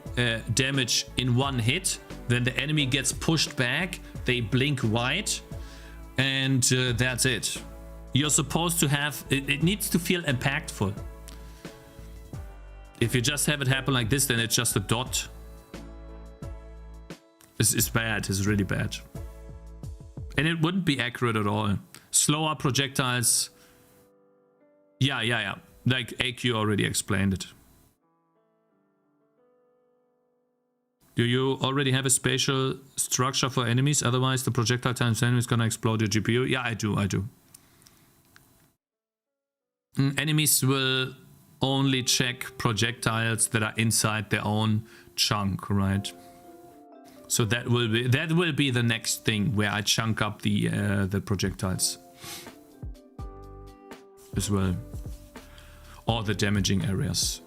damage in one hit. Then the enemy gets pushed back, they blink white, and that's it. You're supposed to have... It needs to feel impactful. If you just have it happen like this, then it's just a dot. It's bad, it's really bad. And it wouldn't be accurate at all. Slower projectiles... Yeah. Like AQ already explained it. Do you already have a spatial structure for enemies? Otherwise, the projectile times enemy is gonna explode your GPU. Yeah, I do. Enemies will only check projectiles that are inside their own chunk, right? So that will be the next thing where I chunk up the projectiles as well, or the damaging areas.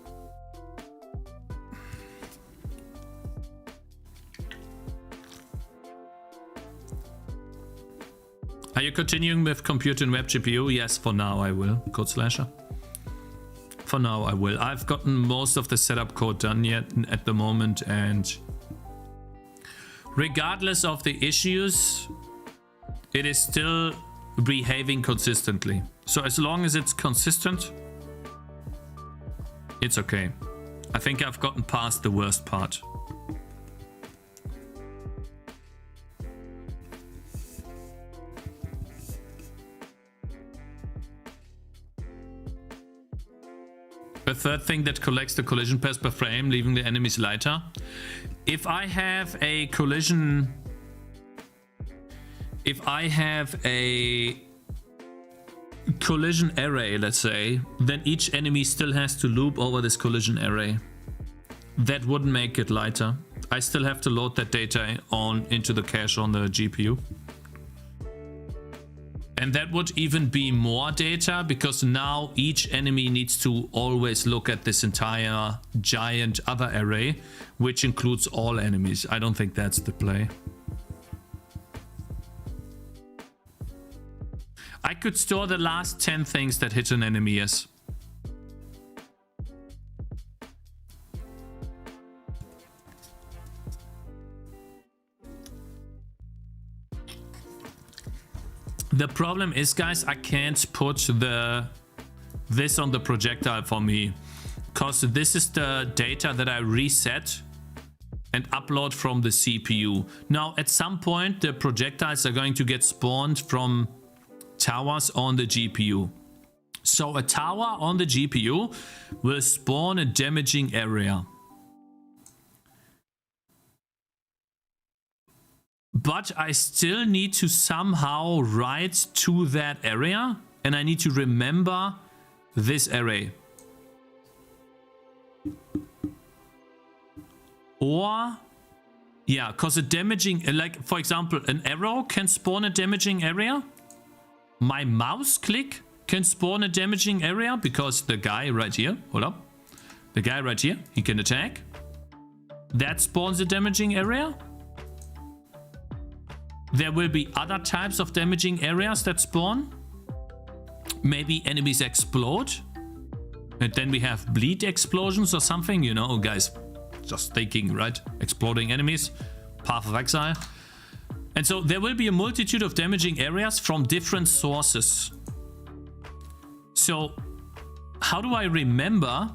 Are you continuing with compute and web GPU? Yes, for now I will. Code Slasher. For now I will. I've gotten most of the setup code done yet at the moment, and regardless of the issues, it is still behaving consistently. So as long as it's consistent, it's okay. I think I've gotten past the worst part. A third thing that collects the collision paths per frame, leaving the enemies lighter. If I have a collision... If I have a collision array, let's say, then each enemy still has to loop over this collision array. That wouldn't make it lighter. I still have to load that data on into the cache on the GPU. And that would even be more data, because now each enemy needs to always look at this entire giant other array, which includes all enemies. I don't think that's the play. I could store the last 10 things that hit an enemy, yes. The problem is, guys, I can't put this on the projectile for me, because this is the data that I reset and upload from the CPU. Now, at some point, the projectiles are going to get spawned from towers on the GPU. So a tower on the GPU will spawn a damaging area. But I still need to somehow write to that area, and I need to remember this array. Or, yeah, because a damaging, like for example, an arrow can spawn a damaging area. My mouse click can spawn a damaging area, because the guy right here, hold up, the guy right here, he can attack. That spawns a damaging area. There will be other types of damaging areas that spawn. Maybe enemies explode. And then we have bleed explosions or something, you know, guys. Just thinking, right? Exploding enemies. Path of Exile. And so there will be a multitude of damaging areas from different sources. So how do I remember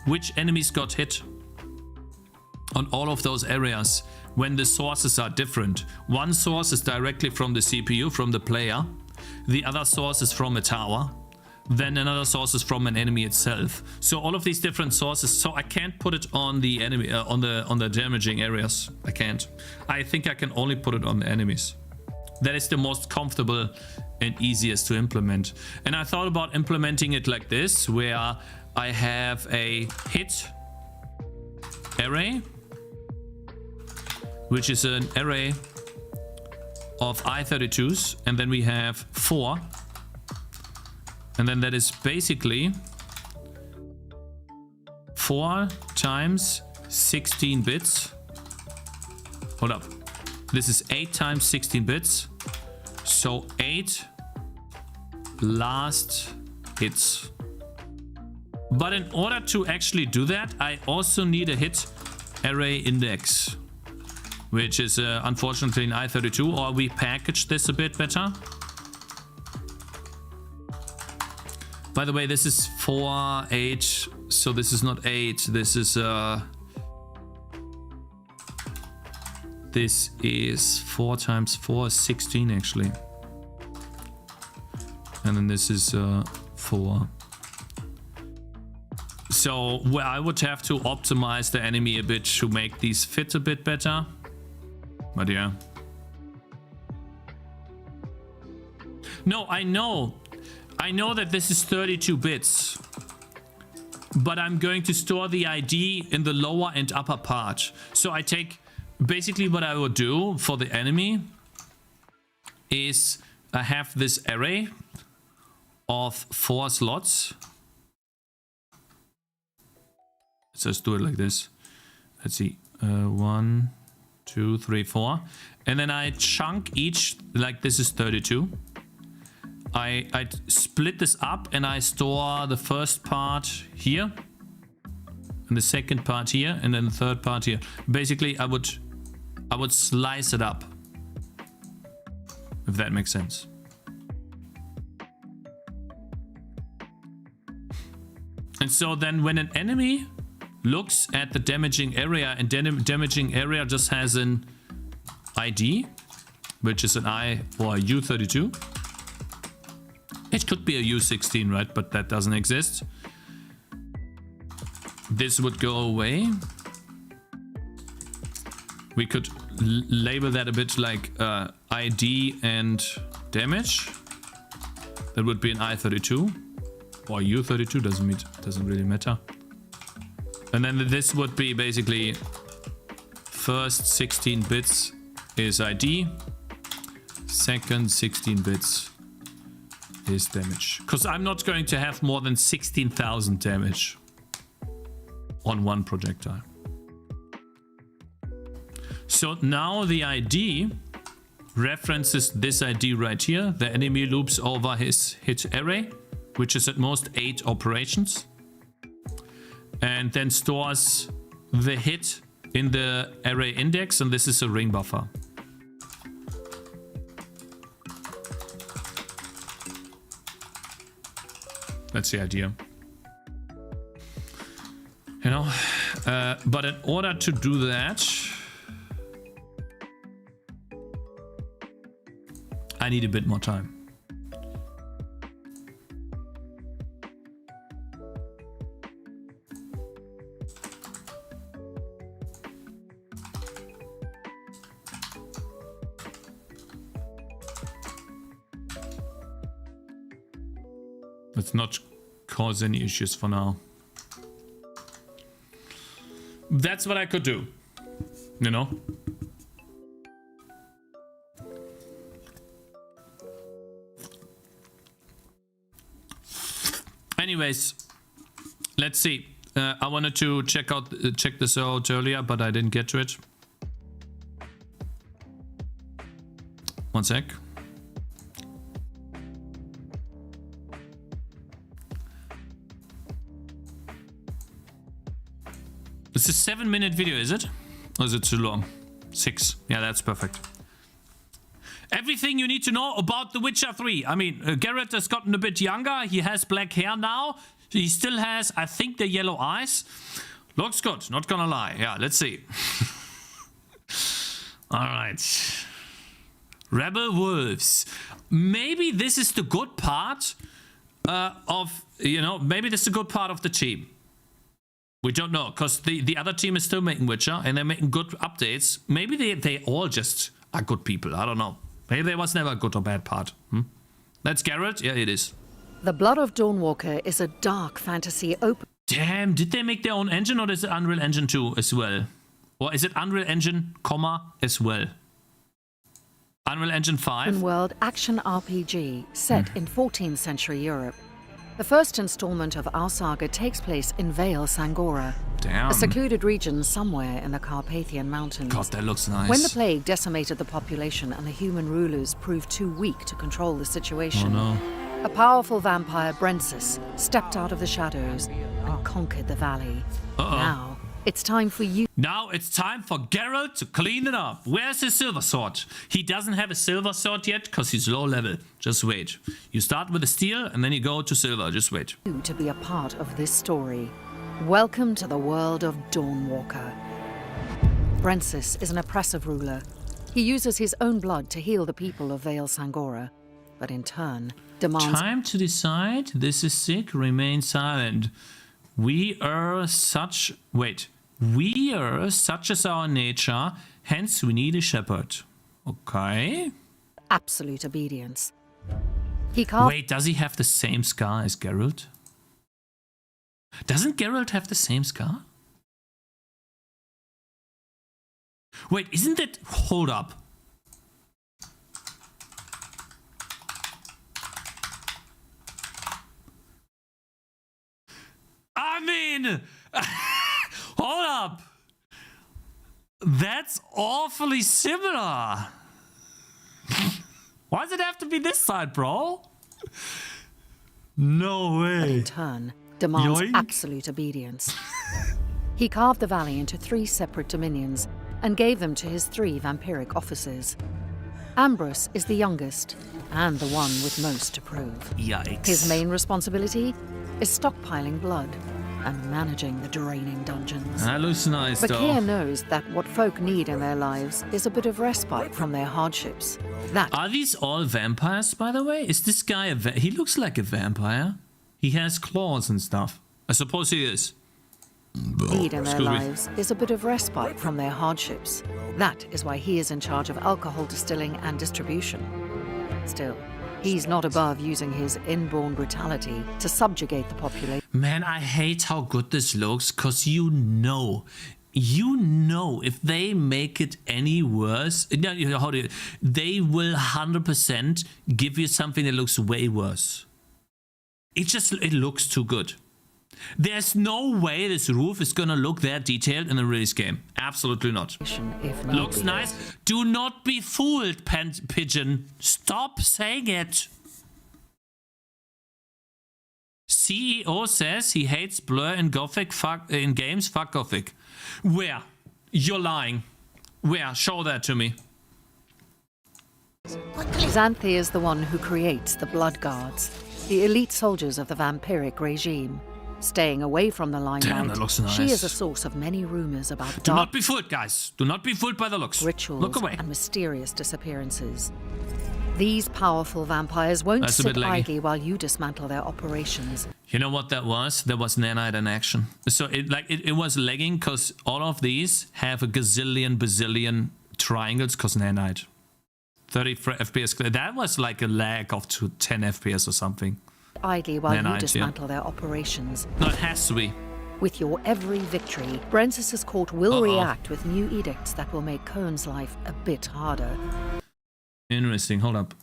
which enemies got hit on all of those areas when the sources are different? One source is directly from the CPU, from the player. The other source is from a tower. Then another source is from an enemy itself. So all of these different sources. So I can't put it on the enemy, on the damaging areas. I can't. I think I can only put it on the enemies. that is the most comfortable and easiest to implement. And I thought about implementing it like this, where I have a hit array, which is an array of I-32s, and then we have 4. And then that is basically 4 times 16 bits. Hold up. This is 8 times 16 bits. So 8 last hits. But in order to actually do that, I also need a hit array index, which is unfortunately an I-32, or we package this a bit better. By the way, this is 4, 8, so this is not 8, this is 4 times 4 is 16 actually. And then this is 4. So well, I would have to optimize the enemy a bit to make these fit a bit better. But yeah. No, I know that this is 32 bits. But I'm going to store the ID in the lower and upper part. So I take... Basically what I would do for the enemy is I have this array of 4 slots. Let's just do it like this. Let's see. 1, 2, 3, 4. And then I chunk each, like this is 32. I split this up and I store the first part here. And the second part here. And then the third part here. Basically, I would slice it up. If that makes sense. And so then when an enemy looks at the damaging area, and damaging area just has an ID, which is an I or a U32. It could be a U16, right? But that doesn't exist. This would go away. We could label that a bit like ID and damage. That would be an I32 or U32, doesn't really matter. And then this would be basically first 16 bits is ID, second 16 bits is damage. Because I'm not going to have more than 16,000 damage on one projectile. So now the ID references this ID right here. The enemy loops over his hit array, which is at most 8 operations. And then stores the hit in the array index, and this is a ring buffer. That's the idea. You know, but in order to do that, I need a bit more time. Let's not cause any issues for now. That's what I could do, you know? Anyways, let's see. I wanted to check this out earlier, but I didn't get to it. One sec. It's a 7-minute video, is it? Or is it too long? 6. Yeah, that's perfect. Everything you need to know about The Witcher 3. I mean, Geralt has gotten a bit younger. He has black hair now. He still has, I think, the yellow eyes. Looks good, not gonna lie. Yeah, let's see. Alright. Rebel Wolves. Maybe this is the good part of, you know, maybe this is a good part of the team. We don't know, because the other team is still making Witcher, and they're making good updates. Maybe they all just are good people. I don't know. Maybe there was never a good or bad part. That's Geralt? Yeah, it is. The Blood of Dawnwalker is a dark fantasy open... Damn, did they make their own engine or is it Unreal Engine 2 as well? Or is it Unreal Engine, as well? Unreal Engine 5? World action RPG set in 14th century Europe. The first installment of our saga takes place in Vale Sangora, a secluded region somewhere in the Carpathian Mountains. God, that looks nice. When the plague decimated the population and the human rulers proved too weak to control the situation, a powerful vampire, Brensis, stepped out of the shadows and conquered the valley. Now, it's time for you. Now it's time for Geralt to clean it up. Where's his silver sword? He doesn't have a silver sword yet because he's low level. Just wait. You start with a steel and then you go to silver. Just wait. To be a part of this story. Welcome to the world of Dawnwalker. Brensis is an oppressive ruler. He uses his own blood to heal the people of Vale Sangora, but in turn demands... Time to decide. This is sick. Remain silent. We are such... Wait. We are such as our nature, hence we need a shepherd. Okay. Absolute obedience. He can't... Wait, does he have the same scar as Geralt? Doesn't Geralt have the same scar? Wait, isn't it... Hold up. I mean... Hold up. That's awfully similar. Why does it have to be this side, bro? No way. In turn, demands absolute obedience. He carved the valley into 3 separate dominions and gave them to his 3 vampiric officers. Ambrose is the youngest and the one with most to prove. Yikes. His main responsibility is stockpiling blood and managing the draining dungeons. That looks nice, though. Bakir knows that what folk need in their lives is a bit of respite from their hardships. Are these all vampires, by the way? Is this guy a he looks like a vampire. He has claws and stuff. I suppose he is. Need in their lives is a bit of respite from their hardships. That is why he is in charge of alcohol distilling and distribution. Still, he's not above using his inborn brutality to subjugate the population. Man, I hate how good this looks, because you know if they make it any worse, they will 100% give you something that looks way worse. It looks too good. There's no way this roof is gonna look that detailed in a release game. Absolutely not. Looks nice. Do not be fooled, Pigeon. Stop saying it. CEO says he hates blur in Gothic. In games. Fuck Gothic. Where? You're lying. Where? Show that to me. Xanthi is the one who creates the Blood Guards, the elite soldiers of the vampiric regime. Staying away from the limelight, damn, that looks nice. She is a source of many rumors about Do not be fooled, guys. Do not be fooled by the looks. Rituals Look away. and mysterious disappearances. These powerful vampires won't sit idly while you dismantle their operations. You know what that was? That was nanite in action. So it was lagging because all of these have a bazillion triangles because nanite. 30 FPS. That was like a lag of 10 FPS or something. Idly while you dismantle their operations. No, it has to be. With your every victory, Brensis' court will react with new edicts that will make Cohen's life a bit harder. Interesting. Hold up.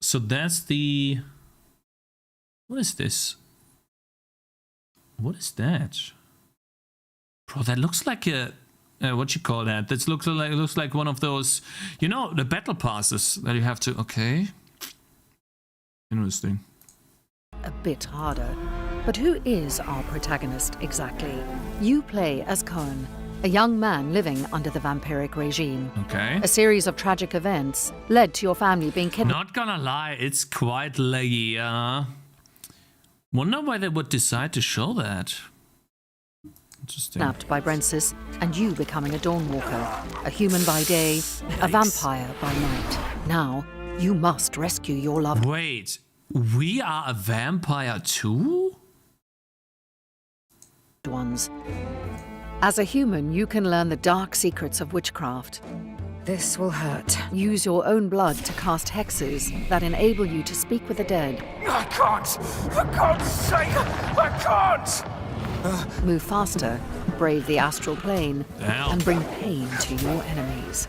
So that's the... What is this? What is that? Bro, that looks like a... what you call that? That looks like one of those... You know, the battle passes that you have to... Okay. Interesting. A bit harder. But who is our protagonist exactly? You play as Cohen, a young man living under the vampiric regime. Okay. A series of tragic events led to your family being kidnapped. Not gonna lie, it's quite laggy. Wonder why they would decide to show that. Interesting. Kidnapped by Brensis, and you becoming a Dawnwalker, a human by day, a vampire by night. Now, you must rescue your loved one. Wait. We are a vampire too? As a human, you can learn the dark secrets of witchcraft. This will hurt. Use your own blood to cast hexes that enable you to speak with the dead. I can't! For God's sake, I can't! Move faster, brave the astral plane, and bring pain to your enemies.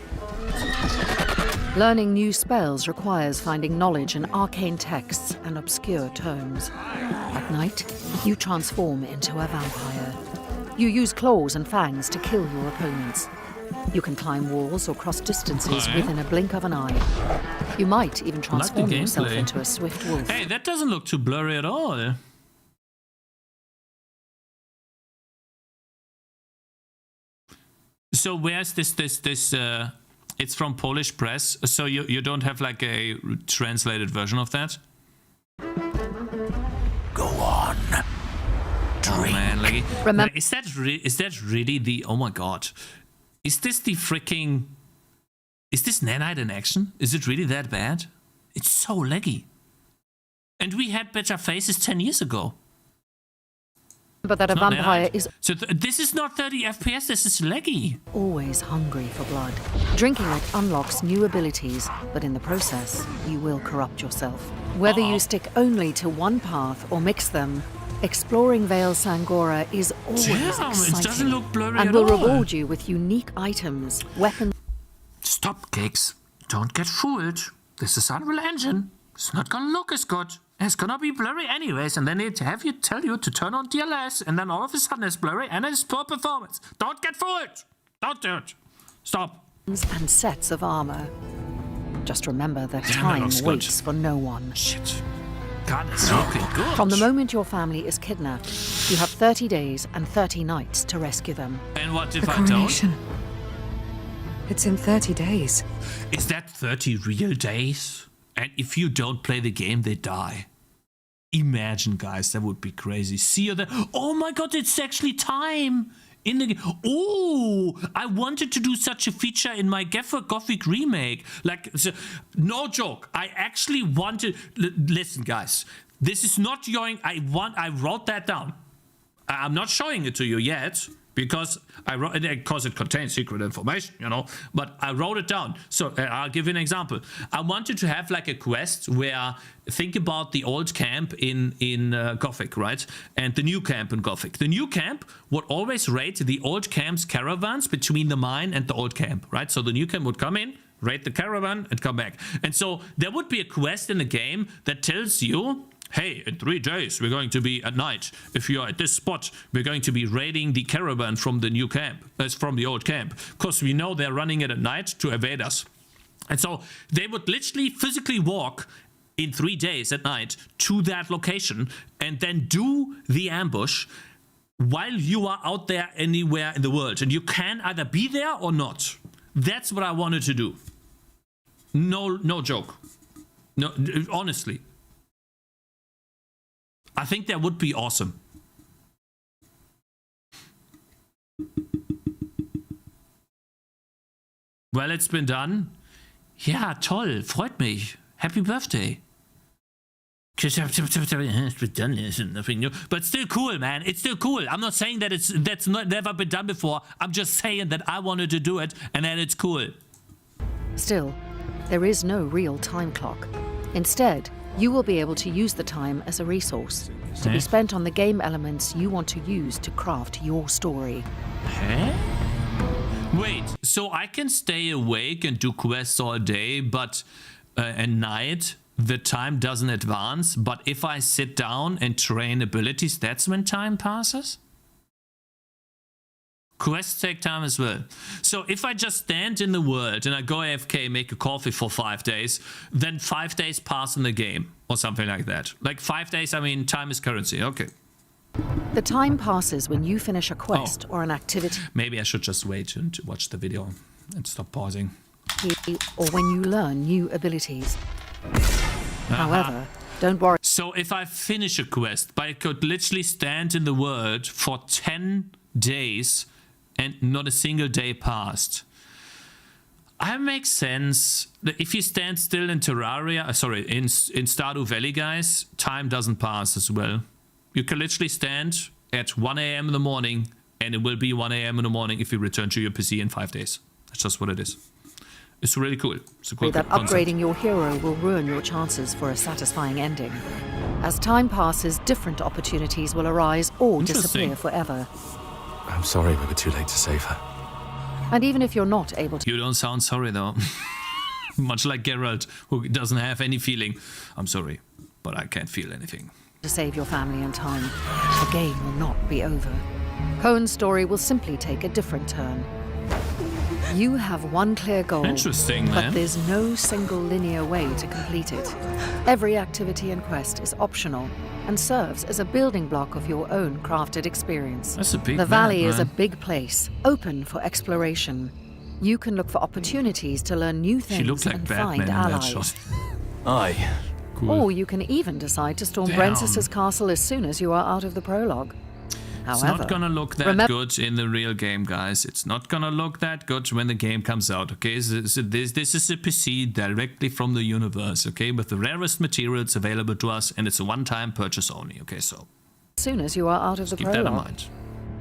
Learning new spells requires finding knowledge in arcane texts and obscure tomes. At night, you transform into a vampire. You use claws and fangs to kill your opponents. You can climb walls or cross distances within a blink of an eye. You might even transform yourself into a swift wolf. Hey, that doesn't look too blurry at all. So where's this it's from Polish press, so you don't have like a translated version of that? Go on. Oh man, like, remember, is that really the, oh my god. Is this the freaking, is this nanite in action? Is it really that bad? It's so laggy. And we had better faces 10 years ago. But that a vampire is... So this is not 30 FPS, this is laggy. Always hungry for blood. Drinking it unlocks new abilities, but in the process, you will corrupt yourself. Whether you stick only to one path or mix them, exploring Vale Sangora is always exciting. It doesn't look blurry and at will all. reward you with unique items, weapons... Stop, Cakez. Don't get fooled. This is Unreal Engine. It's not gonna look as good. It's gonna be blurry anyways, and then they tell you to turn on DLS, and then all of a sudden it's blurry and it's poor performance. Don't get fooled! Don't do it. Stop. And sets of armor. Just remember that time waits for no one. Shit. God, it's looking good. From the moment your family is kidnapped, you have 30 days and 30 nights to rescue them. And what if the I coronation. don't? It's in 30 days. Is that 30 real days? And if you don't play the game, they die. Imagine, guys, that would be crazy. See you there. Oh my god, it's actually time in the game. Oh, I wanted to do such a feature in my Gothic remake. Like, so, no joke. I actually wanted... Listen, guys. This is not going... I wrote that down. I'm not showing it to you yet. Because it contains secret information, you know, but I wrote it down. So I'll give you an example. I wanted to have like a quest where, think about the old camp in Gothic, right? And the new camp in Gothic. The new camp would always raid the old camp's caravans between the mine and the old camp, right? So the new camp would come in, raid the caravan and come back. And so there would be a quest in the game that tells you, hey, in 3 days, we're going to be at night. If you're at this spot, we're going to be raiding the caravan from the new camp, from the old camp. Because we know they're running it at night to evade us. And so they would literally physically walk in 3 days at night to that location and then do the ambush while you are out there anywhere in the world. And you can either be there or not. That's what I wanted to do. No joke. No, honestly. I think that would be awesome. Well, it's been done. Ja, toll. Freut mich. Happy birthday. It's been done. Nothing new. But still cool, man. It's still cool. I'm not saying that that's not never been done before. I'm just saying that I wanted to do it and that it's cool. Still, there is no real time clock. Instead, you will be able to use the time as a resource to be spent on the game elements you want to use to craft your story. Huh? Wait, so I can stay awake and do quests all day, but at night the time doesn't advance, but if I sit down and train abilities, that's when time passes? Quests take time as well. So if I just stand in the world and I go AFK, make a coffee for 5 days, then 5 days pass in the game or something like that. Like 5 days, I mean, time is currency. Okay. The time passes when you finish a quest or an activity. Maybe I should just wait and watch the video and stop pausing. Or when you learn new abilities. However, don't worry. So if I finish a quest, but I could literally stand in the world for 10 days and not a single day passed. That makes sense. If you stand still in Terraria, in Stardew Valley, guys, time doesn't pass as well. You can literally stand at 1 AM in the morning, and it will be 1 AM in the morning if you return to your PC in 5 days. That's just what it is. It's really cool. It's a cool that concept. upgrading your hero will ruin your chances for a satisfying ending. As time passes, different opportunities will arise or disappear forever. I'm sorry we were too late to save her. And even if you're not able to... You don't sound sorry, though. Much like Geralt, who doesn't have any feeling. I'm sorry, but I can't feel anything. ...to save your family in time, the game will not be over. Cohen's story will simply take a different turn. You have one clear goal, interesting, but man. There's no single linear way to complete it. Every activity and quest is optional and serves as a building block of your own crafted experience. That's a big The valley map, is a man. big place, open for exploration. You can look for opportunities to learn new She things looked like and Batman find in that allies. shot. Aye. Cool. Or you can even decide to storm Damn. Brensis's castle as soon as you are out of the prologue. It's However, not gonna look that good in the real game, guys. It's not gonna look that good when the game comes out, okay? So this is a PC directly from the universe, okay? With the rarest materials available to us, and it's a one-time purchase only, okay? So as soon as you are out of the keep that in prologue. mind.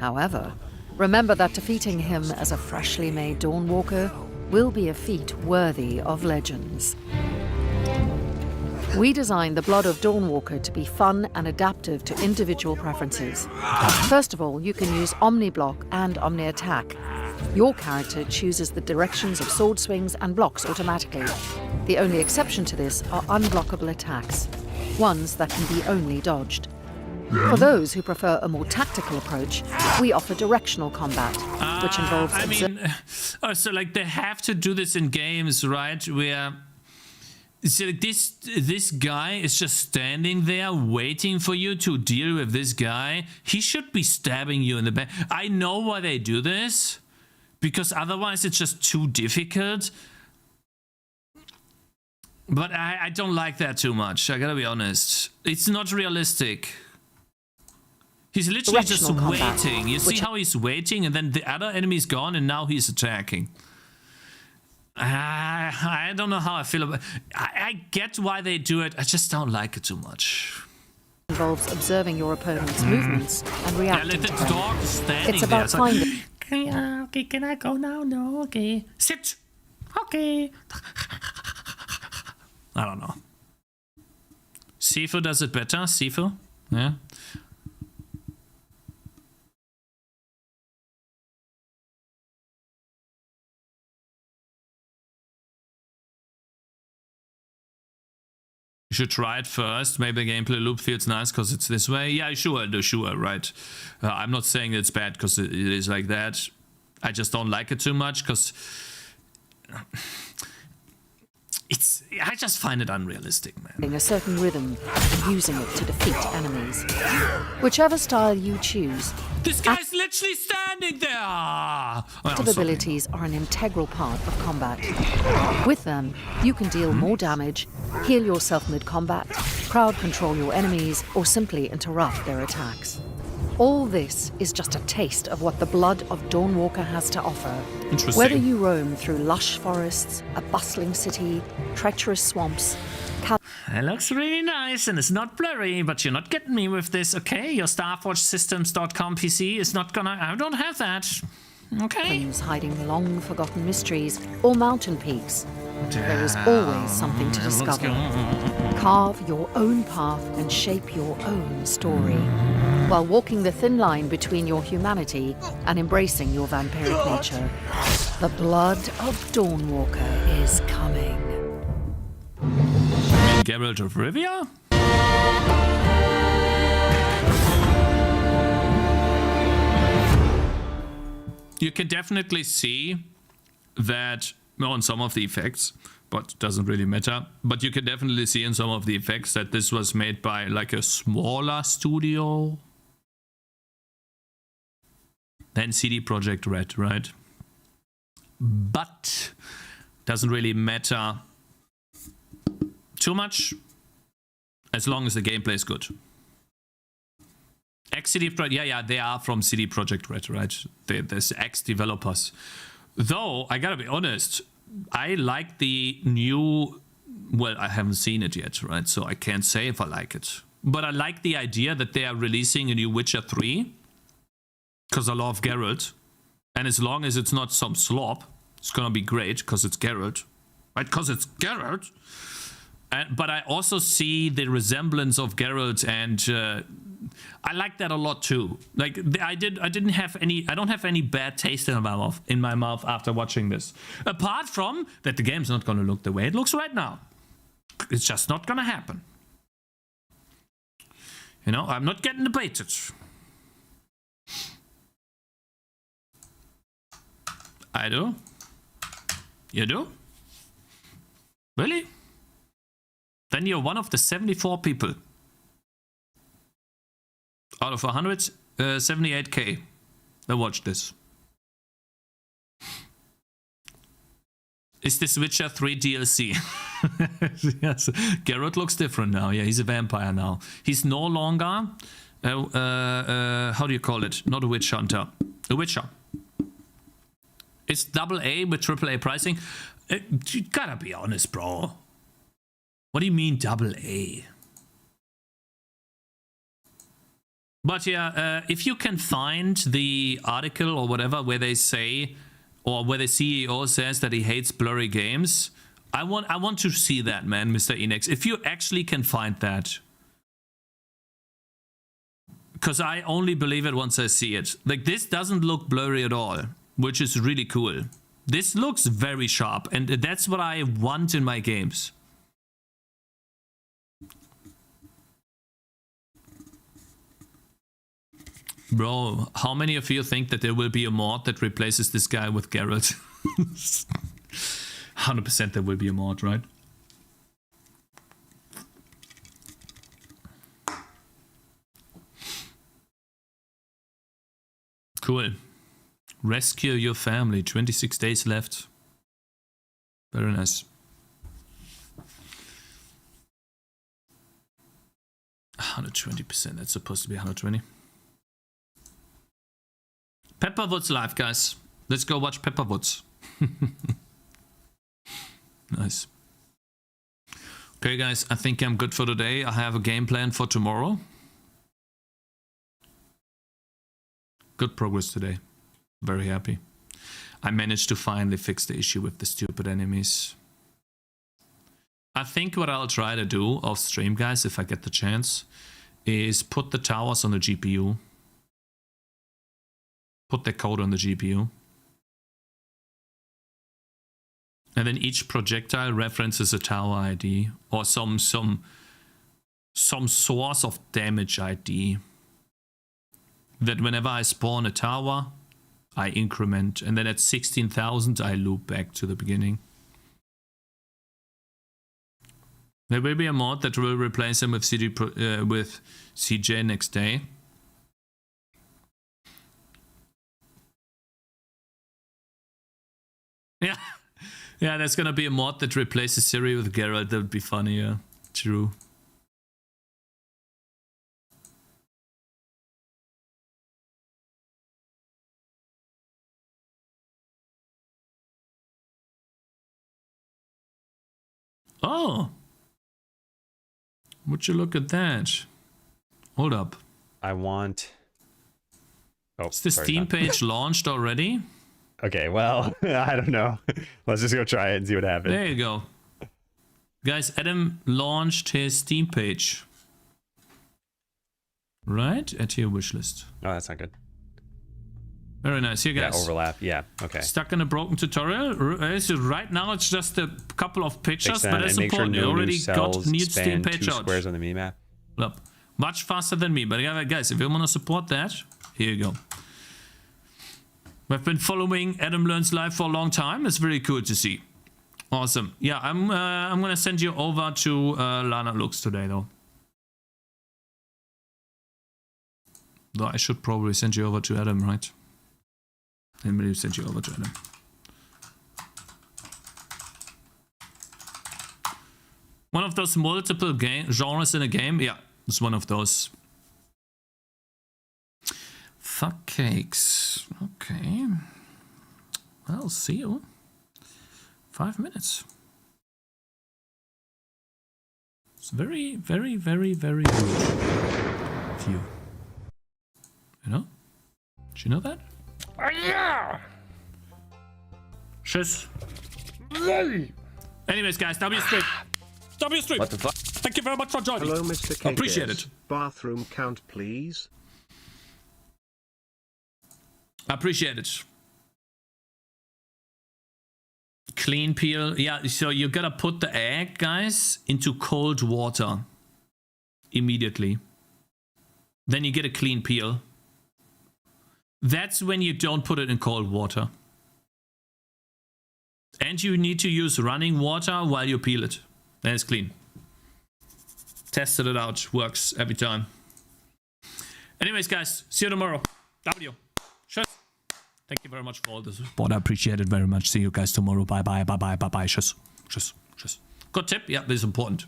However, remember that defeating him as a freshly made Dawnwalker will be a feat worthy of legends. We designed the Blood of Dawnwalker to be fun and adaptive to individual preferences. First of all, you can use Omni-Block and Omni-Attack. Your character chooses the directions of sword swings and blocks automatically. The only exception to this are unblockable attacks, ones that can be only dodged. For those who prefer a more tactical approach, we offer directional combat, which involves... I mean, so like they have to do this in games, right? Where so like this guy is just standing there waiting for you to deal with this guy. He should be stabbing you in the back. I know why they do this, because otherwise it's just too difficult. But I don't like that too much. I gotta be honest. It's not realistic. He's literally just waiting. You see how he's waiting, and then the other enemy's gone, and now he's attacking. I don't know how I feel about it. I get why they do it. I just don't like it too much. Involves observing your opponent's movements and reacting to them. Dog standing It's about there. It's finding... okay, can I go now? No, okay. Sit. Okay. I don't know. Sifu does it better. Sifu? Yeah. You should try it first. Maybe the gameplay loop feels nice because it's this way. Yeah, sure, right. I'm not saying it's bad because it is like that. I just don't like it too much because I just find it unrealistic, man. A certain rhythm and using it to defeat enemies. Whichever style you choose, this guy's literally standing there. active abilities are an integral part of combat. With them, you can deal more damage, heal yourself mid-combat, crowd control your enemies, or simply interrupt their attacks. All this is just a taste of what the Blood of Dawnwalker has to offer. Interesting. Whether you roam through lush forests, a bustling city, treacherous swamps... It looks really nice and it's not blurry, but you're not getting me with this, okay? Your StarForgeSystems.com PC is not gonna... I don't have that. Okay. Hiding long-forgotten mysteries or mountain peaks. There is always something to discover. Carve your own path and shape your own story, while walking the thin line between your humanity and embracing your vampiric nature. The Blood of Dawnwalker is coming. Geralt of Rivia? You can definitely see that on some of the effects, but it doesn't really matter. But you can definitely see in some of the effects that this was made by like a smaller studio than CD Projekt Red, right? But doesn't really matter too much as long as the gameplay is good. Ex-CD Projekt, yeah, they are from CD Projekt Red, right? There's ex-developers. Though, I gotta be honest, I like the new... Well, I haven't seen it yet, right? So I can't say if I like it. But I like the idea that they are releasing a new Witcher 3. Because I love Geralt. And as long as it's not some slop, It's gonna be great because it's Geralt, right? Because it's Geralt. But I also see the resemblance of Geralt, and I like that a lot too. Like I don't have any bad taste in my mouth after watching this. Apart from that, the game's not gonna look the way it looks right now. It's just not gonna happen. You know, I'm not getting debated. I do. You do? Really? Then you're one of the 74 people out of 178k that watched this. Is this Witcher 3 DLC? Yes, Geralt looks different now. Yeah, he's a vampire now. He's no longer, how do you call it? Not a witch hunter. A witcher. It's AA with AAA pricing. You gotta be honest, bro. What do you mean AA? But yeah, if you can find the article or whatever where they say, or where the CEO says that he hates blurry games, I want to see that, man, Mr. Enex. If you actually can find that. Because I only believe it once I see it. Like, this doesn't look blurry at all, which is really cool. This looks very sharp, and that's what I want in my games. Bro, how many of you think that there will be a mod that replaces this guy with Geralt? 100% there will be a mod, right? Cool. Rescue your family. 26 days left. Very nice. 120%. That's supposed to be 120. Pepperwood's live, guys. Let's go watch Pepperwood's. Nice. Okay, guys. I think I'm good for today. I have a game plan for tomorrow. Good progress today. Very happy. I managed to finally fix the issue with the stupid enemies. I think what I'll try to do off stream, guys, if I get the chance, is put the towers on the GPU. Put the code on the GPU. And then each projectile references a tower ID or some source of damage ID. That whenever I spawn a tower, I increment, and then at 16,000 I loop back to the beginning. There will be a mod that will replace him with CJ next day. Yeah, yeah, there's gonna be a mod that replaces Siri with Geralt. That would be funny, yeah. True. Oh! Would you look at that? Hold up. I want... Oh, is the Steam page launched already? Okay, well, I don't know. Let's just go try it and see what happens. There you go. Guys, Adam launched his Steam page. Right? Add to your wishlist. Oh, that's not good. Very nice. Here, guys. Yeah, overlap. Yeah, okay. Stuck in a broken tutorial. Right now, it's just a couple of pictures, but that's important. Sure you already got new Steam page 2 out. squares on the minimap. Yep. Much faster than me. But guys, if you want to support that, here you go. We've been following Adam Learns Live for a long time. It's very cool to see. Awesome. Yeah, I'm gonna send you over to Lana Lux today, though. Though I should probably send you over to Adam, right? Let me send you over to Adam. One of those multiple genres in a game? Yeah, it's one of those. Fuck cakes. Okay. Well, see you. 5 minutes. It's very, very, very, very good of you. You know? Did you know that? Yeah! Tschüss. Anyways, guys, W straight. W straight. What the fuck? Thank you very much for joining. Hello, Mr. Cakez. Appreciate it. Bathroom count, please. Appreciate it. Clean peel. Yeah, so you gotta put the egg, guys, into cold water immediately. Then you get a clean peel. That's when you don't put it in cold water. And you need to use running water while you peel it. Then it's clean. Tested it out. Works every time. Anyways, guys, see you tomorrow. W. Tschüss. Thank you very much for all the support. I appreciate it very much. See you guys tomorrow. Bye bye. Bye bye. Bye bye. Tschüss. Tschüss. Tschüss. Good tip. Yeah, this is important.